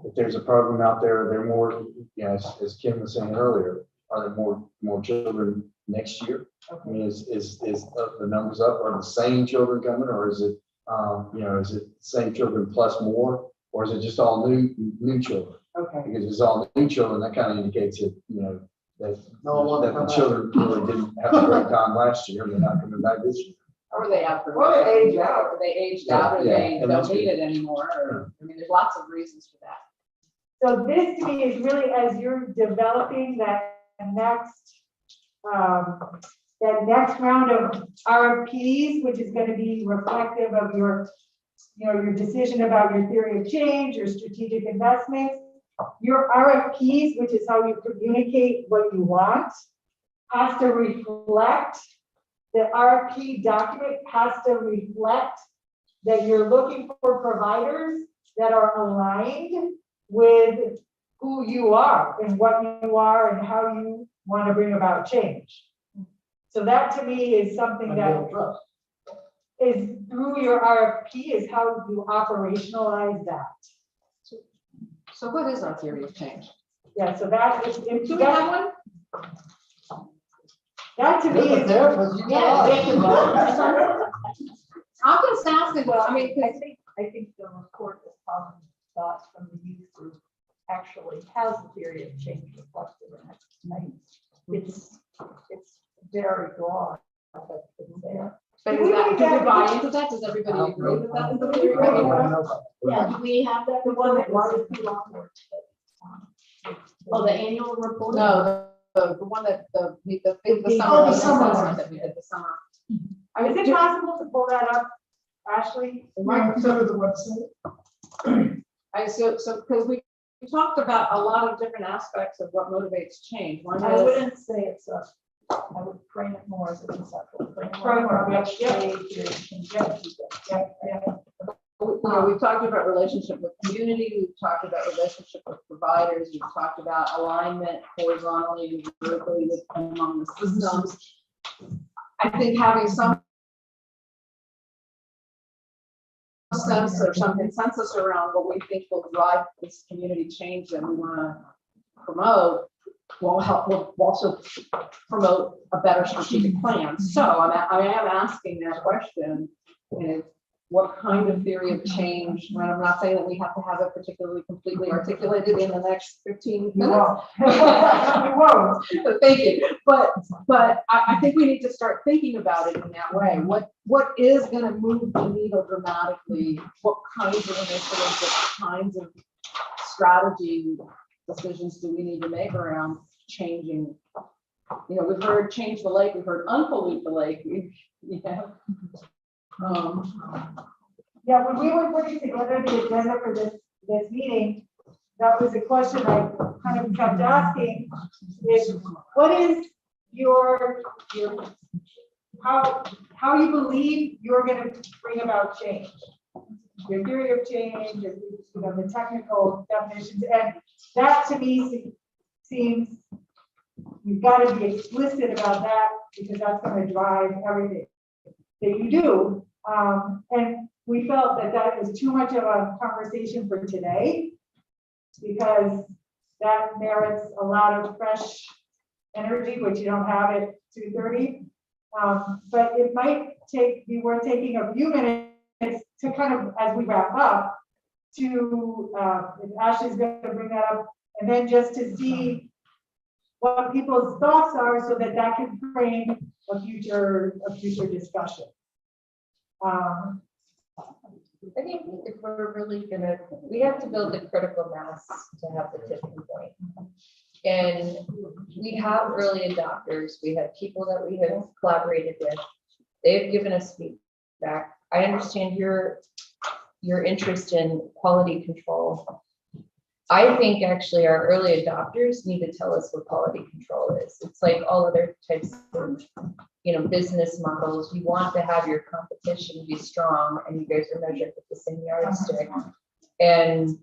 If there's a program out there, there are more, as Kim was saying earlier, are there more children next year? I mean, is the numbers up? Are the same children coming, or is it, is it same children plus more, or is it just all new children? Okay. Because if it's all new children, that kind of indicates that, that the children really didn't have a great time last year, and they're not coming back this year. Or they have, Or they age out. or they aged out, or Yeah, they and that's don't need good. it anymore, or, I mean, there's lots of reasons for that. So this to me is really, as you're developing that next round of RFPs, which is going to be reflective of your decision about your theory of change, your strategic investments, your RFPs, which is how you communicate what you want, has to reflect, the RFP document has to reflect that you're looking for providers that are aligned with who you are and what you are and how you want to bring about change. So that to me is something that is through your RFP, is how you operationalize that. So what is our theory of change? Yeah, so that is, Do we have one? that to me You're the is. therapist, you Yeah, tell we have to vote. I'm just asking, well, I mean, I think the report that Tom got from the youth group actually has a theory of change reflected in it. It's very broad, but it's there. but is that, do we buy into that? Does everybody agree with that? Is the theory? Yeah, do we have that? The one that was put on there. Oh, the annual report? No, the one that, the Oh, summer the summer assessment that we did, the summer. Is it possible to pull that up, Ashley? It might be under the website. So, because we talked about a lot of different aspects of what motivates change. One I is, wouldn't say it's a, I would frame it more as a conceptual framework. Framework, yeah, Which yeah. stage you're in. we've talked about relationship with community, we've talked about relationship with providers, we've talked about alignment horizontally and vertically with among the systems. I think having some sense or some consensus around what we think will drive this community change that we want to promote will help, will also promote a better strategic plan. So I am asking that question, is what kind of theory of change, when I'm not saying that we have to have it particularly completely articulated in the next 15 minutes. You won't. Thank you. But I think we need to start thinking about it in that way. What is going to move the needle dramatically? What kinds of initiatives, what kinds of strategy decisions do we need to make around changing? You know, we've heard change the lake, we've heard unpollute the lake. Yeah, when we were putting together the agenda for this meeting, that was a question I kind of kept asking, is what is your how you believe you're gonna bring about change? Your theory of change, your, the technical definitions, and that to me seems you've got to be explicit about that, because that's going to drive everything that you do. And we felt that was too much of a conversation for today, because that merits a lot of fresh energy, which you don't have at 2:30. But it might be worth taking a few minutes to kind of, as we wrap up, to, if Ashley's going to bring that up, and then just to see what people's thoughts are, so that can frame a future discussion. I think if we're really gonna, we have to build the critical mass to have the tipping point. And we have early adopters, we have people that we have collaborated with. They've given us feedback. I understand your interest in quality control. I think actually our early adopters need to tell us what quality control is. It's like all other types of, business models. You want to have your competition be strong, and you guys are measured with the same yardstick. And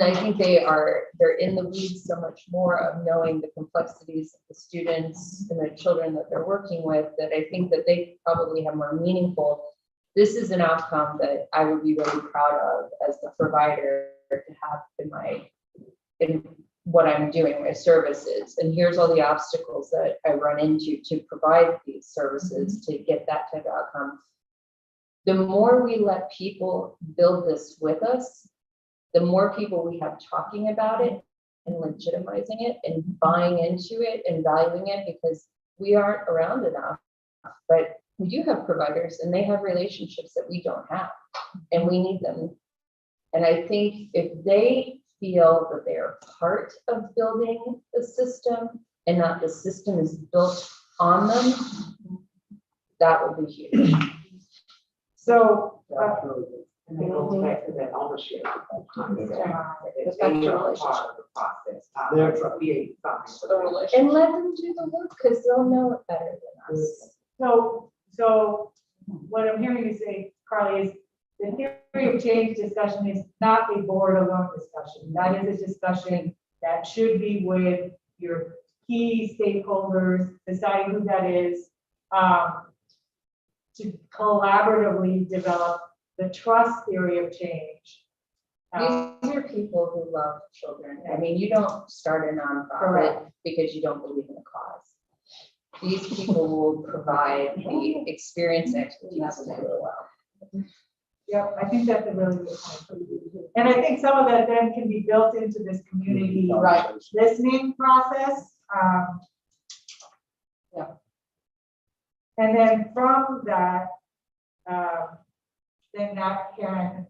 I think they're in the weeds so much more of knowing the complexities of the students and the children that they're working with, that I think that they probably have more meaningful. This is an outcome that I would be really proud of as the provider to have in what I'm doing, my services. And here's all the obstacles that I run into to provide these services to get that type of outcome. The more we let people build this with us, the more people we have talking about it and legitimizing it and buying into it and valuing it, because we aren't around enough. But we do have providers, and they have relationships that we don't have, and we need them. And I think if they feel that they are part of building the system and not the system is built on them, that would be huge. So, And it goes back to that ownership. And let them do the work, because they'll know it better than us. So what I'm hearing you say, Carly, is the theory of change discussion is not a board alone discussion. That is a discussion that should be with your key stakeholders, deciding who that is, to collaboratively develop the trust theory of change. These These are people who love children. I mean, you don't start a nonprofit because you don't believe in the cause. These people will provide the experience and expertise really well. Yeah, I think that's a really good point. And I think some of that then can be built into this community listening process. Yeah. And then from that, then that can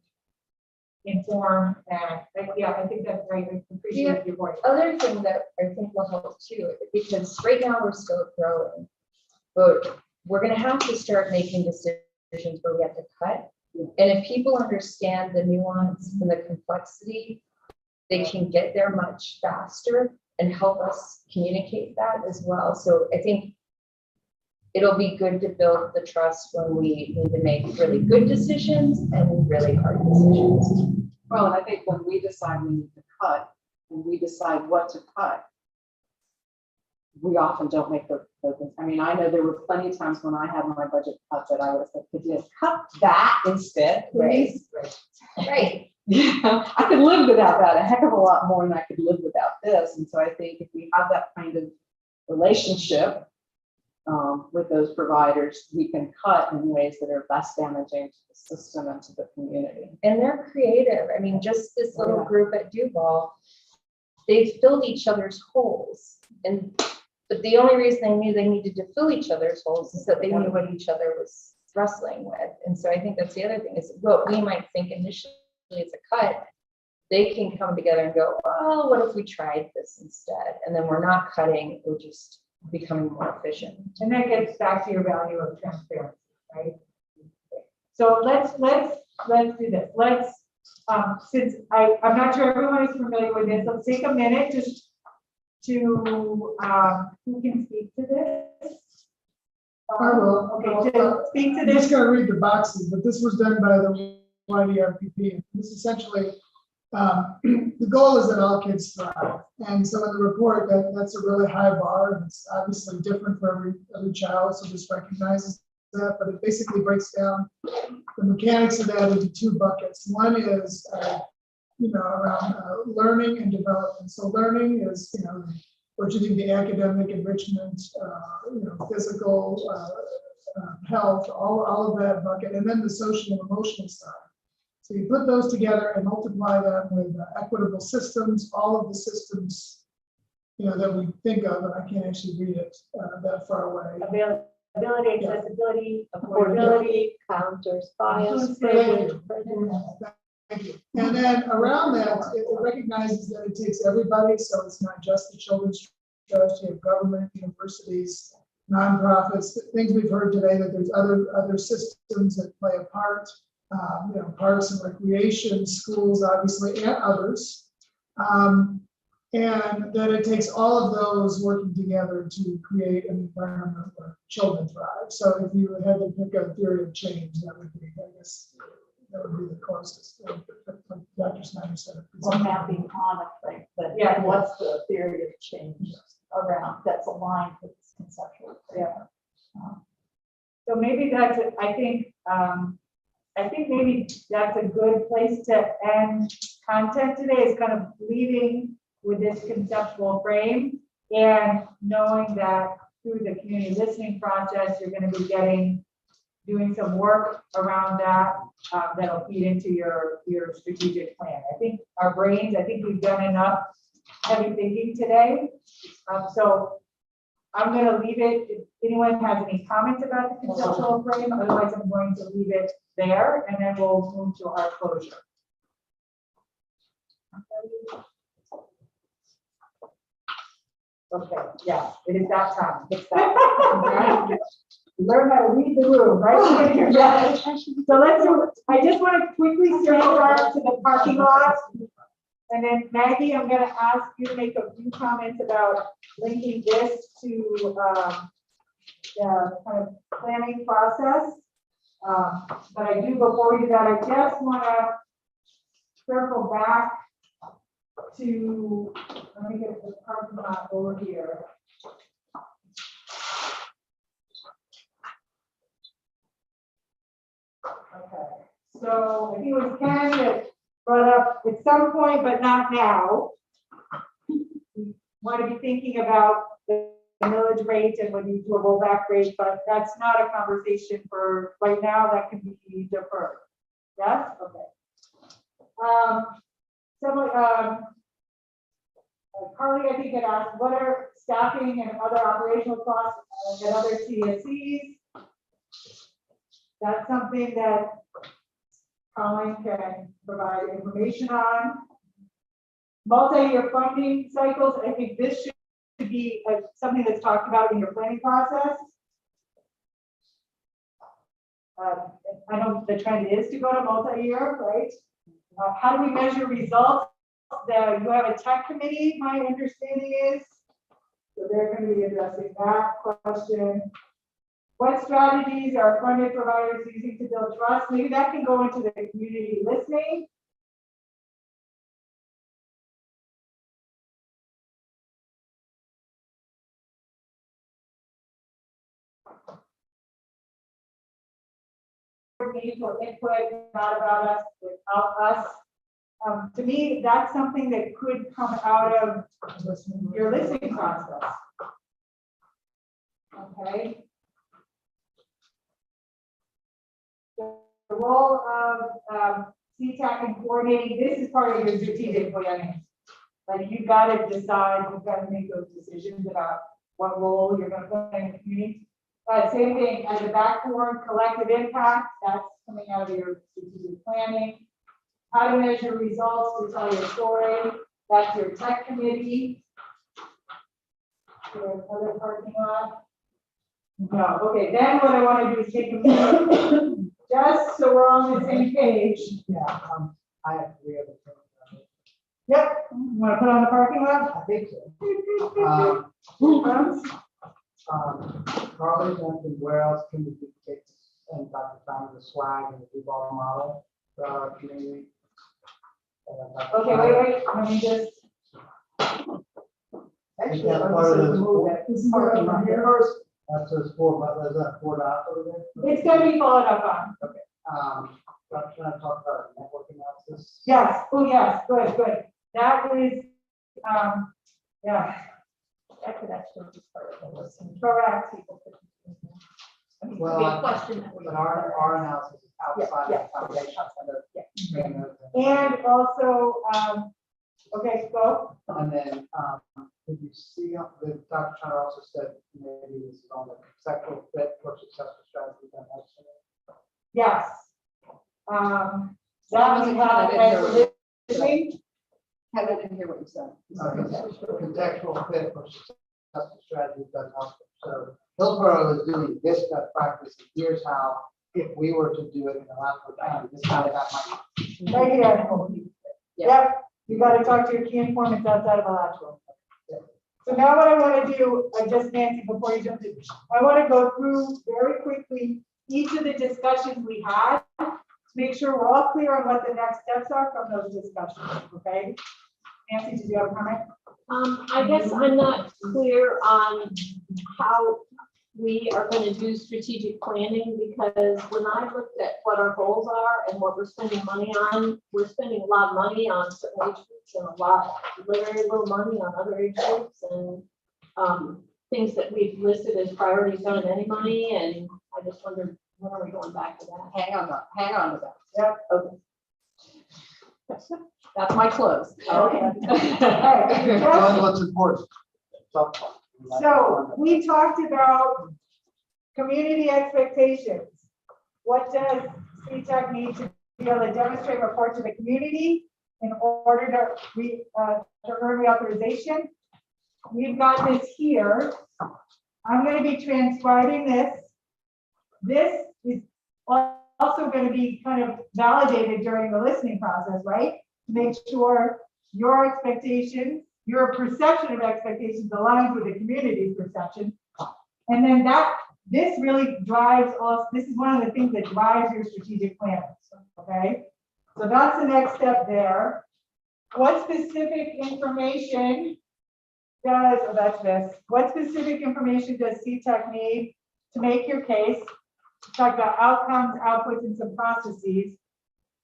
inform and, yeah, I think that's great. I appreciate your voice. Other thing that I think will help too, because right now we're still growing, but we're gonna have to start making decisions where we have to cut. And if people understand the nuance and the complexity, they can get there much faster and help us communicate that as well. So I think it'll be good to build the trust when we need to make really good decisions and really hard decisions. Well, and I think when we decide we need to cut and we decide what to cut, we often don't make the I mean, I know there were plenty of times when I had my budget cut that I was like, could you cut that instead, please? Right. Yeah, I could live without that a heck of a lot more than I could live without this. And so I think if we have that kind of relationship with those providers, we can cut in ways that are less damaging to the system and to the community. And they're creative. I mean, just this little group at Duval, they filled each other's holes. But the only reason they knew they needed to fill each other's holes is that they knew what each other was wrestling with. And so I think that's the other thing is what we might think initially is a cut, they can come together and go, oh, what if we tried this instead? And then we're not cutting, we're just becoming more efficient. And that gets back to your value of transparency, right? So let's do this. Let's, since I'm not sure everyone is familiar with this, let's take a minute just to, who can speak to this? I will. Okay, to speak to I'm this. just gonna read the boxes, but this was done by the YDRPP. This essentially, the goal is that all kids thrive. And so in the report, that's a really high bar, and it's obviously different for every child, so this recognizes that, but it basically breaks down the mechanics of that into two buckets. One is, around learning and development. So learning is, what you do, the academic enrichment, physical health, all of that bucket, and then the social and emotional side. So you put those together and multiply that with equitable systems, all of the systems, that we think of, and I can't actually read it that far away. Availability, accessibility, affordability, counters, bias, Thank you. And then around that, it recognizes that it takes everybody, so it's not just the children's trust, you have government, universities, nonprofits, things we've heard today, that there's other systems that play a part, parks and recreation, schools, obviously, and others. And that it takes all of those working together to create an environment where children thrive. So if you had to pick a theory of change, that would be, I guess, that would be the closest. Like Dr. Snyder said. Well, mapping on a thing, but what's the theory of change around that's aligned with this conceptual framework? So maybe that's it. I think maybe that's a good place to end content today, is kind of leading with this conceptual frame and knowing that through the community listening process, you're going to be doing some work around that that'll feed into your strategic plan. I think we've done enough heavy thinking today. So I'm going to leave it. If anyone has any comments about the conceptual frame, otherwise I'm going to leave it there, and then we'll move to our closure. Okay, yeah, it is that time. It's that time. Learn how to read the room, right? Yeah. So I just want to quickly circle back to the parking lot. And then Maggie, I'm going to ask you to make a few comments about linking this to the kind of planning process. But I do, before we do that, I just want to circle back to, let me get the parking lot over here. Okay, so I think it was Ken that brought up at some point, but not now. We want to be thinking about the millage rate and whether you do a rollback rate, but that's not a conversation for right now. That can be deferred. Yes? Okay. Carly, I think, had asked, what are staffing and other operational costs at other CSCs? That's something that Colin can provide information on. Multi-year funding cycles, I think this should be something that's talked about in your planning process. I know the trend is to go to multi-year, right? How do we measure results? You have a tech committee, my understanding is. So they're going to be addressing that question. What strategies are funded providers using to build trust? Maybe that can go into the community listening. Meaningful input, not about us, without us. To me, that's something that could come out of your listening process. Okay. The role of CTAC in coordinating, this is part of your strategic planning. Like you've got to decide, you've got to make those decisions about what role you're going to play in the community. Same thing as a backboard, collective impact, that's coming out of your strategic planning. How to measure results to tell your story, that's your tech committee. Another parking lot. No, okay, then what I want to do is take a minute, just so we're on the same page. Yeah, I have three other things. Yep, you want to put on the parking lot? I think so. Carly mentioned where else can we get and Dr. Found the swag and the Duval model for our community. Okay, wait, let me just. Actually, that's part of those four. This is part of here. That's those four, but there's that 4 dots over there. It's going to be followed up on. Okay. I'm trying to talk about network analysis. Yes, oh yes, good, good. That is, yeah. That could actually be part of the listen. Correct. I mean, Well, could be a question that we. But our analysis is outside Yeah, of the foundation. And also, okay, go. And then, did you see, the Dr. Chandra also said maybe this is on the conceptual fit for successful strategy. Yes. That we have as listening. I didn't hear what you said. Contextual fit for successful strategy done elsewhere. So Hillsborough is doing this best practice. Here's how, if we were to do it in Alachua County, this is how that might. Right here. Yep, you got to talk to your key informants outside of Alachua. So now what I want to do, just Nancy, before you jump in, I want to go through very quickly each of the discussions we had to make sure we're all clear on what the next steps are from those discussions, okay? Nancy, did you have a comment? I guess I'm not clear on how we are going to do strategic planning, because when I looked at what our goals are and what we're spending money on, we're spending a lot of money on certain age groups and very little money on other age groups, and things that we've listed as priorities don't have any money, and I just wondered, when are we going back to that? Hang on to that. Yep. Okay. That's my close. Okay. All right. Well, what's important? So we talked about community expectations. What does CTAC need to be able to demonstrate, report to the community in order to earn reauthorization? We've got this here. I'm going to be transcribing this. This is also going to be kind of validated during the listening process, right? To make sure your expectations, your perception of expectations aligns with the community's perception. And then this really drives us, this is one of the things that drives your strategic plan, okay? So that's the next step there. What specific information does, oh, that's this. What specific information does CTAC need to make your case? Talk about outcomes, outputs, and some processes.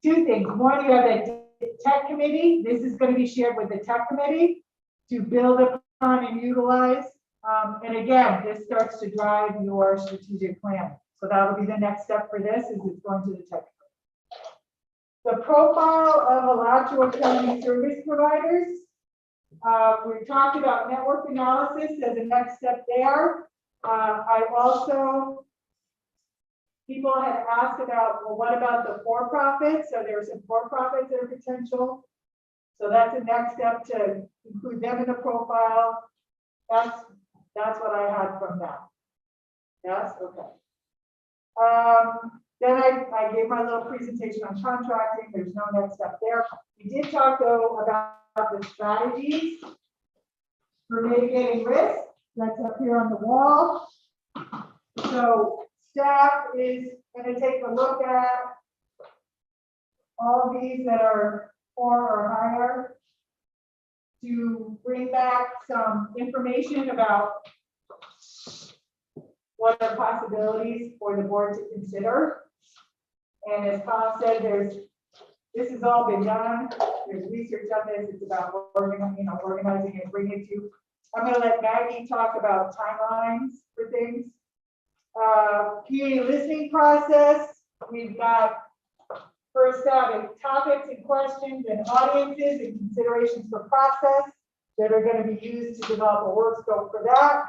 Two things. One, you have that tech committee. This is going to be shared with the tech committee to build upon and utilize. And again, this starts to drive your strategic plan. So that'll be the next step for this, is it's going to the tech. The profile of Alachua County service providers. We talked about network analysis as a next step there. I also, people had asked about, well, what about the for-profits? So there are some for-profits that are potential. So that's the next step, to include them in the profile. That's what I had from that. Yes, okay. Then I gave my little presentation on contracting. There's no next step there. We did talk though about the strategies for mitigating risk. That's up here on the wall. So staff is going to take a look at all these that are 4 or higher to bring back some information about what are possibilities for the board to consider. And as Tom said, this has all been done. There's research on this. It's about organizing and bringing it to. I'm going to let Maggie talk about timelines for things. Community listening process. We've got first topics and questions and audiences and considerations for process that are going to be used to develop a work scope for that.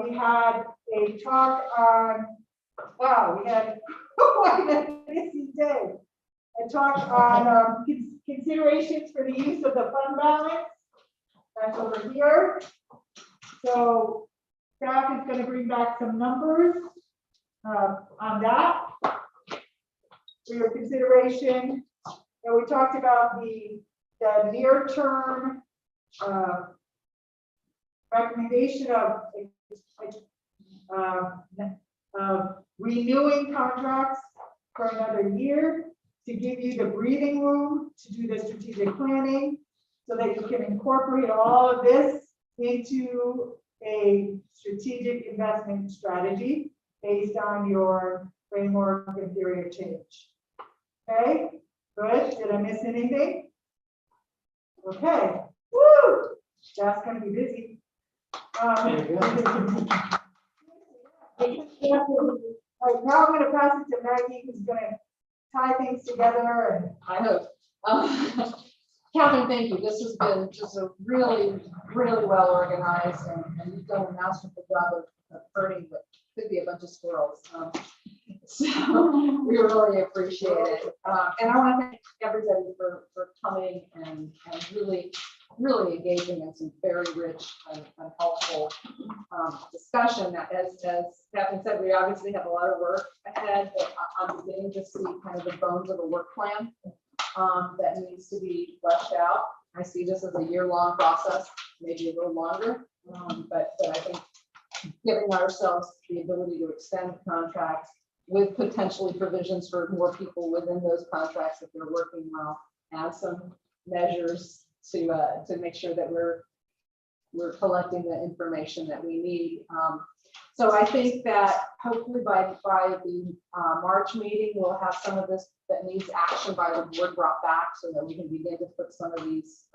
We had a talk on, wow, we had a busy day. A talk on considerations for the use of the fund balance. That's over here. So staff is going to bring back some numbers on that for your consideration. And we talked about the near-term recommendation of renewing contracts for another year to give you the breathing room to do the strategic planning so that you can incorporate all of this into a strategic investment strategy based on your framework and theory of change. Okay, good. Did I miss anything? Okay. Woo! That's going to be busy. All right, now I'm going to pass it to Maggie, who's going to tie things together. And I hope. Catherine, thank you. This has been just a really, really well organized, and you've done a masterful job of herding what could be a bunch of squirrels. So we really appreciate it. And I want to thank everybody for coming and really engaging in some very rich and helpful discussion. That as Catherine said, we obviously have a lot of work ahead, but I'm beginning to see kind of the bones of a work plan that needs to be fleshed out. I see this as a year-long process, maybe a little longer, but I think giving ourselves the ability to extend contracts with potentially provisions for more people within those contracts if they're working well, add some measures to make sure that we're collecting the information that we need. So I think that hopefully by the March meeting, we'll have some of this that needs action by the board brought back so that we can begin to put some of these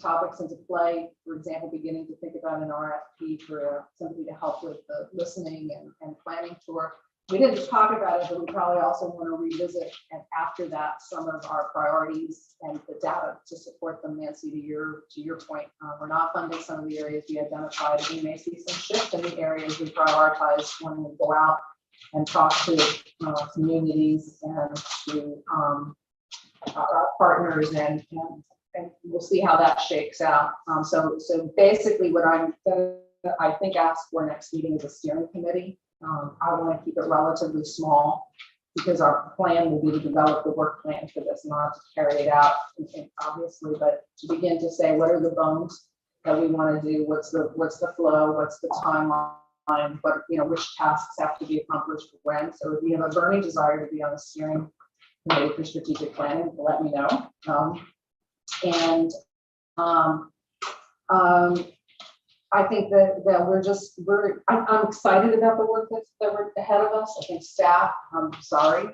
topics into play. For example, beginning to think about an RFP for somebody to help with the listening and planning tour. We didn't talk about it, but we probably also want to revisit, and after that, some of our priorities and the data to support them. Nancy, to your point, we're not funding some of the areas we identified. We may see some shift in the areas we prioritize when we go out and talk to communities and to our partners, and we'll see how that shakes out. So basically, what I'm going to, I think, ask for next meeting is a steering committee. I want to keep it relatively small because our plan will be to develop the work plan for this, not to carry it out, obviously, but to begin to say what are the bones that we want to do, what's the flow, what's the timeline, what which tasks have to be accomplished when. So if you have a burning desire to be on the steering committee for strategic planning, let me know. I think that I'm excited about the work that we're ahead of us. I think staff, I'm sorry,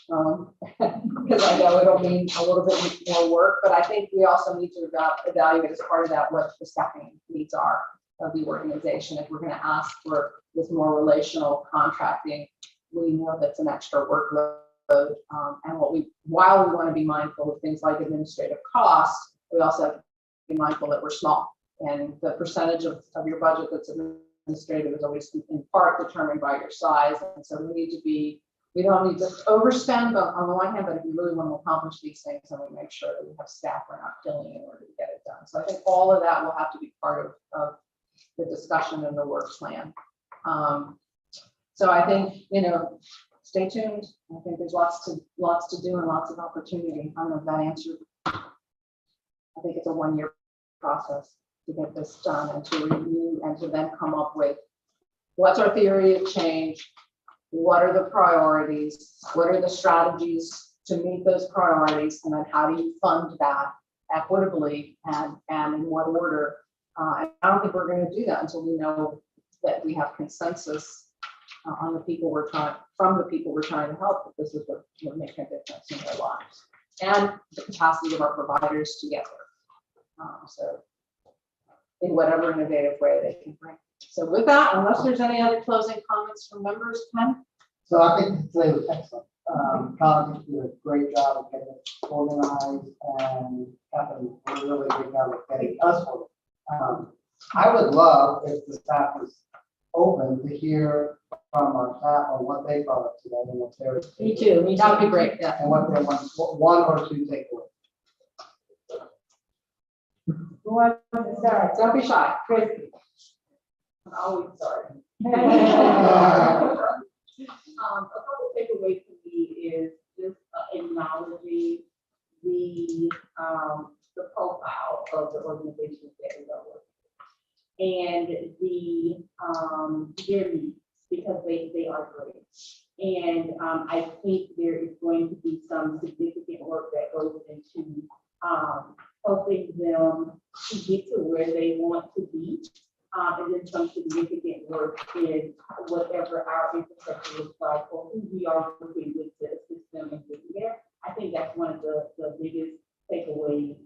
because I know it'll mean a little bit more work, but I think we also need to evaluate as part of that what the staffing needs are of the organization. If we're going to ask for this more relational contracting, we know that's an extra workload. And while we want to be mindful of things like administrative costs, we also have to be mindful that we're small. And the percentage of your budget that's administrative is always in part determined by your size. And so we don't need to overspend on the one hand, but if we really want to accomplish these things, then we make sure that we have staff we're not killing in order to get it done. So I think all of that will have to be part of the discussion and the work plan. So I think, stay tuned. I think there's lots to do and lots of opportunity. I don't know if that answered. I think it's a 1-year process to get this done and to review and to then come up with what's our theory of change, what are the priorities, what are the strategies to meet those priorities, and then how do you fund that equitably and in what order. And I don't think we're going to do that until we know that we have consensus on the people we're trying to help, that this is what will make a difference in their lives, and the capacity of our providers to get there. So in whatever innovative way they can bring. So with that, unless there's any other closing comments from members, Ken? So I think today was excellent. Colin did a great job of getting it organized, and Kevin did a really good job of getting us organized. I would love if the staff is open to hear from our staff on what they thought of today and what their. Me too. That would be great. Yeah. And what they want, one or two takeaways. Who wants to start? Don't be shy. Christie. I'm always sorry. A couple takeaways for me is just acknowledging the profile of the organizations that we are working with, and their needs, because they are great. And I think there is going to be some significant work that goes into helping them to get to where they want to be. And then some significant work in whatever our infrastructure looks like, or who we are working with to assist them in getting there. I think that's one of the biggest takeaways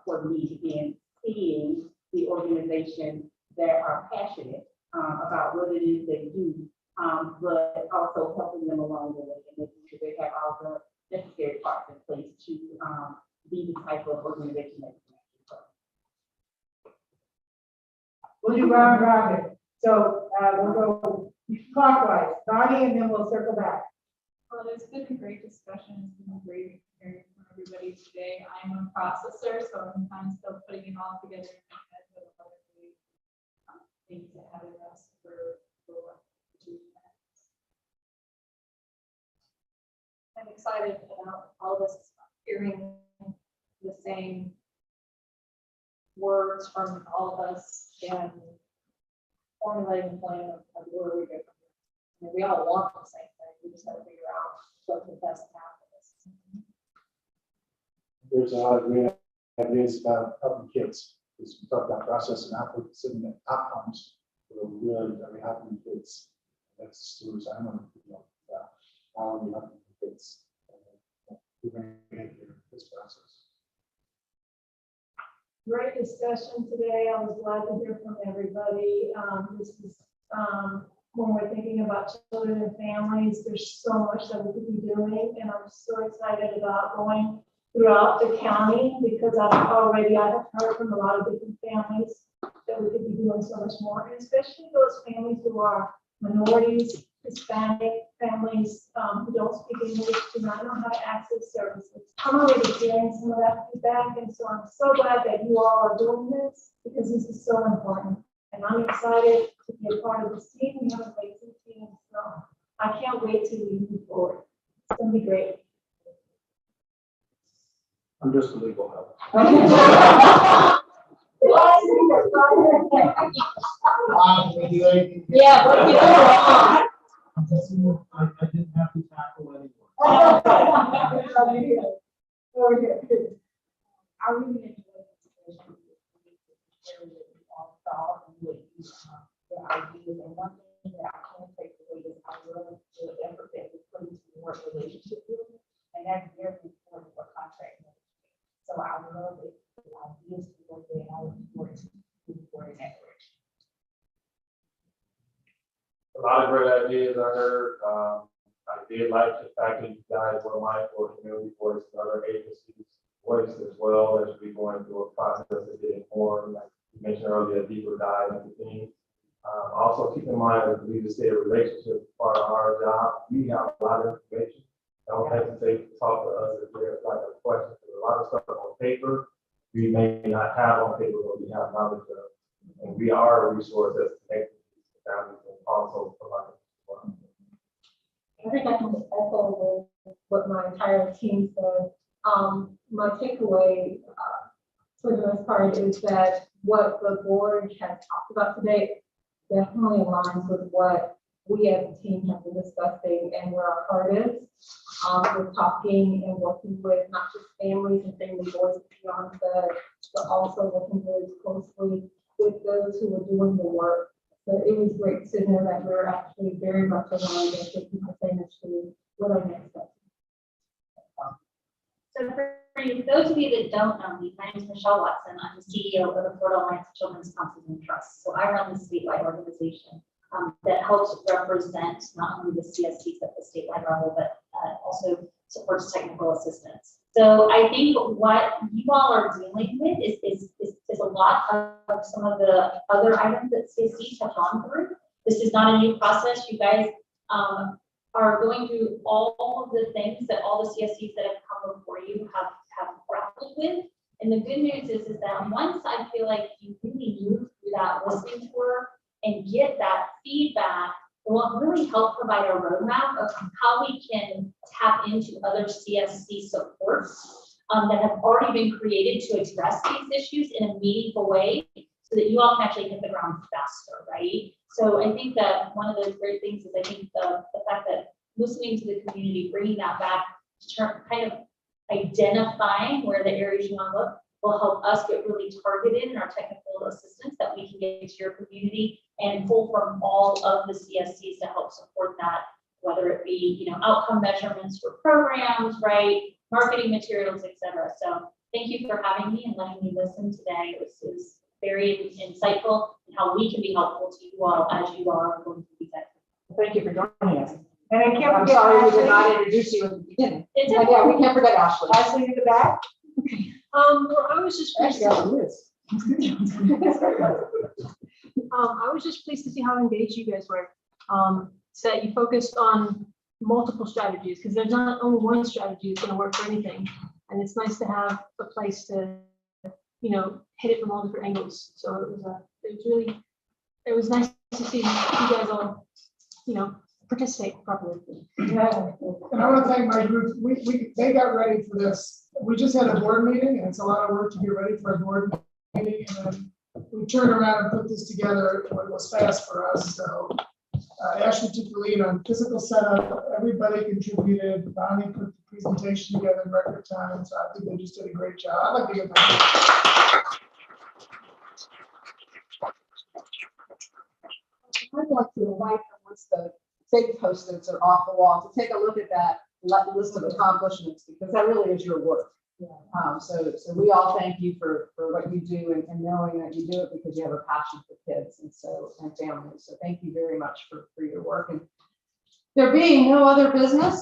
for me in seeing the organization that are passionate about what it is they do, but also helping them along the way and making sure they have all the necessary parts in place to be the type of organization that can actually grow. We'll do round robin. So we'll go clockwise, Bonnie, and then we'll circle back. Well, it's been a great discussion. It's been a great hearing from everybody today. I'm a processor, so I'm kind of still putting it all together in my head, but a lot of great things ahead of us for what to do next. I'm excited about all this, hearing the same words from all of us and formulating a plan of where we go. I mean, we all want the same thing. We just got to figure out what the best path is. There's a lot of great ideas about helping kids. We talk about process and outcomes. We're really very helping kids. That's the stories I want to know about. How are we helping kids? We're going to get here this process. Great discussion today. I was glad to hear from everybody. This is when we're thinking about children and families, there's so much that we could be doing, and I'm so excited about going throughout the county because I have heard from a lot of different families that we could be doing so much more, and especially those families who are minorities, Hispanic families who don't speak English, do not know how to access services. I'm already hearing some of that feedback, and so I'm so glad that you all are doing this because this is so important. And I'm excited to be a part of this team. We have an amazing team, so I can't wait till we move forward. It's going to be great. I'm just a legal help. Yeah, what you do wrong? I didn't have to tackle anyone. Over here. I really enjoyed the discussion. All thought and what you, the ideas, and one thing thing that I can take away is I love the effort that we put into the work relationship building, and that's very important for contract management. So I love it, the ideas to work there, and I look forward to moving forward in that direction. A lot of great ideas I heard. I did like the fact that you guys were mindful of community voice and other agencies' voice as well as we going through a process of getting more, like you mentioned earlier, deeper dive into things. Also keep in mind that we just say a relationship is part of our job. We have a lot of information. Don't hesitate to talk to us if there's like a question. There's a lot of stuff on paper we may not have on paper, but we have knowledge of. And we are a resource that's connected to these families and also provide. I think I can echo what my entire team said. My takeaway, for the most part, is that what the board has talked about today definitely aligns with what we as a team have been discussing and where our heart is. We're talking and working with not just families and family boards beyond that, but also working very closely with those who are doing the work. So it was great to know that we're actually very much aligned and taking the same issue with our next step. So for you, those of you that don't know me, my name is Michelle Watson. I'm the CEO of the Florida Alliance of Children's Sponsors and Trusts. So I run the statewide organization that helps represent not only the CSCs at the statewide level, but also supports technical assistance. So I think what you all are dealing with is a lot of some of the other items that CSCs have gone through. This is not a new process. You guys are going through all of the things that all the CSCs that have come before you have grappled with. And the good news is that once I feel like you really move through that listening tour and get that feedback, it will really help provide a roadmap of how we can tap into other CSC supports that have already been created to address these issues in a meaningful way so that you all can actually hit the ground faster, right? So I think that one of the great things is I think the fact that listening to the community, bringing that back, kind of identifying where the areas you want to look will help us get really targeted in our technical assistance that we can get into your community and pull from all of the CSCs to help support that, whether it be, outcome measurements for programs, right? Marketing materials, et cetera. So thank you for having me and letting me listen today. It was very insightful and how we can be helpful to you all as you are going through these activities. Thank you for joining us. And I can't I'm forget sorry we did Ashley. not introduce you at the beginning. It's But yeah, we can't forget Ashley. Ashley in the back. Well, I was just pleased Actually, I was just pleased to see how engaged you guys were. So that you focused on multiple strategies, because there's not only one strategy that's going to work for anything. And it's nice to have a place to, hit it from all different angles. So it was nice to see you guys all, participate properly. Yeah, and I want to thank my group. They got ready for this. We just had a board meeting, and it's a lot of work to get ready for a board meeting. And then we turned around and put this together. It was fast for us. So Ashley took the lead on physical setup. Everybody contributed. Bonnie put the presentation together in record time. So I think they just did a great job. I'd like to give my I'd like to invite them once the big post-its are off the wall to take a look at that list of accomplishments, because that really is your work. So we all thank you for what you do and knowing that you do it because you have a passion for kids and families. So thank you very much for your work. And there being no other business,